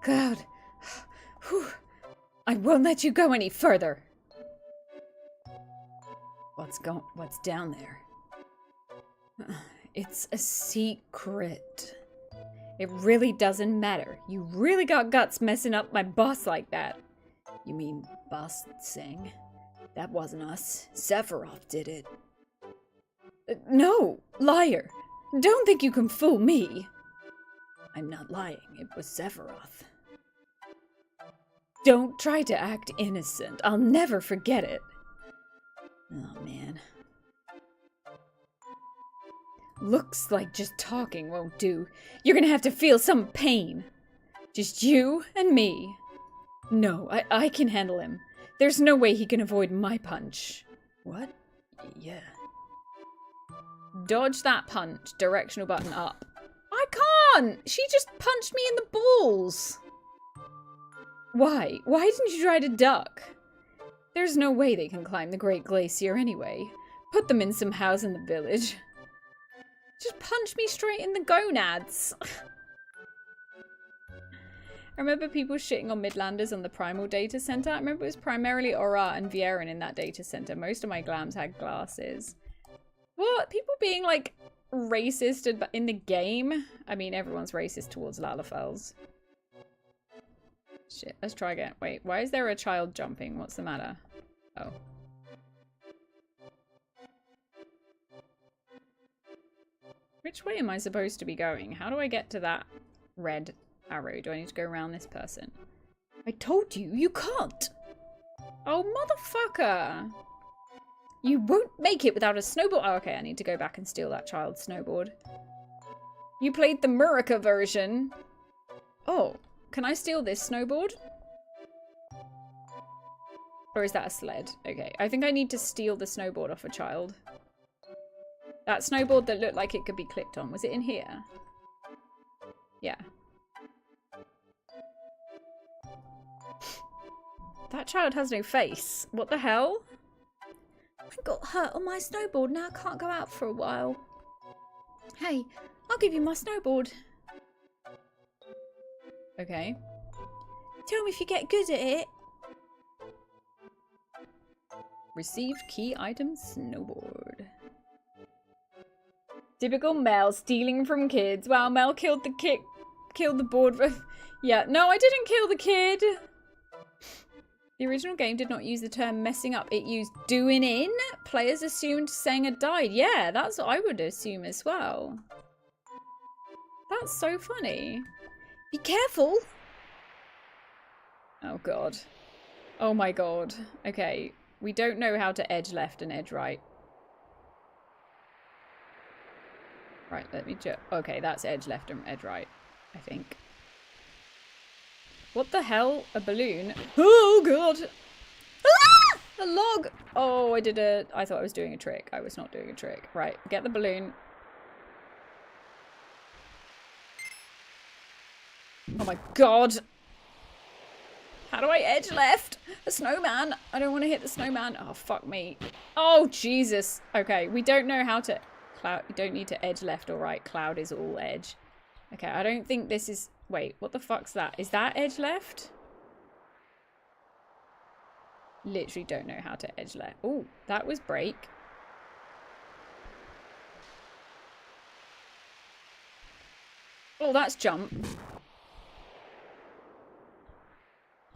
God. I won't let you go any further. What's down there? It's a secret. It really doesn't matter. You really got guts messing up my boss like that. You mean boss Singh? That wasn't us. Sephiroth did it. No, liar. Don't think you can fool me. I'm not lying. It was Sephiroth. Don't try to act innocent. I'll never forget it. Oh, man. Looks like just talking won't do. You're gonna have to feel some pain. Just you and me. No, I can handle him. There's no way he can avoid my punch. What? Yeah. Dodge that punch. Directional button up. I can't! She just punched me in the balls. Why? Why didn't you try to duck? There's no way they can climb the Great Glacier anyway. Put them in some house in the village. Just punch me straight in the gonads. I remember people shitting on Midlanders on the Primal data center. I remember it was primarily Aura and Vieren in that data center. Most of my glams had glasses. What? People being like racist in the game? I mean, everyone's racist towards Lalafels. Shit, let's try again. Wait, why is there a child jumping? What's the matter? Oh. Which way am I supposed to be going? How do I get to that red arrow? Do I need to go around this person? I told you, you can't. Oh, motherfucker. You won't make it without a snowboard. Oh, okay, I need to go back and steal that child's snowboard. You played the Murica version. Oh, can I steal this snowboard? Or is that a sled? Okay, I think I need to steal the snowboard off a child. That snowboard that looked like it could be clicked on. Was it in here? Yeah. That child has no face. What the hell? I got hurt on my snowboard. Now I can't go out for a while. Hey, I'll give you my snowboard. Okay. Tell me if you get good at it. Received key item snowboard. Typical Mel stealing from kids. Wow, Mel killed the board. Yeah, no, I didn't kill the kid. The original game did not use the term messing up. It used doing in. Players assumed Seng had died. Yeah, that's what I would assume as well. That's so funny. Be careful. Oh, God. Oh, my God. Okay. We don't know how to edge left and edge right. Right, let me just... Okay, that's edge left and edge right, I think. What the hell? A balloon? Oh, God! Ah! A log! Oh, I thought I was doing a trick. I was not doing a trick. Right, get the balloon. Oh my God! How do I edge left? A snowman! I don't want to hit the snowman. Oh, fuck me. Oh, Jesus. Okay, we don't know how to... Cloud, you don't need to edge left or right. Cloud is all edge. Okay, I don't think this is... Wait, what the fuck's that? Is that edge left? Literally don't know how to edge left. Oh, that was break. Oh, that's jump.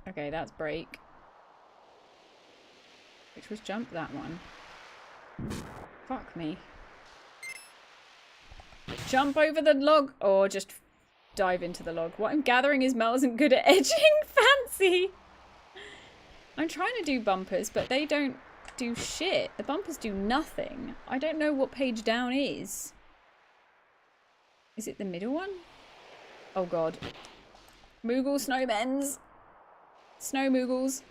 Okay, that's break. Which was jump, that one. Fuck me. Jump over the log or just dive into the log. What I'm gathering is Mel isn't good at edging. Fancy. I'm trying to do bumpers, but they don't do shit. The bumpers do nothing. I don't know what page down is. Is it the middle one? Oh God. Moogle snowmen's. Snow moogles.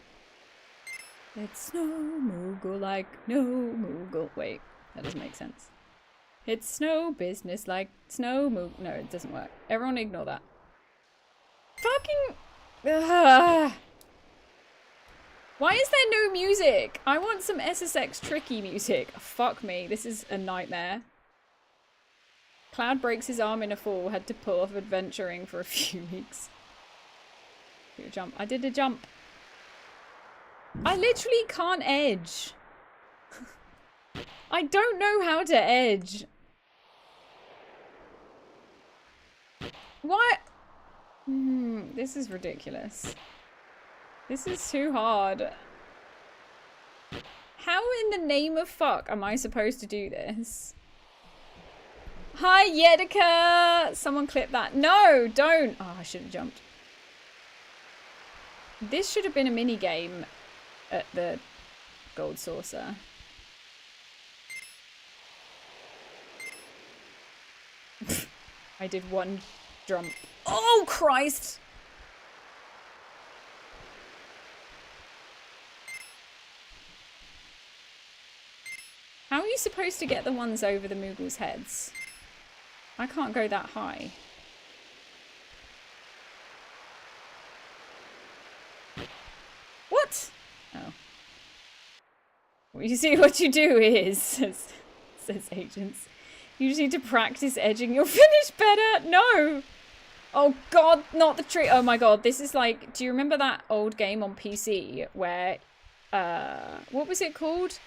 It's snow moogle like no moogle. Wait, that doesn't make sense. It's snow business like snow moogle. No, it doesn't work. Everyone ignore that. Fucking... Why is there no music? I want some SSX tricky music. Fuck me, this is a nightmare. Cloud breaks his arm in a fall. Had to pull off adventuring for a few weeks. Do a jump. I did a jump. I literally can't edge. I don't know how to edge. What? This is ridiculous. This is too hard. How in the name of fuck am I supposed to do this? Hi, Yedika! Someone clip that. No, don't! Oh, I should have jumped. This should have been a mini game at the gold saucer. I did one jump. Oh, Christ! How are you supposed to get the ones over the Moogles' heads? I can't go that high. What? Oh. Well, you see, what you do is, says Agents, you just need to practice edging. You'll finish better. No. Oh God, not the tree. Oh my God, this is like, do you remember that old game on PC where, what was it called?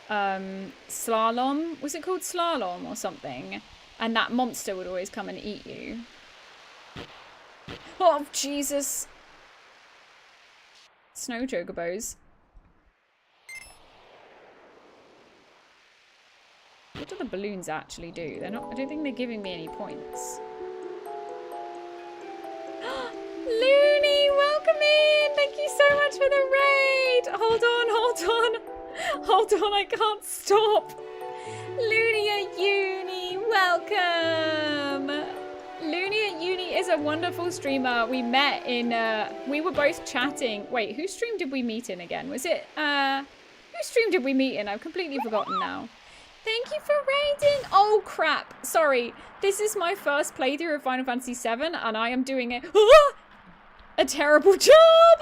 Slalom? Was it called Slalom or something? And that monster would always come and eat you. Oh, Jesus. Snow chocobos. What do the balloons actually do? They're not, I don't think they're giving me any points. Looney, welcome in! Thank you so much for the raid! Hold on, hold on. Hold on, I can't stop. Looney at Uni, welcome! Looney at Uni is a wonderful streamer. We met in, we were both chatting. Wait, whose stream did we meet in again? Was it, whose stream did we meet in? I've completely forgotten now. Thank you for raiding. Oh, crap. Sorry. This is my first playthrough of Final Fantasy VII, and I am doing a terrible job.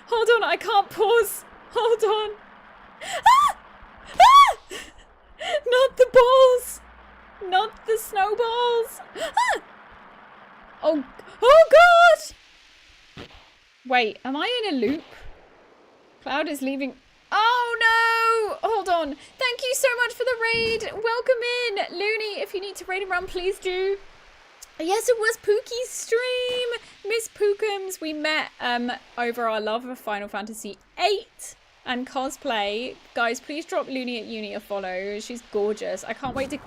Hold on, I can't pause. Hold on. Ah! Ah! Not the balls. Not the snowballs. Ah! Oh, oh God. Wait, am I in a loop? Cloud is leaving. Oh no! Hold on. Thank you so much for the raid. Welcome in. Looney, if you need to raid and run, please do. Yes, it was Pookie's stream. Miss Pookums, we met over our love of Final Fantasy VIII and cosplay. Guys, please drop Looney at Uni a follow. She's gorgeous. I can't wait to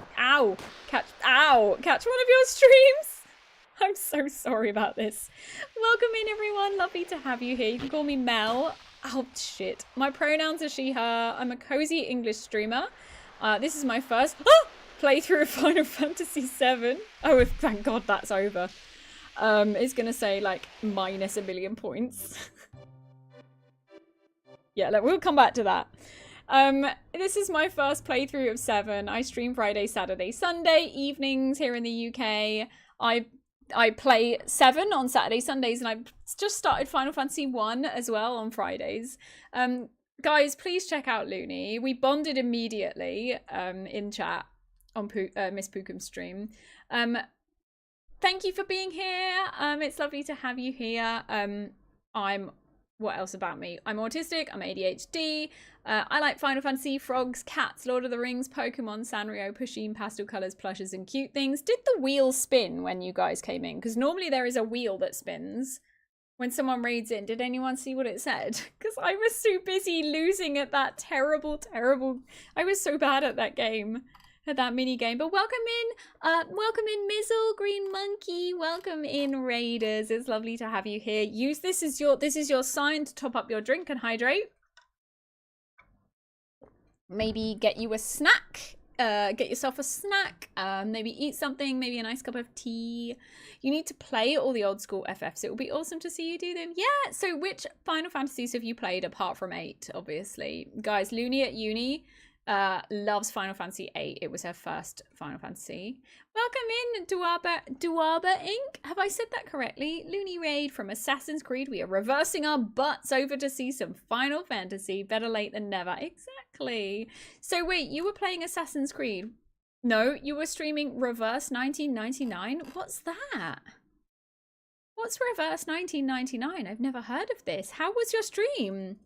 catch one of your streams. I'm so sorry about this. Welcome in, everyone. Lovely to have you here. You can call me Mel. Oh shit. My pronouns are she, her. I'm a cozy English streamer. This is my first playthrough of Final Fantasy VII. Oh, thank God that's over. It's gonna say like minus a million points. Yeah, look, we'll come back to that. This is my first playthrough of 7. I stream Friday, Saturday, Sunday evenings here in the UK. I play 7 on Saturday, Sundays, and I've just started Final Fantasy I as well on Fridays. Guys, please check out Looney. We bonded immediately in chat on Miss Pookum's stream. Thank you for being here. It's lovely to have you here. What else about me? I'm autistic, I'm ADHD, I like Final Fantasy, frogs, cats, Lord of the Rings, Pokemon, Sanrio, Pusheen, pastel colours, plushes and cute things. Did the wheel spin when you guys came in? Because normally there is a wheel that spins when someone raids in. Did anyone see what it said? Because I was so busy losing at that terrible... I was so bad at that game. At that mini game. But welcome in Mizzle, Green Monkey, welcome in Raiders. It's lovely to have you here. This is your sign to top up your drink and hydrate. Maybe get you a snack. Get yourself a snack. Maybe eat something, maybe a nice cup of tea. You need to play all the old school FFs. It will be awesome to see you do them. Yeah, so which Final Fantasies have you played apart from 8, obviously? Guys, Looney at Uni loves Final Fantasy VIII. It was her first Final Fantasy. Welcome in, Duaba Inc. Have I said that correctly? Looney Raid from Assassin's Creed. We are reversing our butts over to see some Final Fantasy. Better late than never. Exactly. So wait, you were playing Assassin's Creed? No, you were streaming Reverse 1999? What's that? What's Reverse 1999? I've never heard of this. How was your stream?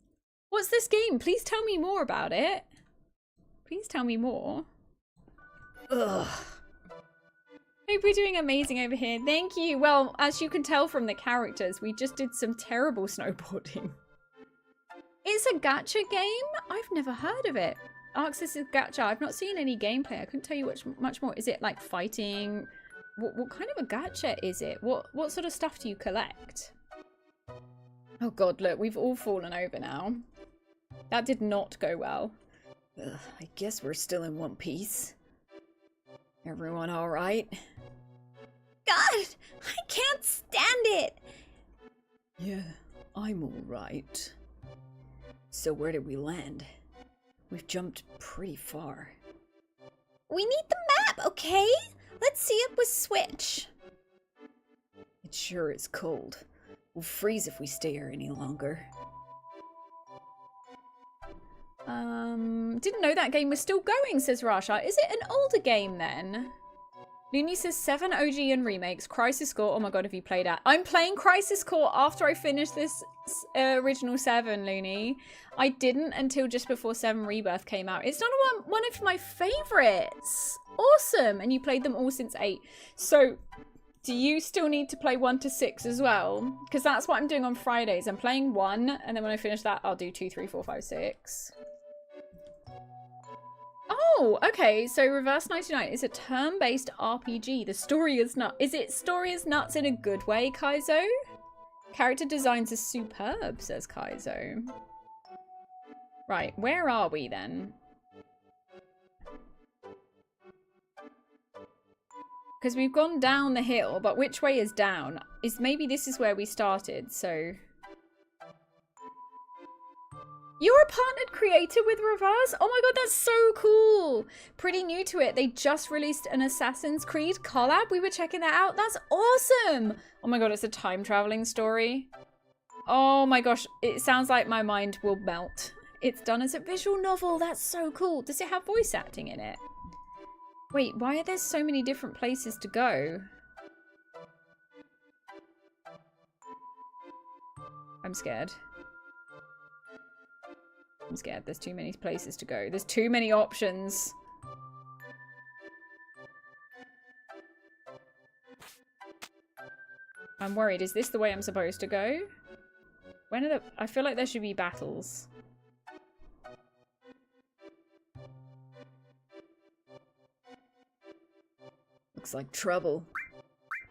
What's this game? Please tell me more about it. Please tell me more. Ugh. Hope we're doing amazing over here. Thank you. Well, as you can tell from the characters, we just did some terrible snowboarding. It's a gacha game? I've never heard of it. Arxis is gacha. I've not seen any gameplay. I couldn't tell you much more. Is it like fighting? What kind of a gacha is it? What sort of stuff do you collect? Oh God, look, we've all fallen over now. That did not go well. I guess we're still in one piece. Everyone all right? God, I can't stand it. Yeah, I'm all right. So where did we land? We've jumped pretty far. We need the map, okay? Let's see it with Switch. It sure is cold. We'll freeze if we stay here any longer. Didn't know that game was still going, says Rasha. Is it an older game then? Looney says 7 OG and remakes. Crisis Core. Oh my God, have you played that? I'm playing Crisis Core after I finish this original 7, Looney. I didn't until just before 7 Rebirth came out. It's not one of my favorites. Awesome. And you played them all since 8. So do you still need to play 1 to 6 as well? Because that's what I'm doing on Fridays. I'm playing 1, and then when I finish that, I'll do 2, 3, 4, 5, 6. Oh, okay. So Reverse 99 is a turn-based RPG. The story is nuts. Is it story is nuts in a good way, Kaizo? Character designs are superb, says Kaizo. Right, where are we then? Because we've gone down the hill, but which way is down? Maybe this is where we started, so... You're a partnered creator with Reverse? Oh my God, that's so cool. Pretty new to it. They just released an Assassin's Creed collab. We were checking that out. That's awesome. Oh my God, it's a time traveling story. Oh my gosh, it sounds like my mind will melt. It's done as a visual novel. That's so cool. Does it have voice acting in it? Wait, why are there so many different places to go? I'm scared. I'm scared. There's too many places to go. There's too many options. I'm worried. Is this the way I'm supposed to go? When are the... I feel like there should be battles. Looks like trouble.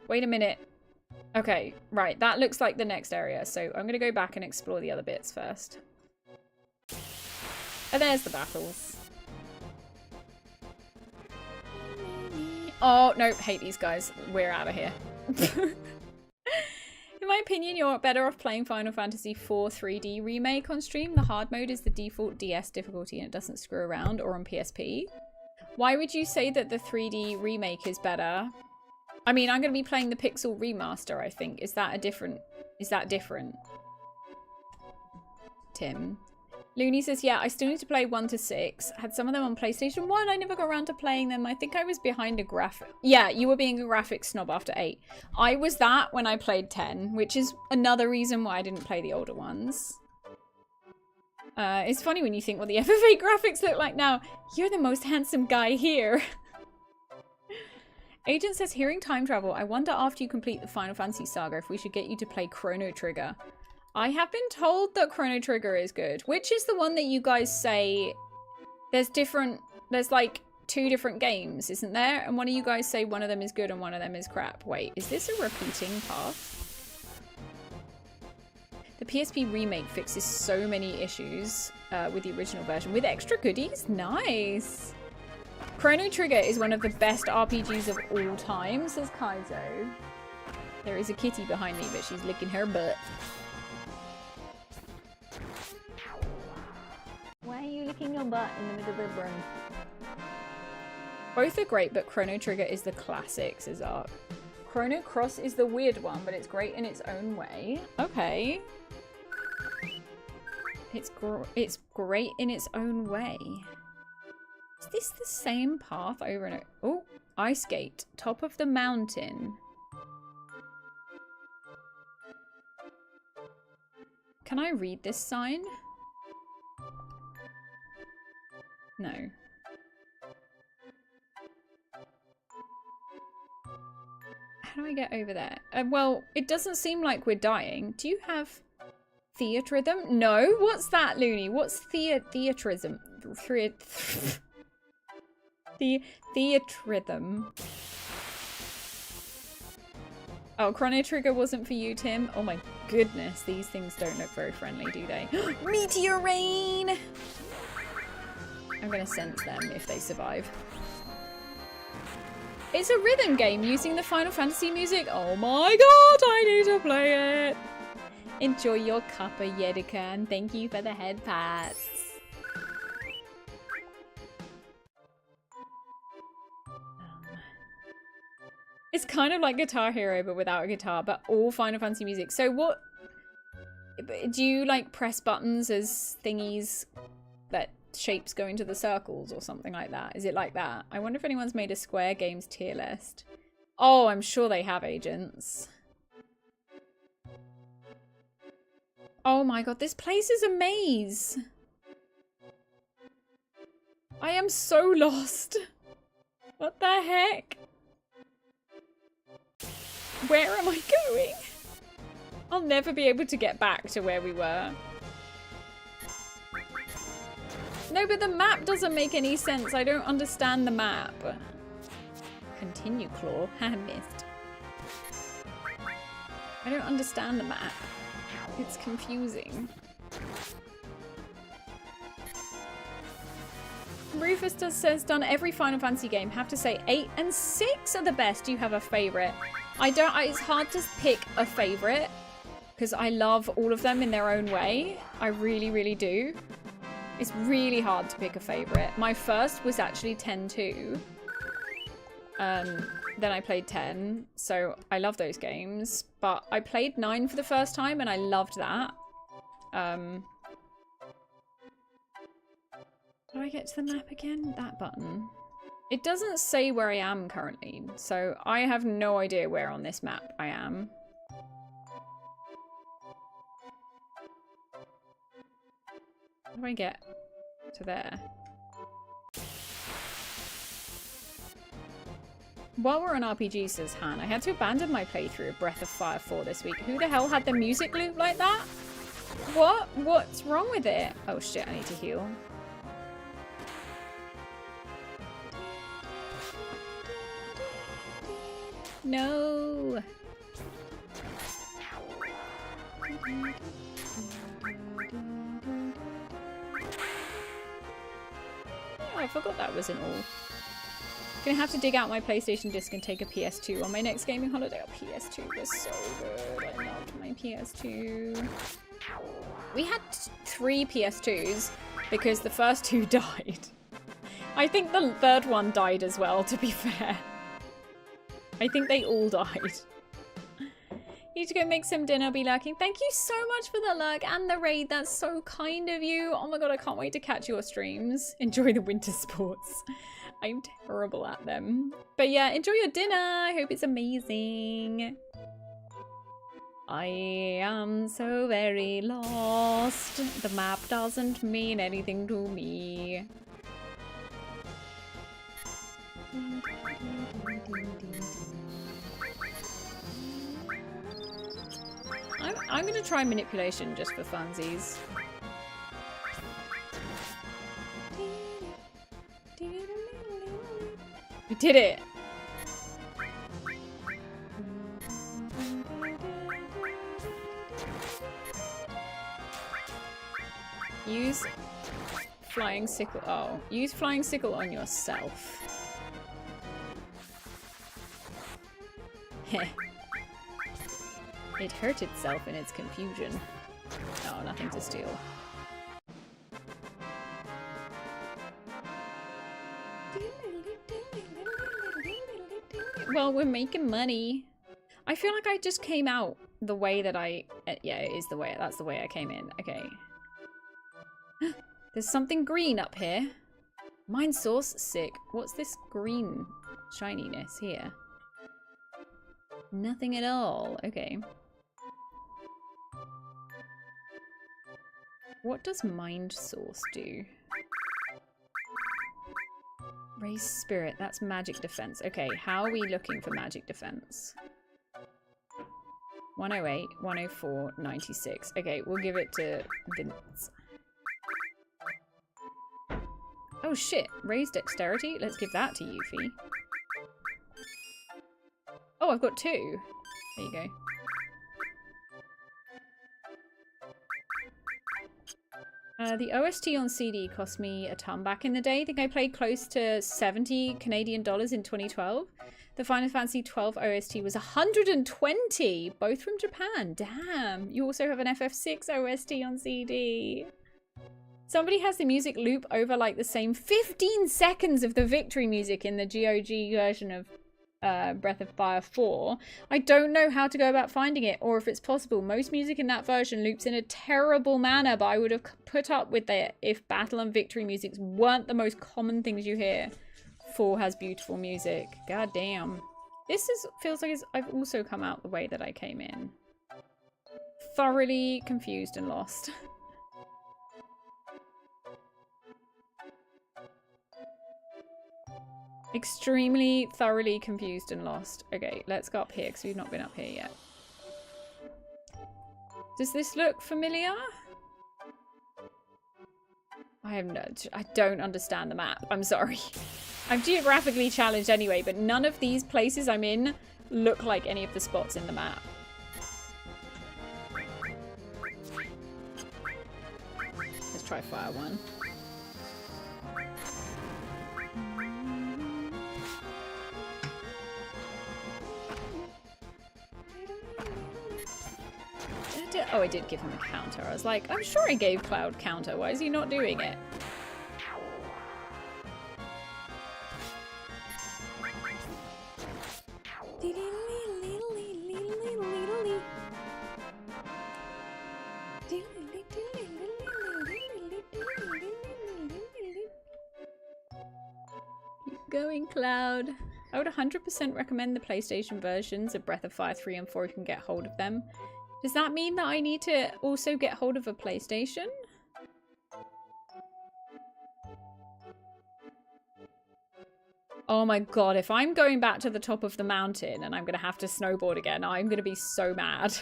Wait a minute. Okay, right. That looks like the next area. So I'm going to go back and explore the other bits first. Oh, there's the battles. Oh, no. Hate these guys. We're out of here. In my opinion, you're better off playing Final Fantasy IV 3D Remake on stream. The hard mode is the default DS difficulty and it doesn't screw around, or on PSP. Why would you say that the 3D Remake is better? I mean, I'm going to be playing the Pixel Remaster, I think. Is that different? Tim. Looney says, yeah, I still need to play 1 to 6. Had some of them on PlayStation 1. I never got around to playing them. I think I was behind a graphic. Yeah, you were being a graphics snob after 8. I was that when I played 10, which is another reason why I didn't play the older ones. It's funny when you think what the FFVIII graphics look like now. You're the most handsome guy here. Agent says, hearing time travel, I wonder after you complete the Final Fantasy saga if we should get you to play Chrono Trigger. I have been told that Chrono Trigger is good. Which is the one that you guys say... There's like 2 different games, isn't there? And one of you guys say one of them is good and one of them is crap. Wait, is this a repeating path? The PSP remake fixes so many issues with the original version. With extra goodies? Nice! Chrono Trigger is one of the best RPGs of all time, says Kaizo. There is a kitty behind me, but she's licking her butt. Why are you licking your butt in the middle of the room? Both are great, but Chrono Trigger is the classic, says Ark. Chrono Cross is the weird one, but it's great in its own way. Okay. It's great in its own way. Is this the same path over and over? Oh, Ice Gate. Top of the mountain. Can I read this sign? No. How do I get over there? Well, it doesn't seem like we're dying. Do you have theatrhythm? No. What's that, Looney? What's theatrhythm? Theatrhythm. Oh, Chrono Trigger wasn't for you, Tim. Oh my goodness, these things don't look very friendly, do they? Meteor rain! I'm gonna sense them if they survive. It's a rhythm game using the Final Fantasy music. Oh my god, I need to play it. Enjoy your cuppa, Yedika, and thank you for the head pats. It's kind of like Guitar Hero, but without a guitar, but all Final Fantasy music. So what, do you like press buttons as thingies that shapes go into the circles or something like that? Is it like that? I wonder if anyone's made a Square Games tier list. Oh, I'm sure they have, agents. Oh my god, this place is a maze. I am so lost. What the heck? Where am I going? I'll never be able to get back to where we were. No, but the map doesn't make any sense. I don't understand the map. Continue, Claw. I missed. I don't understand the map. It's confusing. Rufus says, done every Final Fantasy game. Have to say 8 and 6 are the best. Do you have a favourite? It's hard to pick a favourite because I love all of them in their own way. I really, really do. It's really hard to pick a favourite. My first was actually 10-2. Then I played 10. So I love those games. But I played 9 for the first time and I loved that. How do I get to the map again? That button. It doesn't say where I am currently. So I have no idea where on this map I am. How do I get to there? While we're on RPG, says Han, I had to abandon my playthrough of Breath of Fire 4 this week. Who the hell had the music loop like that? What? What's wrong with it? Oh shit, I need to heal. No! Oh, I forgot that wasn't all. Gonna have to dig out my PlayStation disc and take a PS2 on my next gaming holiday. Oh, PS2 was so good. I loved my PS2. We had 3 PS2s because the first 2 died. I think the third one died as well, to be fair. I think they all died. Need to go make some dinner, be lurking. Thank you so much for the lurk and the raid. That's so kind of you. Oh my god, I can't wait to catch your streams. Enjoy the winter sports. I'm terrible at them. But yeah, enjoy your dinner. I hope it's amazing. I am so very lost. The map doesn't mean anything to me. I'm gonna try manipulation just for funsies. We did it! Use flying sickle. Oh, use flying sickle on yourself. Heh. It hurt itself in its confusion. Oh, nothing to steal. Well, we're making money. I feel like I just came out the way that I... yeah, it is the way. That's the way I came in. Okay. There's something green up here. Mind source, sick. What's this green shininess here? Nothing at all. Okay. What does mind source do? Raise spirit. That's magic defense. Okay, how are we looking for magic defense? 108, 104, 96. Okay, we'll give it to Vince. Oh shit, raise dexterity? Let's give that to Yuffie. Oh, I've got 2. There you go. The OST on CD cost me a ton back in the day. I think I played close to 70 Canadian dollars in 2012. The Final Fantasy 12 OST was 120, both from Japan. Damn. You also have an FF6 OST on CD. Somebody has the music loop over like the same 15 seconds of the victory music in the GOG version of Breath of Fire 4. I don't know how to go about finding it or if it's possible. Most music in that version loops in a terrible manner, but I would have put up with it if battle and victory musics weren't the most common things you hear. 4 has beautiful music. God damn. This feels like I've also come out the way that I came in. Thoroughly confused and lost. Extremely, thoroughly confused and lost. Okay, let's go up here because we've not been up here yet. Does this look familiar? I don't understand the map. I'm sorry. I'm geographically challenged anyway, but none of these places I'm in look like any of the spots in the map. Let's try fire 1. Oh, I did give him a counter. I was like, I'm sure I gave Cloud counter. Why is he not doing it? Keep going, Cloud. I would 100% recommend the PlayStation versions of Breath of Fire 3 and 4 if you can get hold of them. Does that mean that I need to also get hold of a PlayStation? Oh my god, if I'm going back to the top of the mountain and I'm gonna have to snowboard again, I'm gonna be so mad.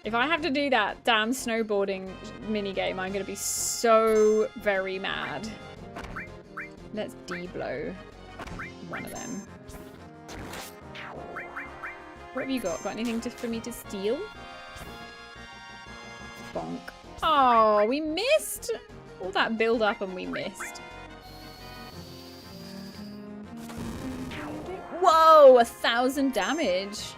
If I have to do that damn snowboarding minigame, I'm gonna be so very mad. Let's de-blow one of them. What have you got? Got anything for me to steal? Bonk. Oh, we missed! All that build up and we missed. Whoa! 1,000 damage!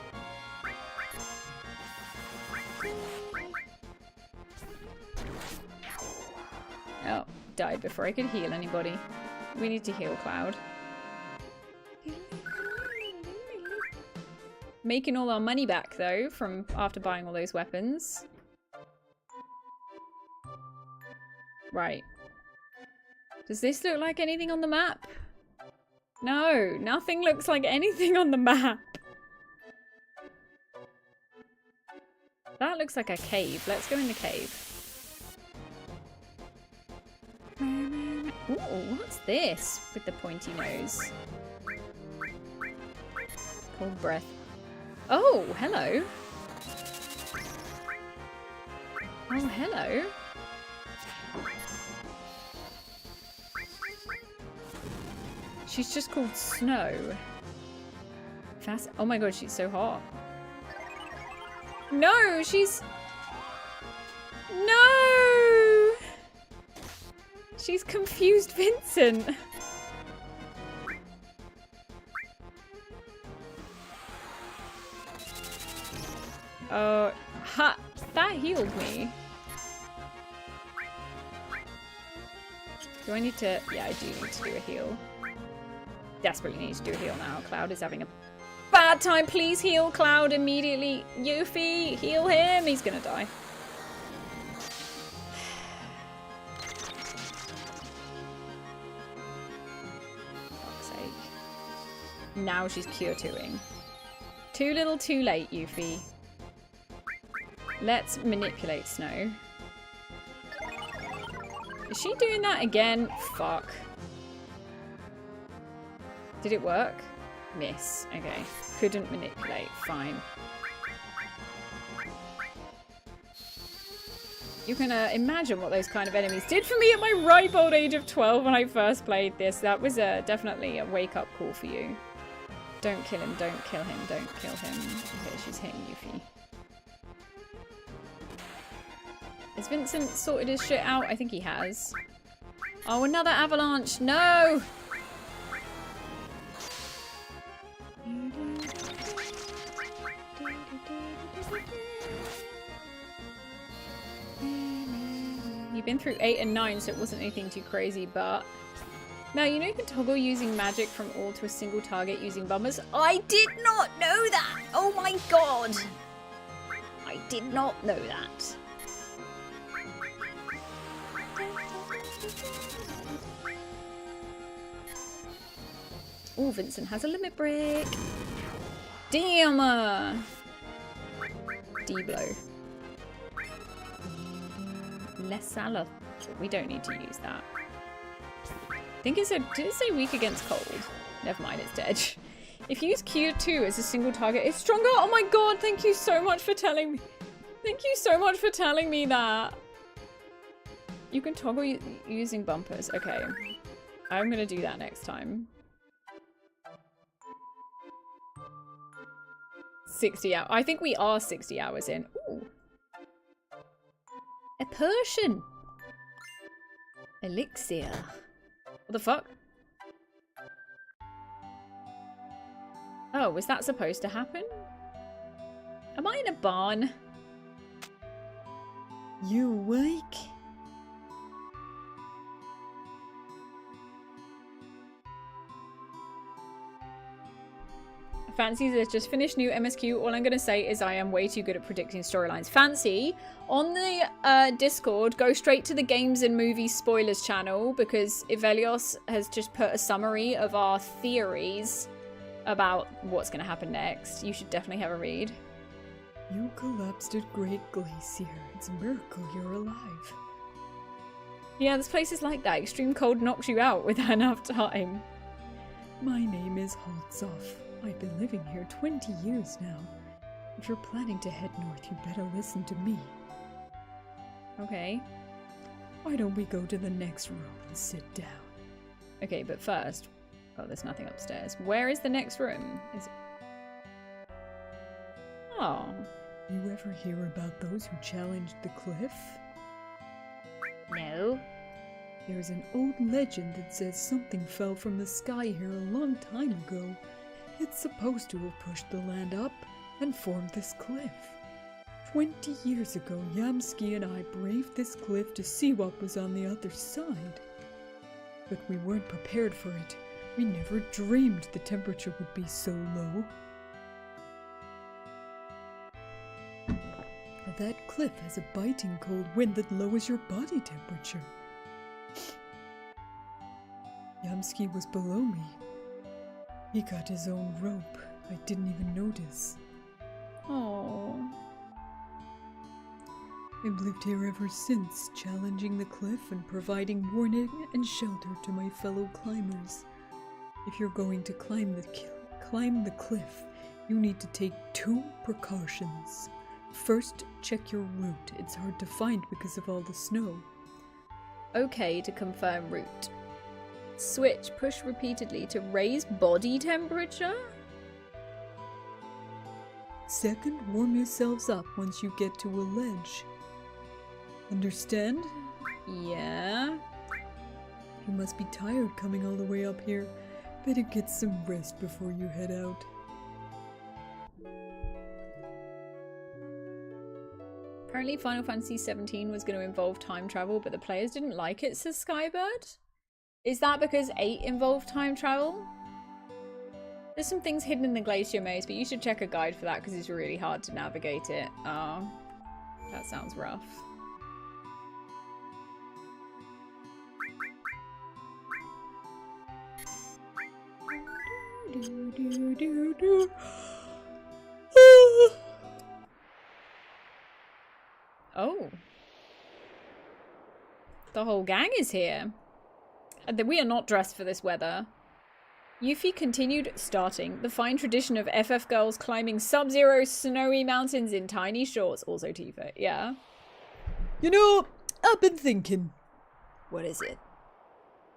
Oh, died before I could heal anybody. We need to heal Cloud. Making all our money back though, from after buying all those weapons. Right. Does this look like anything on the map? No, nothing looks like anything on the map. That looks like a cave. Let's go in the cave. Ooh, what's this with the pointy nose? Cold breath. Oh, hello. Oh, hello. She's just called Snow. Fast. Oh my god, she's so hot. No, she's... No! She's confused Vincent. Oh, ha! That healed me. Do I need to... Yeah, I do need to do a heal. Desperately need to do a heal now. Cloud is having a bad time. Please heal Cloud immediately. Yuffie, heal him. He's gonna die. Fuck's sake. Now she's cure 2-ing. Too little too late, Yuffie. Let's manipulate Snow. Is she doing that again? Fuck. Did it work? Miss. Okay. Couldn't manipulate. Fine. You can imagine what those kind of enemies did for me at my ripe old age of 12 when I first played this. That was definitely a wake-up call for you. Don't kill him. Don't kill him. Don't kill him. Okay, she's hitting Yuffie. Has Vincent sorted his shit out? I think he has. Oh, another avalanche. No! You've been through 8 and 9, so it wasn't anything too crazy, but... Now, you know you can toggle using magic from all to a single target using bumpers? I did not know that! Oh my god! I did not know that. Oh, Vincent has a limit break. Damn! D-blow. Less salad. We don't need to use that. I think it said, did it say weak against cold? Never mind, it's dead. If you use Q2 as a single target, it's stronger. Oh my god, thank you so much for telling me. Thank you so much for telling me that. You can toggle using bumpers. Okay. I'm gonna do that next time. 60 hours. I think we are 60 hours in. Ooh. A Persian. Elixir. What the fuck? Oh, was that supposed to happen? Am I in a barn? You awake? Fancy has just finished new MSQ. All I'm going to say is I am way too good at predicting storylines. Fancy, on the Discord, go straight to the Games and Movies Spoilers channel because Ivelios has just put a summary of our theories about what's going to happen next. You should definitely have a read. You collapsed at Great Glacier. It's a miracle you're alive. Yeah, this place is like that. Extreme cold knocks you out without enough time. My name is Holtzoff. I've been living here 20 years now. If you're planning to head north, you better listen to me. Okay. Why don't we go to the next room and sit down? Okay, but first... Oh, there's nothing upstairs. Where is the next room? Is it... Oh. You ever hear about those who challenged the cliff? No. There's an old legend that says something fell from the sky here a long time ago. It's supposed to have pushed the land up and formed this cliff. 20 years ago, Yamski and I braved this cliff to see what was on the other side. But we weren't prepared for it. We never dreamed the temperature would be so low. That cliff has a biting cold wind that lowers your body temperature. Yamski was below me. He got his own rope. I didn't even notice. Oh. I've lived here ever since, challenging the cliff and providing warning and shelter to my fellow climbers. If you're going to climb the cliff, you need to take 2 precautions. First, check your route. It's hard to find because of all the snow. Okay, to confirm route. Switch, push repeatedly to raise body temperature? Second, warm yourselves up once you get to a ledge. Understand? Yeah. You must be tired coming all the way up here. Better get some rest before you head out. Apparently Final Fantasy XVII was going to involve time travel, but the players didn't like it, says Skybird. Is that because 8 involved time travel? There's some things hidden in the Glacier Maze, but you should check a guide for that because it's really hard to navigate it. Oh, that sounds rough. Oh. The whole gang is here. And we are not dressed for this weather. Yuffie continued starting the fine tradition of FF girls climbing sub-zero snowy mountains in tiny shorts. Also Tifa, yeah. You know, I've been thinking. What is it?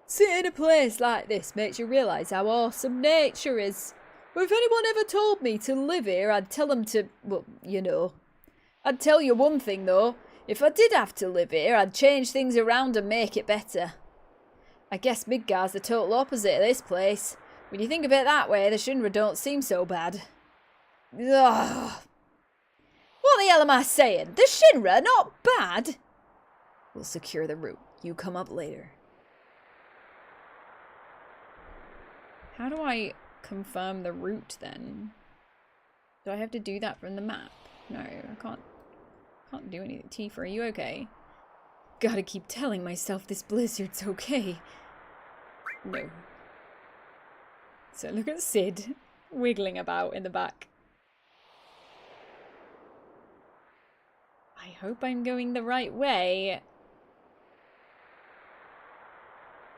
Sitting in a place like this makes you realise how awesome nature is. But if anyone ever told me to live here, I'd tell them to, well, you know. I'd tell you one thing though, if I did have to live here, I'd change things around and make it better. I guess Midgar's the total opposite of this place. When you think of it that way, the Shinra don't seem so bad. Ugh. What the hell am I saying? The Shinra not bad? We'll secure the route. You come up later. How do I confirm the route then? Do I have to do that from the map? No, I can't do anything. Tifa, are you okay? Gotta keep telling myself this blizzard's okay. No. So look at Sid wiggling about in the back. I hope I'm going the right way.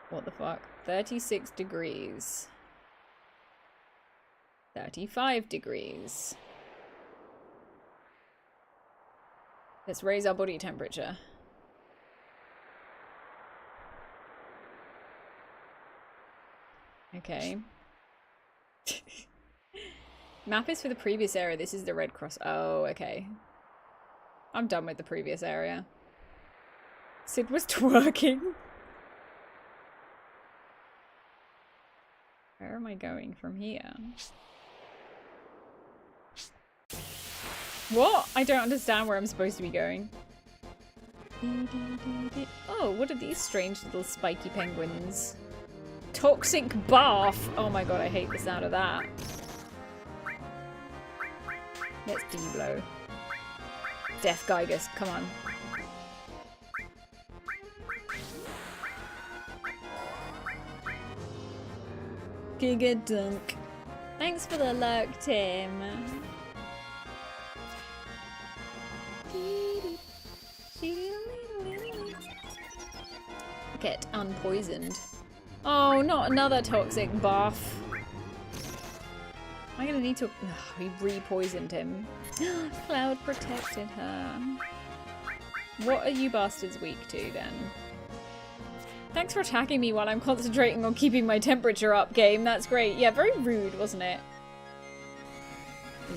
What the fuck? 36 degrees. 35 degrees. Let's raise our body temperature. Okay. Map is for the previous area. This is the red cross. Oh, okay. I'm done with the previous area. Sid was twerking. Where am I going from here? What? I don't understand where I'm supposed to be going. Oh, what are these strange little spiky penguins? Toxic bath! Oh my god, I hate the sound of that. Let's D-blow. Death Gygus, come on. Giga dunk. Thanks for the lurk, Tim. jacket unpoisoned. Oh, not another toxic buff. Am I gonna need to... Ugh, we re-poisoned him. Cloud protected her. What are you bastards weak to, then? Thanks for attacking me while I'm concentrating on keeping my temperature up, game. That's great. Yeah, very rude, wasn't it?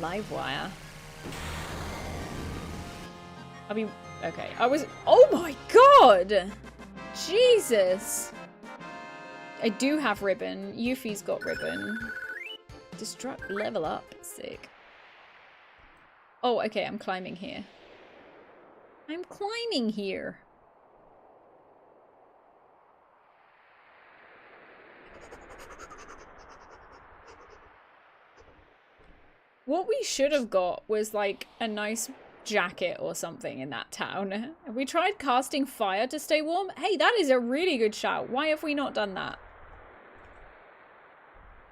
Livewire. I mean, okay. I was... Oh my god! Jesus! I do have ribbon. Yuffie's got ribbon. Destruct level up. Sick. Oh, okay. I'm climbing here. I'm climbing here. What we should have got was like a nice jacket or something in that town. Have we tried casting fire to stay warm? Hey, that is a really good shout. Why have we not done that?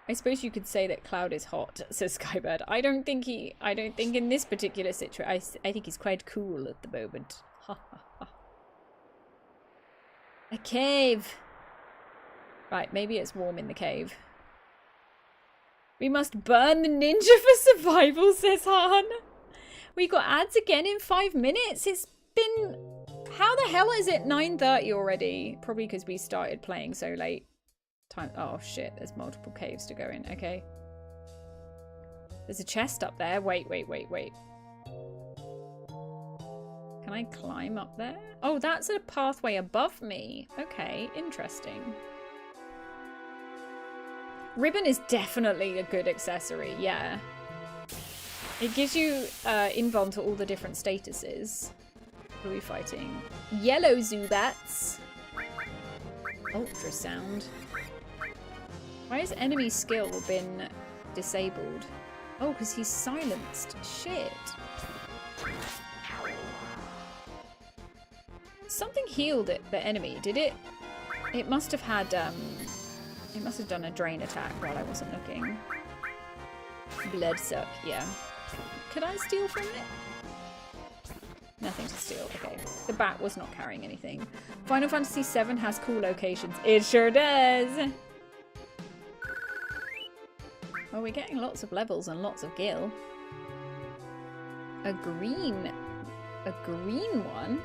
I suppose you could say that Cloud is hot, says Skybird. I don't think in this particular situation, I think he's quite cool at the moment. Ha ha ha. A cave. Right, maybe it's warm in the cave. We must burn the ninja for survival, says Han. We got ads again in 5 minutes. It's been... How the hell is it 9:30 already? Probably because we started playing so late. Time. Oh shit, there's multiple caves to go in. Okay. There's a chest up there. Wait. Can I climb up there? Oh, that's a pathway above me. Okay, interesting. Ribbon is definitely a good accessory, yeah. It gives you invuln to all the different statuses. What are we fighting? Yellow Zubats. Ultrasound. Why has enemy skill been disabled? Oh, because he's silenced. Shit. Something healed the enemy. Did it? It must have had, it must have done a drain attack while I wasn't looking. Blood suck, yeah. Could I steal from it? Nothing to steal, okay. The bat was not carrying anything. Final Fantasy VII has cool locations. It sure does! Well, we're getting lots of levels and lots of gil. A green one?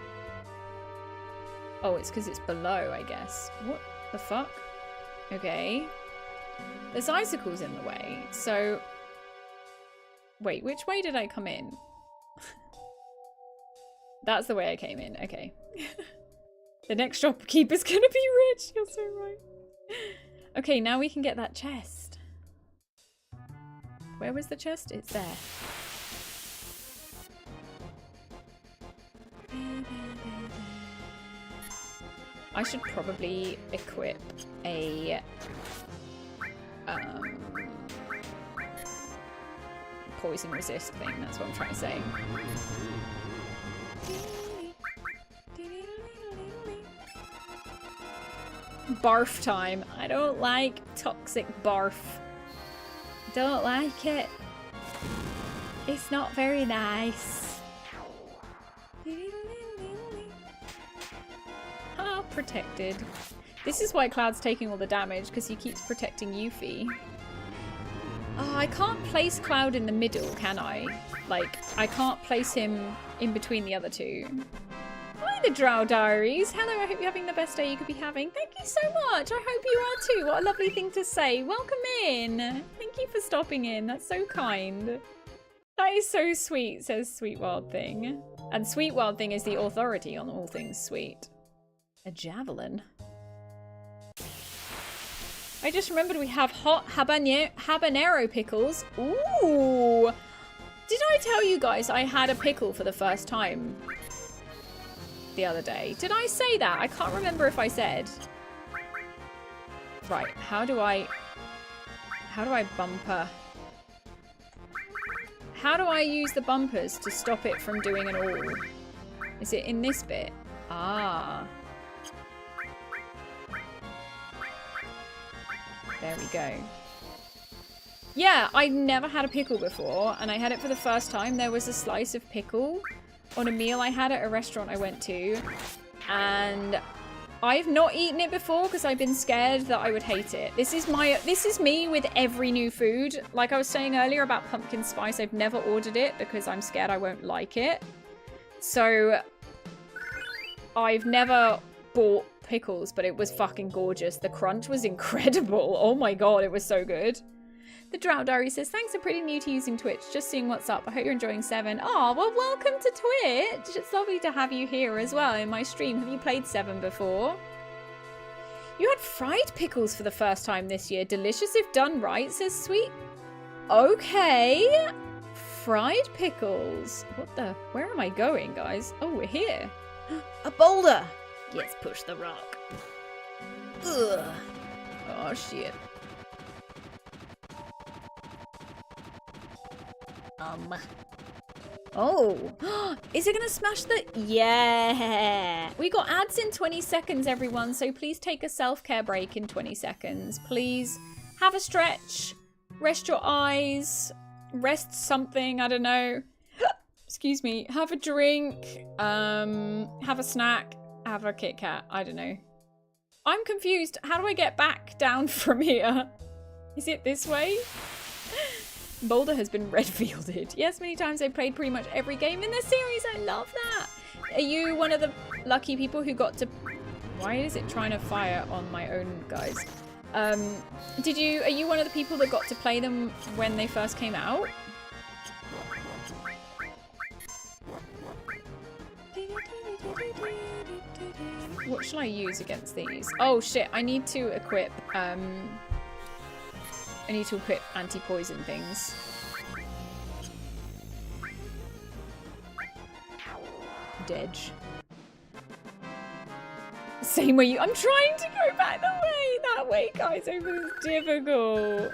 Oh, it's because it's below, I guess. What the fuck? Okay. There's icicles in the way, so... Wait, which way did I come in? That's the way I came in, okay. The next shopkeeper's gonna be rich, you're so right. Okay, now we can get that chest. Where was the chest? It's there. I should probably equip a poison resist thing, that's what I'm trying to say. Barf time. I don't like toxic barf. Don't like it. It's not very nice. Ah, protected. This is why Cloud's taking all the damage, because he keeps protecting Yuffie. Oh, I can't place Cloud in the middle, can I? Like, I can't place him in between the other two. Hi, the Drow Diaries. Hello, I hope you're having the best day you could be having. Thank you so much. I hope you are too. What a lovely thing to say. Welcome in. Thank you for stopping in. That's so kind. That is so sweet, says Sweet Wild Thing. And Sweet Wild Thing is the authority on all things sweet. A javelin. I just remembered we have hot habanero pickles. Ooh. Did I tell you guys I had a pickle for the first time the other day? Did I say that? I can't remember if I said. Right, how do I bumper? How do I use the bumpers to stop it from doing an all? Is it in this bit? Ah. There we go. Yeah, I've never had a pickle before, and I had it for the first time. There was a slice of pickle on a meal I had at a restaurant I went to, and I've not eaten it before because I've been scared that I would hate it. This is me with every new food. Like I was saying earlier about pumpkin spice, I've never ordered it because I'm scared I won't like it. So I've never bought pickles, but it was fucking gorgeous. The crunch was incredible. Oh my god, it was so good. The Drought Diary says, thanks, I'm pretty new to using Twitch. Just seeing what's up. I hope you're enjoying 7. Oh, well, welcome to Twitch. It's lovely to have you here as well in my stream. Have you played 7 before? You had fried pickles for the first time this year. Delicious if done right, says Sweet. Okay. Fried pickles. What the? Where am I going, guys? Oh, we're here. A boulder. Yes, push the rock. Ugh. Oh, shit. Oh, is it gonna smash the... Yeah. We got ads in 20 seconds, everyone, so please take a self-care break in 20 seconds. Please have a stretch, rest your eyes, rest something, I don't know. Excuse me, have a drink, have a snack, have a Kit Kat, I don't know. I'm confused. How do I get back down from here? Is it this way? Boulder has been red fielded. Yes, many times I've played pretty much every game in the series. I love that. Are you one of the lucky people who got to... Why is it trying to fire on my own guys? Are you one of the people that got to play them when they first came out? What shall I use against these? Oh shit, I need to equip anti-poison things. Dedge. Same way you- I'm trying to go back that way, guys. It was difficult.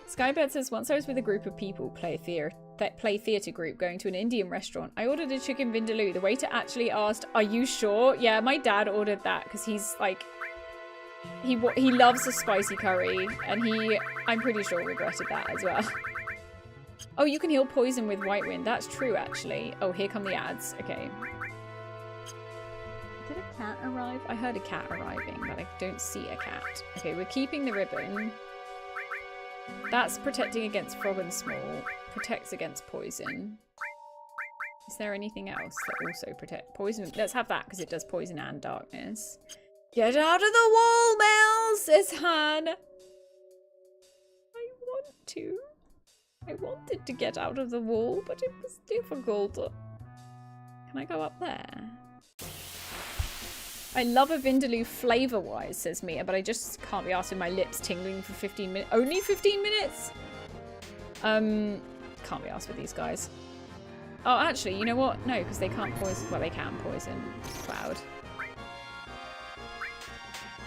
Skybird says, once I was with a group of people, play theatre group, going to an Indian restaurant. I ordered a chicken vindaloo. The waiter actually asked, are you sure? Yeah, my dad ordered that because he's like, he loves a spicy curry, and I'm pretty sure regretted that as well. Oh, you can heal poison with White Wind. That's true, actually. Oh, here come the ads. Okay. Did a cat arrive? I heard a cat arriving, but I don't see a cat. Okay, we're keeping the ribbon. That's protecting against frog and small. Protects against poison. Is there anything else that also protects poison? Let's have that, because it does poison and darkness. Get out of the wall, Mel, says Han. I wanted to get out of the wall, but it was difficult. Can I go up there? I love a vindaloo flavor-wise, says Mia, but I just can't be asked with my lips tingling for 15 minutes. Only 15 minutes? Can't be asked with these guys. Oh, actually, you know what? No, because they can't poison. Well, they can poison Cloud.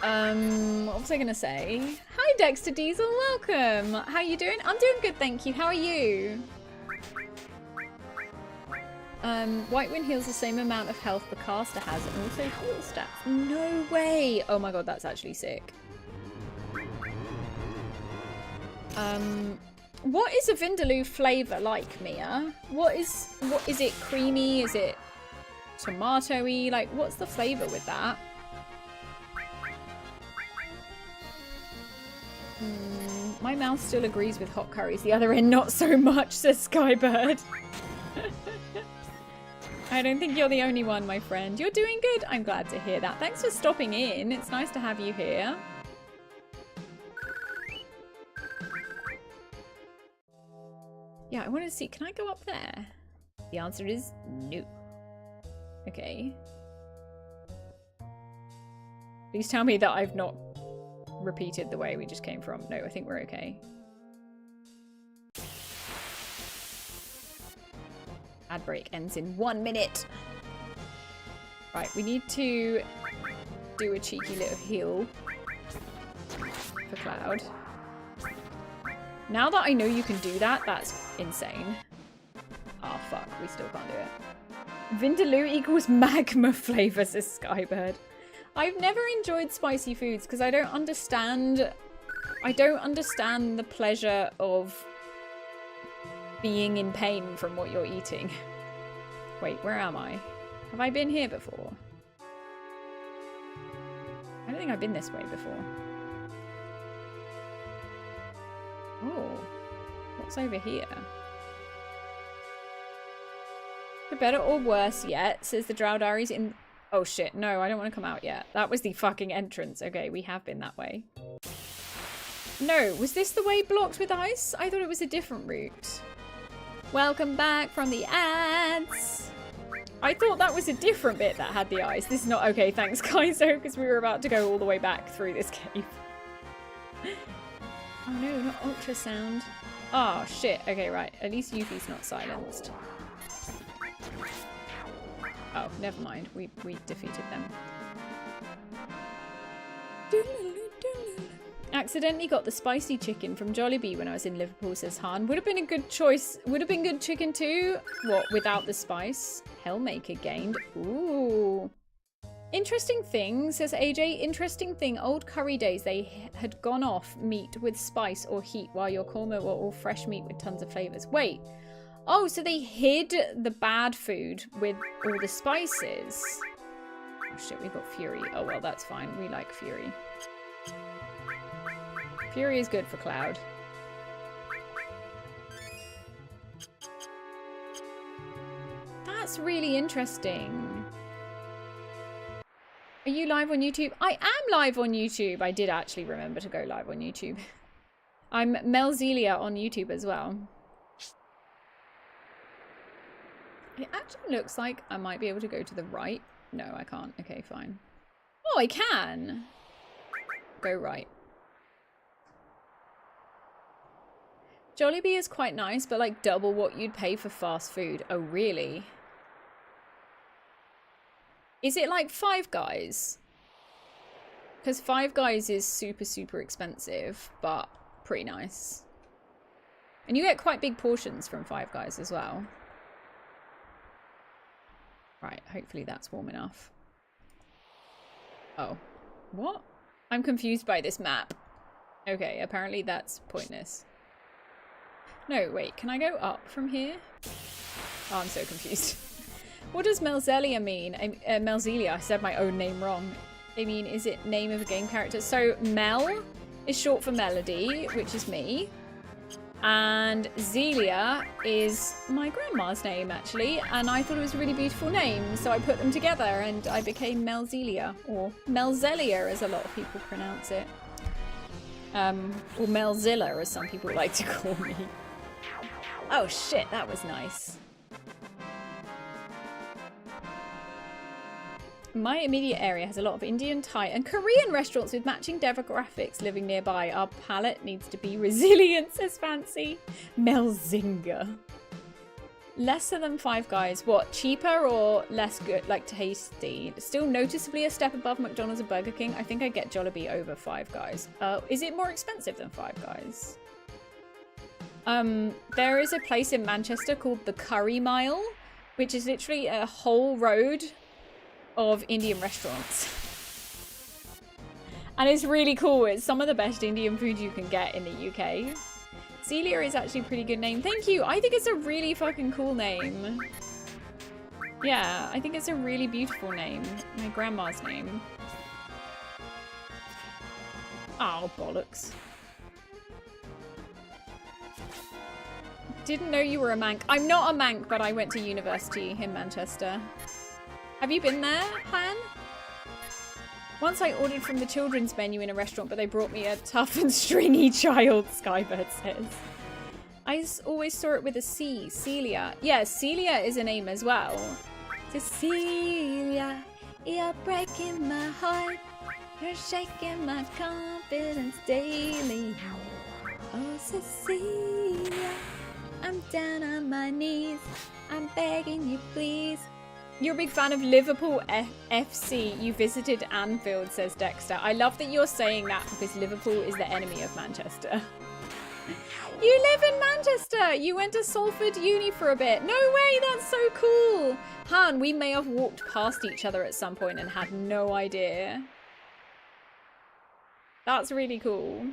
What was I gonna say? Hi, Dexter Diesel, welcome. How you doing? I'm doing good, thank you. How are you? White Wind heals the same amount of health the caster has and also heal stats. No way! Oh my god, that's actually sick. What is a vindaloo flavour like, Mia? What is it? Creamy? Is it tomato-y? Like, what's the flavour with that? My mouth still agrees with hot curries. The other end, not so much, says Skybird. I don't think you're the only one, my friend. You're doing good. I'm glad to hear that. Thanks for stopping in. It's nice to have you here. Yeah, I want to see. Can I go up there? The answer is no. Okay. Please tell me that I've not repeated the way we just came from. No, I think we're okay. Ad break ends in 1 minute. Right, we need to do a cheeky little heal for Cloud. Now that I know you can do that, that's insane. Oh fuck, we still can't do it. Vindaloo equals magma flavour, says Skybird. I've never enjoyed spicy foods because I don't understand the pleasure of being in pain from what you're eating. Wait, where am I? Have I been here before? don't think I've been this way before. Oh, what's over here? For better or worse yet, says the Drow Diaries in... Oh shit, no, I don't want to come out yet. That was the fucking entrance. Okay, we have been that way. No, was this the way blocked with ice? I thought it was a different route. Welcome back from the ads. I thought that was a different bit that had the ice. This is not... Okay, thanks, Kaizo, because we were about to go all the way back through this cave. Oh no, not ultrasound. Oh shit. Okay, right. At least Yuffie's not silenced. Oh, never mind. We defeated them. Accidentally got the spicy chicken from Jollibee when I was in Liverpool, says Han. Would have been a good choice. Would have been good chicken too. What, without the spice? Hellmaker gained. Ooh. Interesting thing, says AJ. Interesting thing. Old curry days, they had gone off meat with spice or heat, while your korma were all fresh meat with tons of flavors. Wait. Oh, so they hid the bad food with all the spices. Oh shit, we got Fury. Oh well, that's fine. We like Fury. Fury is good for Cloud. That's really interesting. Are you live on YouTube? I am live on YouTube. I did actually remember to go live on YouTube. I'm Melzelia on YouTube as well. It actually looks like I might be able to go to the right. No, I can't. Okay, fine. Oh, I can. Go right. Jollibee is quite nice, but like double what you'd pay for fast food. Oh, really? Is it like Five Guys? Because Five Guys is super, super expensive, but pretty nice. And you get quite big portions from Five Guys as well. Right, hopefully that's warm enough. Oh, what? I'm confused by this map. Okay, apparently that's pointless. No, wait, can I go up from here? Oh, I'm so confused. What does Melzelia mean? Melzelia, I said my own name wrong. I mean, is it name of a game character? So Mel is short for Melody, which is me. And Zelia is my grandma's name, actually. And I thought it was a really beautiful name, so I put them together and I became Melzelia, or Melzelia, as a lot of people pronounce it. Or Melzilla, as some people like to call me. Oh shit, that was nice. My immediate area has a lot of Indian, Thai, and Korean restaurants with matching demographics living nearby. Our palate needs to be resilient, says Fancy. Melzinga. Lesser than Five Guys. What, cheaper or less good, like tasty? Still noticeably a step above McDonald's and Burger King. I think I get Jollibee over Five Guys. Is it more expensive than Five Guys? There is a place in Manchester called the Curry Mile, which is literally a whole road of Indian restaurants. And it's really cool. It's some of the best Indian food you can get in the UK. Celia is actually a pretty good name. Thank you. I think it's a really fucking cool name. Yeah, I think it's a really beautiful name. My grandma's name. Oh, bollocks. Didn't know you were a Manc. I'm not a Manc, but I went to university in Manchester. Have you been there, Han? Once I ordered from the children's menu in a restaurant, but they brought me a tough and stringy child, Skybird says. I always saw it with a C, Celia. Yeah, Celia is a name as well. Cecilia, you're breaking my heart. You're shaking my confidence daily. Oh, Cecilia, I'm down on my knees. I'm begging you, please. You're a big fan of Liverpool FC. You visited Anfield, says Dexter. I love that you're saying that because Liverpool is the enemy of Manchester. You live in Manchester. You went to Salford Uni for a bit. No way, that's so cool. Han, we may have walked past each other at some point and had no idea. That's really cool.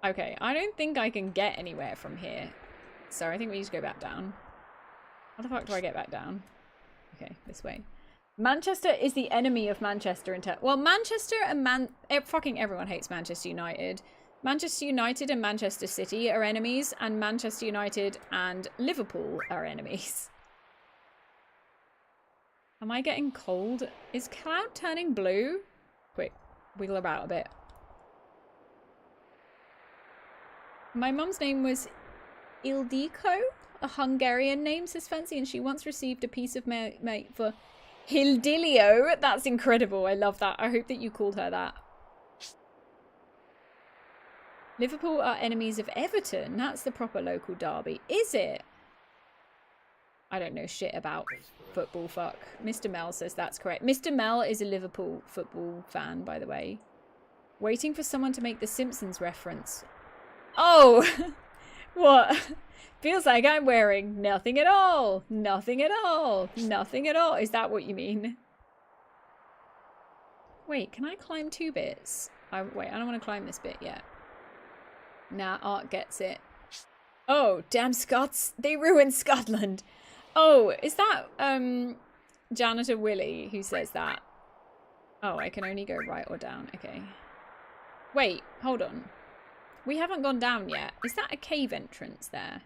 Okay, I don't think I can get anywhere from here. So I think we need to go back down. How the fuck do I get back down? Okay, this way. Manchester is the enemy of Manchester in well, Manchester and fucking everyone hates Manchester United. Manchester United and Manchester City are enemies, and Manchester United and Liverpool are enemies. Am I getting cold? Is Cloud turning blue? Quick, wiggle about a bit. My mum's name was Ildiko, a Hungarian name, says Fancy, and she once received a piece of mate for Hildilio. That's incredible. I love that. I hope that you called her that. Liverpool are enemies of Everton. That's the proper local derby. Is it? I don't know shit about football, fuck. Mr. Mel says that's correct. Mr. Mel is a Liverpool football fan, by the way. Waiting for someone to make the Simpsons reference. Oh! What? Feels like I'm wearing nothing at all. Nothing at all. Nothing at all. Is that what you mean? Wait, can I climb 2 bits? Wait, I don't want to climb this bit yet. Nah, Art gets it. Oh, damn Scots. They ruined Scotland. Oh, is that Janitor Willie who says that? Oh, I can only go right or down. Okay. Wait, hold on. We haven't gone down yet. Is that a cave entrance there?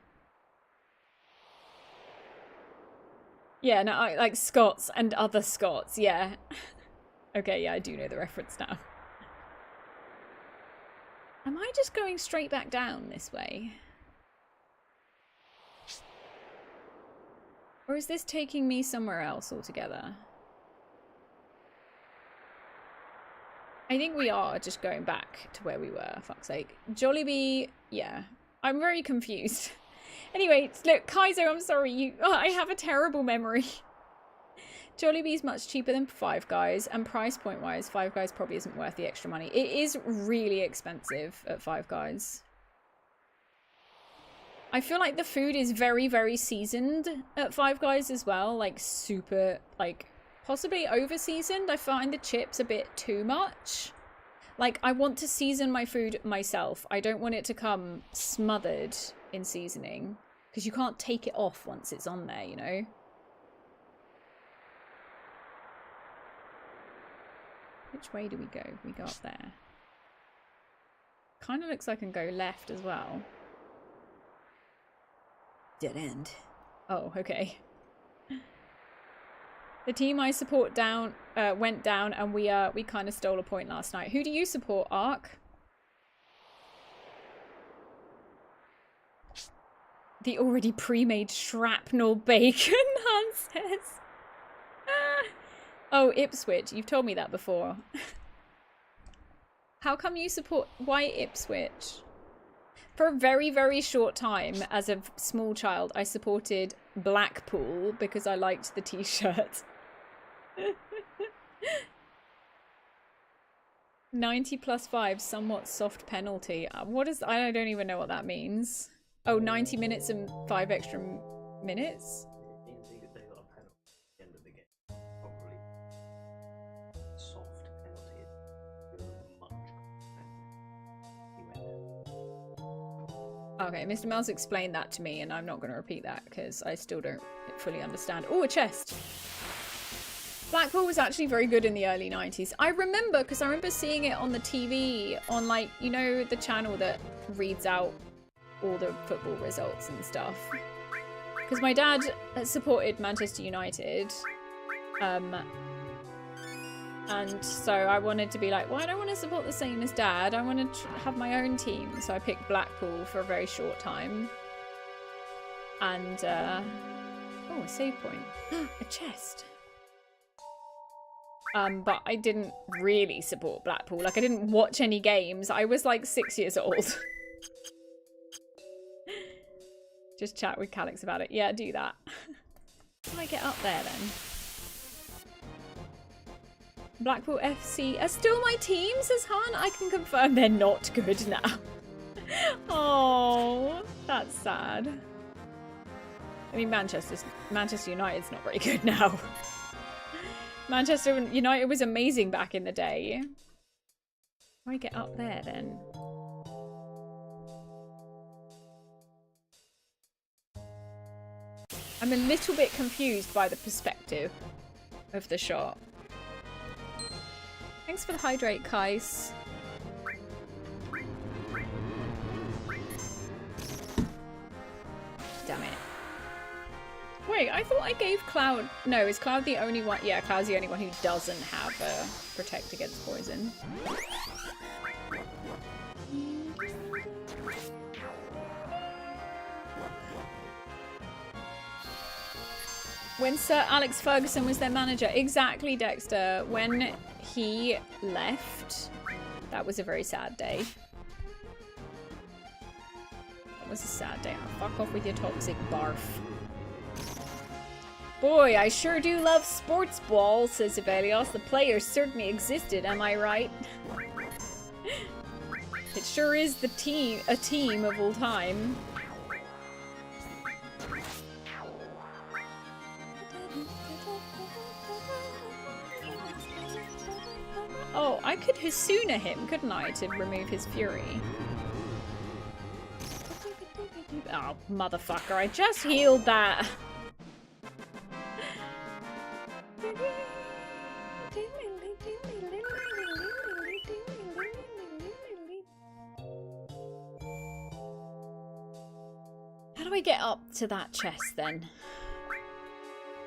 Yeah, no, like Scots and other Scots, yeah. Okay, yeah, I do know the reference now. Am I just going straight back down this way? Or is this taking me somewhere else altogether? I think we are just going back to where we were, fuck's sake. Jollibee, yeah. I'm very confused. Anyway, look, Kaiser, I'm sorry. I have a terrible memory. Jollibee's much cheaper than Five Guys, and price point wise, Five Guys probably isn't worth the extra money. It is really expensive at Five Guys. I feel like the food is very, very seasoned at Five Guys as well. Like super, like possibly over seasoned. I find the chips a bit too much. Like I want to season my food myself. I don't want it to come smothered in seasoning because you can't take it off once it's on there, you know? Which way do we go? We go up there. Kind of looks like I can go left as well. Dead end. Oh, okay. The team I support went down, and we kind of stole a point last night. Who do you support, Ark? The already pre-made shrapnel bacon, Han says. Oh, Ipswich. You've told me that before. How come you support... Why Ipswich? For a very, very short time, as a small child, I supported Blackpool because I liked the t-shirt. 90 plus 5, somewhat soft penalty. What is... I don't even know what that means. Oh, 90 minutes and 5 extra minutes? Okay, Mr. Miles explained that to me, and I'm not going to repeat that because I still don't fully understand. Oh, a chest! Blackpool was actually very good in the early 90s. I remember, because I remember seeing it on the TV, on like, you know, the channel that reads out all the football results and stuff. Because my dad supported Manchester United. And so I wanted to be like, well, I don't want to support the same as Dad. I want to have my own team. So I picked Blackpool for a very short time. And, oh, a save point. A chest. But I didn't really support Blackpool. Like, I didn't watch any games. I was like 6 years old. Just chat with Calix about it. Yeah, do that. How do I get up there then? Blackpool FC are still my team, says Han. I can confirm they're not good now. Oh, that's sad. I mean, Manchester United's not very good now. Manchester United was amazing back in the day. How do I get up there then? I'm a little bit confused by the perspective. of the shot. Thanks for the hydrate, Kais. Damn it. Wait, I thought I gave Cloud... No, is Cloud the only one? Yeah, Cloud's the only one who doesn't have a protect against poison. When Sir Alex Ferguson was their manager. Exactly, Dexter. When he left, that was a very sad day. That was a sad day. Oh, fuck off with your toxic barf. Boy, I sure do love sports ball, says Evelios. The players certainly existed, am I right? It sure is a team of all time. Oh, I could Hasuna him, couldn't I, to remove his fury? Oh, motherfucker, I just healed that. How do I get up to that chest then?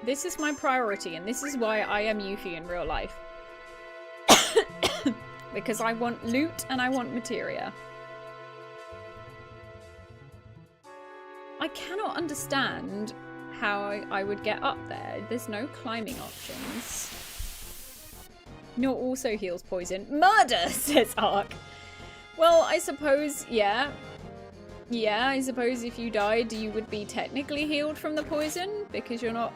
This is my priority, and this is why I am Yuffie in real life. Because I want loot and I want materia. I cannot understand how I would get up there. There's no climbing options. Nor also heals poison. Murder, says Ark. Well, I suppose, yeah. Yeah, I suppose if you died, you would be technically healed from the poison because you're not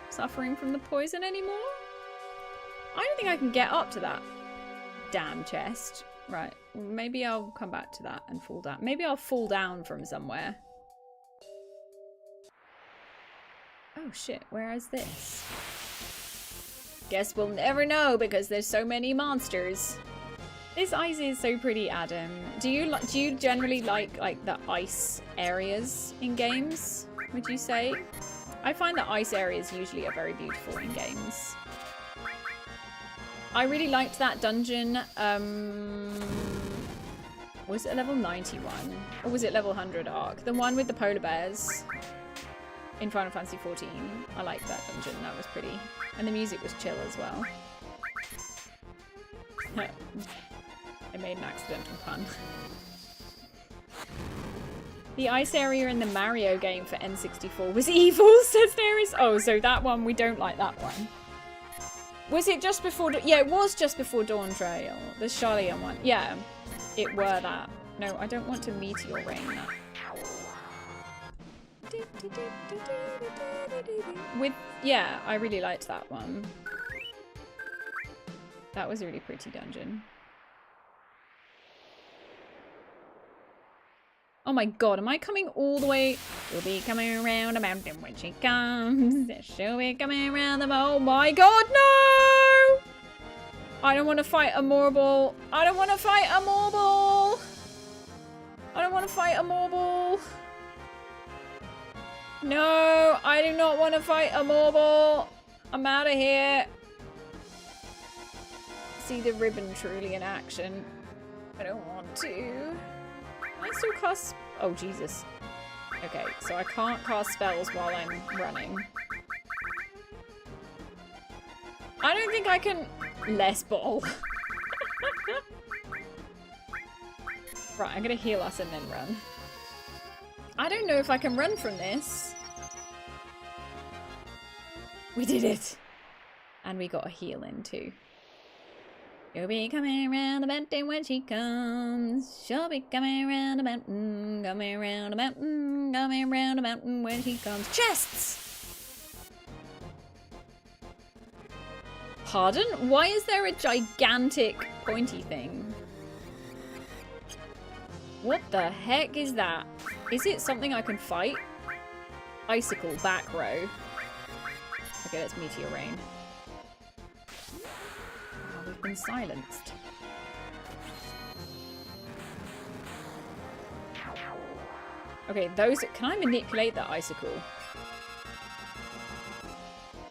suffering from the poison anymore. I don't think I can get up to that damn chest. Right, maybe I'll come back to that and fall down. Maybe I'll fall down from somewhere. Oh shit, where is this? Guess we'll never know because there's so many monsters. This ice is so pretty, Adam. Do you generally like the ice areas in games, would you say? I find that ice areas usually are very beautiful in games. I really liked that dungeon. Was it level 91? Or was it level 100 Arc? The one with the polar bears in Final Fantasy XIV. I liked that dungeon. That was pretty. And the music was chill as well. I made an accidental pun. The ice area in the Mario game for N64 was evil, says Daenerys. Oh, so that one, we don't like that one. Was it just before... Yeah, it was just before Dawn Trail. The Charlian one. Yeah, it were that. No, I don't want to meteor rain that. With... Yeah, I really liked that one. That was a really pretty dungeon. Oh my god, am I coming all the way? She'll be coming around the mountain when she comes. She'll be coming around the mountain. Oh my god, no! I don't want to fight a Morbol. I don't want to fight a Morbol. I don't want to fight a Morbol. No, I do not want to fight a Morbol. I'm out of here. See the ribbon truly in action. I don't want to. I still cast... Oh, Jesus. Okay, so I can't cast spells while I'm running. I don't think I can... Less ball. Right, I'm gonna heal us and then run. I don't know if I can run from this. We did it! And we got a heal in too. She'll be coming around the mountain when she comes. She'll be coming around the mountain, coming around the mountain, coming around the mountain when she comes. Chests! Pardon? Why is there a gigantic pointy thing? What the heck is that? Is it something I can fight? Icicle, back row. Okay, let's Meteor Rain. We've been silenced. Okay, those... Can I manipulate that icicle?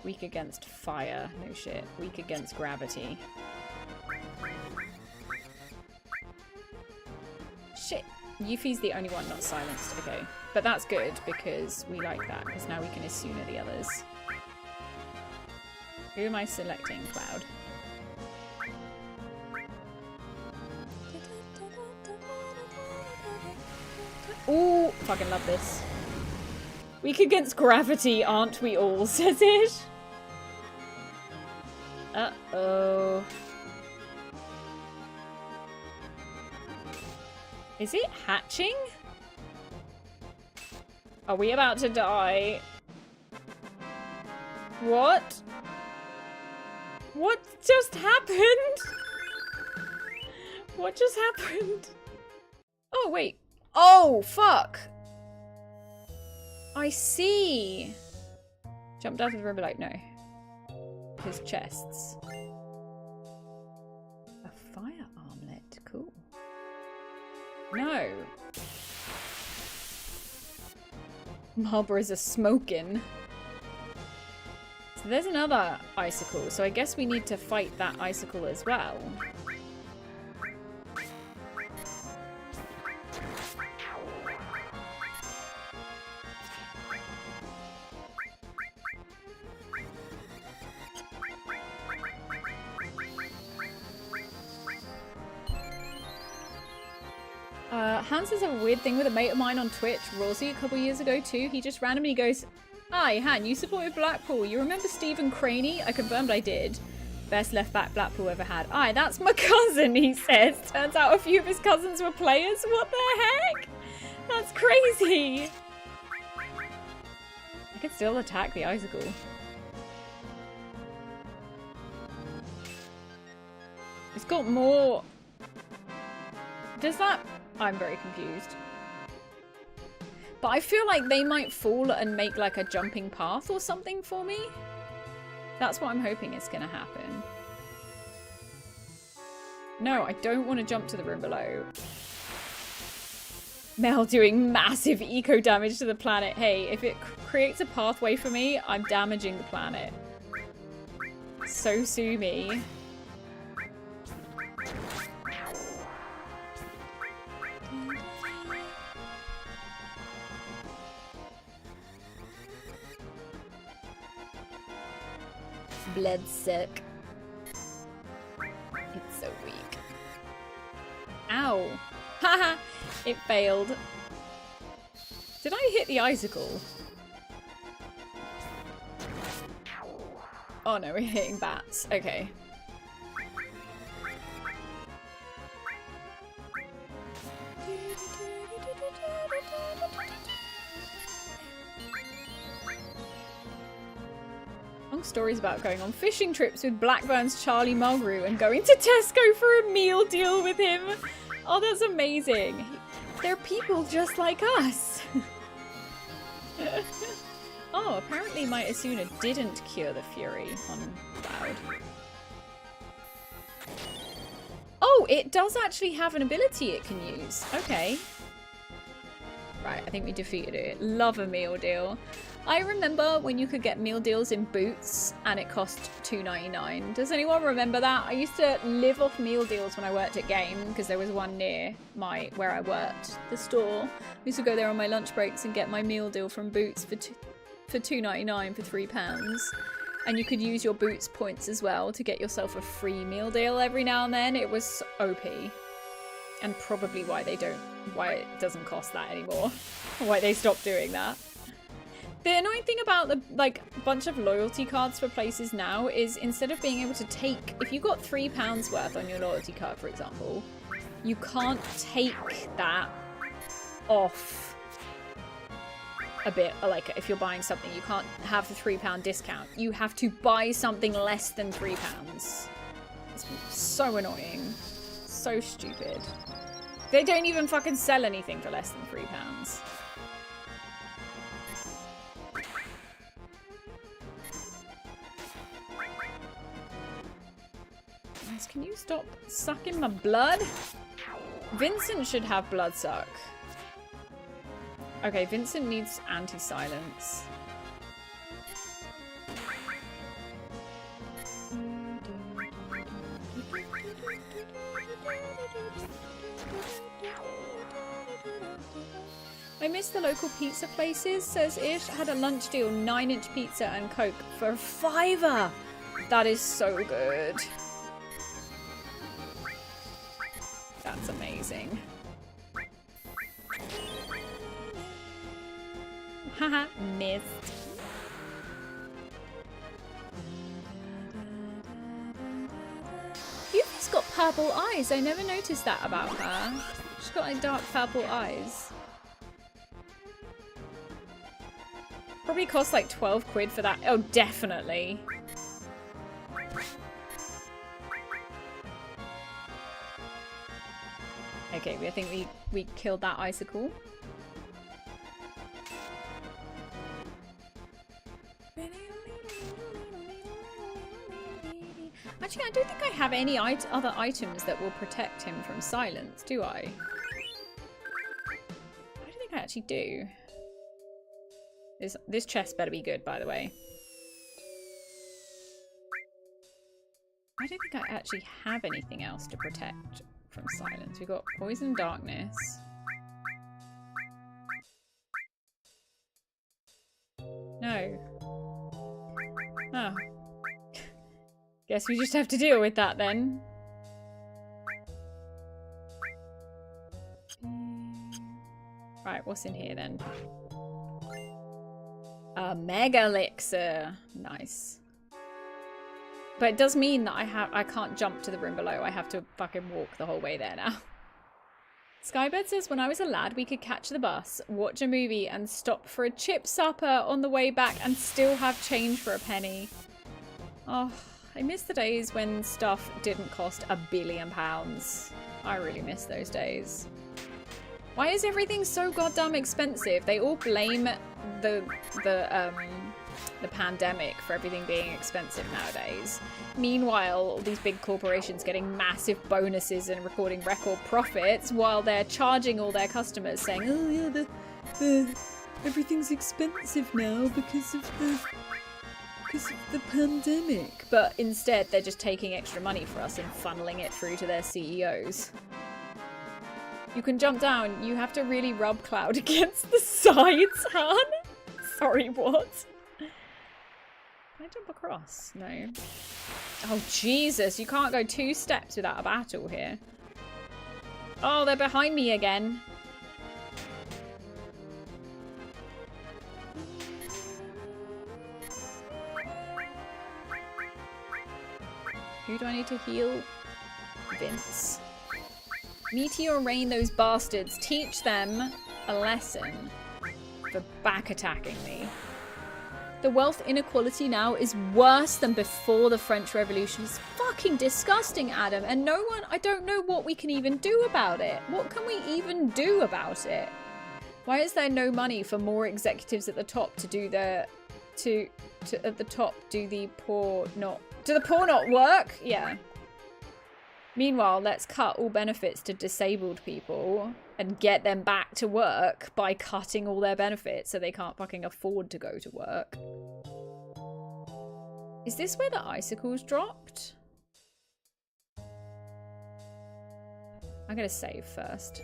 Weak against fire. No shit. Weak against gravity. Shit. Yuffie's the only one not silenced. Okay. But that's good because we like that because now we can Asuna the others. Who am I selecting, Cloud? Ooh, fucking love this. Weak against gravity, aren't we all, says it. Uh-oh. Is it hatching? Are we about to die? What? What just happened? What just happened? Oh, wait. Oh, fuck. I see. Jumped out of the river like, no. His chests. A fire armlet. Cool. No. Marlboroughs are smoking. So there's another icicle. So I guess we need to fight that icicle as well. Hans has a weird thing with a mate of mine on Twitch, Rosie, a couple years ago too. He just randomly goes, "Hi, Han, you supported Blackpool. You remember Stephen Craney?" I confirmed I did. Best left back Blackpool ever had. Aye, that's my cousin, he says. Turns out a few of his cousins were players. What the heck? That's crazy. I could still attack the icicle. It's got more... Does that... I'm very confused. But I feel like they might fall and make like a jumping path or something for me. That's what I'm hoping is going to happen. No, I don't want to jump to the room below. Mel doing massive eco damage to the planet. Hey, if it creates a pathway for me, I'm damaging the planet. So sue me. Blood suck. It's so weak. Ow. Haha. It failed. Did I hit the icicle? Oh no, we're hitting bats. Okay. Long stories about going on fishing trips with Blackburn's Charlie Mulgrew and going to Tesco for a meal deal with him. Oh, that's amazing. They're people just like us. Oh, apparently my Asuna didn't cure the Fury on Cloud. Oh, it does actually have an ability it can use. Okay. Right, I think we defeated it. Love a meal deal. I remember when you could get meal deals in Boots and it cost $2.99. Does anyone remember that? I used to live off meal deals when I worked at Game because there was one near where I worked, the store. I used to go there on my lunch breaks and get my meal deal from Boots for $2.99 for £3. And you could use your Boots points as well to get yourself a free meal deal every now and then. It was OP. And probably why it doesn't cost that anymore. Why they stopped doing that. The annoying thing about the bunch of loyalty cards for places now is instead of being able to take, if you got £3 worth on your loyalty card, for example, you can't take that off a bit. Like if you're buying something, you can't have the £3 discount. You have to buy something less than £3. It's so annoying. So stupid. They don't even fucking sell anything for less than £3. Can you stop sucking my blood? Vincent should have blood suck. Okay, Vincent needs anti-silence. I miss the local pizza places, says Ish. Had a lunch deal, 9-inch pizza and Coke for a £5. That is so good. That's amazing. Haha, missed. Yuffie's got purple eyes. I never noticed that about her. She's got like dark purple eyes. Probably cost like 12 quid for that. Oh, definitely. Okay, I think we killed that icicle. Actually, I don't think I have any other items that will protect him from silence, do I? I don't think I actually do. This chest better be good, by the way. I don't think I actually have anything else to protect from silence. We've got poison darkness. No. Oh. Guess we just have to deal with that then. Right, what's in here then? A mega elixir. Nice. But it does mean that I can't jump to the room below. I have to fucking walk the whole way there now. Skybird says, when I was a lad, we could catch the bus, watch a movie, and stop for a chip supper on the way back and still have change for a penny. Oh, I miss the days when stuff didn't cost £1 billion. I really miss those days. Why is everything so goddamn expensive? They all blame the pandemic for everything being expensive nowadays. Meanwhile, all these big corporations getting massive bonuses and recording record profits while they're charging all their customers saying, oh yeah, everything's expensive now because of the pandemic. But instead, they're just taking extra money for us and funneling it through to their CEOs. You can jump down. You have to really rub Cloud against the sides, Han. Sorry, what? Can I jump across? No. Oh, Jesus. You can't go 2 steps without a battle here. Oh, they're behind me again. Who do I need to heal? Vince. Meteor rain those bastards. Teach them a lesson for back attacking me. The wealth inequality now is worse than before the French Revolution. It's fucking disgusting, Adam. And no one, I don't know what we can even do about it. What can we even do about it? Why is there no money for more executives at the top to do the, at the top do the poor not, do the poor not work? Yeah. Meanwhile, let's cut all benefits to disabled people and get them back to work by cutting all their benefits so they can't fucking afford to go to work. Is this where the icicles dropped? I'm gonna save first.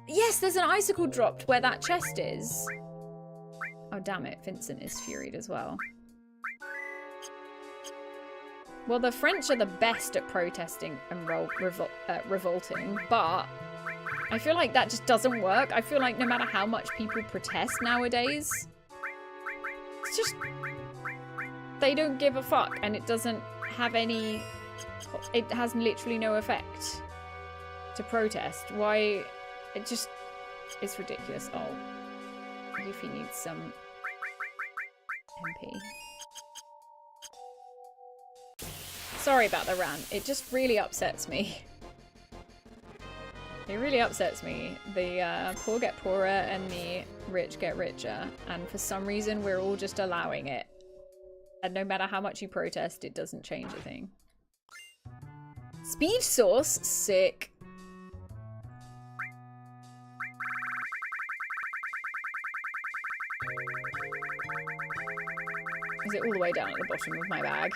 Yes, there's an icicle dropped where that chest is. Oh, damn it. Vincent is furied as well. Well, the French are the best at protesting and revolting, but I feel like that just doesn't work. I feel like no matter how much people protest nowadays, it's just, they don't give a fuck and it doesn't have any, it has literally no effect to protest. Why, it just, it's ridiculous. Oh, Yuffie needs some MP. Sorry about the rant. It just really upsets me. It really upsets me. The poor get poorer and the rich get richer. And for some reason, we're all just allowing it. And no matter how much you protest, it doesn't change a thing. Speed source? Sick. Is it all the way down at the bottom of my bag?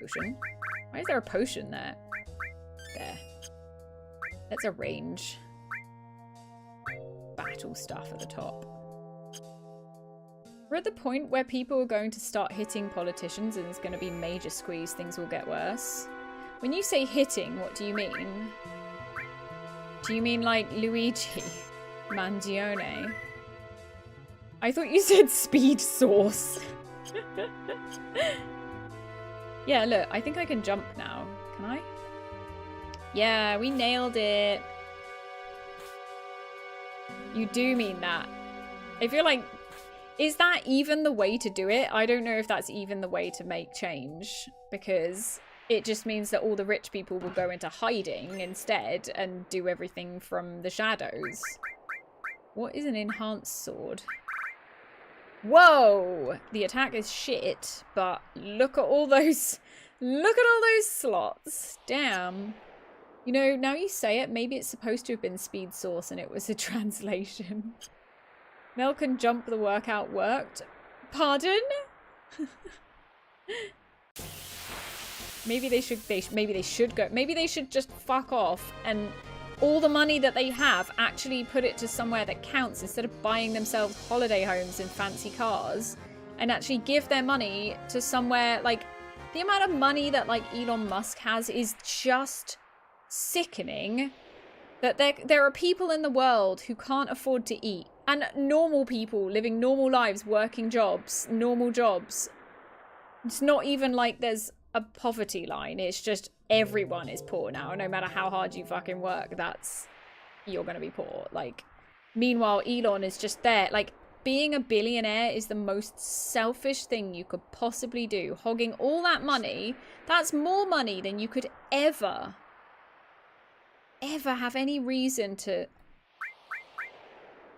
Potion. Why is there a potion there? There. Let's arrange battle stuff at the top. We're at the point where people are going to start hitting politicians and there's going to be major squeeze. Things will get worse. When you say hitting, what do you mean? Do you mean like Luigi Mangione? I thought you said speed sauce. Yeah, look, I think I can jump now. Can I? Yeah, we nailed it. You do mean that. I feel like, is that even the way to do it? I don't know if that's even the way to make change, because it just means that all the rich people will go into hiding instead and do everything from the shadows. What is an enhanced sword? Whoa! The attack is shit, but look at all those slots. Damn. You know, now you say it, maybe it's supposed to have been speed sauce and it was a translation. Mel can jump, the workout worked. Pardon? Maybe they should just fuck off and all the money that they have actually put it to somewhere that counts instead of buying themselves holiday homes and fancy cars, and actually give their money to somewhere like the amount of money that like Elon Musk has is just sickening. That there are people in the world who can't afford to eat, and normal people living normal lives, working jobs, normal jobs. It's not even like there's a poverty line. It's just everyone is poor now. No matter how hard you fucking work, you're gonna be poor. Like, meanwhile, Elon is just there. Like, being a billionaire is the most selfish thing you could possibly do. Hogging all that money, that's more money than you could ever have any reason to.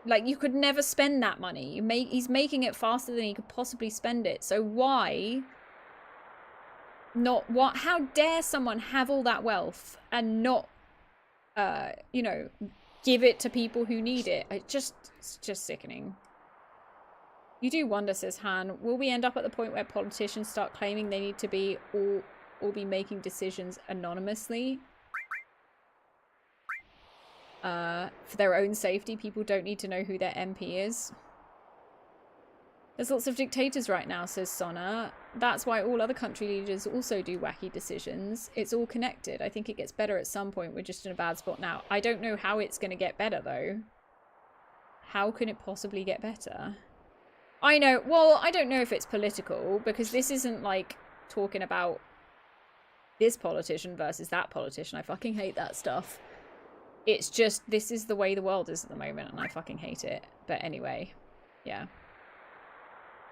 Like, you could never spend that money. He's making it faster than he could possibly spend it. So why not? How dare someone have all that wealth and not, you know, give it to people who need it? It's just sickening. You do wonder, says Han, will we end up at the point where politicians start claiming they need to be or be making decisions anonymously? For their own safety, people don't need to know who their MP is. There's lots of dictators right now, says Sonna. That's why all other country leaders also do wacky decisions. It's all connected. I think it gets better at some point. We're just in a bad spot now. I don't know how it's going to get better, though. How can it possibly get better? I know. Well, I don't know if it's political, because this isn't like talking about this politician versus that politician. I fucking hate that stuff. It's just, this is the way the world is at the moment, and I fucking hate it. But anyway, yeah.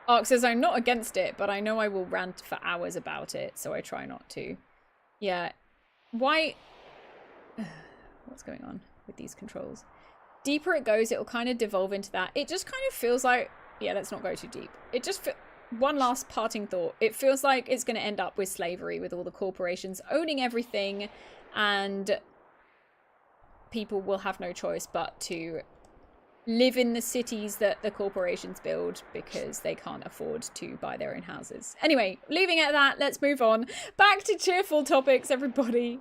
Ark says, I'm not against it, but I know I will rant for hours about it, so I try not to. Yeah. Why? What's going on with these controls? Deeper it goes, it'll kind of devolve into that. It just kind of feels like, yeah, let's not go too deep. It just, one last parting thought. It feels like it's going to end up with slavery, with all the corporations owning everything, and people will have no choice but to live in the cities that the corporations build because they can't afford to buy their own houses. Anyway, leaving it at that, let's move on. Back to cheerful topics, everybody.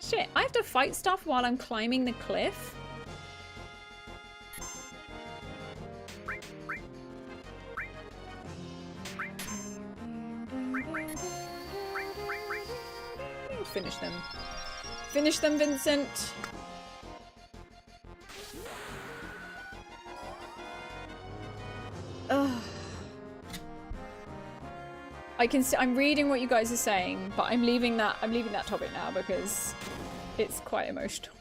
Shit, I have to fight stuff while I'm climbing the cliff? Finish them. Finish them, Vincent. Ugh. I'm reading what you guys are saying, but I'm leaving that topic now because it's quite emotional.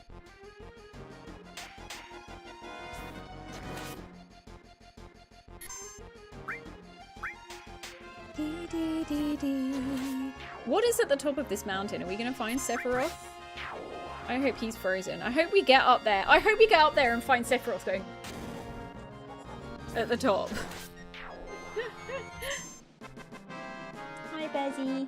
What is at the top of this mountain? Are we gonna find Sephiroth? I hope he's frozen. I hope we get up there. I hope we get up there and find Sephiroth going at the top. Hi, Bezzy.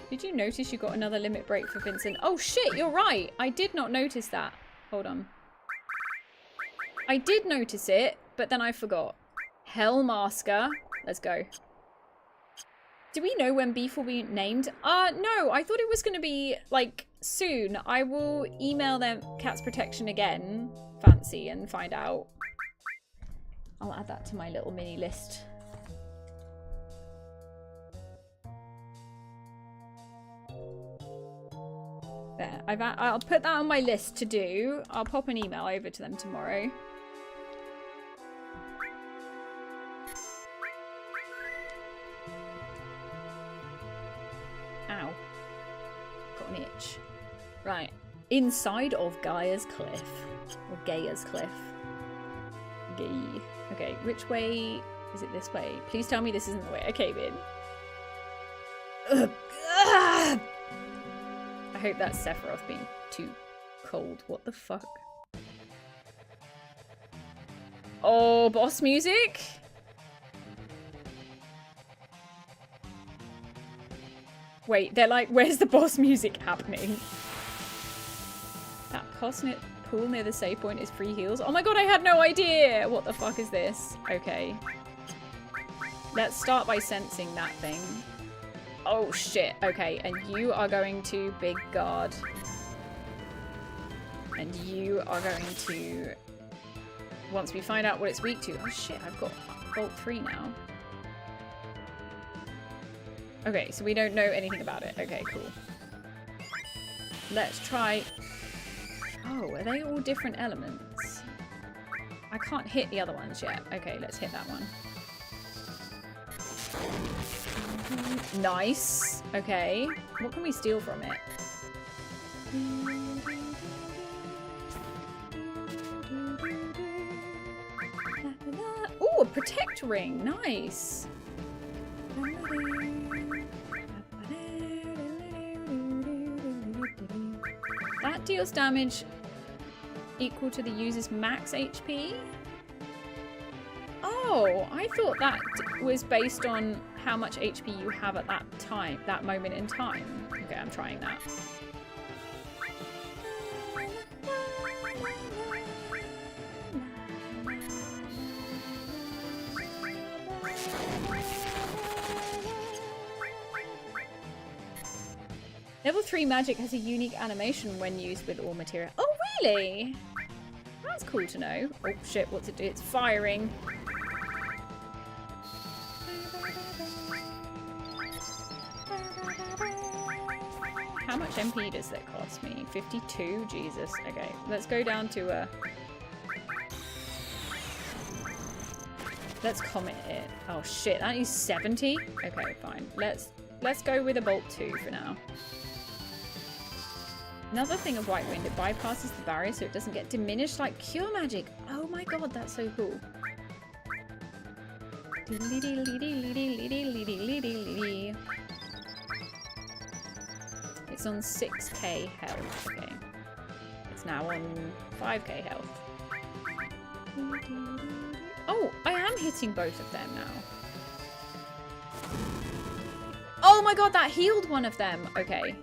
Did you notice you got another limit break for Vincent? Oh shit, you're right. I did not notice that. Hold on. I did notice it, but then I forgot. Hellmasker. Let's go. Do we know when beef will be named? No, I thought it was going to be, like, soon. I will email them Cats Protection again, Fancy, and find out. I'll add that to my little mini list. There, I'll put that on my list to do. I'll pop an email over to them tomorrow. Ow. Got an itch. Right. Inside of Gaia's Cliff. Or Gaia's Cliff. Gay. Okay, which way? Is it this way? Please tell me this isn't the way I came in. Ugh. Ah! I hope that's Sephiroth being too cold. What the fuck? Oh, boss music? Wait, they're like, where's the boss music happening? That pool near the save point is free heals. Oh my god, I had no idea! What the fuck is this? Okay. Let's start by sensing that thing. Oh shit, okay, and you are going to big guard. And you are going to... Once we find out what it's weak to... Oh shit, I've got Bolt 3 now. Okay, so we don't know anything about it. Okay, cool. Let's try... Oh, are they all different elements? I can't hit the other ones yet. Okay, let's hit that one. Nice. Okay. What can we steal from it? Oh, a protect ring. Nice. That deals damage equal to the user's max HP. Oh, I thought that was based on how much HP you have at that time, that moment in time. Okay, I'm trying that. Level 3 magic has a unique animation when used with all material. Oh, really? That's cool to know. Oh, shit, what's it do? It's firing. How much MP does that cost me? 52? Jesus. Okay, let's go down to a... Let's comment it. Oh, shit, that is 70? Okay, fine. Let's go with a Bolt 2 for now. Another thing of White Wind, it bypasses the barrier so it doesn't get diminished like Cure Magic. Oh my god, that's so cool. It's on 6k health. Okay. It's now on 5k health. Oh, I am hitting both of them now. Oh my god, that healed one of them. Okay.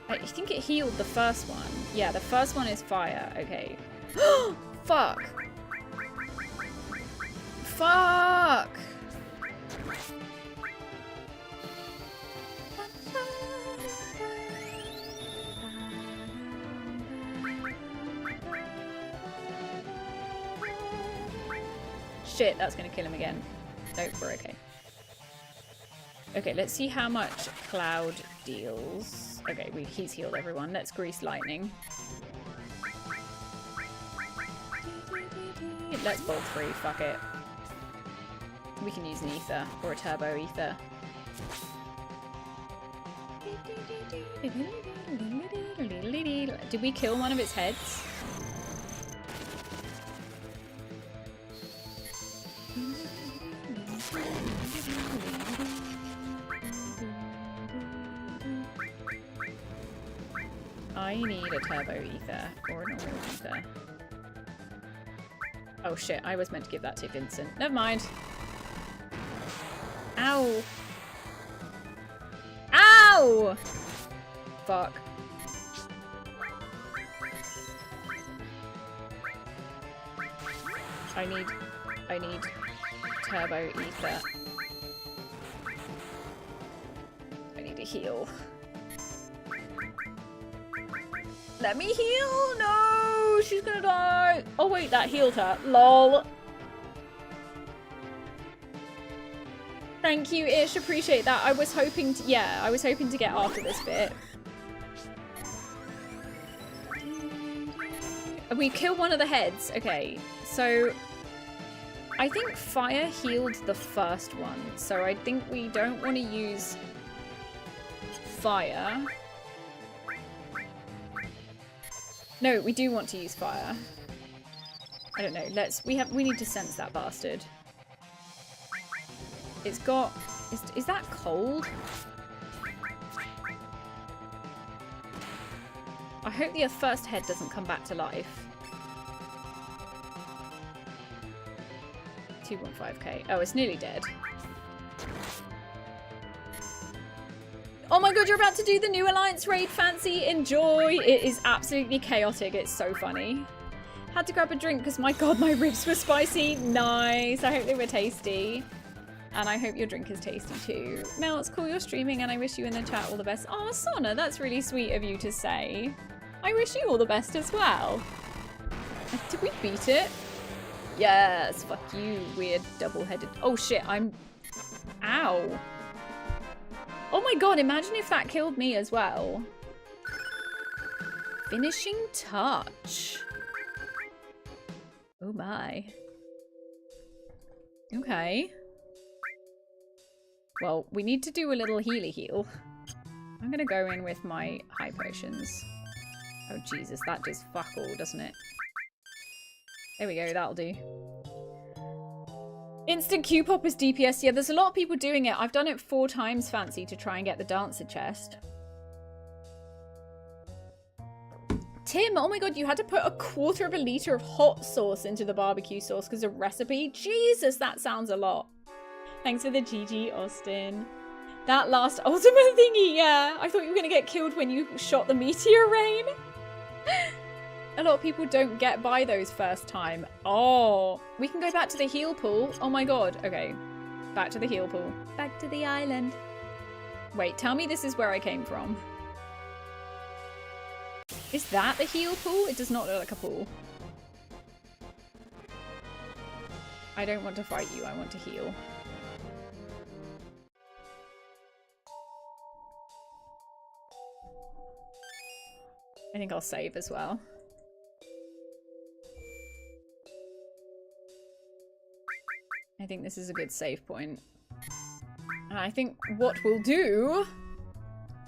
I think it healed the first one. Yeah, the first one is fire. Okay. Fuck. Fuck. Shit, that's gonna kill him again. Nope, we're okay. Okay, let's see how much Cloud deals. Okay, he's healed everyone. Let's grease lightning. Let's Bolt 3, fuck it. We can use an ether, or a turbo ether. Did we kill one of its heads? I need a turbo ether or a normal ether. Oh shit, I was meant to give that to Vincent. Never mind. Ow! Ow! fuck. I need turbo ether. I need to heal. Let me heal! No! She's gonna die! Oh wait, that healed her. LOL. Thank you, Ish. Appreciate that. I was hoping to, yeah, I was hoping to get after this bit. We kill one of the heads. Okay, so I think fire healed the first one. So I think we don't want to use fire. No, we do want to use fire. I don't know. We need to sense that bastard. It's got... Is that cold? I hope the first head doesn't come back to life. 2.5k. Oh, it's nearly dead. Oh my god, you're about to do the new Alliance raid, Fancy. Enjoy. It is absolutely chaotic. It's so funny. Had to grab a drink because, my god, my ribs were spicy. Nice. I hope they were tasty. And I hope your drink is tasty too. Mel, it's cool you're streaming and I wish you in the chat all the best. Oh, Sona, that's really sweet of you to say. I wish you all the best as well. Did we beat it? Yes, fuck you, weird double-headed. Oh shit, I'm... Ow. Oh my god, imagine if that killed me as well. Finishing touch. Oh my. Okay. Well, we need to do a little healy heal. I'm gonna go in with my high potions. Oh Jesus, that does fuck all, doesn't it? There we go, that'll do. Instant Q-pop is DPS. Yeah, there's a lot of people doing it. I've done it 4 times, Fancy, to try and get the dancer chest. Tim, oh my god, you had to put 1/4 liter of hot sauce into the barbecue sauce because of recipe? Jesus, that sounds a lot. Thanks for the GG, Austin. That last ultimate thingy, yeah. I thought you were going to get killed when you shot the meteor rain. A lot of people don't get by those first time. Oh, we can go back to the heal pool. Oh my god. Okay, back to the heal pool. Back to the island. Wait, tell me this is where I came from. Is that the heal pool? It does not look like a pool. I don't want to fight you. I want to heal. I think I'll save as well. I think this is a good save point. And I think what we'll do...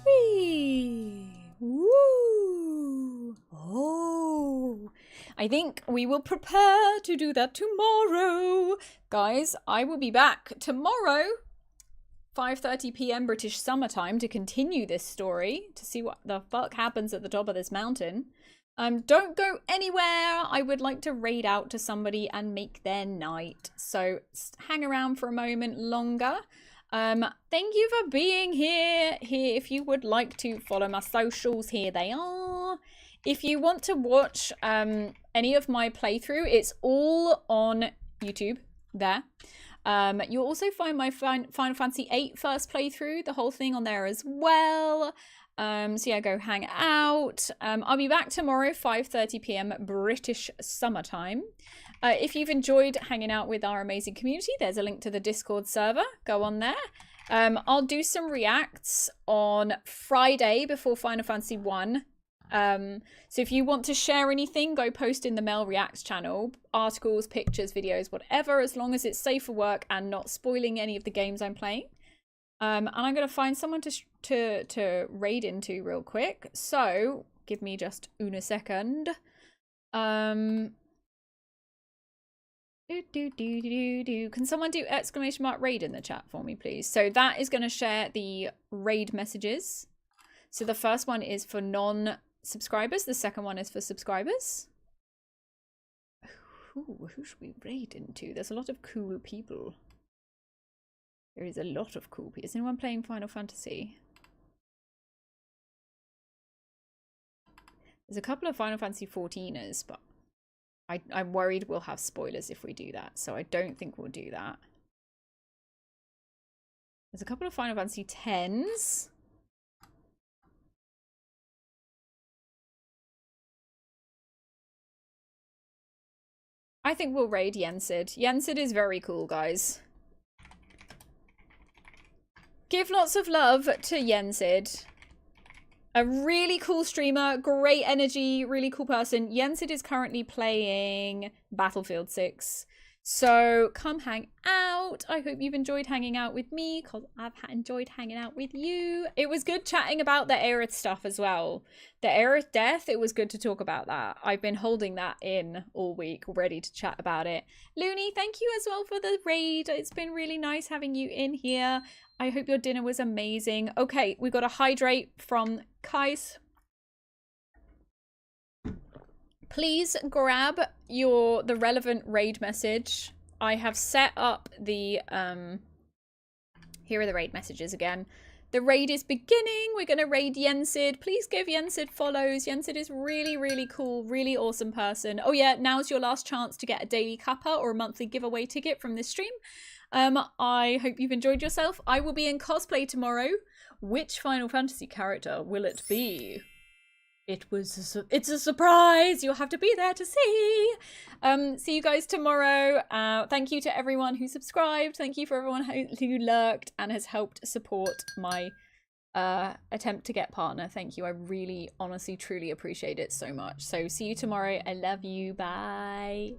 Whee! Woo! Oh! I think we will prepare to do that tomorrow. Guys, I will be back tomorrow, 5:30 PM British summertime, to continue this story, to see what the fuck happens at the top of this mountain. Don't go anywhere. I would like to raid out to somebody and make their night. So hang around for a moment longer. Thank you for being here. If you would like to follow my socials, here they are. If you want to watch any of my playthrough, it's all on YouTube there. You'll also find my Final Fantasy VIII first playthrough, the whole thing on there as well. So yeah, go hang out. I'll be back tomorrow, 5:30 PM British summertime. If you've enjoyed hanging out with our amazing community, there's a link to the Discord server. Go on there. I'll do some reacts on Friday before Final Fantasy I. So if you want to share anything, go post in the Mel Reacts channel. Articles, pictures, videos, whatever, as long as it's safe for work and not spoiling any of the games I'm playing. And I'm going to find someone to raid into real quick. So give me just una second. Can someone do !raid in the chat for me, please? So that is going to share the raid messages. So the first one is for non-subscribers. The second one is for subscribers. Ooh, who should we raid into? There's a lot of cool people. There is a lot of cool people. Is anyone playing Final Fantasy? There's a couple of Final Fantasy 14ers, but I'm worried we'll have spoilers if we do that, so I don't think we'll do that. There's a couple of Final Fantasy 10s. I think we'll raid Yensid. Yensid is very cool, guys. Give lots of love to Yensid. A really cool streamer, great energy, really cool person. Yensid is currently playing Battlefield 6. So come hang out. I hope you've enjoyed hanging out with me, because I've enjoyed hanging out with you. It was good chatting about the Aerith stuff as well. The Aerith death, it was good to talk about that. I've been holding that in all week, ready to chat about it. Looney, thank you as well for the raid. It's been really nice having you in here. I hope your dinner was amazing. Okay, we got a hydrate from Kais. Please grab the relevant raid message. I have set up the here are the raid messages again. The raid is beginning. We're gonna raid Yensid. Please give Yensid follows. Yensid is really, really cool, really awesome person. Oh yeah, now's your last chance to get a daily cuppa or a monthly giveaway ticket from this stream. I hope you've enjoyed yourself. I will be in cosplay tomorrow. Which Final Fantasy character will it be? It's a surprise. You'll have to be there to see. See you guys tomorrow. Thank you to everyone who subscribed. Thank you for everyone who lurked and has helped support my attempt to get partner. Thank you. I really, honestly, truly appreciate it so much. So see you tomorrow. I love you. Bye.